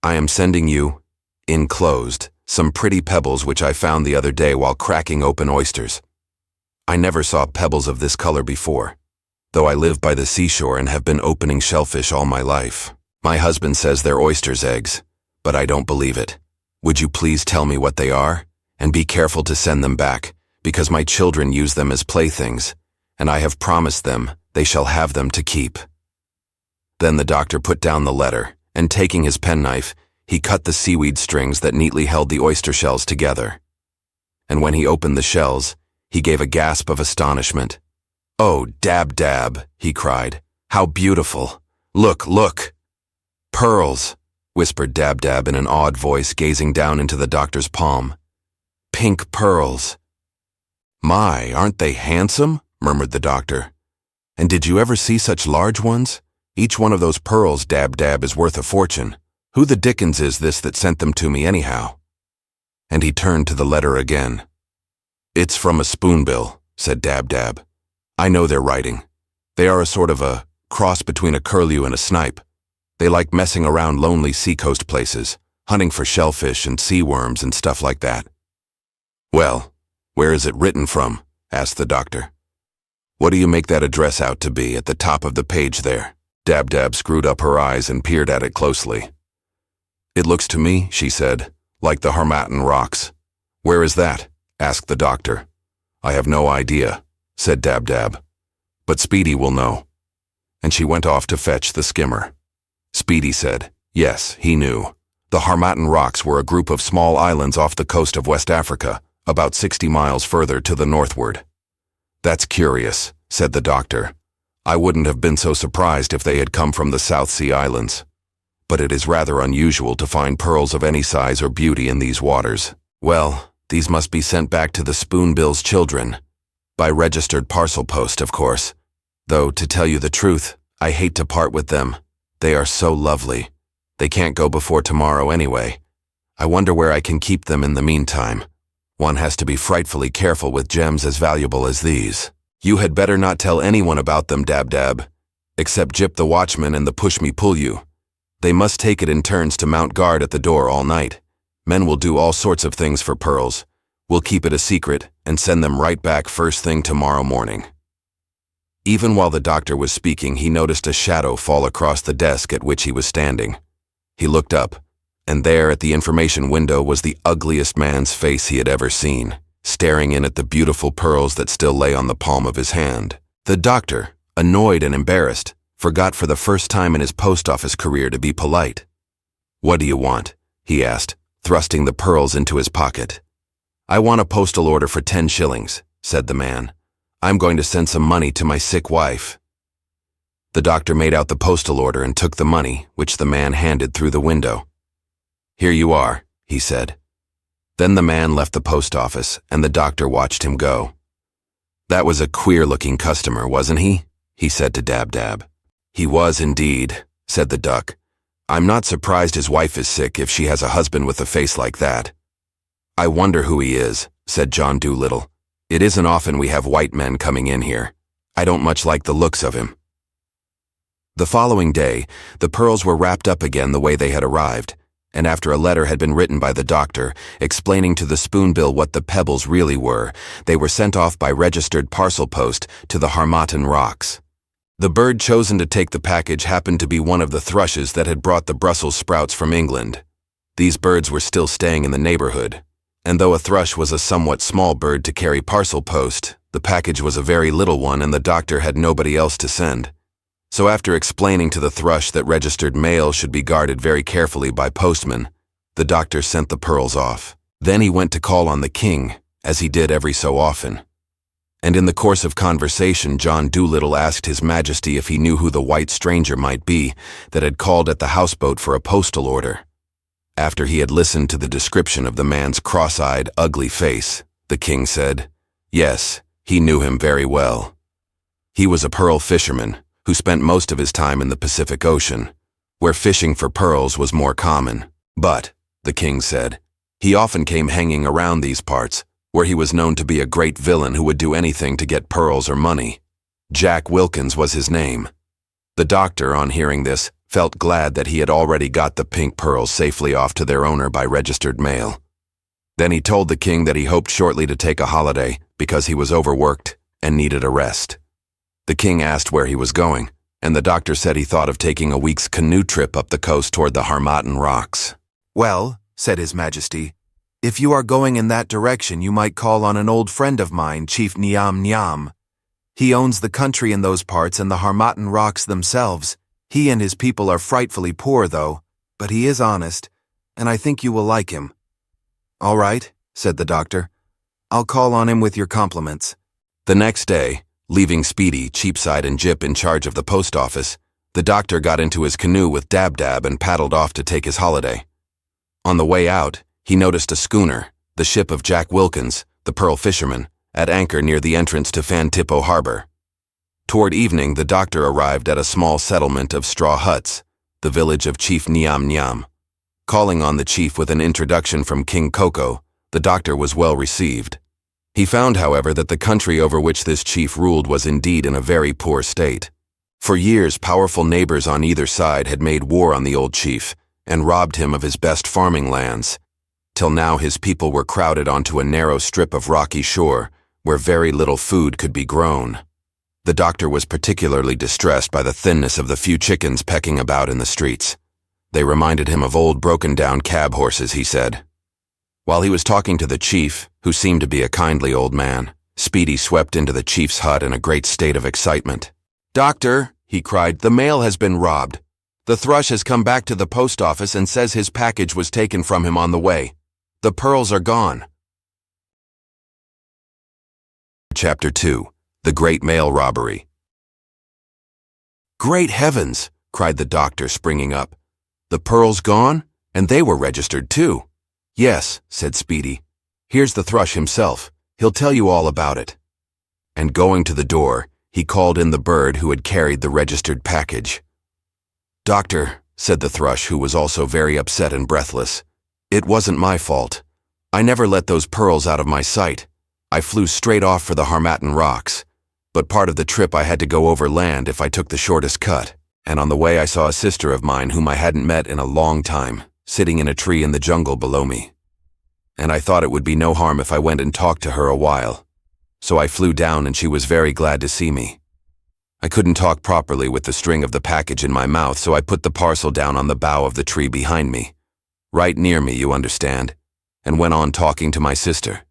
[SPEAKER 1] I am sending you, enclosed, some pretty pebbles which I found the other day while cracking open oysters. I never saw pebbles of this color before, though I live by the seashore and have been opening shellfish all my life. My husband says they're oyster's eggs, but I don't believe it. Would you please tell me what they are? And be careful to send them back, because my children use them as playthings, and I have promised them they shall have them to keep." Then the doctor put down the letter, and taking his penknife, he cut the seaweed strings that neatly held the oyster shells together. And when he opened the shells, he gave a gasp of astonishment. "Oh, Dab Dab," he cried. "How beautiful! Look, look!" "Pearls," whispered Dab Dab in an awed voice, gazing down into the doctor's palm. "Pink pearls." "My, aren't they handsome?" murmured the doctor. "And did you ever see such large ones? Each one of those pearls, Dab Dab, is worth a fortune. Who the dickens is this that sent them to me anyhow?" And he turned to the letter again. "It's from a spoonbill," said Dab Dab. "I know their writing. They are a sort of a cross between a curlew and a snipe. They like messing around lonely seacoast places, hunting for shellfish and sea worms and stuff like that." "Well, where is it written from?" asked the doctor. "What do you make that address out to be at the top of the page there?" Dab Dab screwed up her eyes and peered at it closely. "It looks to me," she said, "like the Harmattan Rocks." "Where is that?" asked the doctor. "I have no idea," said Dab Dab. "But Speedy will know." And she went off to fetch the skimmer. Speedy said, yes, he knew. The Harmattan Rocks were a group of small islands off the coast of West Africa, about 60 miles further to the northward. "That's curious," said the doctor. "I wouldn't have been so surprised if they had come from the South Sea Islands. But it is rather unusual to find pearls of any size or beauty in these waters. Well, these must be sent back to the Spoonbill's children. By registered parcel post, of course. Though, to tell you the truth, I hate to part with them. They are so lovely. They can't go before tomorrow anyway. I wonder where I can keep them in the meantime. One has to be frightfully careful with gems as valuable as these. You had better not tell anyone about them, Dab Dab, except Jip the watchman and the Pushmi-Pullyu. They must take it in turns to mount guard at the door all night. Men will do all sorts of things for pearls. We'll keep it a secret and send them right back first thing tomorrow morning." Even while the doctor was speaking, he noticed a shadow fall across the desk at which he was standing. He looked up, and there at the information window was the ugliest man's face he had ever seen, staring in at the beautiful pearls that still lay on the palm of his hand. The doctor, annoyed and embarrassed, forgot for the first time in his post office career to be polite. "What do you want?" he asked, thrusting the pearls into his pocket. "I want a postal order for 10 shillings, said the man. "I'm going to send some money to my sick wife." The doctor made out the postal order and took the money, which the man handed through the window. "Here you are," he said. Then the man left the post office, and the doctor watched him go. "That was a queer-looking customer, wasn't he?" he said to Dab Dab. "He was indeed," said the duck. "I'm not surprised his wife is sick if she has a husband with a face like that." "I wonder who he is," said John Dolittle. "It isn't often we have white men coming in here. I don't much like the looks of him." The following day, the pearls were wrapped up again the way they had arrived, and after a letter had been written by the doctor, explaining to the spoonbill what the pebbles really were, they were sent off by registered parcel post to the Harmattan Rocks. The bird chosen to take the package happened to be one of the thrushes that had brought the Brussels sprouts from England. These birds were still staying in the neighborhood, and though a thrush was a somewhat small bird to carry parcel post, the package was a very little one and the doctor had nobody else to send. So after explaining to the thrush that registered mail should be guarded very carefully by postmen, the doctor sent the pearls off. Then he went to call on the king, as he did every so often. And in the course of conversation, John Dolittle asked His Majesty if he knew who the white stranger might be that had called at the houseboat for a postal order. After he had listened to the description of the man's cross-eyed, ugly face, the king said, yes, he knew him very well. He was a pearl fisherman who spent most of his time in the Pacific Ocean, where fishing for pearls was more common. But, the king said, he often came hanging around these parts, where he was known to be a great villain who would do anything to get pearls or money. Jack Wilkins was his name. The doctor, on hearing this, felt glad that he had already got the pink pearls safely off to their owner by registered mail. Then he told the king that he hoped shortly to take a holiday because he was overworked and needed a rest. The king asked where he was going, and the doctor said he thought of taking a week's canoe trip up the coast toward the Harmattan Rocks.
[SPEAKER 2] "Well," said His Majesty, "if you are going in that direction, you might call on an old friend of mine, Chief Niam Niam. He owns the country in those parts and the Harmattan Rocks themselves. He and his people are frightfully poor, though, but he is honest, and I think you will like him." "All right," said the doctor. "I'll call on him with your compliments."
[SPEAKER 1] The next day, leaving Speedy, Cheapside, and Jip in charge of the post office, the doctor got into his canoe with Dab-Dab and paddled off to take his holiday. On the way out, he noticed a schooner, the ship of Jack Wilkins, the pearl fisherman, at anchor near the entrance to Fantippo harbor. Toward evening, the doctor arrived at a small settlement of straw huts, the village of Chief Niam Niam. Calling on the chief with an introduction from King Koko, the doctor was well received. He found, however, that the country over which this chief ruled was indeed in a very poor state. For years, powerful neighbors on either side had made war on the old chief and robbed him of his best farming lands, till now his people were crowded onto a narrow strip of rocky shore where very little food could be grown. The doctor was particularly distressed by the thinness of the few chickens pecking about in the streets. They reminded him of old broken-down cab horses, he said. While he was talking to the chief, who seemed to be a kindly old man, Speedy swept into the chief's hut in a great state of excitement. "Doctor," he cried, "the mail has been robbed. The thrush has come back to the post office and says his package was taken from him on the way. The pearls are gone." Chapter 2. The Great Mail Robbery. "Great heavens!" cried the doctor, springing up. "The pearls gone? And they were registered too." "Yes," said Speedy. "Here's the thrush himself. He'll tell you all about it." And going to the door, he called in the bird who had carried the registered package. "Doctor," said the thrush, who was also very upset and breathless, "it wasn't my fault. I never let those pearls out of my sight. I flew straight off for the Harmattan Rocks, but part of the trip I had to go over land if I took the shortest cut, and on the way I saw a sister of mine whom I hadn't met in a long time, sitting in a tree in the jungle below me. And I thought it would be no harm if I went and talked to her a while. So I flew down and she was very glad to see me. I couldn't talk properly with the string of the package in my mouth, so I put the parcel down on the bough of the tree behind me, right near me, you understand, and went on talking to my sister.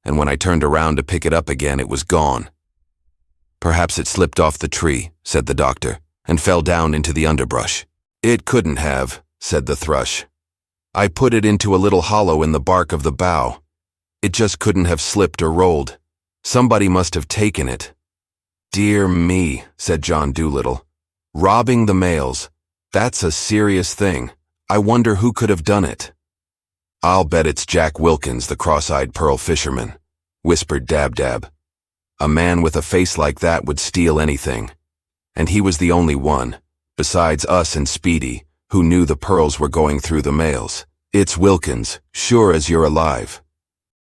[SPEAKER 1] And when I turned around to pick it up again, it was gone." "Perhaps it slipped off the tree," said the doctor, "and fell down into the underbrush." "It couldn't have," said the thrush. "I put it into a little hollow in the bark of the bough. It just couldn't have slipped or rolled. Somebody must have taken it." "Dear me," said John Dolittle. "Robbing the mails. That's a serious thing. I wonder who could have done it." "I'll bet it's Jack Wilkins, the cross-eyed pearl fisherman," whispered Dab-Dab. "A man with a face like that would steal anything. And he was the only one, besides us and Speedy, who knew the pearls were going through the mails. It's Wilkins, sure as you're alive."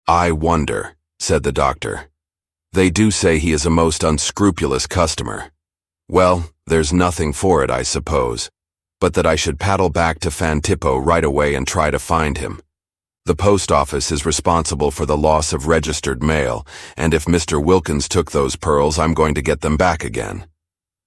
[SPEAKER 1] "I wonder," said the doctor. "They do say he is a most unscrupulous customer. Well, there's nothing for it, I suppose, but that I should paddle back to Fantippo right away and try to find him. The post office is responsible for the loss of registered mail, and if Mr. Wilkins took those pearls, I'm going to get them back again.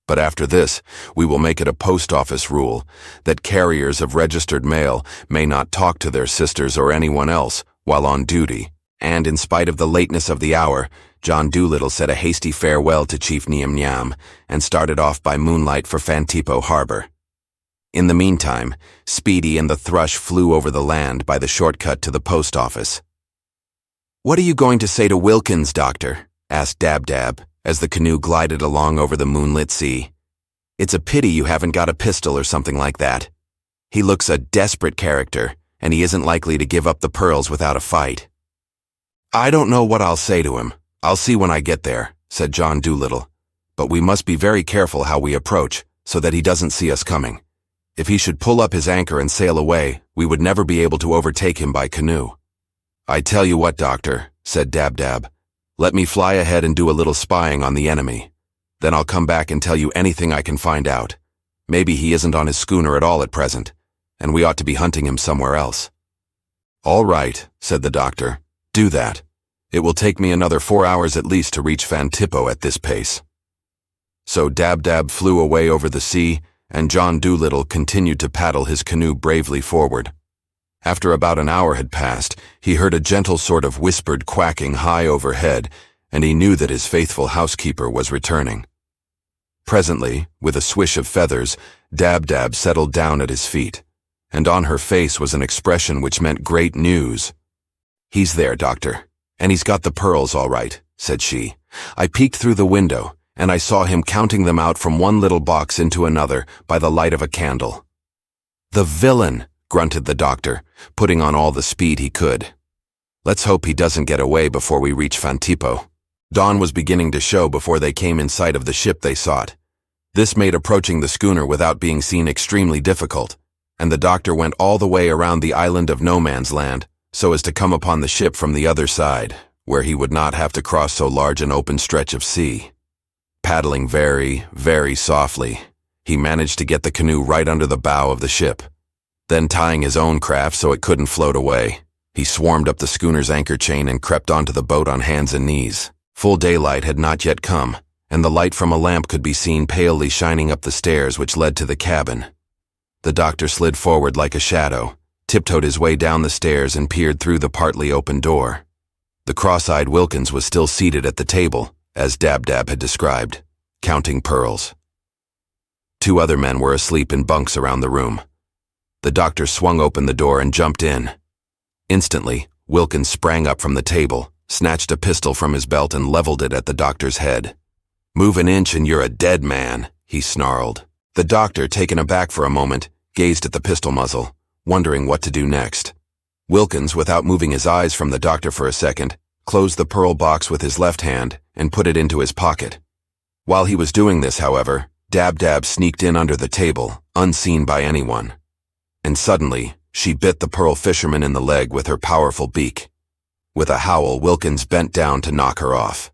[SPEAKER 1] But after this, we will make it a post office rule that carriers of registered mail may not talk to their sisters or anyone else while on duty." And in spite of the lateness of the hour, John Dolittle said a hasty farewell to Chief Niam Niam and started off by moonlight for Fantippo harbor. In the meantime, Speedy and the thrush flew over the land by the shortcut to the post office. "What are you going to say to Wilkins, Doctor?" asked Dab-Dab, as the canoe glided along over the moonlit sea. "It's a pity you haven't got a pistol or something like that. He looks a desperate character, and he isn't likely to give up the pearls without a fight." "I don't know what I'll say to him. I'll see when I get there," said John Dolittle. "But we must be very careful how we approach, so that he doesn't see us coming. If he should pull up his anchor and sail away, we would never be able to overtake him by canoe." "I tell you what, Doctor," said Dab-Dab. "Let me fly ahead and do a little spying on the enemy. Then I'll come back and tell you anything I can find out. Maybe he isn't on his schooner at all at present, and we ought to be hunting him somewhere else." "All right," said the doctor. "Do that. It will take me another 4 hours at least to reach Fantippo at this pace." So Dab-Dab flew away over the sea, and John Dolittle continued to paddle his canoe bravely forward. After about an hour had passed, he heard a gentle sort of whispered quacking high overhead, and he knew that his faithful housekeeper was returning. Presently, with a swish of feathers, Dab-Dab settled down at his feet, and on her face was an expression which meant great news. "He's there, Doctor, and he's got the pearls all right," said she. "I peeked through the window, and I saw him counting them out from one little box into another by the light of a candle." "The villain!" grunted the doctor, putting on all the speed he could. "Let's hope he doesn't get away before we reach Fantippo." Dawn was beginning to show before they came in sight of the ship they sought. This made approaching the schooner without being seen extremely difficult, and the doctor went all the way around the island of No Man's Land so as to come upon the ship from the other side, where he would not have to cross so large an open stretch of sea. Paddling very, very softly, he managed to get the canoe right under the bow of the ship. Then, tying his own craft so it couldn't float away, he swarmed up the schooner's anchor chain and crept onto the boat on hands and knees. Full daylight had not yet come, and the light from a lamp could be seen palely shining up the stairs which led to the cabin. The doctor slid forward like a shadow, tiptoed his way down the stairs and peered through the partly open door. The cross-eyed Wilkins was still seated at the table, as Dab-Dab had described, counting pearls. 2 other men were asleep in bunks around the room. The doctor swung open the door and jumped in. Instantly, Wilkins sprang up from the table, snatched a pistol from his belt and leveled it at the doctor's head. "Move an inch and you're a dead man," he snarled. The doctor, taken aback for a moment, gazed at the pistol muzzle, wondering what to do next. Wilkins, without moving his eyes from the doctor for a second, closed the pearl box with his left hand and put it into his pocket. While he was doing this, however, Dab-Dab sneaked in under the table, unseen by anyone. And suddenly, she bit the pearl fisherman in the leg with her powerful beak. With a howl, Wilkins bent down to knock her off.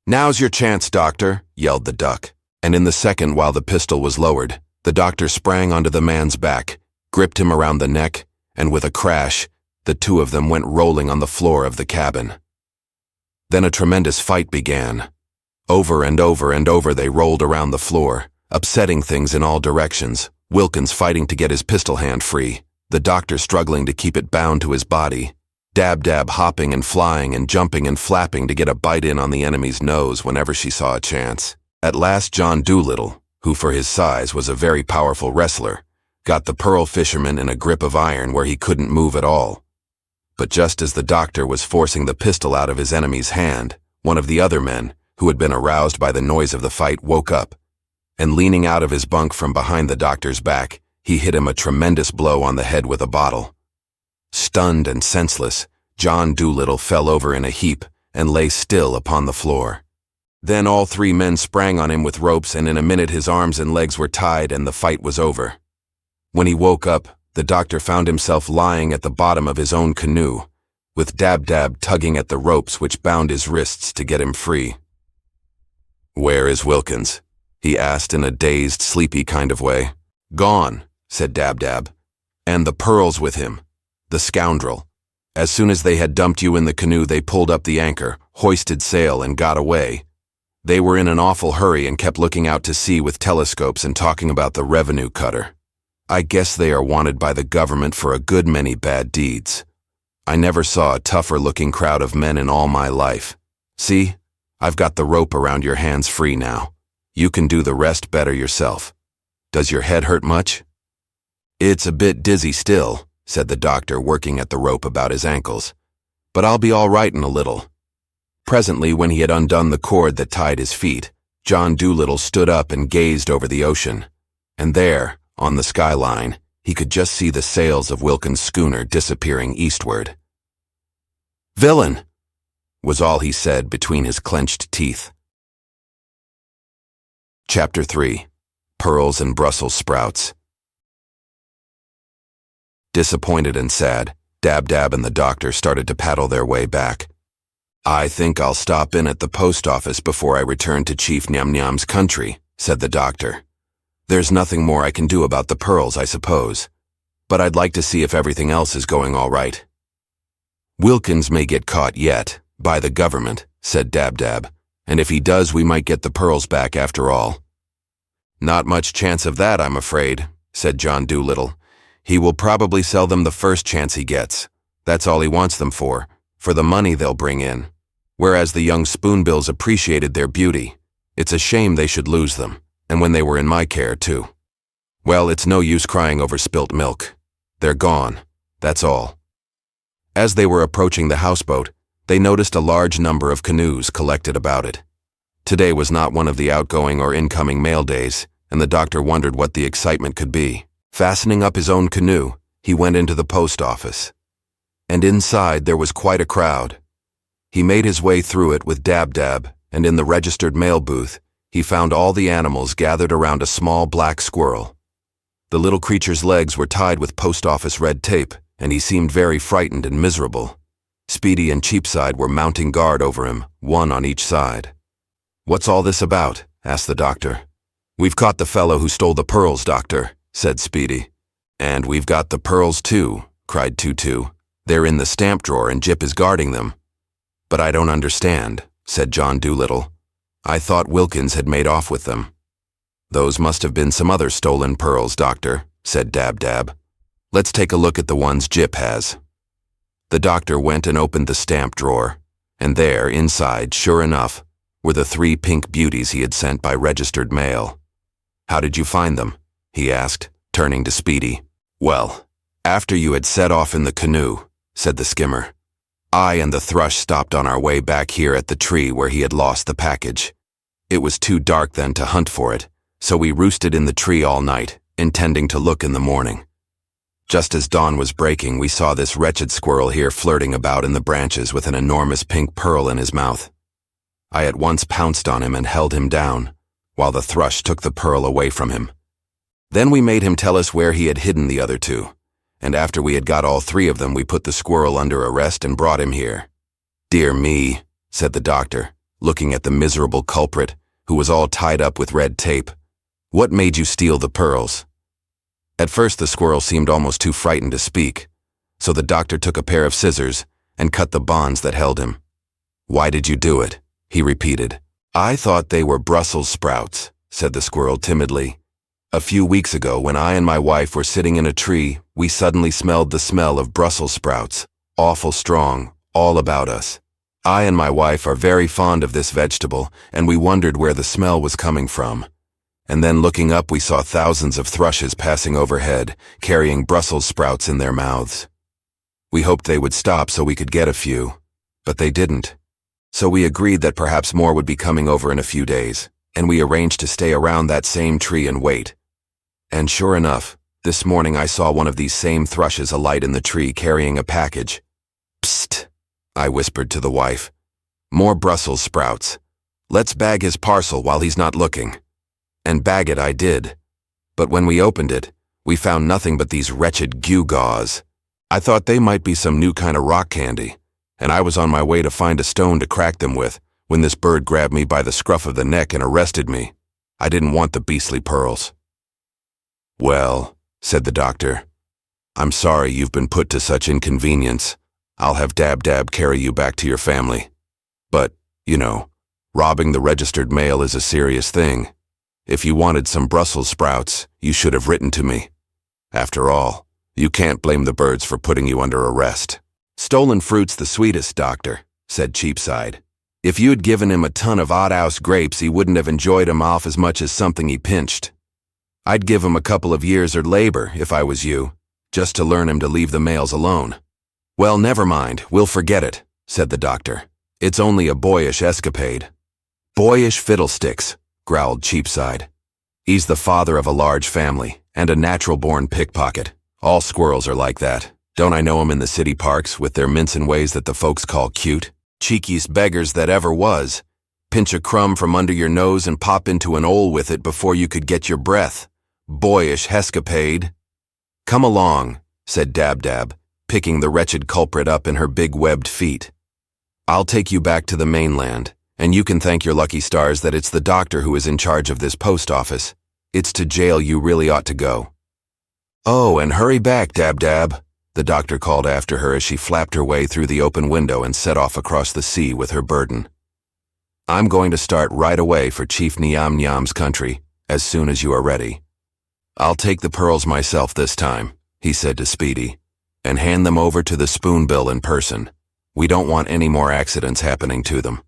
[SPEAKER 1] "Now's your chance, Doctor," yelled the duck, and in the second while the pistol was lowered, the doctor sprang onto the man's back, gripped him around the neck, and with a crash, the 2 of them went rolling on the floor of the cabin. Then a tremendous fight began. Over and over and over they rolled around the floor, upsetting things in all directions, Wilkins fighting to get his pistol hand free, the doctor struggling to keep it bound to his body, Dab-Dab hopping and flying and jumping and flapping to get a bite in on the enemy's nose whenever she saw a chance. At last John Dolittle, who for his size was a very powerful wrestler, got the pearl fisherman in a grip of iron where he couldn't move at all. But just as the doctor was forcing the pistol out of his enemy's hand, one of the other men, who had been aroused by the noise of the fight, woke up, and leaning out of his bunk from behind the doctor's back, he hit him a tremendous blow on the head with a bottle. Stunned and senseless, John Dolittle fell over in a heap and lay still upon the floor. Then all 3 men sprang on him with ropes, and in a minute his arms and legs were tied and the fight was over. When he woke up, the doctor found himself lying at the bottom of his own canoe, with Dab-Dab tugging at the ropes which bound his wrists to get him free. "Where is Wilkins?" he asked in a dazed, sleepy kind of way. "Gone," said Dab-Dab. "And the pearls with him. The scoundrel. As soon as they had dumped you in the canoe, they pulled up the anchor, hoisted sail, and got away. They were in an awful hurry and kept looking out to sea with telescopes and talking about the revenue cutter. I guess they are wanted by the government for a good many bad deeds. I never saw a tougher-looking crowd of men in all my life. See, I've got the rope around your hands free now. You can do the rest better yourself. Does your head hurt much?" "It's a bit dizzy still," said the doctor, working at the rope about his ankles. "But I'll be all right in a little." Presently, when he had undone the cord that tied his feet, John Dolittle stood up and gazed over the ocean. And there, on the skyline, he could just see the sails of Wilkins' schooner disappearing eastward. "Villain!" was all he said between his clenched teeth. Chapter 3. Pearls and Brussels Sprouts. Disappointed and sad, Dab-Dab and the doctor started to paddle their way back. "I think I'll stop in at the post office before I return to Chief Nyam-Nyam's country," said the doctor. "There's nothing more I can do about the pearls, I suppose. But I'd like to see if everything else is going all right." "Wilkins may get caught yet, by the government," said Dab-Dab. And if he does, we might get the pearls back after all." "Not much chance of that, I'm afraid," said John Dolittle. "He will probably sell them the first chance he gets. That's all he wants them for the money they'll bring in. Whereas the young spoonbills appreciated their beauty. It's a shame they should lose them, and when they were in my care, too. Well, it's no use crying over spilt milk. They're gone, that's all." As they were approaching the houseboat, they noticed a large number of canoes collected about it. Today was not one of the outgoing or incoming mail days, and the doctor wondered what the excitement could be. Fastening up his own canoe, he went into the post office. And inside there was quite a crowd. He made his way through it with Dab-Dab, and in the registered mail booth, he found all the animals gathered around a small black squirrel. The little creature's legs were tied with post office red tape, and he seemed very frightened and miserable. Speedy and Cheapside were mounting guard over him, one on each side. "What's all this about?" asked the doctor. "We've caught the fellow who stole the pearls, doctor," said Speedy. "And we've got the pearls too," cried Tutu. "They're in the stamp drawer and Jip is guarding them." "But I don't understand," said John Dolittle. "I thought Wilkins had made off with them." "Those must have been some other stolen pearls, doctor," said Dab-Dab. "Let's take a look at the ones Jip has." The doctor went and opened the stamp drawer, and there, inside, sure enough, were the 3 pink beauties he had sent by registered mail. "How did you find them?" he asked, turning to Speedy. "Well, after you had set off in the canoe," said the skimmer, "I and the thrush stopped on our way back here at the tree where he had lost the package. It was too dark then to hunt for it, so we roosted in the tree all night, intending to look in the morning. Just as dawn was breaking, we saw this wretched squirrel here flirting about in the branches with an enormous pink pearl in his mouth. I at once pounced on him and held him down, while the thrush took the pearl away from him. Then we made him tell us where he had hidden the other 2, and after we had got all 3 of them, we put the squirrel under arrest and brought him here." "Dear me," said the doctor, looking at the miserable culprit, who was all tied up with red tape. "What made you steal the pearls?" At first the squirrel seemed almost too frightened to speak, so the doctor took a pair of scissors and cut the bonds that held him. "Why did you do it?" he repeated. "I thought they were Brussels sprouts," said the squirrel timidly. "A few weeks ago, when I and my wife were sitting in a tree, we suddenly smelled the smell of Brussels sprouts, awful strong, all about us. I and my wife are very fond of this vegetable, and we wondered where the smell was coming from. And then looking up, we saw thousands of thrushes passing overhead, carrying Brussels sprouts in their mouths. We hoped they would stop so we could get a few, but they didn't. So we agreed that perhaps more would be coming over in a few days, and we arranged to stay around that same tree and wait. And sure enough, this morning I saw one of these same thrushes alight in the tree carrying a package. 'Psst,' I whispered to the wife. 'More Brussels sprouts. Let's bag his parcel while he's not looking.' And bag it I did. But when we opened it, we found nothing but these wretched gewgaws. I thought they might be some new kind of rock candy, and I was on my way to find a stone to crack them with when this bird grabbed me by the scruff of the neck and arrested me. I didn't want the beastly pearls." "Well," said the doctor, "I'm sorry you've been put to such inconvenience. I'll have Dab-Dab carry you back to your family. But, you know, robbing the registered mail is a serious thing. If you wanted some Brussels sprouts, you should have written to me. After all, you can't blame the birds for putting you under arrest." "Stolen fruit's the sweetest, doctor," said Cheapside. "If you had given him a ton of hothouse grapes, he wouldn't have enjoyed 'em off as much as something he pinched. I'd give him a couple of years or labor, if I was you, just to learn him to leave the mails alone." "Well, never mind, we'll forget it," said the doctor. "It's only a boyish escapade." "Boyish fiddlesticks," growled Cheapside. "He's the father of a large family, and a natural-born pickpocket. All squirrels are like that. Don't I know 'em in the city parks, with their mincin' ways that the folks call cute? Cheekiest beggars that ever was. Pinch a crumb from under your nose and pop into an hole with it before you could get your breath. Boyish hescapade." "Come along," said Dab-Dab, picking the wretched culprit up in her big webbed feet. "I'll take you back to the mainland, and you can thank your lucky stars that it's the doctor who is in charge of this post office. It's to jail you really ought to go." "Oh, and hurry back, Dab-Dab," the doctor called after her as she flapped her way through the open window and set off across the sea with her burden. I'm going to start right away for Chief Niam Niam's country, as soon as you are ready. I'll take the pearls myself this time, he said to Speedy, and hand them over to the spoonbill in person. We don't want any more accidents happening to them.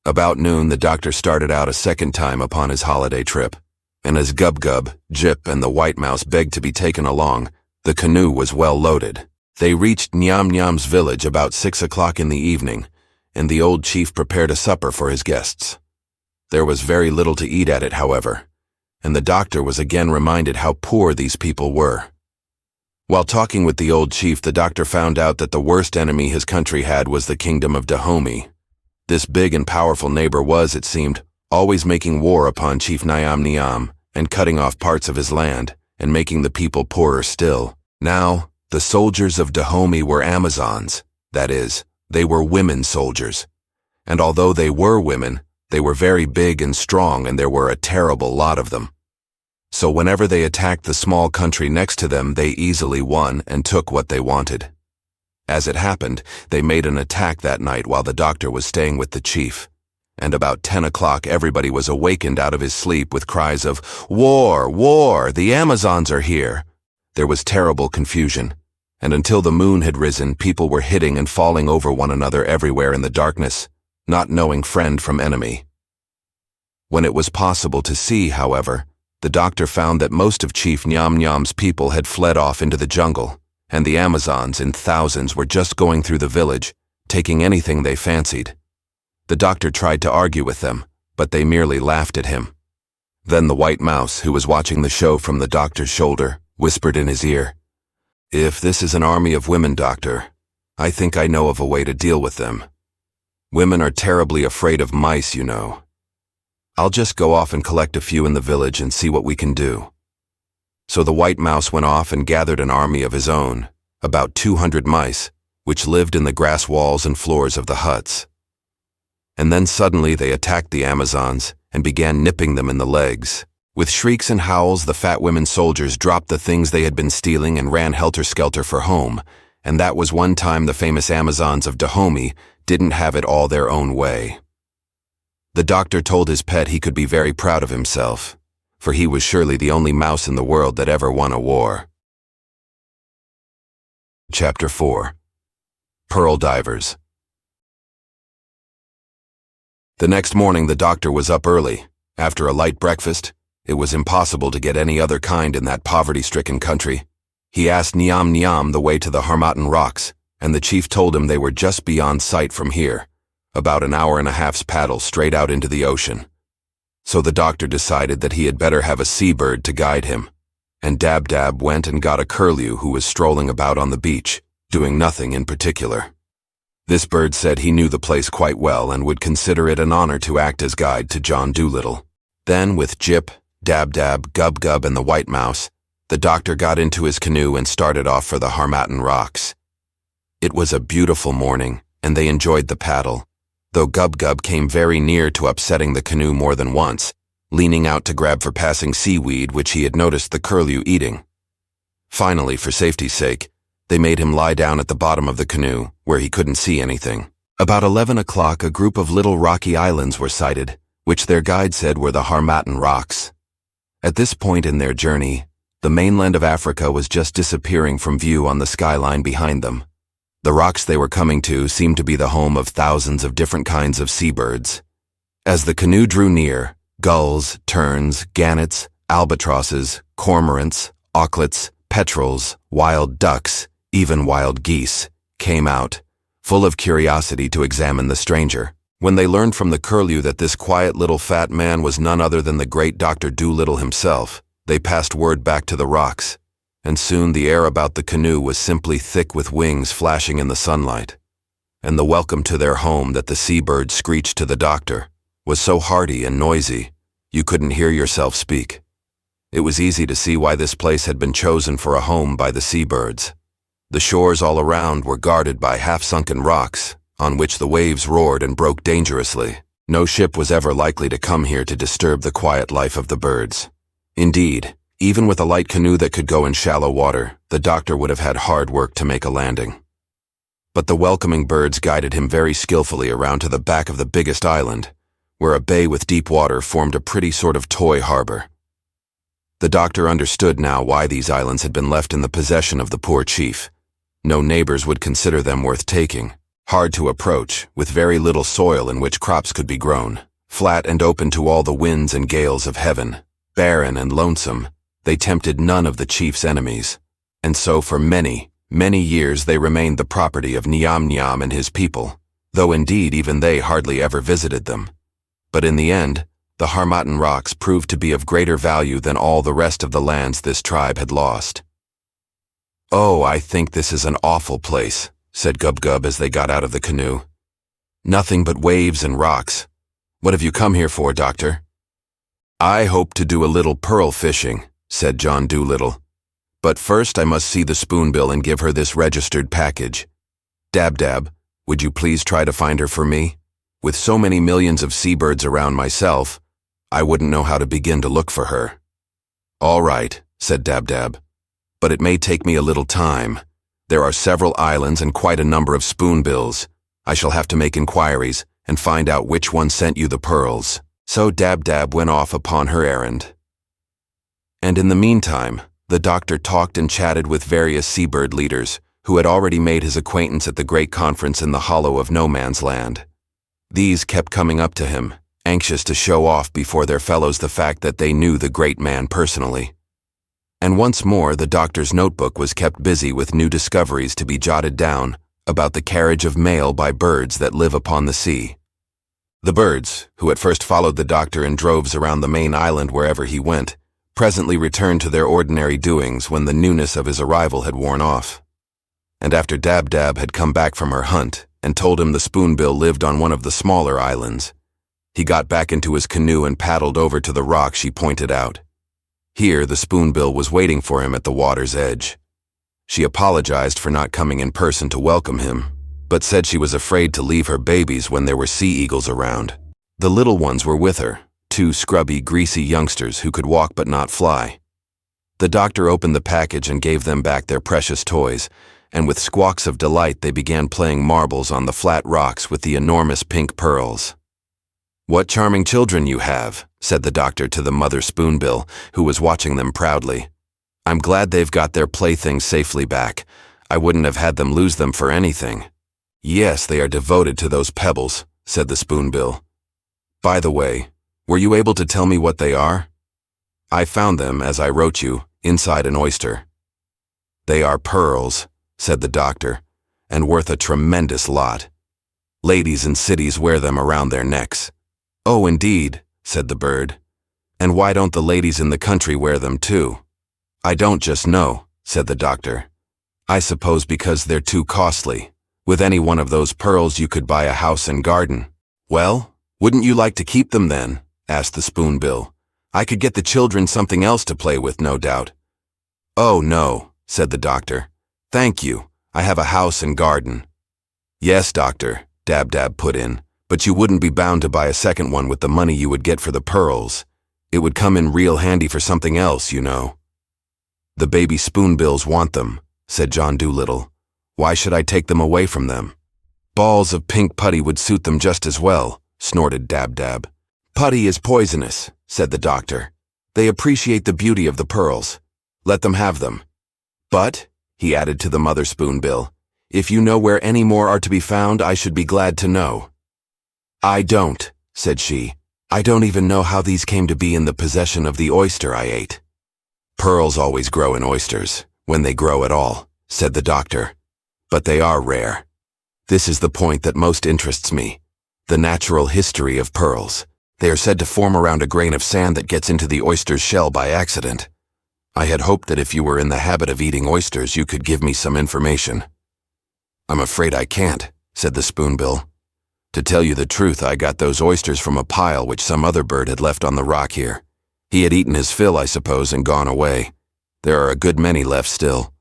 [SPEAKER 1] About noon, the doctor started out a second time upon his holiday trip, and as Gub-Gub, Jip, and the White Mouse begged to be taken along, the canoe was well loaded. They reached Niam Niam's village about 6 o'clock in the evening, and the old chief prepared a supper for his guests. There was very little to eat at it, however, and the doctor was again reminded how poor these people were. While talking with the old chief, the doctor found out that the worst enemy his country had was the kingdom of Dahomey. This big and powerful neighbor was, it seemed, always making war upon Chief Niam Niam and cutting off parts of his land and making the people poorer still. Now, the soldiers of Dahomey were Amazons, that is, they were women soldiers. And although they were women, they were very big and strong, and there were a terrible lot of them. So whenever they attacked the small country next to them, they easily won and took what they wanted. As it happened, they made an attack that night while the doctor was staying with the chief. And about 10 o'clock everybody was awakened out of his sleep with cries of, "War! War! The Amazons are here!" There was terrible confusion, and until the moon had risen, people were hitting and falling over one another everywhere in the darkness, not knowing friend from enemy. When it was possible to see, however, the doctor found that most of Chief Niam Niam's people had fled off into the jungle, and the Amazons in thousands were just going through the village, taking anything they fancied. The doctor tried to argue with them, but they merely laughed at him. Then the White Mouse, who was watching the show from the doctor's shoulder, whispered in his ear, "If this is an army of women, doctor, I think I know of a way to deal with them. Women are terribly afraid of mice, you know. I'll just go off and collect a few in the village and see what we can do." So the White Mouse went off and gathered an army of his own, about 200 mice, which lived in the grass walls and floors of the huts. And then suddenly they attacked the Amazons and began nipping them in the legs. With shrieks and howls, the fat women soldiers dropped the things they had been stealing and ran helter-skelter for home, and that was one time the famous Amazons of Dahomey didn't have it all their own way. The doctor told his pet he could be very proud of himself, for he was surely the only mouse in the world that ever won a war. Chapter 4. Pearl Divers. The next morning the doctor was up early. After a light breakfast, it was impossible to get any other kind in that poverty-stricken country. He asked Niam Niam the way to the Harmattan Rocks, and the chief told him they were just beyond sight from here, about an hour and a half's paddle straight out into the ocean. So the doctor decided that he had better have a seabird to guide him, and Dab-Dab went and got a curlew who was strolling about on the beach, doing nothing in particular. This bird said he knew the place quite well and would consider it an honor to act as guide to John Dolittle. Then, with Jip, Dab-Dab, Gub-Gub, and the White Mouse, the doctor got into his canoe and started off for the Harmattan Rocks. It was a beautiful morning, and they enjoyed the paddle, though Gub-Gub came very near to upsetting the canoe more than once, leaning out to grab for passing seaweed which he had noticed the curlew eating. Finally, for safety's sake, they made him lie down at the bottom of the canoe, where he couldn't see anything. About 11 o'clock, a group of little rocky islands were sighted, which their guide said were the Harmattan Rocks. At this point in their journey, the mainland of Africa was just disappearing from view on the skyline behind them. The rocks they were coming to seemed to be the home of thousands of different kinds of seabirds. As the canoe drew near, gulls, terns, gannets, albatrosses, cormorants, auklets, petrels, wild ducks, even wild geese, came out, full of curiosity to examine the stranger. When they learned from the curlew that this quiet little fat man was none other than the great Dr. Dolittle himself, they passed word back to the rocks, and soon the air about the canoe was simply thick with wings flashing in the sunlight. And the welcome to their home that the seabird screeched to the doctor was so hearty and noisy, you couldn't hear yourself speak. It was easy to see why this place had been chosen for a home by the seabirds. The shores all around were guarded by half-sunken rocks, on which the waves roared and broke dangerously. No ship was ever likely to come here to disturb the quiet life of the birds. Indeed, even with a light canoe that could go in shallow water, the doctor would have had hard work to make a landing. But the welcoming birds guided him very skillfully around to the back of the biggest island, where a bay with deep water formed a pretty sort of toy harbor. The doctor understood now why these islands had been left in the possession of the poor chief. No neighbors would consider them worth taking, hard to approach, with very little soil in which crops could be grown, flat and open to all the winds and gales of heaven, barren and lonesome. They tempted none of the chief's enemies, and so for many, many years they remained the property of Niam Niam and his people, though indeed even they hardly ever visited them. But in the end, the Harmattan rocks proved to be of greater value than all the rest of the lands this tribe had lost. "Oh, I think this is an awful place," said Gub-Gub as they got out of the canoe. "Nothing but waves and rocks. What have you come here for, Doctor?" "I hope to do a little pearl fishing," said John Dolittle. "But first I must see the spoonbill and give her this registered package. Dab-Dab, would you please try to find her for me? With so many millions of seabirds around myself, I wouldn't know how to begin to look for her." "All right," said Dab-Dab, "but it may take me a little time. There are several islands and quite a number of spoonbills. I shall have to make inquiries and find out which one sent you the pearls." So Dab-Dab went off upon her errand. And in the meantime, the doctor talked and chatted with various seabird leaders who had already made his acquaintance at the great conference in the hollow of No Man's Land. These kept coming up to him, anxious to show off before their fellows the fact that they knew the great man personally. And once more the doctor's notebook was kept busy with new discoveries to be jotted down about the carriage of mail by birds that live upon the sea. The birds, who at first followed the doctor in droves around the main island wherever he went, presently returned to their ordinary doings when the newness of his arrival had worn off. And after Dab-Dab had come back from her hunt and told him the spoonbill lived on one of the smaller islands, he got back into his canoe and paddled over to the rock she pointed out. Here the spoonbill was waiting for him at the water's edge. She apologized for not coming in person to welcome him, but said she was afraid to leave her babies when there were sea eagles around. The little ones were with her, two scrubby, greasy youngsters who could walk but not fly. The doctor opened the package and gave them back their precious toys, and with squawks of delight they began playing marbles on the flat rocks with the enormous pink pearls. "What charming children you have," said the doctor to the mother spoonbill, who was watching them proudly. "I'm glad they've got their playthings safely back. I wouldn't have had them lose them for anything." "Yes, they are devoted to those pebbles," said the spoonbill. "By the way, were you able to tell me what they are?" "I found them, as I wrote you, inside an oyster." "They are pearls," said the doctor, "and worth a tremendous lot. Ladies in cities wear them around their necks." "Oh, indeed," said the bird. "And why don't the ladies in the country wear them too?" "I don't just know," said the doctor. "I suppose because they're too costly. With any one of those pearls you could buy a house and garden." "Well, wouldn't you like to keep them then?" asked the spoonbill. "I could get the children something else to play with, no doubt." "Oh, no," said the doctor. "Thank you. I have a house and garden." "Yes, doctor," Dab-Dab put in, "but you wouldn't be bound to buy a second one with the money you would get for the pearls. It would come in real handy for something else, you know." "The baby spoonbills want them," said John Dolittle. "Why should I take them away from them?" "Balls of pink putty would suit them just as well," snorted Dab-Dab. "Putty is poisonous," said the doctor. "They appreciate the beauty of the pearls. Let them have them. But," he added to the mother spoonbill, "if you know where any more are to be found, I should be glad to know." "I don't," said she. "I don't even know how these came to be in the possession of the oyster I ate." "Pearls always grow in oysters, when they grow at all," said the doctor. "But they are rare. This is the point that most interests me, the natural history of pearls. They are said to form around a grain of sand that gets into the oyster's shell by accident. I had hoped that if you were in the habit of eating oysters, you could give me some information." "I'm afraid I can't," said the spoonbill. "To tell you the truth, I got those oysters from a pile which some other bird had left on the rock here. He had eaten his fill, I suppose, and gone away. There are a good many left still.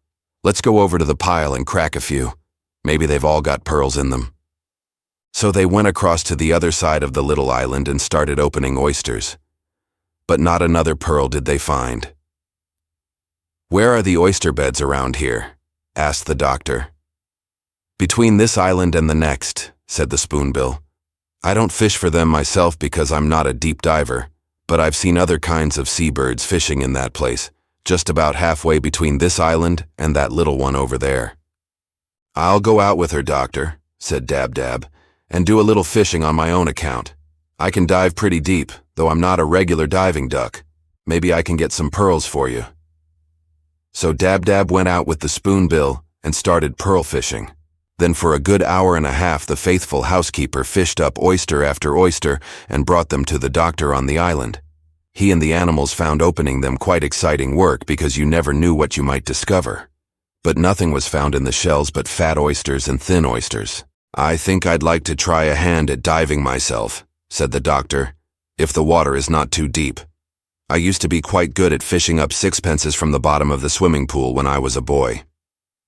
[SPEAKER 1] Let's go over to the pile and crack a few. Maybe they've all got pearls in them." So they went across to the other side of the little island and started opening oysters. But not another pearl did they find. "Where are the oyster beds around here?" asked the doctor. Between this island and the next, said the spoonbill. I don't fish for them myself because I'm not a deep diver, but I've seen other kinds of seabirds fishing in that place, just about halfway between this island and that little one over there. I'll go out with her, Doctor, said Dab-Dab, and do a little fishing on my own account. I can dive pretty deep, though I'm not a regular diving duck. Maybe I can get some pearls for you. So Dab-Dab went out with the spoonbill and started pearl fishing. Then for a good hour and a half the faithful housekeeper fished up oyster after oyster and brought them to the doctor on the island. He and the animals found opening them quite exciting work because you never knew what you might discover. But nothing was found in the shells but fat oysters and thin oysters. I think I'd like to try a hand at diving myself, said the doctor, if the water is not too deep. I used to be quite good at fishing up sixpences from the bottom of the swimming pool when I was a boy.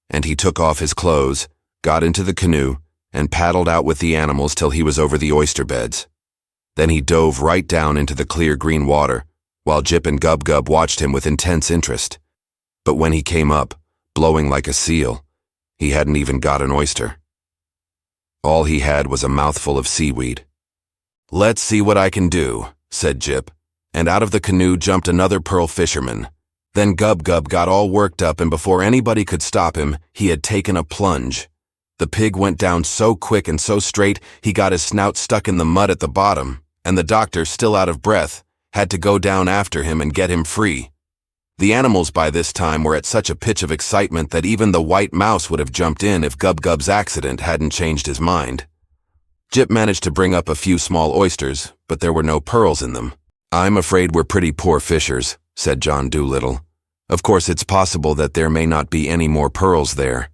[SPEAKER 1] And he took off his clothes, got into the canoe, and paddled out with the animals till he was over the oyster beds. Then he dove right down into the clear green water, while Jip and Gub-Gub watched him with intense interest. But when he came up, blowing like a seal, he hadn't even got an oyster. All he had was a mouthful of seaweed. Let's see what I can do, said Jip, and out of the canoe jumped another pearl fisherman. Then Gub-Gub got all worked up, and before anybody could stop him, he had taken a plunge. The pig went down so quick and so straight he got his snout stuck in the mud at the bottom, and the doctor, still out of breath, had to go down after him and get him free. The animals by this time were at such a pitch of excitement that even the white mouse would have jumped in if Gub-Gub's accident hadn't changed his mind. Jip managed to bring up a few small oysters, but there were no pearls in them. I'm afraid we're pretty poor fishers, said John Dolittle. Of course, it's possible that there may not be any more pearls there.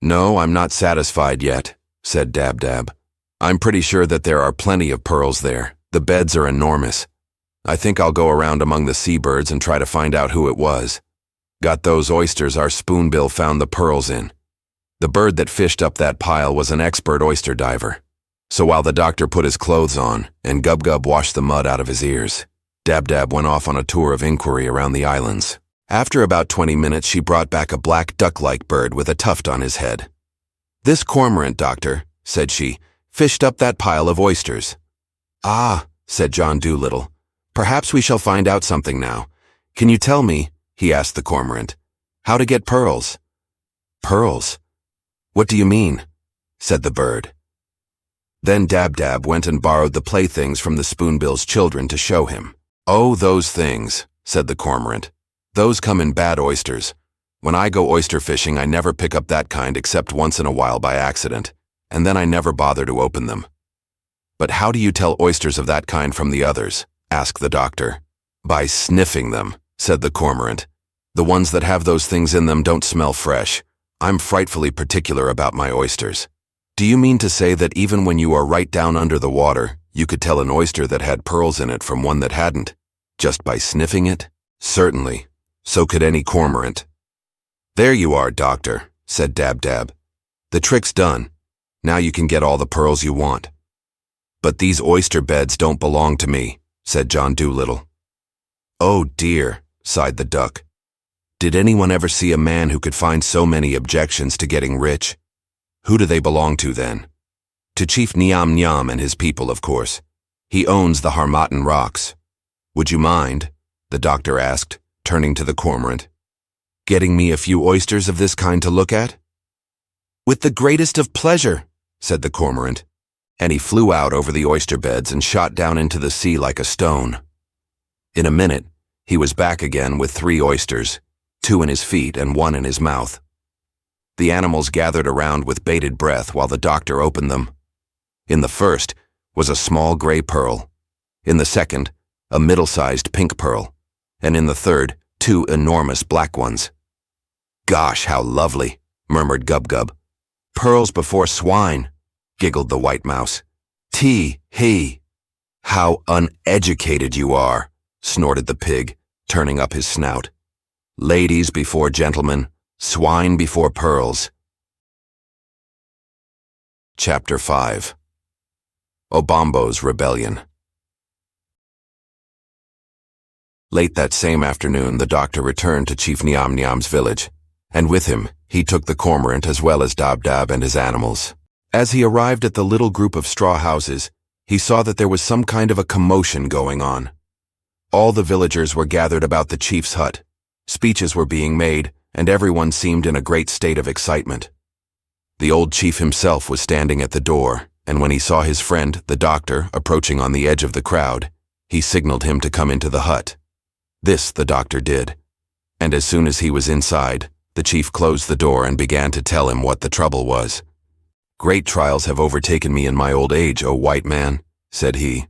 [SPEAKER 1] No, I'm not satisfied yet, said Dab-Dab. I'm pretty sure that there are plenty of pearls there. The beds are enormous. I think I'll go around among the seabirds and try to find out who it was. Got those oysters our spoonbill found the pearls in. The bird that fished up that pile was an expert oyster diver. So while the doctor put his clothes on and Gub-Gub washed the mud out of his ears, Dab-Dab went off on a tour of inquiry around the islands. After about 20 minutes, she brought back a black duck-like bird with a tuft on his head. This cormorant, Doctor, said she, fished up that pile of oysters. Ah, said John Dolittle, perhaps we shall find out something now. Can you tell me, he asked the cormorant, how to get pearls? Pearls? What do you mean? Said the bird. Then Dab-Dab went and borrowed the playthings from the spoonbill's children to show him. Oh, those things, said the cormorant. Those come in bad oysters. When I go oyster fishing, I never pick up that kind except once in a while by accident, and then I never bother to open them. But how do you tell oysters of that kind from the others? Asked the doctor. By sniffing them, said the cormorant. The ones that have those things in them don't smell fresh. I'm frightfully particular about my oysters. Do you mean to say that even when you are right down under the water, you could tell an oyster that had pearls in it from one that hadn't, just by sniffing it? Certainly. So could any cormorant. There you are, Doctor, said Dab-Dab. The trick's done. Now you can get all the pearls you want. But these oyster beds don't belong to me, said John Dolittle. Oh dear, sighed the duck. Did anyone ever see a man who could find so many objections to getting rich? Who do they belong to then? To Chief Niam Niam and his people, of course. He owns the Harmattan Rocks. Would you mind, the doctor asked, turning to the cormorant, getting me a few oysters of this kind to look at? With the greatest of pleasure, said the cormorant, and he flew out over the oyster beds and shot down into the sea like a stone. In a minute, he was back again with 3 oysters, 2 in his feet and 1 in his mouth. The animals gathered around with bated breath while the doctor opened them. In the first was a small gray pearl, in the second, a middle-sized pink pearl, and in the third, 2 enormous black ones. Gosh, how lovely, murmured Gub-Gub. Pearls before swine, giggled the white mouse. Tee-hee. How uneducated you are, snorted the pig, turning up his snout. Ladies before gentlemen, swine before pearls. Chapter 5. Obombo's Rebellion. Late that same afternoon, the doctor returned to Chief Niam Niam's village. and with him he took the cormorant as well as Dab-Dab and his animals. As he arrived at the little group of straw houses, he saw that there was some kind of a commotion going on. All the villagers were gathered about the chief's hut. Speeches were being made, and everyone seemed in a great state of excitement. The old chief himself was standing at the door, and when he saw his friend, the doctor, approaching on the edge of the crowd, he signaled him to come into the hut. This the doctor did, and as soon as he was inside, the chief closed the door and began to tell him what the trouble was. "Great trials have overtaken me in my old age, O white man," said he.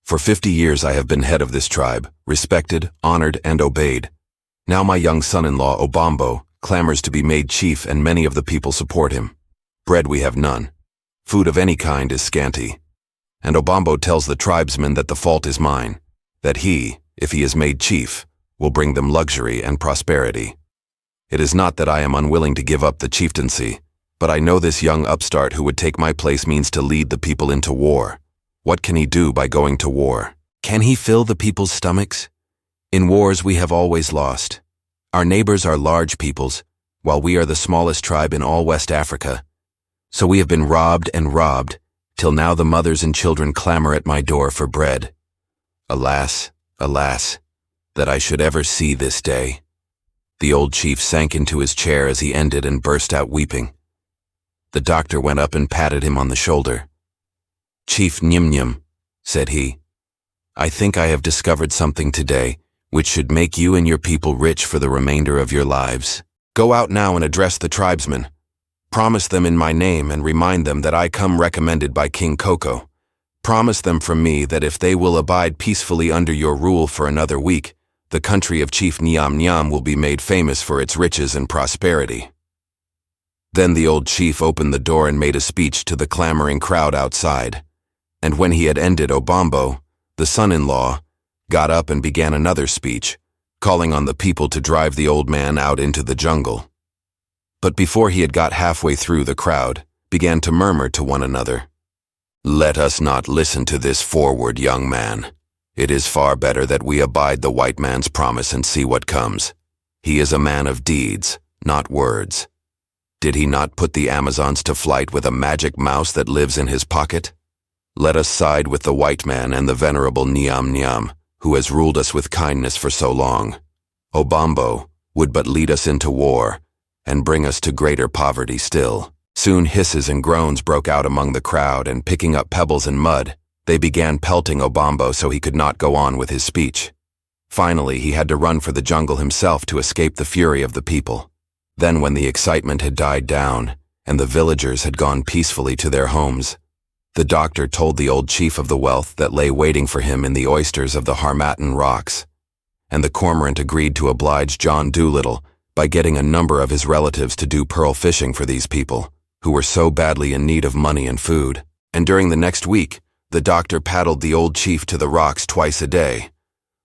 [SPEAKER 1] "For 50 years I have been head of this tribe, respected, honored, and obeyed. Now my young son-in-law, Obombo, clamors to be made chief, and many of the people support him. Bread we have none. Food of any kind is scanty. And Obombo tells the tribesmen that the fault is mine, that he, if he is made chief, will bring them luxury and prosperity. It is not that I am unwilling to give up the chieftaincy, but I know this young upstart who would take my place means to lead the people into war. What can he do by going to war? Can he fill the people's stomachs? In wars we have always lost. Our neighbors are large peoples, while we are the smallest tribe in all West Africa. So we have been robbed and robbed, till now the mothers and children clamor at my door for bread. Alas, alas, that I should ever see this day." The old chief sank into his chair as he ended and burst out weeping. The doctor went up and patted him on the shoulder. "Chief Nyim-Nyim," said he, "I think I have discovered something today which should make you and your people rich for the remainder of your lives. Go out now and address the tribesmen. Promise them in my name and remind them that I come recommended by King Koko. Promise them from me that if they will abide peacefully under your rule for another week, the country of Chief Nyam-Nyam will be made famous for its riches and prosperity." Then the old chief opened the door and made a speech to the clamoring crowd outside. And when he had ended, Obombo, the son-in-law, got up and began another speech, calling on the people to drive the old man out into the jungle. But before he had got halfway through, the crowd began to murmur to one another, "Let us not listen to this forward young man. It is far better that we abide the white man's promise and see what comes. He is a man of deeds, not words. Did he not put the Amazons to flight with a magic mouse that lives in his pocket? Let us side with the white man and the venerable Nyam-Nyam, who has ruled us with kindness for so long. Obombo would but lead us into war and bring us to greater poverty still." Soon hisses and groans broke out among the crowd, and picking up pebbles and mud, they began pelting Obombo so he could not go on with his speech. Finally, he had to run for the jungle himself to escape the fury of the people. Then when the excitement had died down, and the villagers had gone peacefully to their homes, the doctor told the old chief of the wealth that lay waiting for him in the oysters of the Harmattan rocks, and the cormorant agreed to oblige John Dolittle by getting a number of his relatives to do pearl fishing for these people, who were so badly in need of money and food. And during the next week, the doctor paddled the old chief to the rocks twice a day.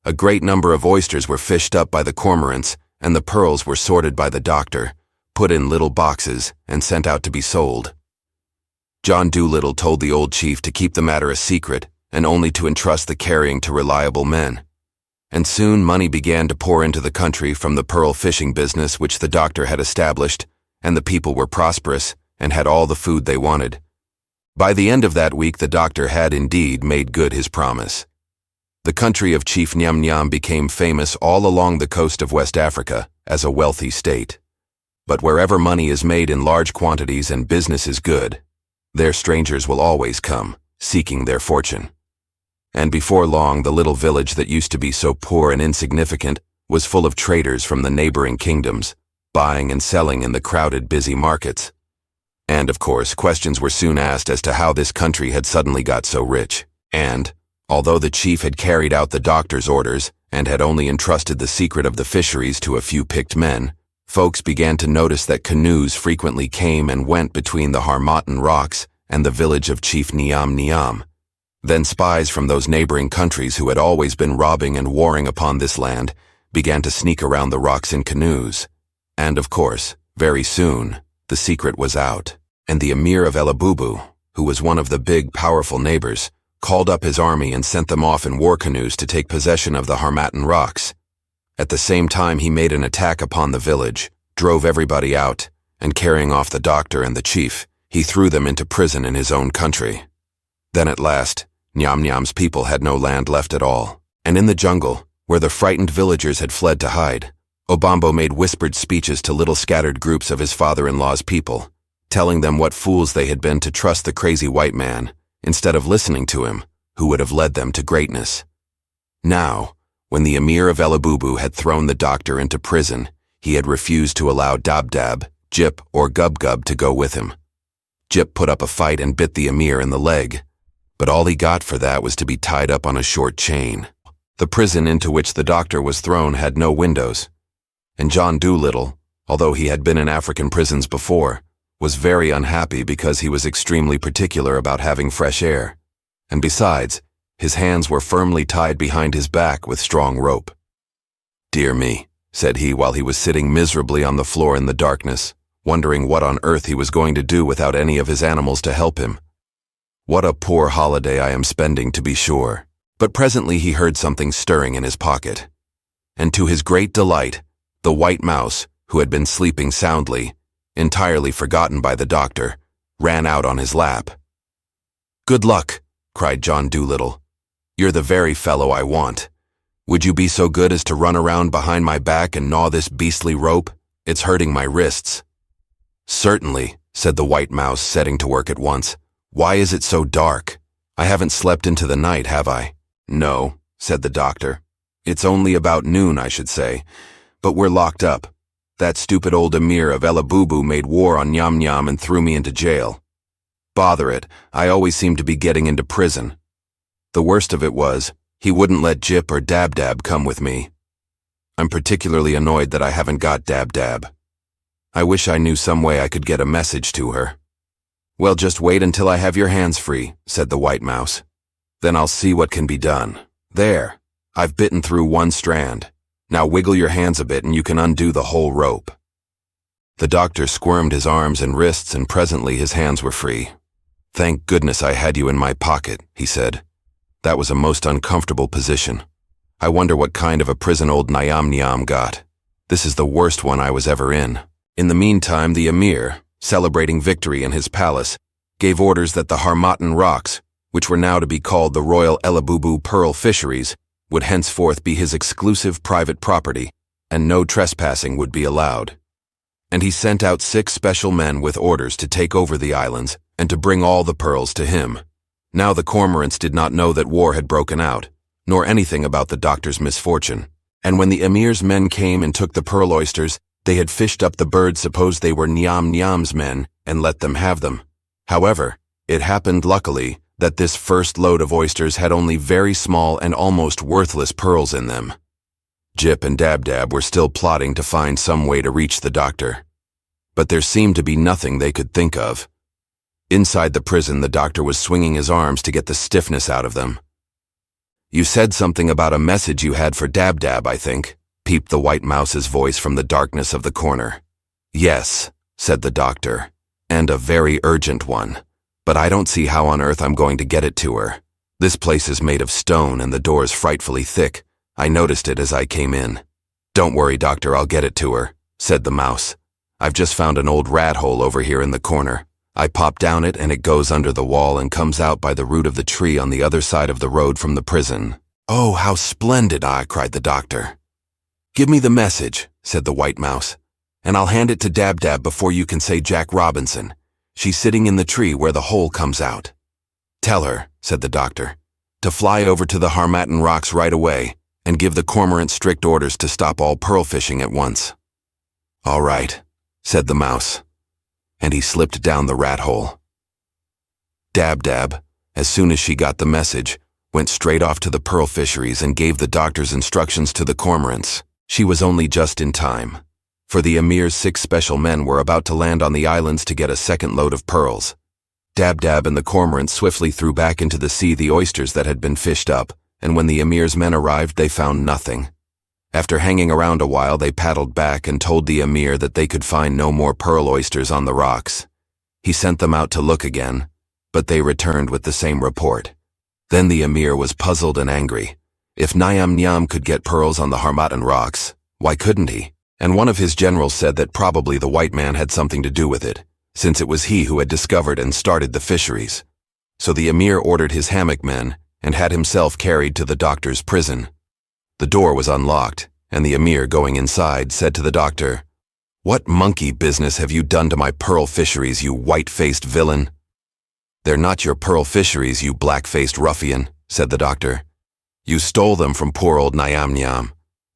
[SPEAKER 1] A great number of oysters were fished up by the cormorants, and the pearls were sorted by the doctor, put in little boxes, and sent out to be sold. John Dolittle told the old chief to keep the matter a secret and only to entrust the carrying to reliable men. And soon money began to pour into the country from the pearl fishing business which the doctor had established, and the people were prosperous and had all the food they wanted. By the end of that week, the doctor had indeed made good his promise. The country of Chief Nyam-Nyam became famous all along the coast of West Africa as a wealthy state. But wherever money is made in large quantities and business is good, there strangers will always come, seeking their fortune. And before long, the little village that used to be so poor and insignificant was full of traders from the neighboring kingdoms, buying and selling in the crowded, busy markets. And, of course, questions were soon asked as to how this country had suddenly got so rich. And, although the chief had carried out the doctor's orders and had only entrusted the secret of the fisheries to a few picked men, folks began to notice that canoes frequently came and went between the Harmattan rocks and the village of Chief Nyam-Nyam. Then spies from those neighboring countries who had always been robbing and warring upon this land began to sneak around the rocks in canoes. And, of course, very soon, the secret was out, and the Emir of Elabubu, who was one of the big, powerful neighbors, called up his army and sent them off in war canoes to take possession of the Harmattan rocks. At the same time, he made an attack upon the village, drove everybody out, and carrying off the doctor and the chief, he threw them into prison in his own country. Then at last, Nyam Nyam's people had no land left at all, and in the jungle, where the frightened villagers had fled to hide, Obombo made whispered speeches to little scattered groups of his father-in-law's people, telling them what fools they had been to trust the crazy white man, instead of listening to him, who would have led them to greatness. Now, when the Emir of Elabubu had thrown the doctor into prison, he had refused to allow Dab-Dab, Jip, or Gub-Gub to go with him. Jip put up a fight and bit the Emir in the leg, but all he got for that was to be tied up on a short chain. The prison into which the doctor was thrown had no windows, and John Dolittle, although he had been in African prisons before, was very unhappy because he was extremely particular about having fresh air, and besides, his hands were firmly tied behind his back with strong rope. "Dear me," said he while he was sitting miserably on the floor in the darkness, wondering what on earth he was going to do without any of his animals to help him. "What a poor holiday I am spending, to be sure." But presently he heard something stirring in his pocket, and to his great delight, the white mouse, who had been sleeping soundly, entirely forgotten by the doctor, ran out on his lap. "Good luck," cried John Dolittle. "You're the very fellow I want. Would you be so good as to run around behind my back and gnaw this beastly rope? It's hurting my wrists." "Certainly," said the white mouse, setting to work at once. "Why is it so dark? I haven't slept into the night, have I?" "No," said the doctor. "It's only about noon, I should say, but we're locked up. That stupid old Emir of Elabubu made war on Nyam Nyam and threw me into jail. Bother it, I always seem to be getting into prison. The worst of it was, he wouldn't let Jip or Dab-Dab come with me. I'm particularly annoyed that I haven't got Dab-Dab. I wish I knew some way I could get a message to her." "Well, just wait until I have your hands free," said the white mouse. "Then I'll see what can be done. There, I've bitten through one strand. Now wiggle your hands a bit and you can undo the whole rope." The doctor squirmed his arms and wrists, and presently his hands were free. "Thank goodness I had you in my pocket," he said. "That was a most uncomfortable position. I wonder what kind of a prison old Nyam Nyam got. This is the worst one I was ever in." In the meantime, the Emir, celebrating victory in his palace, gave orders that the Harmattan Rocks, which were now to be called the Royal Elabubu Pearl Fisheries, would henceforth be his exclusive private property, and no trespassing would be allowed. And he sent out 6 special men with orders to take over the islands and to bring all the pearls to him. Now the cormorants did not know that war had broken out, nor anything about the doctor's misfortune, and when the Emir's men came and took the pearl oysters, they had fished up the birds supposed they were Nyam Nyam's men and let them have them. However, it happened luckily that this first load of oysters had only very small and almost worthless pearls in them. Jip and Dab-Dab were still plotting to find some way to reach the doctor, but there seemed to be nothing they could think of. Inside the prison, the doctor was swinging his arms to get the stiffness out of them. "You said something about a message you had for Dab-Dab, I think," peeped the white mouse's voice from the darkness of the corner. "Yes," said the doctor, "and a very urgent one. But I don't see how on earth I'm going to get it to her. This place is made of stone and the door's frightfully thick. I noticed it as I came in." "Don't worry, doctor, I'll get it to her," said the mouse. "I've just found an old rat hole over here in the corner. I pop down it and it goes under the wall and comes out by the root of the tree on the other side of the road from the prison." "Oh, how splendid!" cried the doctor. "Give me the message," said the white mouse, "and I'll hand it to Dab-Dab before you can say Jack Robinson. She's sitting in the tree where the hole comes out." "Tell her," said the doctor, "to fly over to the Harmattan Rocks right away and give the cormorant strict orders to stop all pearl fishing at once." "All right," said the mouse, and he slipped down the rat hole. Dab-Dab, as soon as she got the message, went straight off to the pearl fisheries and gave the doctor's instructions to the cormorants. She was only just in time, for the Emir's 6 special men were about to land on the islands to get a second load of pearls. Dab-Dab and the cormorants swiftly threw back into the sea the oysters that had been fished up, and when the Emir's men arrived, they found nothing. After hanging around a while, they paddled back and told the Emir that they could find no more pearl oysters on the rocks. He sent them out to look again, but they returned with the same report. Then the Emir was puzzled and angry. If Nyam Nyam could get pearls on the Harmattan Rocks, why couldn't he? And one of his generals said that probably the white man had something to do with it, since it was he who had discovered and started the fisheries. So the emir ordered his hammock men and had himself carried to the doctor's prison. The door was unlocked, and the emir, going inside, said to the doctor, "What monkey business have you done to my pearl fisheries, you white-faced villain?" "They're not your pearl fisheries, you black-faced ruffian," said the doctor. "You stole them from poor old Nyam-Nyam.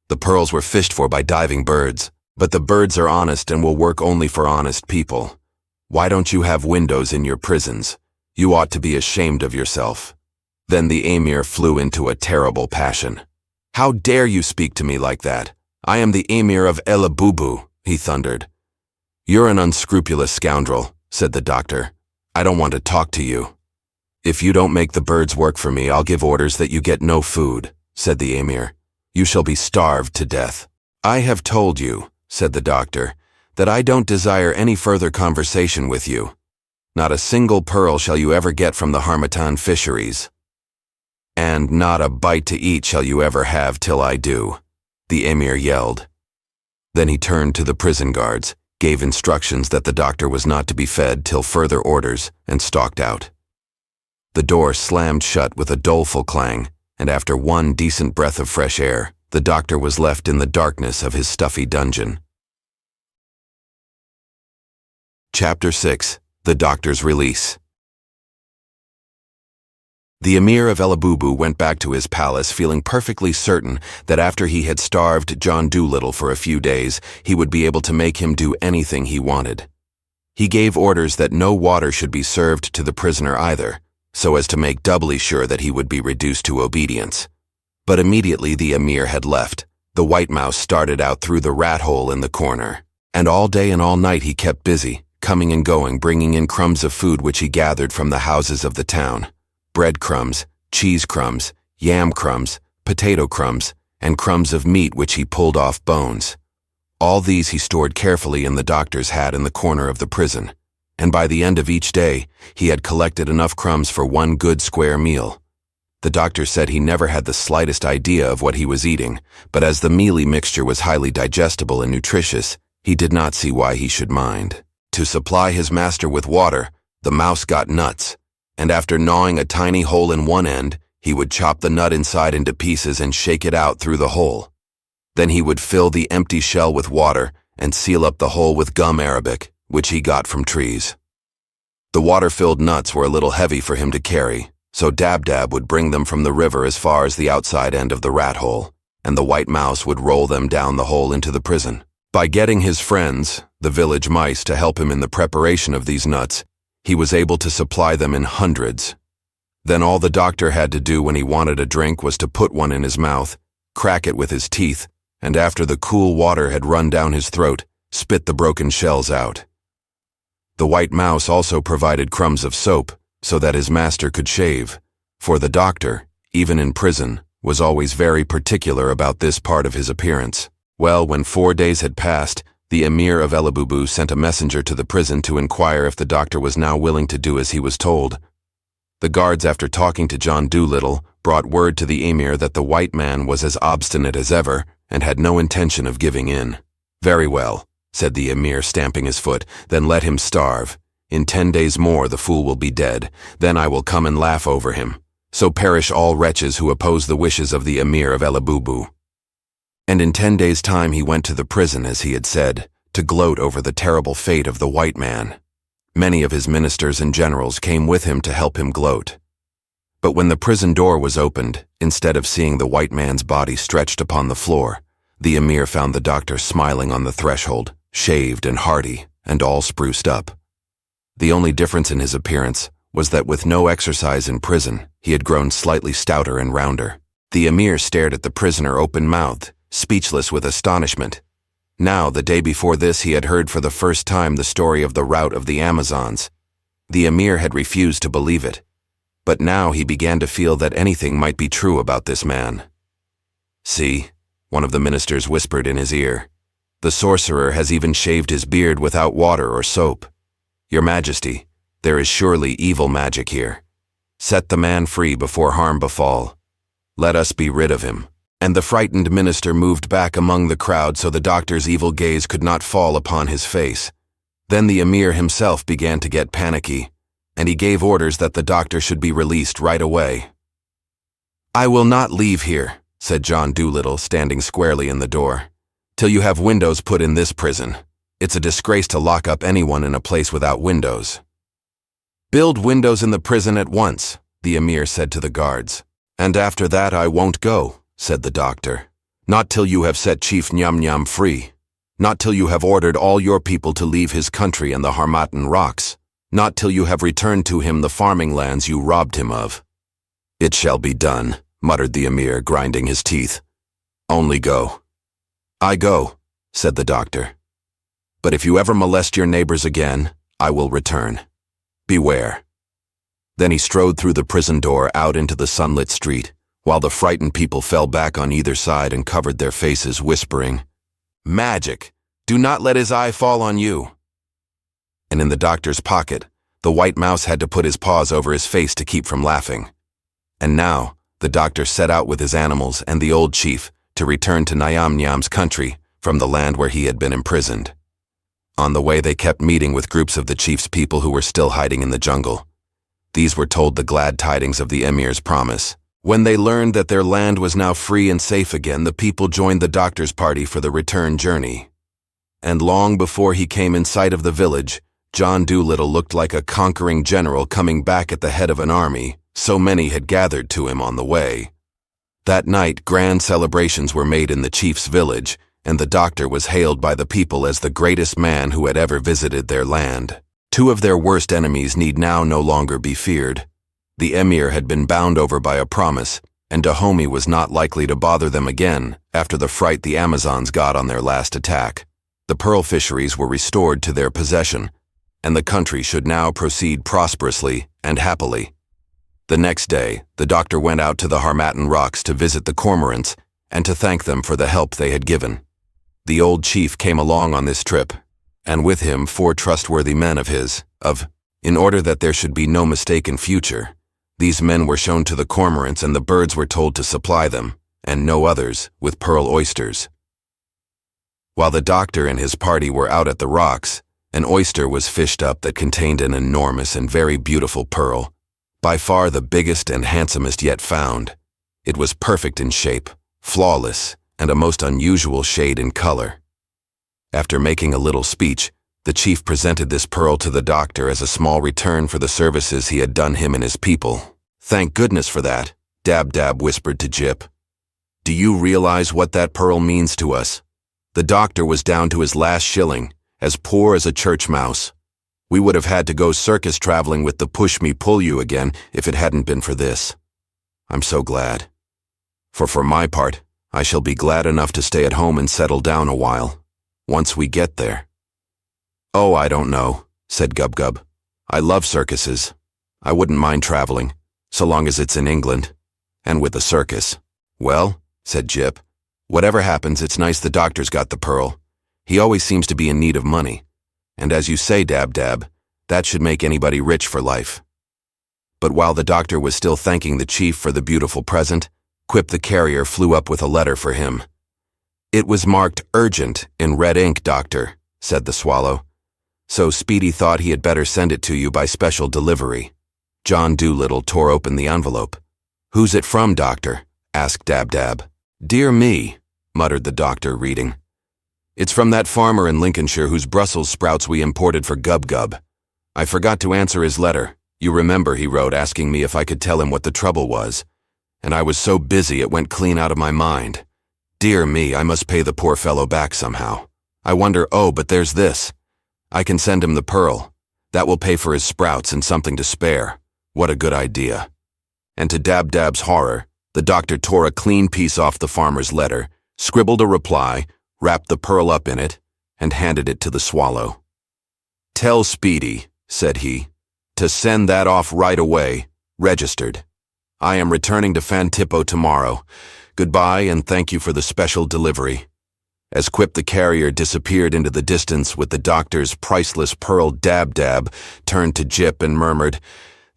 [SPEAKER 1] The pearls were fished for by diving birds, but the birds are honest and will work only for honest people. Why don't you have windows in your prisons? You ought to be ashamed of yourself." Then the emir flew into a terrible passion. "How dare you speak to me like that? I am the emir of Elabubu," he thundered. "You're an unscrupulous scoundrel," said the doctor. "I don't want to talk to you." "If you don't make the birds work for me, I'll give orders that you get no food," said the emir. "You shall be starved to death." "I have told you," said the doctor, "that I don't desire any further conversation with you. Not a single pearl shall you ever get from the Harmattan fisheries. And not a bite to eat shall you ever have till I do," the emir yelled. Then he turned to the prison guards, gave instructions that the doctor was not to be fed till further orders, and stalked out. The door slammed shut with a doleful clang, and after one decent breath of fresh air, the doctor was left in the darkness of his stuffy dungeon. Chapter 6. The Doctor's Release. The emir of Elabubu went back to his palace feeling perfectly certain that after he had starved John Dolittle for a few days, he would be able to make him do anything he wanted. He gave orders that no water should be served to the prisoner either, so as to make doubly sure that he would be reduced to obedience. But immediately the emir had left, the white mouse started out through the rat hole in the corner, and all day and all night he kept busy, coming and going, bringing in crumbs of food which he gathered from the houses of the town. Bread crumbs, cheese crumbs, yam crumbs, potato crumbs, and crumbs of meat which he pulled off bones. All these he stored carefully in the doctor's hat in the corner of the prison, and by the end of each day, he had collected enough crumbs for one good square meal. The doctor said he never had the slightest idea of what he was eating, but as the mealy mixture was highly digestible and nutritious, he did not see why he should mind. To supply his master with water, the mouse got nuts, and after gnawing a tiny hole in one end, he would chop the nut inside into pieces and shake it out through the hole. Then he would fill the empty shell with water and seal up the hole with gum arabic, which he got from trees. The water-filled nuts were a little heavy for him to carry, so Dab-Dab would bring them from the river as far as the outside end of the rat hole, and the white mouse would roll them down the hole into the prison. By getting his friends, the village mice, to help him in the preparation of these nuts, he was able to supply them in hundreds. Then all the doctor had to do when he wanted a drink was to put one in his mouth, crack it with his teeth, and after the cool water had run down his throat, spit the broken shells out. The white mouse also provided crumbs of soap so that his master could shave, for the doctor, even in prison, was always very particular about this part of his appearance. Well, when 4 days had passed, the emir of Elabubu sent a messenger to the prison to inquire if the doctor was now willing to do as he was told. The guards, after talking to John Dolittle, brought word to the emir that the white man was as obstinate as ever and had no intention of giving in. "Very well," said the emir, stamping his foot, "then let him starve. In 10 days more the fool will be dead. Then I will come and laugh over him. So perish all wretches who oppose the wishes of the emir of Elabubu." And in 10 days' time he went to the prison, as he had said, to gloat over the terrible fate of the white man. Many of his ministers and generals came with him to help him gloat. But when the prison door was opened, instead of seeing the white man's body stretched upon the floor, the emir found the doctor smiling on the threshold, shaved and hearty, and all spruced up. The only difference in his appearance was that with no exercise in prison, he had grown slightly stouter and rounder. The emir stared at the prisoner open-mouthed, speechless with astonishment. Now, the day before this, he had heard for the first time the story of the rout of the Amazons. The emir had refused to believe it, but now he began to feel that anything might be true about this man. "See," one of the ministers whispered in his ear, "the sorcerer has even shaved his beard without water or soap. Your Majesty, there is surely evil magic here. Set the man free before harm befall. Let us be rid of him." And the frightened minister moved back among the crowd so the doctor's evil gaze could not fall upon his face. Then the emir himself began to get panicky, and he gave orders that the doctor should be released right away. "I will not leave here," said John Dolittle, standing squarely in the door, "till you have windows put in this prison. It's a disgrace to lock up anyone in a place without windows." "Build windows in the prison at once," the emir said to the guards. "And after that I won't go," said the doctor. "Not till you have set Chief Nyam Nyam free. Not till you have ordered all your people to leave his country and the Harmattan rocks. Not till you have returned to him the farming lands you robbed him of." "It shall be done," muttered the emir, grinding his teeth. "Only go." "I go," said the doctor. "But if you ever molest your neighbors again, I will return. Beware." Then he strode through the prison door out into the sunlit street, while the frightened people fell back on either side and covered their faces, whispering, "Magic! Do not let his eye fall on you." And in the doctor's pocket, the white mouse had to put his paws over his face to keep from laughing. And now, the doctor set out with his animals and the old chief to return to Nyam Nyam's country from the land where he had been imprisoned. On the way they kept meeting with groups of the chief's people who were still hiding in the jungle. These were told the glad tidings of the emir's promise. When they learned that their land was now free and safe again, the people joined the doctor's party for the return journey. And long before he came in sight of the village, John Dolittle looked like a conquering general coming back at the head of an army, so many had gathered to him on the way. That night, grand celebrations were made in the chief's village, and the doctor was hailed by the people as the greatest man who had ever visited their land. Two of their worst enemies need now no longer be feared. The emir had been bound over by a promise, and Dahomey was not likely to bother them again after the fright the Amazons got on their last attack. The pearl fisheries were restored to their possession, and the country should now proceed prosperously and happily. The next day, the doctor went out to the Harmattan rocks to visit the cormorants and to thank them for the help they had given. The old chief came along on this trip, and with him 4 trustworthy men of his, in order that there should be no mistake in future. These men were shown to the cormorants, and the birds were told to supply them, and no others, with pearl oysters. While the doctor and his party were out at the rocks, an oyster was fished up that contained an enormous and very beautiful pearl, by far the biggest and handsomest yet found. It was perfect in shape, flawless, and a most unusual shade in color. After making a little speech, the chief presented this pearl to the doctor as a small return for the services he had done him and his people. "Thank goodness for that," Dab-Dab whispered to Jip. "Do you realize what that pearl means to us? The doctor was down to his last shilling, as poor as a church mouse. We would have had to go circus traveling with the Pushmi-Pullyu again if it hadn't been for this. I'm so glad. For my part, I shall be glad enough to stay at home and settle down a while, once we get there." "Oh, I don't know," said Gub-Gub. "I love circuses. I wouldn't mind traveling, so long as it's in England, and with a circus." "Well," said Jip, "whatever happens, it's nice the doctor's got the pearl. He always seems to be in need of money. And as you say, Dab-Dab, that should make anybody rich for life." But while the doctor was still thanking the chief for the beautiful present, Quip the carrier flew up with a letter for him. "It was marked urgent in red ink, Doctor," said the swallow. "So Speedy thought he had better send it to you by special delivery." John Dolittle tore open the envelope. "Who's it from, Doctor?" asked Dab-Dab. "Dear me," muttered the doctor, reading. "It's from that farmer in Lincolnshire whose Brussels sprouts we imported for Gub-Gub. I forgot to answer his letter. You remember he wrote asking me if I could tell him what the trouble was. And I was so busy it went clean out of my mind. Dear me, I must pay the poor fellow back somehow. I wonder, but there's this. I can send him the pearl. That will pay for his sprouts and something to spare. What a good idea." And to Dab-Dab's horror, the doctor tore a clean piece off the farmer's letter, scribbled a reply, wrapped the pearl up in it, and handed it to the swallow. "Tell Speedy," said he, "to send that off right away, registered. I am returning to Fantippo tomorrow. Goodbye, and thank you for the special delivery." As Quip the carrier disappeared into the distance with the doctor's priceless pearl, Dab-Dab turned to Jip and murmured,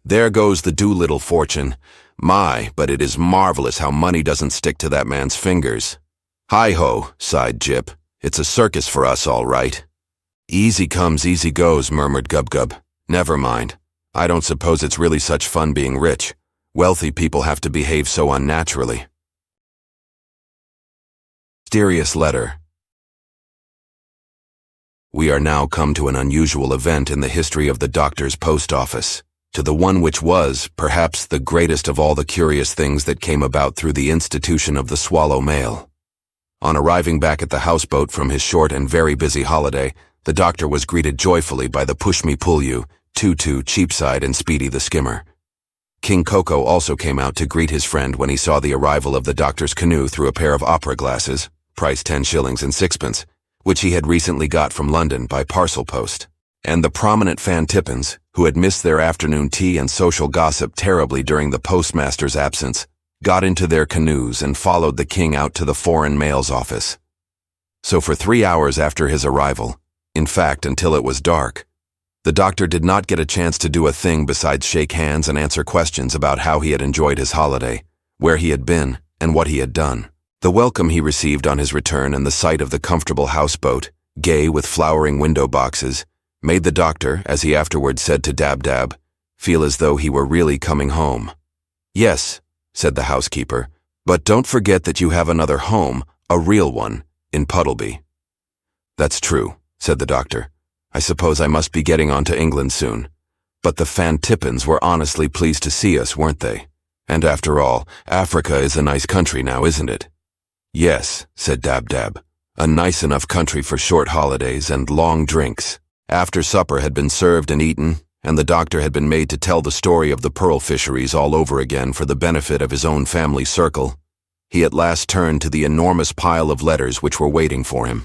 [SPEAKER 1] "There goes the Dolittle fortune. My, but it is marvelous how money doesn't stick to that man's fingers. Hi-ho, sighed Jip. It's a circus for us, all right. Easy comes, easy goes, murmured Gub-Gub. Never mind. I don't suppose it's really such fun being rich. Wealthy people have to behave so unnaturally. Mysterious letter. We are now come to an unusual event in the history of the doctor's post office, to the one which was, perhaps, the greatest of all the curious things that came about through the institution of the swallow mail. On arriving back at the houseboat from his short and very busy holiday, the doctor was greeted joyfully by the Pushmi-Pullyu, Tutu, Cheapside, and Speedy the skimmer. King Koko also came out to greet his friend when he saw the arrival of the doctor's canoe through a pair of opera glasses, price 10 shillings and sixpence, which he had recently got from London by parcel post. And the prominent Fantippos, who had missed their afternoon tea and social gossip terribly during the postmaster's absence, got into their canoes and followed the king out to the foreign mails office. So for 3 hours after his arrival, in fact until it was dark, the doctor did not get a chance to do a thing besides shake hands and answer questions about how he had enjoyed his holiday, where he had been, and what he had done. The welcome he received on his return and the sight of the comfortable houseboat, gay with flowering window boxes, made the doctor, as he afterwards said to Dab-Dab, feel as though he were really coming home. "Yes," said the housekeeper, "but don't forget that you have another home, a real one, in Puddleby." "That's true," said the doctor. "I suppose I must be getting on to England soon. But the Fantippos were honestly pleased to see us, weren't they? And after all, Africa is a nice country now, isn't it?" "Yes," said Dab-Dab, "a nice enough country for short holidays and long drinks." After supper had been served and eaten, and the doctor had been made to tell the story of the pearl fisheries all over again for the benefit of his own family circle, he at last turned to the enormous pile of letters which were waiting for him.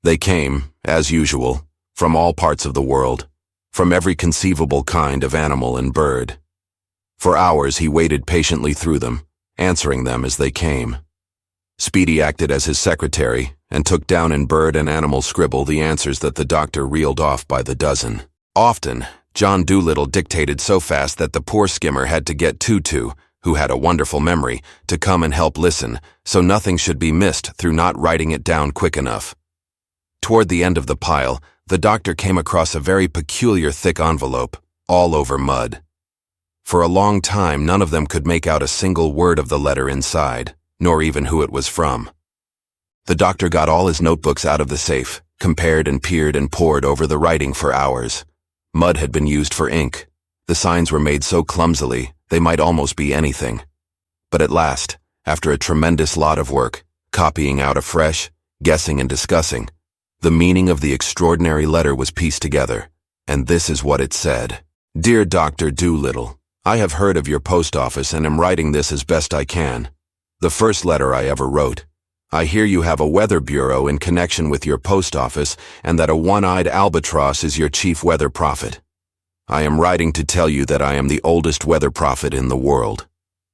[SPEAKER 1] They came, as usual, from all parts of the world, from every conceivable kind of animal and bird. For hours he waited patiently through them, answering them as they came. Speedy acted as his secretary and took down in bird and animal scribble the answers that the doctor reeled off by the dozen. Often, John Dolittle dictated so fast that the poor skimmer had to get Tutu, who had a wonderful memory, to come and help listen, so nothing should be missed through not writing it down quick enough. Toward the end of the pile, the doctor came across a very peculiar thick envelope, all over mud. For a long time, none of them could make out a single word of the letter inside, nor even who it was from. The doctor got all his notebooks out of the safe, compared and peered and pored over the writing for hours. Mud had been used for ink. The signs were made so clumsily, they might almost be anything. But at last, after a tremendous lot of work, copying out afresh, guessing and discussing, the meaning of the extraordinary letter was pieced together, and this is what it said. "Dear Dr. Dolittle, I have heard of your post office and am writing this as best I can. The first letter I ever wrote. I hear you have a weather bureau in connection with your post office and that a one-eyed albatross is your chief weather prophet. I am writing to tell you that I am the oldest weather prophet in the world.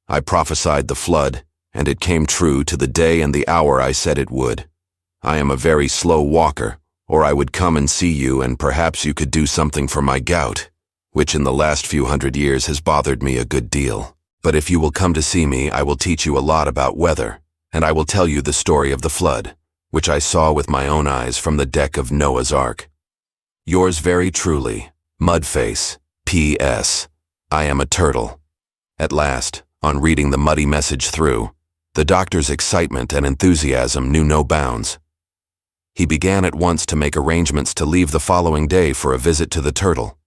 [SPEAKER 1] I prophesied the flood, and it came true to the day and the hour I said it would. I am a very slow walker, or I would come and see you and perhaps you could do something for my gout, which in the last few hundred years has bothered me a good deal. But if you will come to see me, I will teach you a lot about weather, and I will tell you the story of the flood, which I saw with my own eyes from the deck of Noah's Ark. Yours very truly, Mudface. P.S. I am a turtle." At last, on reading the muddy message through, the doctor's excitement and enthusiasm knew no bounds. He began at once to make arrangements to leave the following day for a visit to the turtle.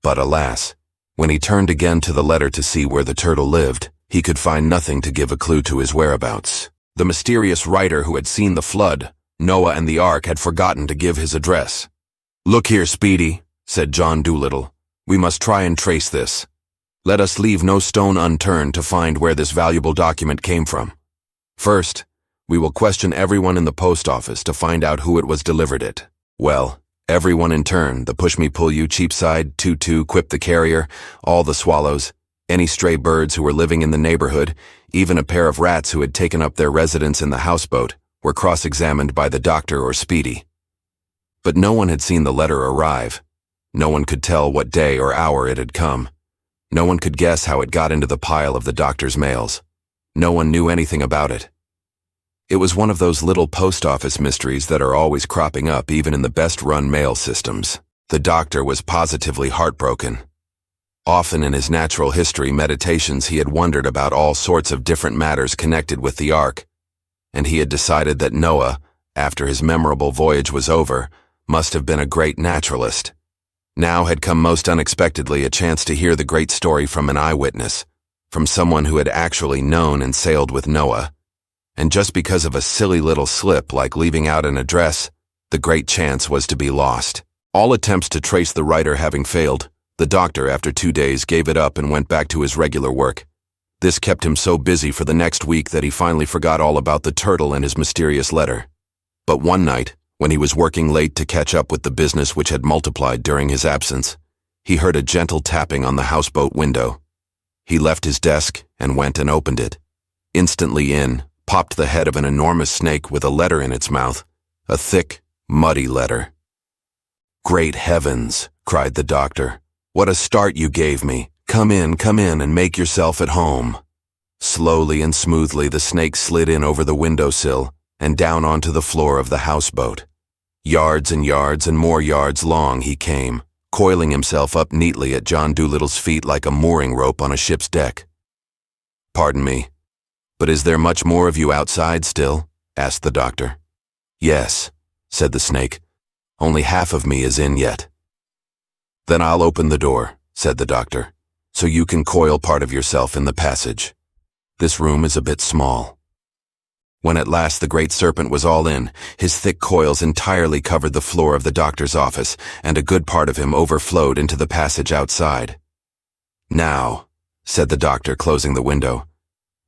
[SPEAKER 1] But alas, when he turned again to the letter to see where the turtle lived, he could find nothing to give a clue to his whereabouts. The mysterious writer who had seen the flood, Noah and the Ark, had forgotten to give his address. "Look here, Speedy," said John Dolittle. "We must try and trace this. Let us leave no stone unturned to find where this valuable document came from. First, we will question everyone in the post office to find out who it was delivered it." Well, everyone in turn, the Pushmi-Pullyu, Cheapside, Tutu, Quip the carrier, all the swallows, any stray birds who were living in the neighborhood, even a pair of rats who had taken up their residence in the houseboat, were cross-examined by the doctor or Speedy. But no one had seen the letter arrive. No one could tell what day or hour it had come. No one could guess how it got into the pile of the doctor's mails. No one knew anything about it. It was one of those little post office mysteries that are always cropping up even in the best-run mail systems. The doctor was positively heartbroken. Often in his natural history meditations he had wondered about all sorts of different matters connected with the Ark, and he had decided that Noah, after his memorable voyage was over, must have been a great naturalist. Now had come most unexpectedly a chance to hear the great story from an eyewitness, from someone who had actually known and sailed with Noah. And just because of a silly little slip like leaving out an address, the great chance was to be lost. All attempts to trace the writer having failed, the doctor, after 2 days, gave it up and went back to his regular work. This kept him so busy for the next week that he finally forgot all about the turtle and his mysterious letter. But one night, when he was working late to catch up with the business which had multiplied during his absence, he heard a gentle tapping on the houseboat window. He left his desk and went and opened it. Instantly in popped the head of an enormous snake with a letter in its mouth, a thick, muddy letter. "Great heavens," cried the doctor. "What a start you gave me. Come in, and make yourself at home." Slowly and smoothly the snake slid in over the windowsill and down onto the floor of the houseboat. Yards and more yards long he came, coiling himself up neatly at John Dolittle's feet like a mooring rope on a ship's deck. "Pardon me, but is there much more of you outside still?" asked the doctor. "Yes," said the snake. "Only half of me is in yet." "Then I'll open the door," said the doctor, "so you can coil part of yourself in the passage. This room is a bit small." When at last the great serpent was all in, his thick coils entirely covered the floor of the doctor's office, and a good part of him overflowed into the passage outside. "Now," said the doctor, closing the window,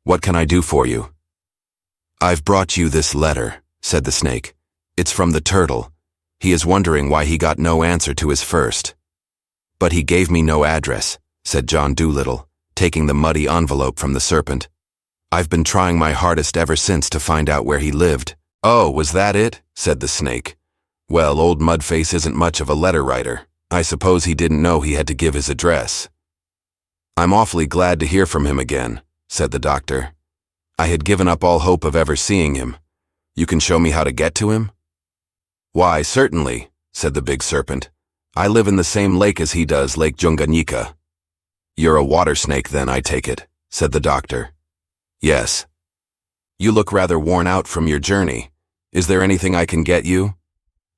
[SPEAKER 1] "what can I do for you?" "I've brought you this letter," said the snake. "It's from the turtle. He is wondering why he got no answer to his first." "But he gave me no address," said John Dolittle, taking the muddy envelope from the serpent. "I've been trying my hardest ever since to find out where he lived." "Oh, was that it?" said the snake. "Well, old Mudface isn't much of a letter writer. I suppose he didn't know he had to give his address." "I'm awfully glad to hear from him again," said the doctor. "I had given up all hope of ever seeing him. You can show me how to get to him?" "Why, certainly," said the big serpent. "I live in the same lake as he does, Lake Junganika." "You're a water snake then, I take it," said the doctor. "Yes." "You look rather worn out from your journey. Is there anything I can get you?"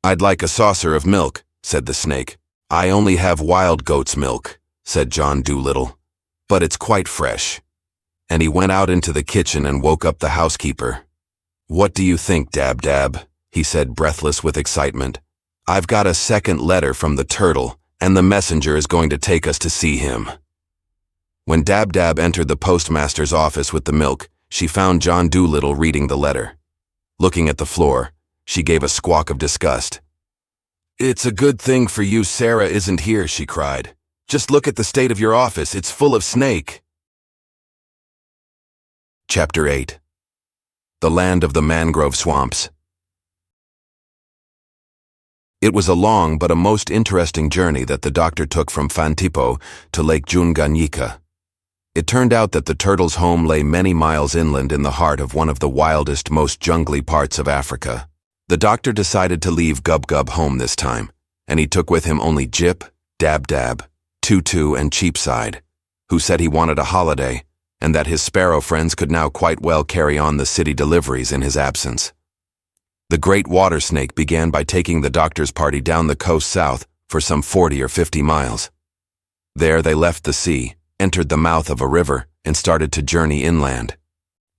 [SPEAKER 1] "I'd like a saucer of milk," said the snake. "I only have wild goat's milk," said John Dolittle, "but it's quite fresh." And he went out into the kitchen and woke up the housekeeper. "What do you think, Dab-Dab?" he said, breathless with excitement. "I've got a second letter from the turtle, and the messenger is going to take us to see him." When Dab-Dab entered the postmaster's office with the milk, she found John Dolittle reading the letter. Looking at the floor, she gave a squawk of disgust. "It's a good thing for you Sarah isn't here," she cried. "Just look at the state of your office, it's full of snake." Chapter 8. The Land of the Mangrove Swamps. It was a long but a most interesting journey that the doctor took from Fantippo to Lake Junganika. It turned out that the turtle's home lay many miles inland in the heart of one of the wildest, most jungly parts of Africa. The doctor decided to leave Gub-Gub home this time, and he took with him only Jip, Dab-Dab, Tutu, and Cheapside, who said he wanted a holiday, and that his sparrow friends could now quite well carry on the city deliveries in his absence. The great water snake began by taking the doctor's party down the coast south for some 40 or 50 miles. There they left the sea, entered the mouth of a river, and started to journey inland.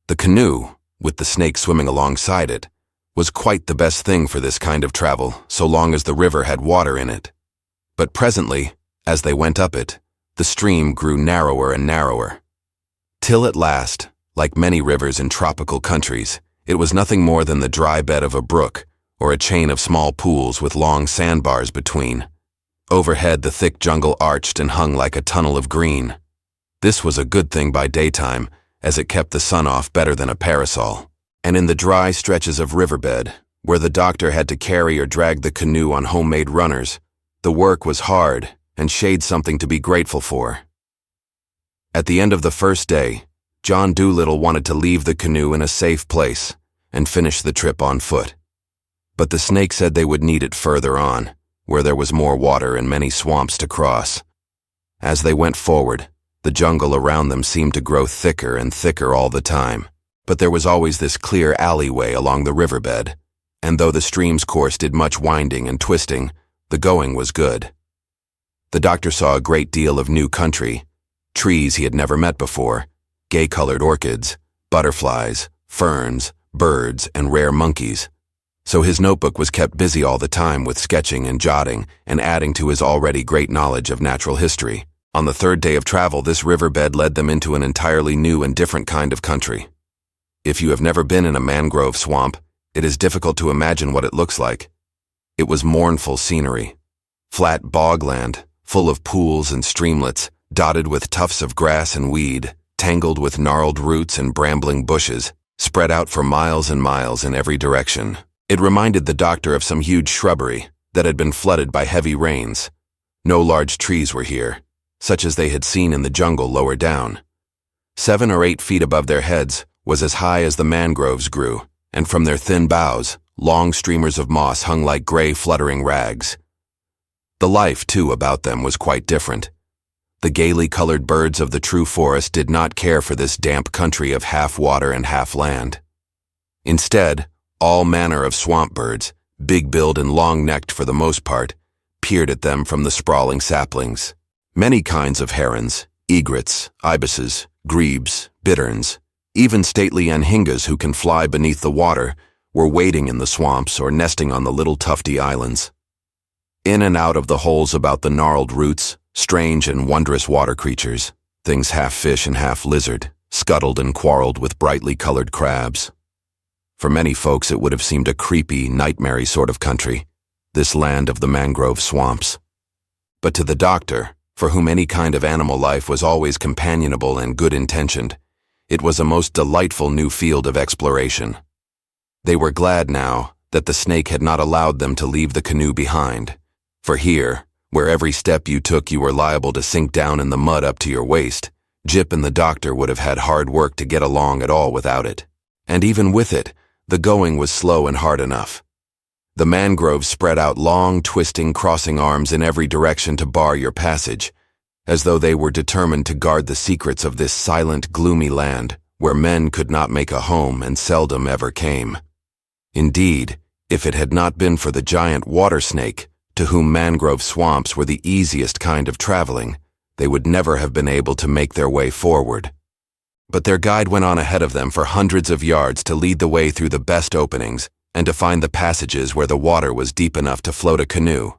[SPEAKER 1] The canoe, with the snake swimming alongside it, was quite the best thing for this kind of travel, so long as the river had water in it. But presently, as they went up it, the stream grew narrower and narrower, till at last, like many rivers in tropical countries, it was nothing more than the dry bed of a brook, or a chain of small pools with long sandbars between. Overhead the thick jungle arched and hung like a tunnel of green. This was a good thing by daytime, as it kept the sun off better than a parasol. And in the dry stretches of riverbed, where the doctor had to carry or drag the canoe on homemade runners, the work was hard and shade something to be grateful for. At the end of the first day, John Dolittle wanted to leave the canoe in a safe place and finish the trip on foot. But the snake said they would need it further on, where there was more water and many swamps to cross. As they went forward, the jungle around them seemed to grow thicker and thicker all the time, but there was always this clear alleyway along the riverbed, and though the stream's course did much winding and twisting, the going was good. The doctor saw a great deal of new country, trees he had never met before, gay-colored orchids, butterflies, ferns, birds, and rare monkeys. So his notebook was kept busy all the time with sketching and jotting and adding to his already great knowledge of natural history. On the third day of travel, this riverbed led them into an entirely new and different kind of country. If you have never been in a mangrove swamp, it is difficult to imagine what it looks like. It was mournful scenery. Flat bogland, full of pools and streamlets, dotted with tufts of grass and weed, tangled with gnarled roots and brambling bushes, spread out for miles and miles in every direction. It reminded the doctor of some huge shrubbery that had been flooded by heavy rains. No large trees were here, such as they had seen in the jungle lower down. 7 or 8 feet above their heads was as high as the mangroves grew, and from their thin boughs, long streamers of moss hung like gray fluttering rags. The life, too, about them was quite different. The gaily colored birds of the true forest did not care for this damp country of half water and half land. Instead, all manner of swamp birds, big-billed and long-necked for the most part, peered at them from the sprawling saplings. Many kinds of herons, egrets, ibises, grebes, bitterns, even stately anhingas who can fly beneath the water, were wading in the swamps or nesting on the little tufty islands. In and out of the holes about the gnarled roots, strange and wondrous water creatures, things half fish and half lizard, scuttled and quarreled with brightly colored crabs. For many folks it would have seemed a creepy, nightmare sort of country, this land of the mangrove swamps. But to the doctor, for whom any kind of animal life was always companionable and good-intentioned, it was a most delightful new field of exploration. They were glad now that the snake had not allowed them to leave the canoe behind, for here, where every step you took you were liable to sink down in the mud up to your waist, Jip and the doctor would have had hard work to get along at all without it. And even with it, the going was slow and hard enough. The mangroves spread out long, twisting, crossing arms in every direction to bar your passage, as though they were determined to guard the secrets of this silent, gloomy land where men could not make a home and seldom ever came. Indeed, if it had not been for the giant water snake, to whom mangrove swamps were the easiest kind of traveling, they would never have been able to make their way forward. But their guide went on ahead of them for hundreds of yards to lead the way through the best openings and to find the passages where the water was deep enough to float a canoe.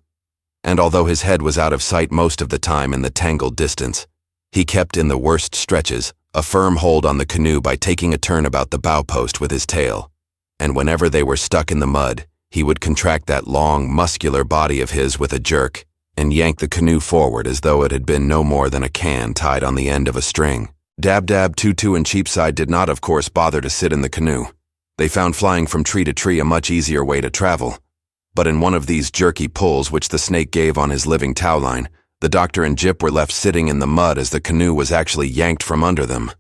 [SPEAKER 1] And although his head was out of sight most of the time in the tangled distance, he kept in the worst stretches a firm hold on the canoe by taking a turn about the bow post with his tail. And whenever they were stuck in the mud, he would contract that long, muscular body of his with a jerk and yank the canoe forward as though it had been no more than a can tied on the end of a string. Dab-Dab, Tutu, and Cheapside did not, of course, bother to sit in the canoe. They found flying from tree to tree a much easier way to travel. But in one of these jerky pulls which the snake gave on his living towline, the doctor and Jip were left sitting in the mud as the canoe was actually yanked from under them.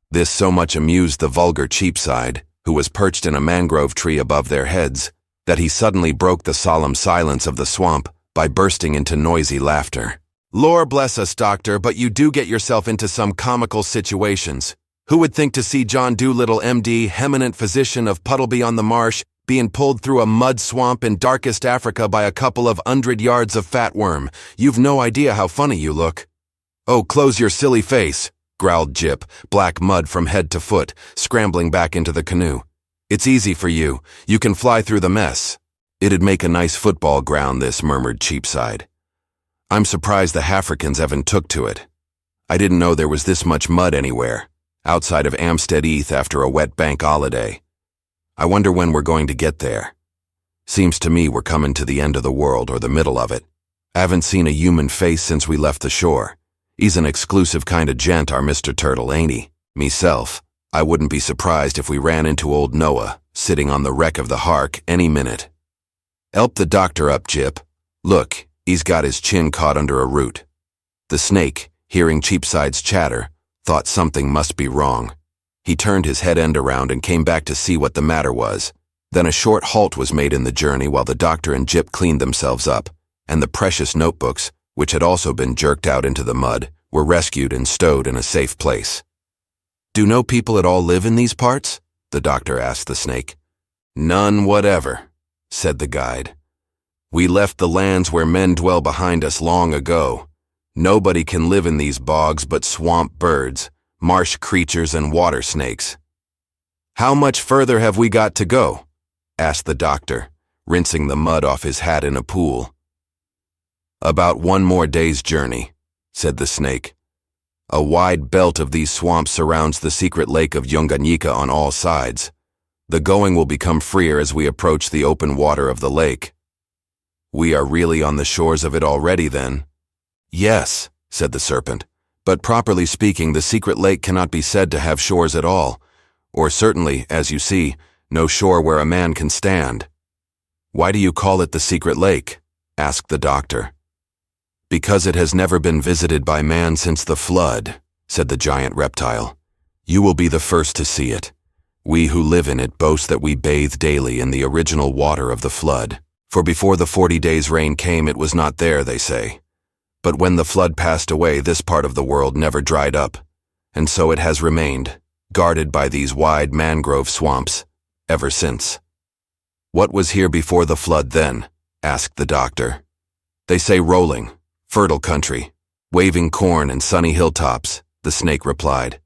[SPEAKER 1] This so much amused the vulgar Cheapside, who was perched in a mangrove tree above their heads, that he suddenly broke the solemn silence of the swamp by bursting into noisy laughter. "Lord bless us, doctor, but you do get yourself into some comical situations. Who would think to see John Dolittle, M.D., eminent physician of Puddleby-on-the-Marsh, being pulled through a mud swamp in darkest Africa by a couple of 100 yards of fatworm? You've no idea how funny you look." "Oh, close your silly face," growled Jip, black mud from head to foot, scrambling back into the canoe. "It's easy for you. You can fly through the mess." "It'd make a nice football ground, this," murmured Cheapside. "I'm surprised the Africans haven't took to it. I didn't know there was this much mud anywhere, outside of Amstead Heath after a wet bank holiday. I wonder when we're going to get there. Seems to me we're coming to the end of the world or the middle of it. I haven't seen a human face since we left the shore. He's an exclusive kind of gent, our Mr. Turtle, ain't he? Meself, I wouldn't be surprised if we ran into old Noah, sitting on the wreck of the Hark, any minute. Help the doctor up, Jip. Look, he's got his chin caught under a root. The snake, hearing Cheapside's chatter, thought something must be wrong. He turned his head end around and came back to see what the matter was. Then a short halt was made in the journey while the doctor and Jip cleaned themselves up, and the precious notebooks, which had also been jerked out into the mud, were rescued and stowed in a safe place. "Do no people at all live in these parts?" the doctor asked the snake. "None whatever," said the guide. "We left the lands where men dwell behind us long ago. Nobody can live in these bogs but swamp birds, marsh creatures, and water snakes." "How much further have we got to go?" asked the doctor, rinsing the mud off his hat in a pool. "About one more day's journey," said the snake. "A wide belt of these swamps surrounds the secret lake of Yunganyika on all sides. The going will become freer as we approach the open water of the lake." "We are really on the shores of it already, then?" "Yes," said the serpent, "but properly speaking, the secret lake cannot be said to have shores at all, or certainly, as you see, no shore where a man can stand." "Why do you call it the secret lake?" asked the doctor. "Because it has never been visited by man since the flood," said the giant reptile. "You will be the first to see it. We who live in it boast that we bathe daily in the original water of the flood, for before the 40 days' rain came it was not there, they say. But when the flood passed away, this part of the world never dried up, and so it has remained, guarded by these wide mangrove swamps, ever since." "What was here before the flood then?" asked the doctor. "They say rolling, fertile country, waving corn and sunny hilltops," the snake replied.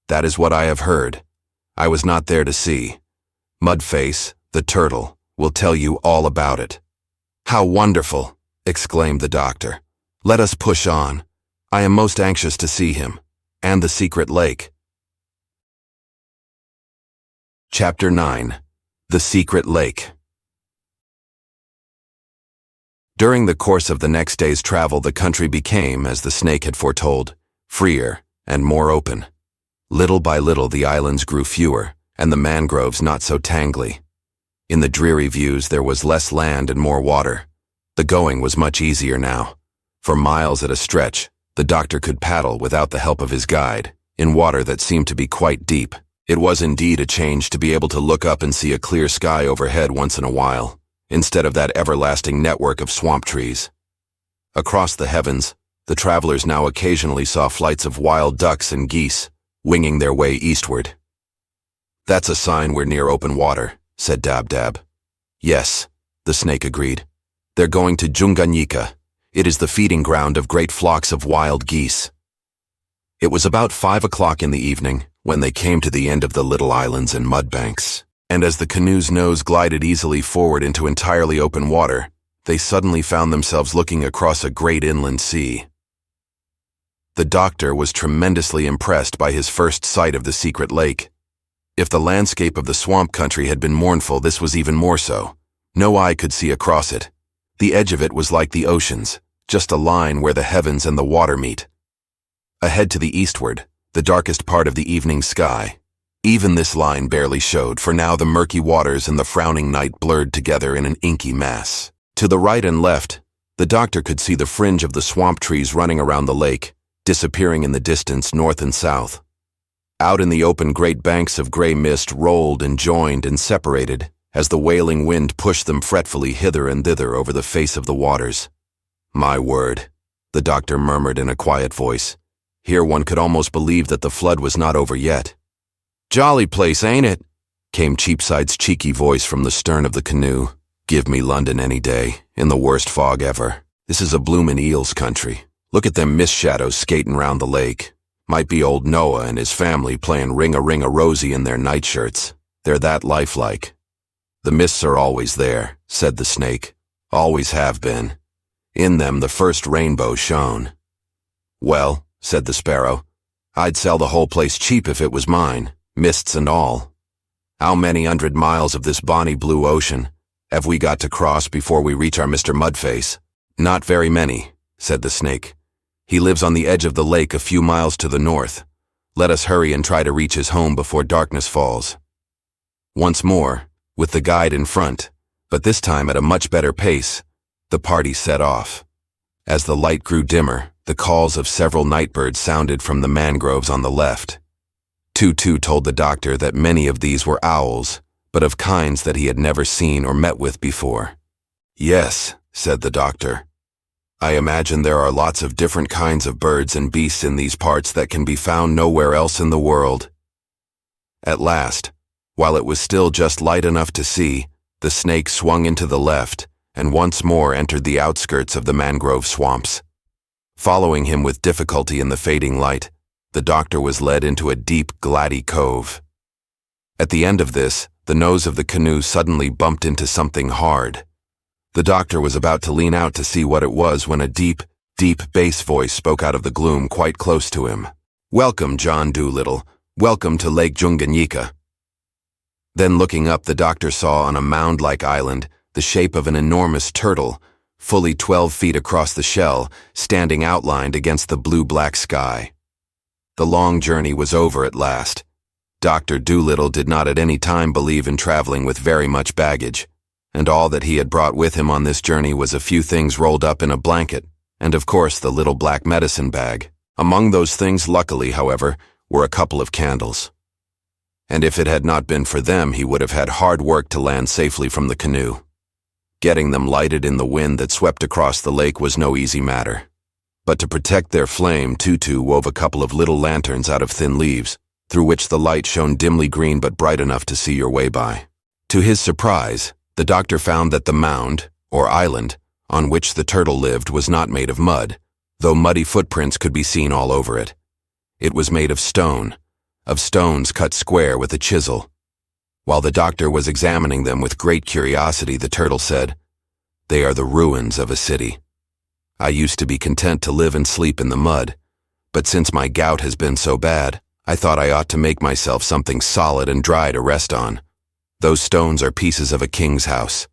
[SPEAKER 1] "That is what I have heard. I was not there to see. Mudface, the turtle, will tell you all about it." "How wonderful!" exclaimed the doctor. "Let us push on. I am most anxious to see him, and the secret lake." Chapter 9. The Secret Lake. During the course of the next day's travel, the country became, as the snake had foretold, freer and more open. Little by little the islands grew fewer, and the mangroves not so tangly. In the dreary views there was less land and more water. The going was much easier now. For miles at a stretch, the doctor could paddle without the help of his guide, in water that seemed to be quite deep. It was indeed a change to be able to look up and see a clear sky overhead once in a while, instead of that everlasting network of swamp trees. Across the heavens, the travelers now occasionally saw flights of wild ducks and geese, winging their way eastward. "That's a sign we're near open water," said Dab-Dab. "Yes," the snake agreed. "They're going to Junganyika. It is the feeding ground of great flocks of wild geese." It was about 5 o'clock in the evening when they came to the end of the little islands and mudbanks, and as the canoe's nose glided easily forward into entirely open water, they suddenly found themselves looking across a great inland sea. The doctor was tremendously impressed by his first sight of the secret lake. If the landscape of the swamp country had been mournful, this was even more so. No eye could see across it. The edge of it was like the oceans, just a line where the heavens and the water meet. Ahead to the eastward, the darkest part of the evening sky. Even this line barely showed, for now the murky waters and the frowning night blurred together in an inky mass. To the right and left, the doctor could see the fringe of the swamp trees running around the lake, disappearing in the distance north and south. Out in the open, great banks of gray mist rolled and joined and separated as the wailing wind pushed them fretfully hither and thither over the face of the waters. "My word," the doctor murmured in a quiet voice. "Here one could almost believe that the flood was not over yet." "Jolly place, ain't it?" came Cheapside's cheeky voice from the stern of the canoe. "Give me London any day, in the worst fog ever. This is a bloomin' eel's country. Look at them mist shadows skating round the lake. Might be old Noah and his family playing ring-a-ring-a-rosy in their nightshirts. They're that lifelike." "The mists are always there," said the snake. "Always have been. In them the first rainbow shone." "Well," said the sparrow, "I'd sell the whole place cheap if it was mine, mists and all. How many 100 miles of this bonny blue ocean have we got to cross before we reach our Mr. Mudface?" "Not very many," said the snake. "He lives on the edge of the lake a few miles to the north. Let us hurry and try to reach his home before darkness falls." Once more, with the guide in front, but this time at a much better pace, the party set off. As the light grew dimmer, the calls of several nightbirds sounded from the mangroves on the left. Tutu told the doctor that many of these were owls, but of kinds that he had never seen or met with before. "Yes," said the doctor. "I imagine there are lots of different kinds of birds and beasts in these parts that can be found nowhere else in the world." At last, while it was still just light enough to see, the snake swung into the left and once more entered the outskirts of the mangrove swamps. Following him with difficulty in the fading light, the doctor was led into a deep, gladdy cove. At the end of this, the nose of the canoe suddenly bumped into something hard. The doctor was about to lean out to see what it was when a deep, deep bass voice spoke out of the gloom quite close to him. "Welcome, John Dolittle. Welcome to Lake Tanganyika." Then looking up, the doctor saw on a mound-like island the shape of an enormous turtle, fully 12 feet across the shell, standing outlined against the blue-black sky. The long journey was over at last. Dr. Dolittle did not at any time believe in traveling with very much baggage, and all that he had brought with him on this journey was a few things rolled up in a blanket, and of course the little black medicine bag. Among those things, luckily, however, were a couple of candles. And if it had not been for them, he would have had hard work to land safely from the canoe. Getting them lighted in the wind that swept across the lake was no easy matter. But to protect their flame, Tutu wove a couple of little lanterns out of thin leaves, through which the light shone dimly green but bright enough to see your way by. To his surprise, the doctor found that the mound, or island, on which the turtle lived was not made of mud, though muddy footprints could be seen all over it. It was made of stones cut square with a chisel. While the doctor was examining them with great curiosity, the turtle said, "They are the ruins of a city. I used to be content to live and sleep in the mud, but since my gout has been so bad, I thought I ought to make myself something solid and dry to rest on. Those stones are pieces of a king's house."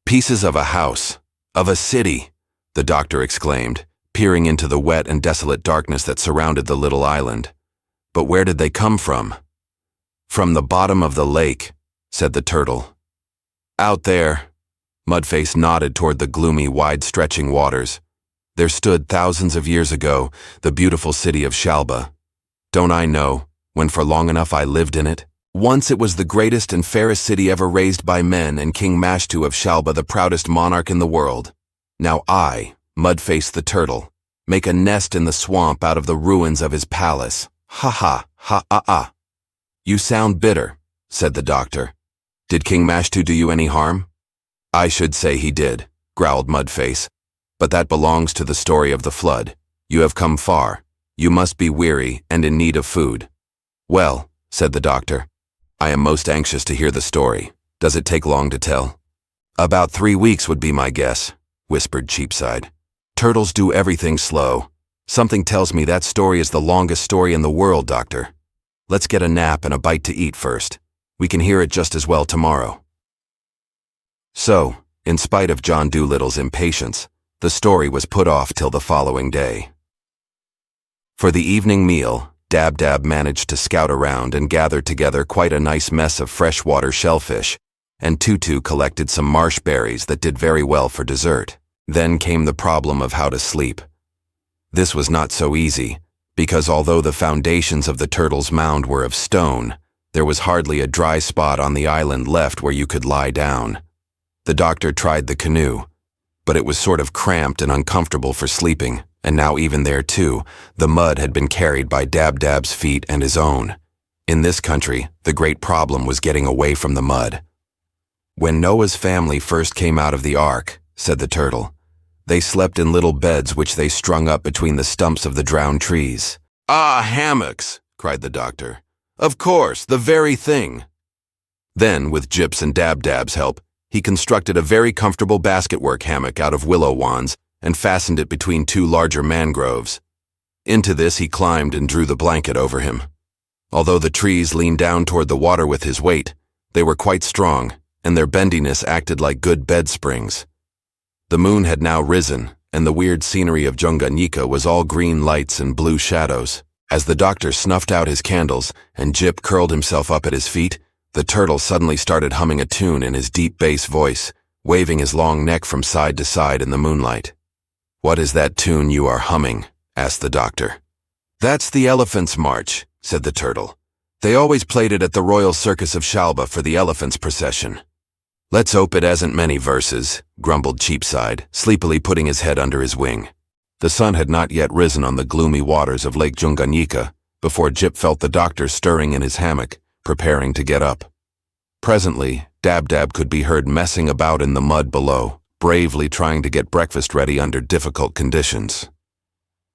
[SPEAKER 1] "Pieces of a house, of a city," the doctor exclaimed, peering into the wet and desolate darkness that surrounded the little island. "But where did they come from?" "From the bottom of the lake," said the turtle. "Out there," Mudface nodded toward the gloomy, wide-stretching waters, "there stood thousands of years ago the beautiful city of Shalba. Don't I know, when for long enough I lived in it? Once it was the greatest and fairest city ever raised by men, and King Mashtu of Shalba the proudest monarch in the world. Now I, Mudface the turtle, make a nest in the swamp out of the ruins of his palace. Ha ha, ha ah ah." "You sound bitter," said the doctor. "Did King Mashtu do you any harm?" "I should say he did," growled Mudface. "But that belongs to the story of the flood. You have come far. You must be weary and in need of food." "Well," said the doctor, "I am most anxious to hear the story. Does it take long to tell?" "About 3 weeks would be my guess," whispered Cheapside. "Turtles do everything slow. Something tells me that story is the longest story in the world, Doctor. Let's get a nap and a bite to eat first. We can hear it just as well tomorrow." So, in spite of John Dolittle's impatience, the story was put off till the following day. For the evening meal, Dab-Dab managed to scout around and gather together quite a nice mess of freshwater shellfish, and Tutu collected some marsh berries that did very well for dessert. Then came the problem of how to sleep. This was not so easy, because although the foundations of the turtle's mound were of stone, there was hardly a dry spot on the island left where you could lie down. The doctor tried the canoe, but it was sort of cramped and uncomfortable for sleeping, and now even there too, the mud had been carried by Dab-Dab's feet and his own. In this country, the great problem was getting away from the mud. "When Noah's family first came out of the ark," said the turtle, "they slept in little beds which they strung up between the stumps of the drowned trees." "Ah, hammocks!" cried the doctor. "Of course, the very thing." Then, with Gyp's and Dab-Dab's help, he constructed a very comfortable basketwork hammock out of willow wands and fastened it between 2 larger mangroves. Into this he climbed and drew the blanket over him. Although the trees leaned down toward the water with his weight, they were quite strong, and their bendiness acted like good bed springs. The moon had now risen, and the weird scenery of Tanganyika was all green lights and blue shadows. As the doctor snuffed out his candles and Gyp curled himself up at his feet, the turtle suddenly started humming a tune in his deep bass voice, waving his long neck from side to side in the moonlight. "What is that tune you are humming?" asked the doctor. "That's the Elephant's March," said the turtle. "They always played it at the Royal Circus of Shalba for the elephants' procession." "Let's hope it hasn't many verses," grumbled Cheapside, sleepily putting his head under his wing. The sun had not yet risen on the gloomy waters of Lake Junganika before Jip felt the doctor stirring in his hammock, preparing to get up. Presently, Dab-Dab could be heard messing about in the mud below, bravely trying to get breakfast ready under difficult conditions.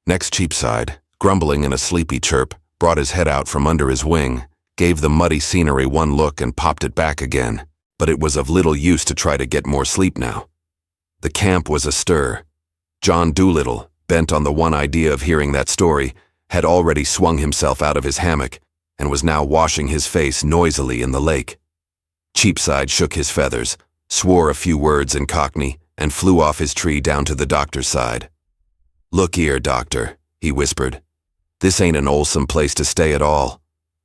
[SPEAKER 1] Next Cheapside, grumbling in a sleepy chirp, brought his head out from under his wing, gave the muddy scenery one look and popped it back again, but it was of little use to try to get more sleep now. The camp was astir. John Dolittle, bent on the one idea of hearing that story, had already swung himself out of his hammock and was now washing his face noisily in the lake. Cheapside shook his feathers, swore a few words in Cockney, and flew off his tree down to the doctor's side. "Look here, doctor," he whispered. "This ain't an wholesome place to stay at all.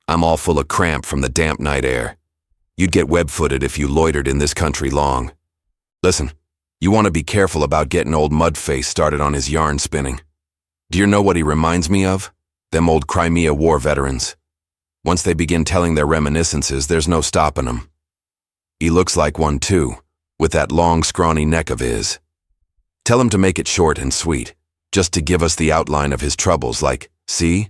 [SPEAKER 1] I'm all full of cramp from the damp night air. You'd get web-footed if you loitered in this country long. Listen, you want to be careful about getting old Mudface started on his yarn spinning. Do you know what he reminds me of? Them old Crimea War veterans. Once they begin telling their reminiscences, there's no stopping 'em. He looks like one too, with that long, scrawny neck of his. Tell him to make it short and sweet, just to give us the outline of his troubles, like, see?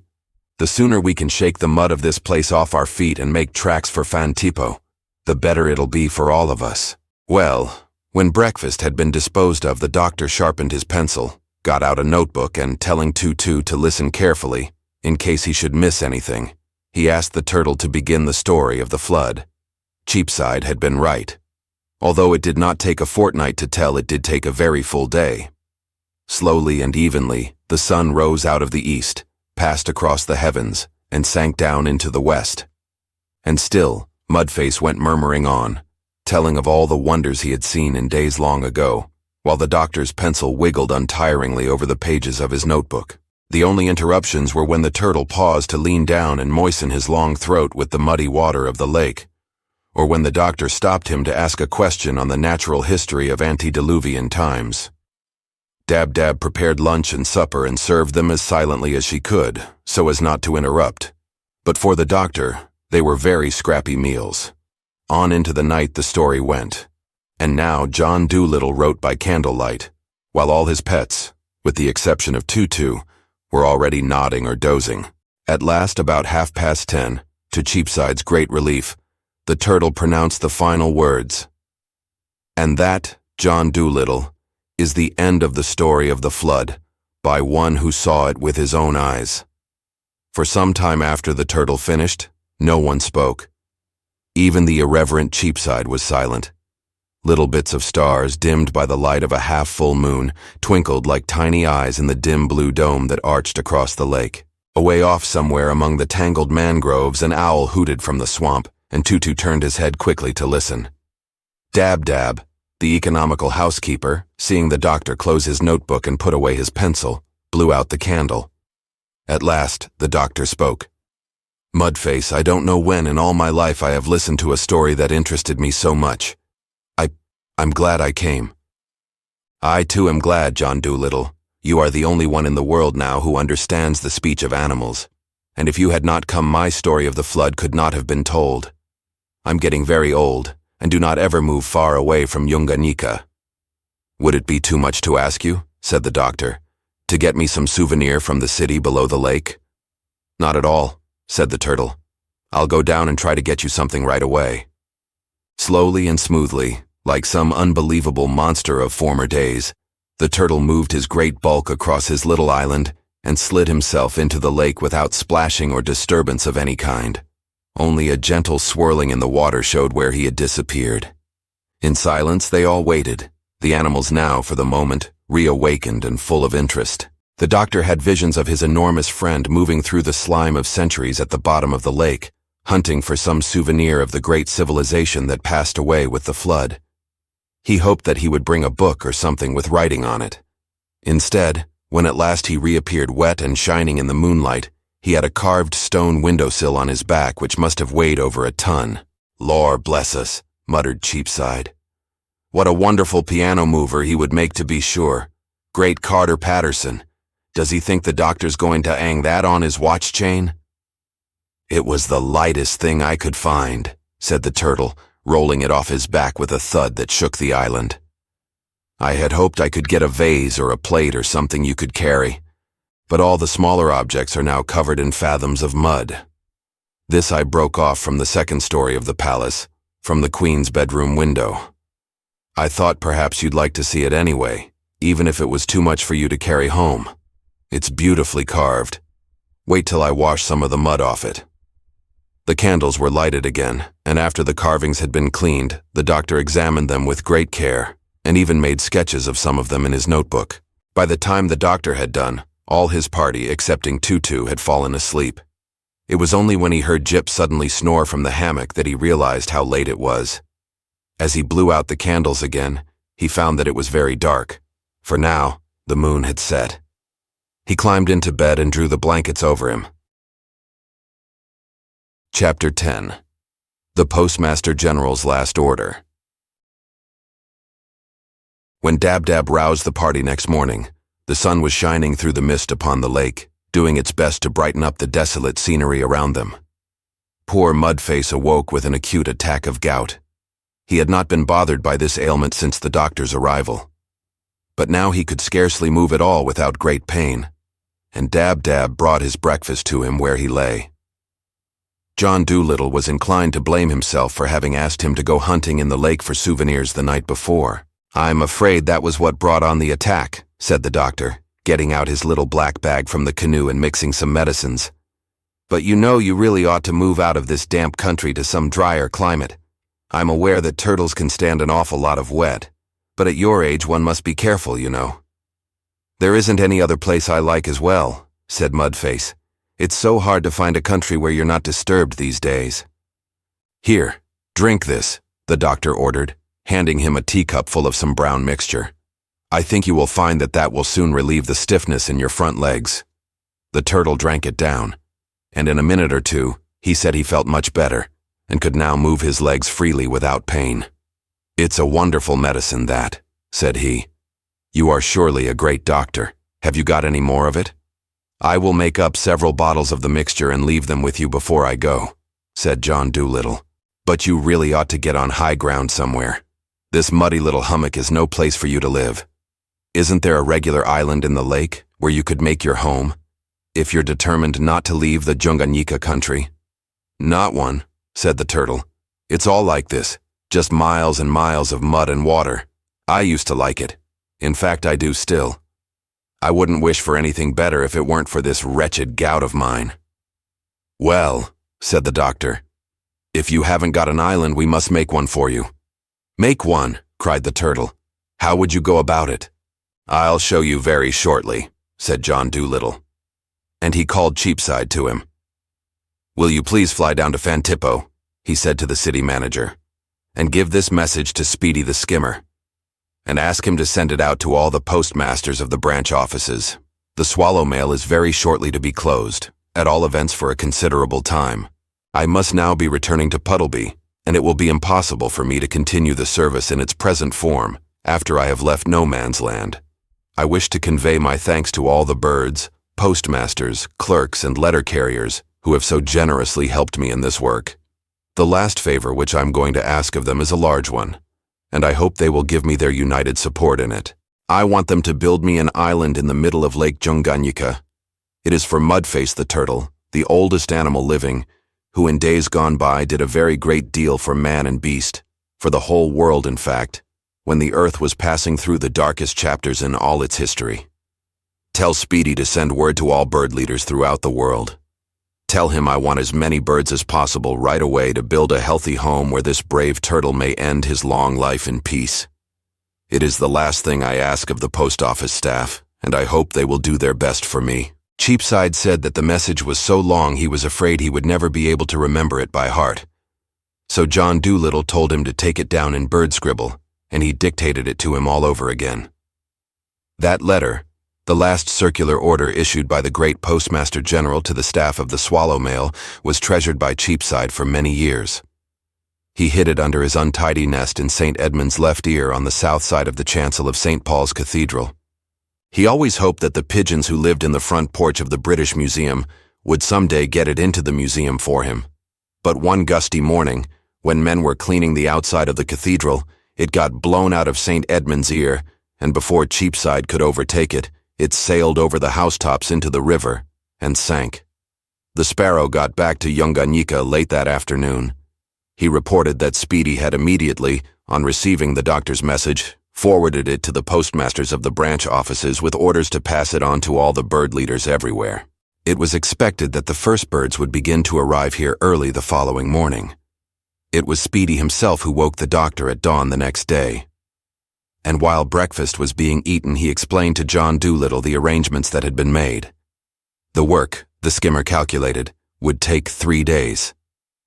[SPEAKER 1] The sooner we can shake the mud of this place off our feet and make tracks for Fantippo, the better it'll be for all of us." Well, when breakfast had been disposed of, the doctor sharpened his pencil, got out a notebook, and telling Tutu to listen carefully, in case he should miss anything, he asked the turtle to begin the story of the flood. Cheapside had been right. Although it did not take a fortnight to tell, it did take a very full day. Slowly and evenly, the sun rose out of the east, passed across the heavens, and sank down into the west. And still, Mudface went murmuring on, telling of all the wonders he had seen in days long ago, while the doctor's pencil wiggled untiringly over the pages of his notebook. The only interruptions were when the turtle paused to lean down and moisten his long throat with the muddy water of the lake, or when the doctor stopped him to ask a question on the natural history of antediluvian times. Dab-Dab prepared lunch and supper and served them as silently as she could, so as not to interrupt. But for the doctor, they were very scrappy meals. On into the night the story went. And now John Dolittle wrote by candlelight, while all his pets, with the exception of Tutu, were already nodding or dozing. At last, about 10:30, to Cheapside's great relief, the turtle pronounced the final words. "And that, John Dolittle, is the end of the story of the flood, by one who saw it with his own eyes." For some time after the turtle finished, no one spoke. Even the irreverent Cheapside was silent. Little bits of stars, dimmed by the light of a half-full moon, twinkled like tiny eyes in the dim blue dome that arched across the lake. Away off somewhere among the tangled mangroves, an owl hooted from the swamp, and Tutu turned his head quickly to listen. Dab-Dab, the economical housekeeper, seeing the doctor close his notebook and put away his pencil, blew out the candle. At last, the doctor spoke. "Mudface, I don't know when in all my life I have listened to a story that interested me so much. I'm glad I came." "I too am glad, John Dolittle. You are the only one in the world now who understands the speech of animals. And if you had not come, my story of the flood could not have been told. I'm getting very old, and do not ever move far away from Junganika." "Would it be too much to ask you," said the doctor, "to get me some souvenir from the city below the lake?" "Not at all," said the turtle. "I'll go down and try to get you something right away." Slowly and smoothly, like some unbelievable monster of former days, the turtle moved his great bulk across his little island and slid himself into the lake without splashing or disturbance of any kind. Only a gentle swirling in the water showed where he had disappeared. In silence they all waited, the animals now, for the moment, reawakened and full of interest. The doctor had visions of his enormous friend moving through the slime of centuries at the bottom of the lake, hunting for some souvenir of the great civilization that passed away with the flood. He hoped that he would bring a book or something with writing on it. Instead, when at last he reappeared wet and shining in the moonlight, he had a carved stone windowsill on his back which must have weighed over a ton. "Lor bless us," muttered Cheapside. "What a wonderful piano mover he would make, to be sure. Great Carter Patterson. Does he think the doctor's going to hang that on his watch chain? It was the lightest thing I could find, said the turtle, rolling it off his back with a thud that shook the island. I had hoped I could get a vase or a plate or something you could carry, but all the smaller objects are now covered in fathoms of mud. This I broke off from the second story of the palace, from the Queen's bedroom window. I thought perhaps you'd like to see it anyway, even if it was too much for you to carry home. It's beautifully carved. Wait till I wash some of the mud off it. The candles were lighted again, and after the carvings had been cleaned, the doctor examined them with great care, and even made sketches of some of them in his notebook. By the time the doctor had done, all his party, excepting Tutu, had fallen asleep. It was only when he heard Jip suddenly snore from the hammock that he realized how late it was. As he blew out the candles again, he found that it was very dark, for now the moon had set. He climbed into bed and drew the blankets over him. Chapter 10. The Postmaster-General's Last Order. When Dab-Dab roused the party next morning, the sun was shining through the mist upon the lake, doing its best to brighten up the desolate scenery around them. Poor Mudface awoke with an acute attack of gout. He had not been bothered by this ailment since the doctor's arrival. But now he could scarcely move at all without great pain, and Dab-Dab brought his breakfast to him where he lay. John Dolittle was inclined to blame himself for having asked him to go hunting in the lake for souvenirs the night before. "I'm afraid that was what brought on the attack," said the doctor, getting out his little black bag from the canoe and mixing some medicines. "But you know you really ought to move out of this damp country to some drier climate. I'm aware that turtles can stand an awful lot of wet, but at your age one must be careful, you know." "There isn't any other place I like as well," said Mudface. "It's so hard to find a country where you're not disturbed these days." "Here, drink this," the doctor ordered, handing him a teacup full of some brown mixture. "I think you will find that will soon relieve the stiffness in your front legs." The turtle drank it down, and in a minute or two, he said he felt much better, and could now move his legs freely without pain. "It's a wonderful medicine, that," said he. "You are surely a great doctor. Have you got any more of it?" "I will make up several bottles of the mixture and leave them with you before I go," said John Dolittle. "But you really ought to get on high ground somewhere. This muddy little hummock is no place for you to live. Isn't there a regular island in the lake where you could make your home, if you're determined not to leave the Junganyika country?" "Not one," said the turtle. "It's all like this, just miles and miles of mud and water. I used to like it. In fact, I do still. I wouldn't wish for anything better if it weren't for this wretched gout of mine." "Well," said the doctor, "if you haven't got an island, we must make one for you." "Make one," cried the turtle. "How would you go about it?" "I'll show you very shortly," said John Dolittle. And he called Cheapside to him. "Will you please fly down to Fantippo," he said to the city manager, "and give this message to Speedy the Skimmer, and ask him to send it out to all the postmasters of the branch offices. The swallow mail is very shortly to be closed, at all events for a considerable time. I must now be returning to Puddleby, and it will be impossible for me to continue the service in its present form after I have left no man's land. I wish to convey my thanks to all the birds, postmasters, clerks, and letter carriers who have so generously helped me in this work. The last favor which I'm going to ask of them is a large one, and I hope they will give me their united support in it. I want them to build me an island in the middle of Lake Junganyika. It is for Mudface the turtle, the oldest animal living, who in days gone by did a very great deal for man and beast, for the whole world in fact, when the earth was passing through the darkest chapters in all its history. Tell Speedy to send word to all bird leaders throughout the world. Tell him I want as many birds as possible right away to build a healthy home where this brave turtle may end his long life in peace. It is the last thing I ask of the post office staff, and I hope they will do their best for me." Cheapside said that the message was so long he was afraid he would never be able to remember it by heart. So John Dolittle told him to take it down in bird scribble, and he dictated it to him all over again. That letter, the last circular order issued by the great Postmaster-General to the staff of the Swallow Mail, was treasured by Cheapside for many years. He hid it under his untidy nest in St. Edmund's left ear on the south side of the chancel of St. Paul's Cathedral. He always hoped that the pigeons who lived in the front porch of the British Museum would someday get it into the museum for him. But one gusty morning, when men were cleaning the outside of the cathedral, it got blown out of St. Edmund's Ear, and before Cheapside could overtake it, it sailed over the housetops into the river and sank. The Sparrow got back to Yunganyika late that afternoon. He reported that Speedy had immediately, on receiving the doctor's message, forwarded it to the postmasters of the branch offices with orders to pass it on to all the bird leaders everywhere. It was expected that the first birds would begin to arrive here early the following morning. It was Speedy himself who woke the doctor at dawn the next day. And while breakfast was being eaten, he explained to John Dolittle the arrangements that had been made. The work, the skimmer calculated, would take 3 days.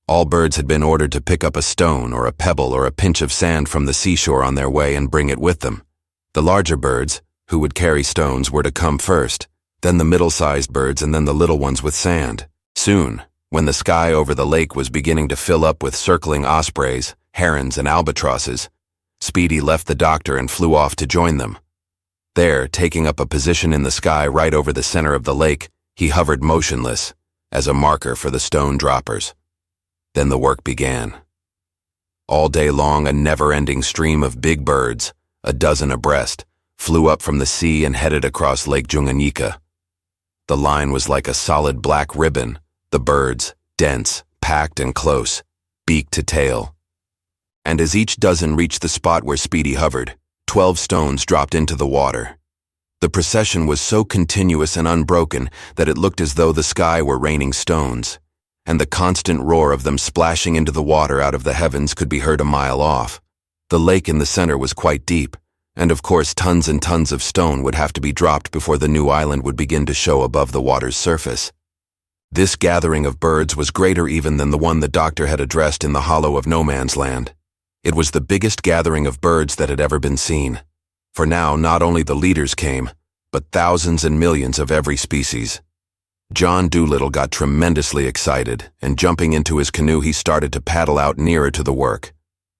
[SPEAKER 1] All birds had been ordered to pick up a stone or a pebble or a pinch of sand from the seashore on their way and bring it with them. The larger birds, who would carry stones, were to come first, then the middle-sized birds, and then the little ones with sand. Soon, when the sky over the lake was beginning to fill up with circling ospreys, herons, and albatrosses, Speedy left the doctor and flew off to join them. There, taking up a position in the sky right over the center of the lake, he hovered motionless, as a marker for the stone droppers. Then the work began. All day long, a never-ending stream of big birds, a dozen abreast, flew up from the sea and headed across Lake Junganyika. The line was like a solid black ribbon, the birds, dense, packed and close, beak to tail. And as each dozen reached the spot where Speedy hovered, 12 stones dropped into the water. The procession was so continuous and unbroken that it looked as though the sky were raining stones, and the constant roar of them splashing into the water out of the heavens could be heard a mile off. The lake in the center was quite deep, and of course tons and tons of stone would have to be dropped before the new island would begin to show above the water's surface. This gathering of birds was greater even than the one the doctor had addressed in the hollow of No Man's Land. It was the biggest gathering of birds that had ever been seen. For now, not only the leaders came, but thousands and millions of every species. John Dolittle got tremendously excited, and jumping into his canoe he started to paddle out nearer to the work.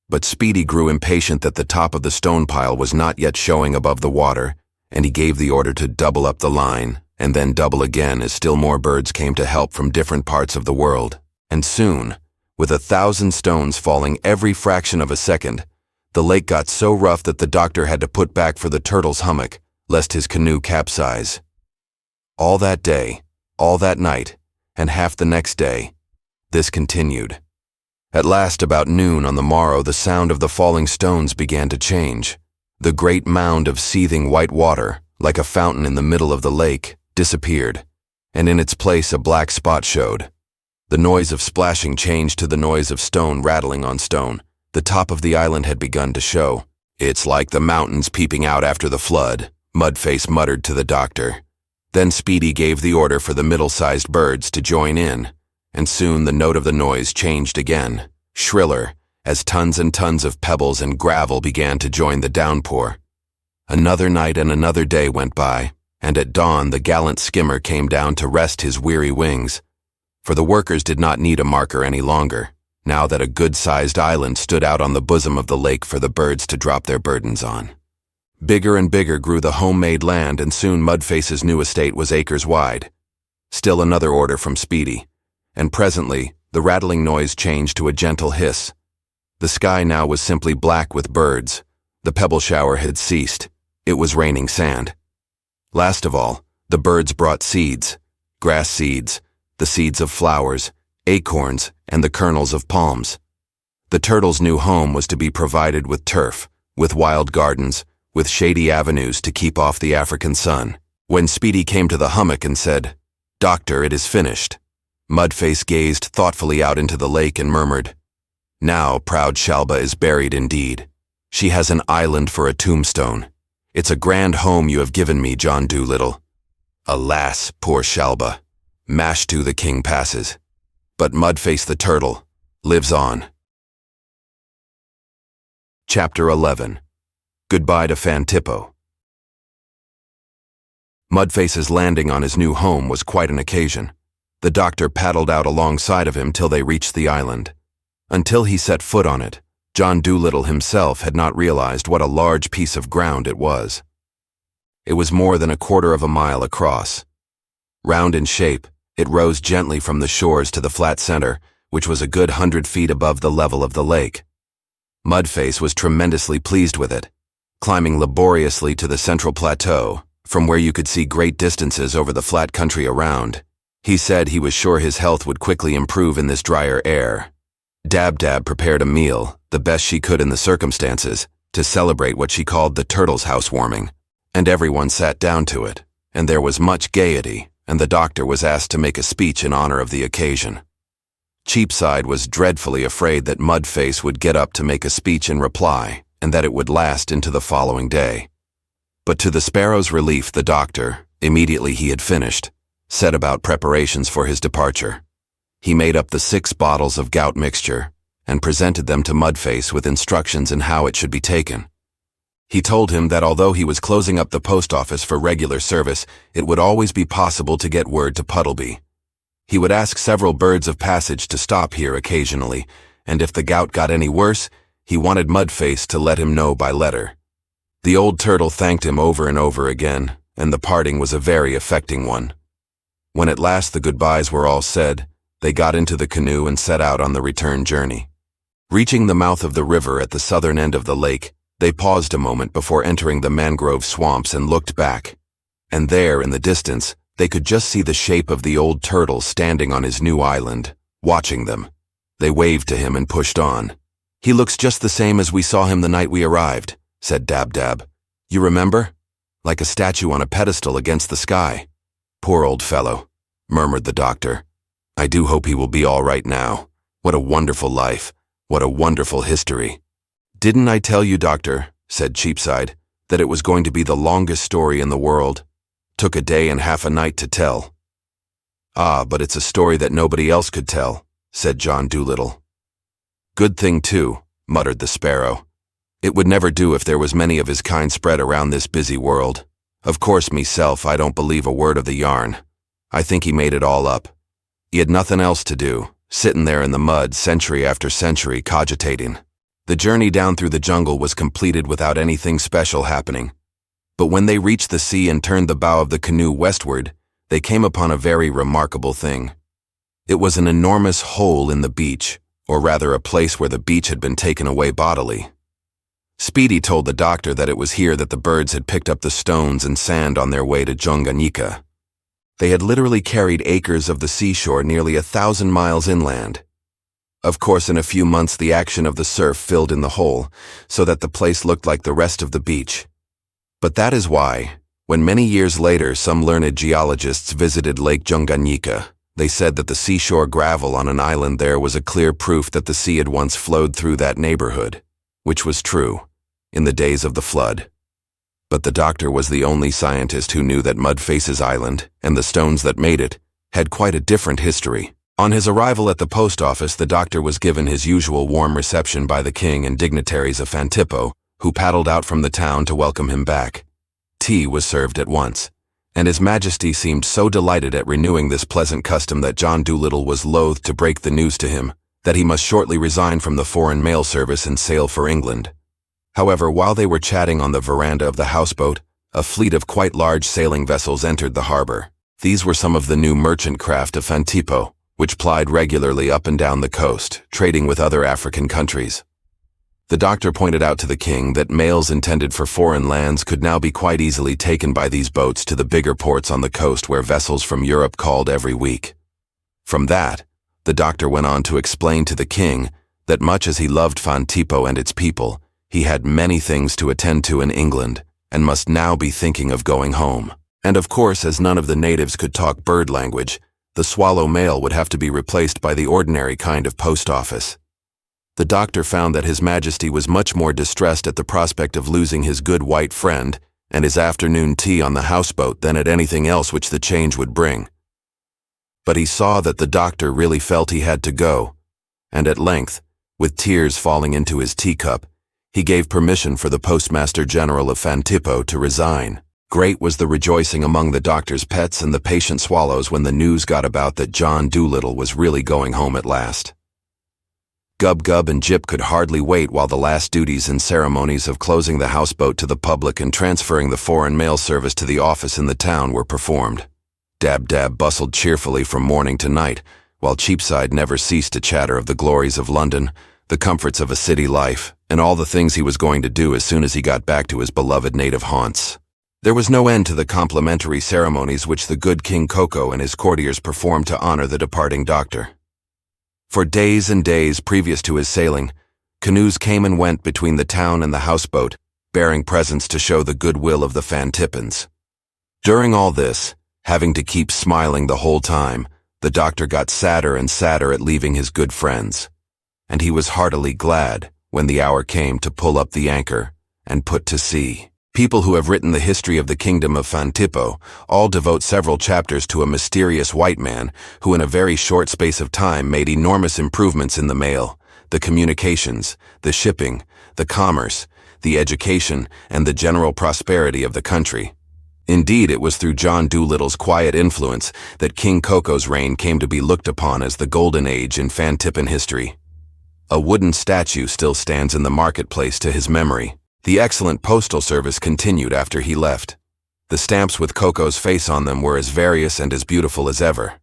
[SPEAKER 1] But Speedy grew impatient that the top of the stone pile was not yet showing above the water, and he gave the order to double up the line, and then double again as still more birds came to help from different parts of the world. And soon, with 1,000 stones falling every fraction of a second, the lake got so rough that the doctor had to put back for the turtle's hummock, lest his canoe capsize. All that day, all that night, and half the next day, this continued. At last, about noon on the morrow, the sound of the falling stones began to change. The great mound of seething white water, like a fountain in the middle of the lake, disappeared, and in its place a black spot showed. The noise of splashing changed to the noise of stone rattling on stone. The top of the island had begun to show. "It's like the mountains peeping out after the flood," Mudface muttered to the doctor. Then Speedy gave the order for the middle-sized birds to join in, and soon the note of the noise changed again, shriller, as tons and tons of pebbles and gravel began to join the downpour. Another night and another day went by, and at dawn the gallant skimmer came down to rest his weary wings. For the workers did not need a marker any longer, now that a good-sized island stood out on the bosom of the lake for the birds to drop their burdens on. Bigger and bigger grew the homemade land, and soon Mudface's new estate was acres wide. Still another order from Speedy, and presently the rattling noise changed to a gentle hiss. The sky now was simply black with birds. The pebble shower had ceased. It was raining sand. Last of all, the birds brought seeds, grass seeds, the seeds of flowers, acorns, and the kernels of palms. The turtle's new home was to be provided with turf, with wild gardens, with shady avenues to keep off the African sun. When Speedy came to the hummock and said, "Doctor, it is finished," Mudface gazed thoughtfully out into the lake and murmured, "Now proud Shalba is buried indeed. She has an island for a tombstone. It's a grand home you have given me, John Dolittle. Alas, poor Shalba. Mashtu the king passes, but Mudface the turtle lives on." Chapter 11. Goodbye to Fantippo. Mudface's landing on his new home was quite an occasion. The doctor paddled out alongside of him till they reached the island. Until he set foot on it, John Dolittle himself had not realized what a large piece of ground it was. It was more than a quarter of a mile across. Round in shape, it rose gently from the shores to the flat center, which was a good 100 feet above the level of the lake. Mudface was tremendously pleased with it, climbing laboriously to the central plateau, from where you could see great distances over the flat country around. He said he was sure his health would quickly improve in this drier air. Dab-Dab prepared a meal, the best she could in the circumstances, to celebrate what she called the turtle's housewarming, and everyone sat down to it, and there was much gaiety, and the doctor was asked to make a speech in honor of the occasion. Cheapside was dreadfully afraid that Mudface would get up to make a speech in reply, and that it would last into the following day. But to the sparrow's relief, the doctor, immediately he had finished, set about preparations for his departure. He made up the 6 bottles of gout mixture and presented them to Mudface with instructions in how it should be taken. He told him that although he was closing up the post office for regular service, it would always be possible to get word to Puddleby. He would ask several birds of passage to stop here occasionally, and if the gout got any worse, he wanted Mudface to let him know by letter. The old turtle thanked him over and over again, and the parting was a very affecting one. When at last the goodbyes were all said, they got into the canoe and set out on the return journey. Reaching the mouth of the river at the southern end of the lake, they paused a moment before entering the mangrove swamps and looked back. And there, in the distance, they could just see the shape of the old turtle standing on his new island, watching them. They waved to him and pushed on. "He looks just the same as we saw him the night we arrived," said Dab-Dab. "You remember? Like a statue on a pedestal against the sky." "Poor old fellow," murmured the doctor. "I do hope he will be all right now. What a wonderful life. What a wonderful history." "Didn't I tell you, doctor," said Cheapside, "that it was going to be the longest story in the world? Took a day and half a night to tell." "Ah, but it's a story that nobody else could tell," said John Dolittle. "Good thing, too," muttered the sparrow. "It would never do if there was many of his kind spread around this busy world. Of course, meself, I don't believe a word of the yarn. I think he made it all up. He had nothing else to do, sitting there in the mud century after century cogitating." The journey down through the jungle was completed without anything special happening. But when they reached the sea and turned the bow of the canoe westward, they came upon a very remarkable thing. It was an enormous hole in the beach, or rather a place where the beach had been taken away bodily. Speedy told the doctor that it was here that the birds had picked up the stones and sand on their way to Tanganyika. They had literally carried acres of the seashore nearly 1,000 miles inland. Of course, in a few months the action of the surf filled in the hole, so that the place looked like the rest of the beach. But that is why, when many years later some learned geologists visited Lake Tanganyika, they said that the seashore gravel on an island there was a clear proof that the sea had once flowed through that neighborhood, which was true, in the days of the flood. But the doctor was the only scientist who knew that Mudface's island, and the stones that made it, had quite a different history. On his arrival at the post office, the doctor was given his usual warm reception by the king and dignitaries of Fantippo, who paddled out from the town to welcome him back. Tea was served at once, and His Majesty seemed so delighted at renewing this pleasant custom that John Dolittle was loath to break the news to him that he must shortly resign from the foreign mail service and sail for England. However, while they were chatting on the veranda of the houseboat, a fleet of quite large sailing vessels entered the harbor. These were some of the new merchant craft of Fantippo, which plied regularly up and down the coast, trading with other African countries. The doctor pointed out to the king that mails intended for foreign lands could now be quite easily taken by these boats to the bigger ports on the coast where vessels from Europe called every week. From that, the doctor went on to explain to the king that much as he loved Fantippo and its people, he had many things to attend to in England and must now be thinking of going home. And of course, as none of the natives could talk bird language, the swallow mail would have to be replaced by the ordinary kind of post office. The doctor found that His Majesty was much more distressed at the prospect of losing his good white friend and his afternoon tea on the houseboat than at anything else which the change would bring. But he saw that the doctor really felt he had to go, and at length, with tears falling into his teacup, he gave permission for the Postmaster-General of Fantippo to resign. Great was the rejoicing among the doctor's pets and the patient swallows when the news got about that John Dolittle was really going home at last. Gub-Gub and Jip could hardly wait while the last duties and ceremonies of closing the houseboat to the public and transferring the foreign mail service to the office in the town were performed. Dab-Dab bustled cheerfully from morning to night, while Cheapside never ceased to chatter of the glories of London, the comforts of a city life, and all the things he was going to do as soon as he got back to his beloved native haunts. There was no end to the complimentary ceremonies which the good King Koko and his courtiers performed to honor the departing doctor. For days and days previous to his sailing, canoes came and went between the town and the houseboat, bearing presents to show the goodwill of the Fantippans. During all this, having to keep smiling the whole time, the doctor got sadder and sadder at leaving his good friends, and he was heartily glad when the hour came to pull up the anchor and put to sea. People who have written the history of the kingdom of Fantippo all devote several chapters to a mysterious white man who in a very short space of time made enormous improvements in the mail, the communications, the shipping, the commerce, the education, and the general prosperity of the country. Indeed, it was through John Dolittle's quiet influence that King Koko's reign came to be looked upon as the golden age in Fantippan history. A wooden statue still stands in the marketplace to his memory. The excellent postal service continued after he left. The stamps with Koko's face on them were as various and as beautiful as ever.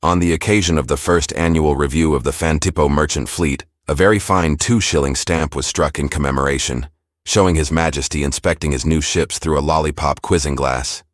[SPEAKER 1] On the occasion of the first annual review of the Fantippo merchant fleet, a very fine 2-shilling stamp was struck in commemoration, showing His Majesty inspecting his new ships through a lollipop quizzing glass.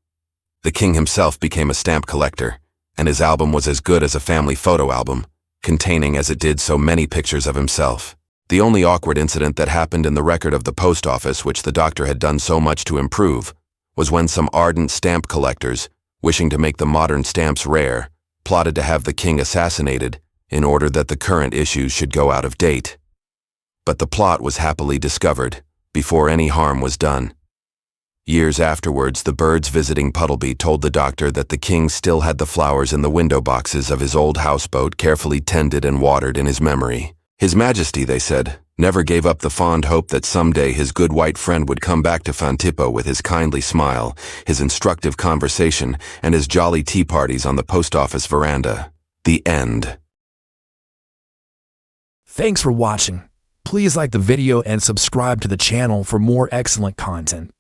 [SPEAKER 1] The king himself became a stamp collector, and his album was as good as a family photo album, containing as it did so many pictures of himself. The only awkward incident that happened in the record of the post office, which the doctor had done so much to improve, was when some ardent stamp collectors, wishing to make the modern stamps rare, plotted to have the king assassinated in order that the current issues should go out of date. But the plot was happily discovered before any harm was done. Years afterwards, the birds visiting Puddleby told the doctor that the king still had the flowers in the window boxes of his old houseboat carefully tended and watered in his memory. His Majesty, they said, never gave up the fond hope that someday his good white friend would come back to Fantippo with his kindly smile, his instructive conversation, and his jolly tea parties on the post office veranda. The end.
[SPEAKER 3] Thanks for watching. Please like the video and subscribe to the channel for more excellent content.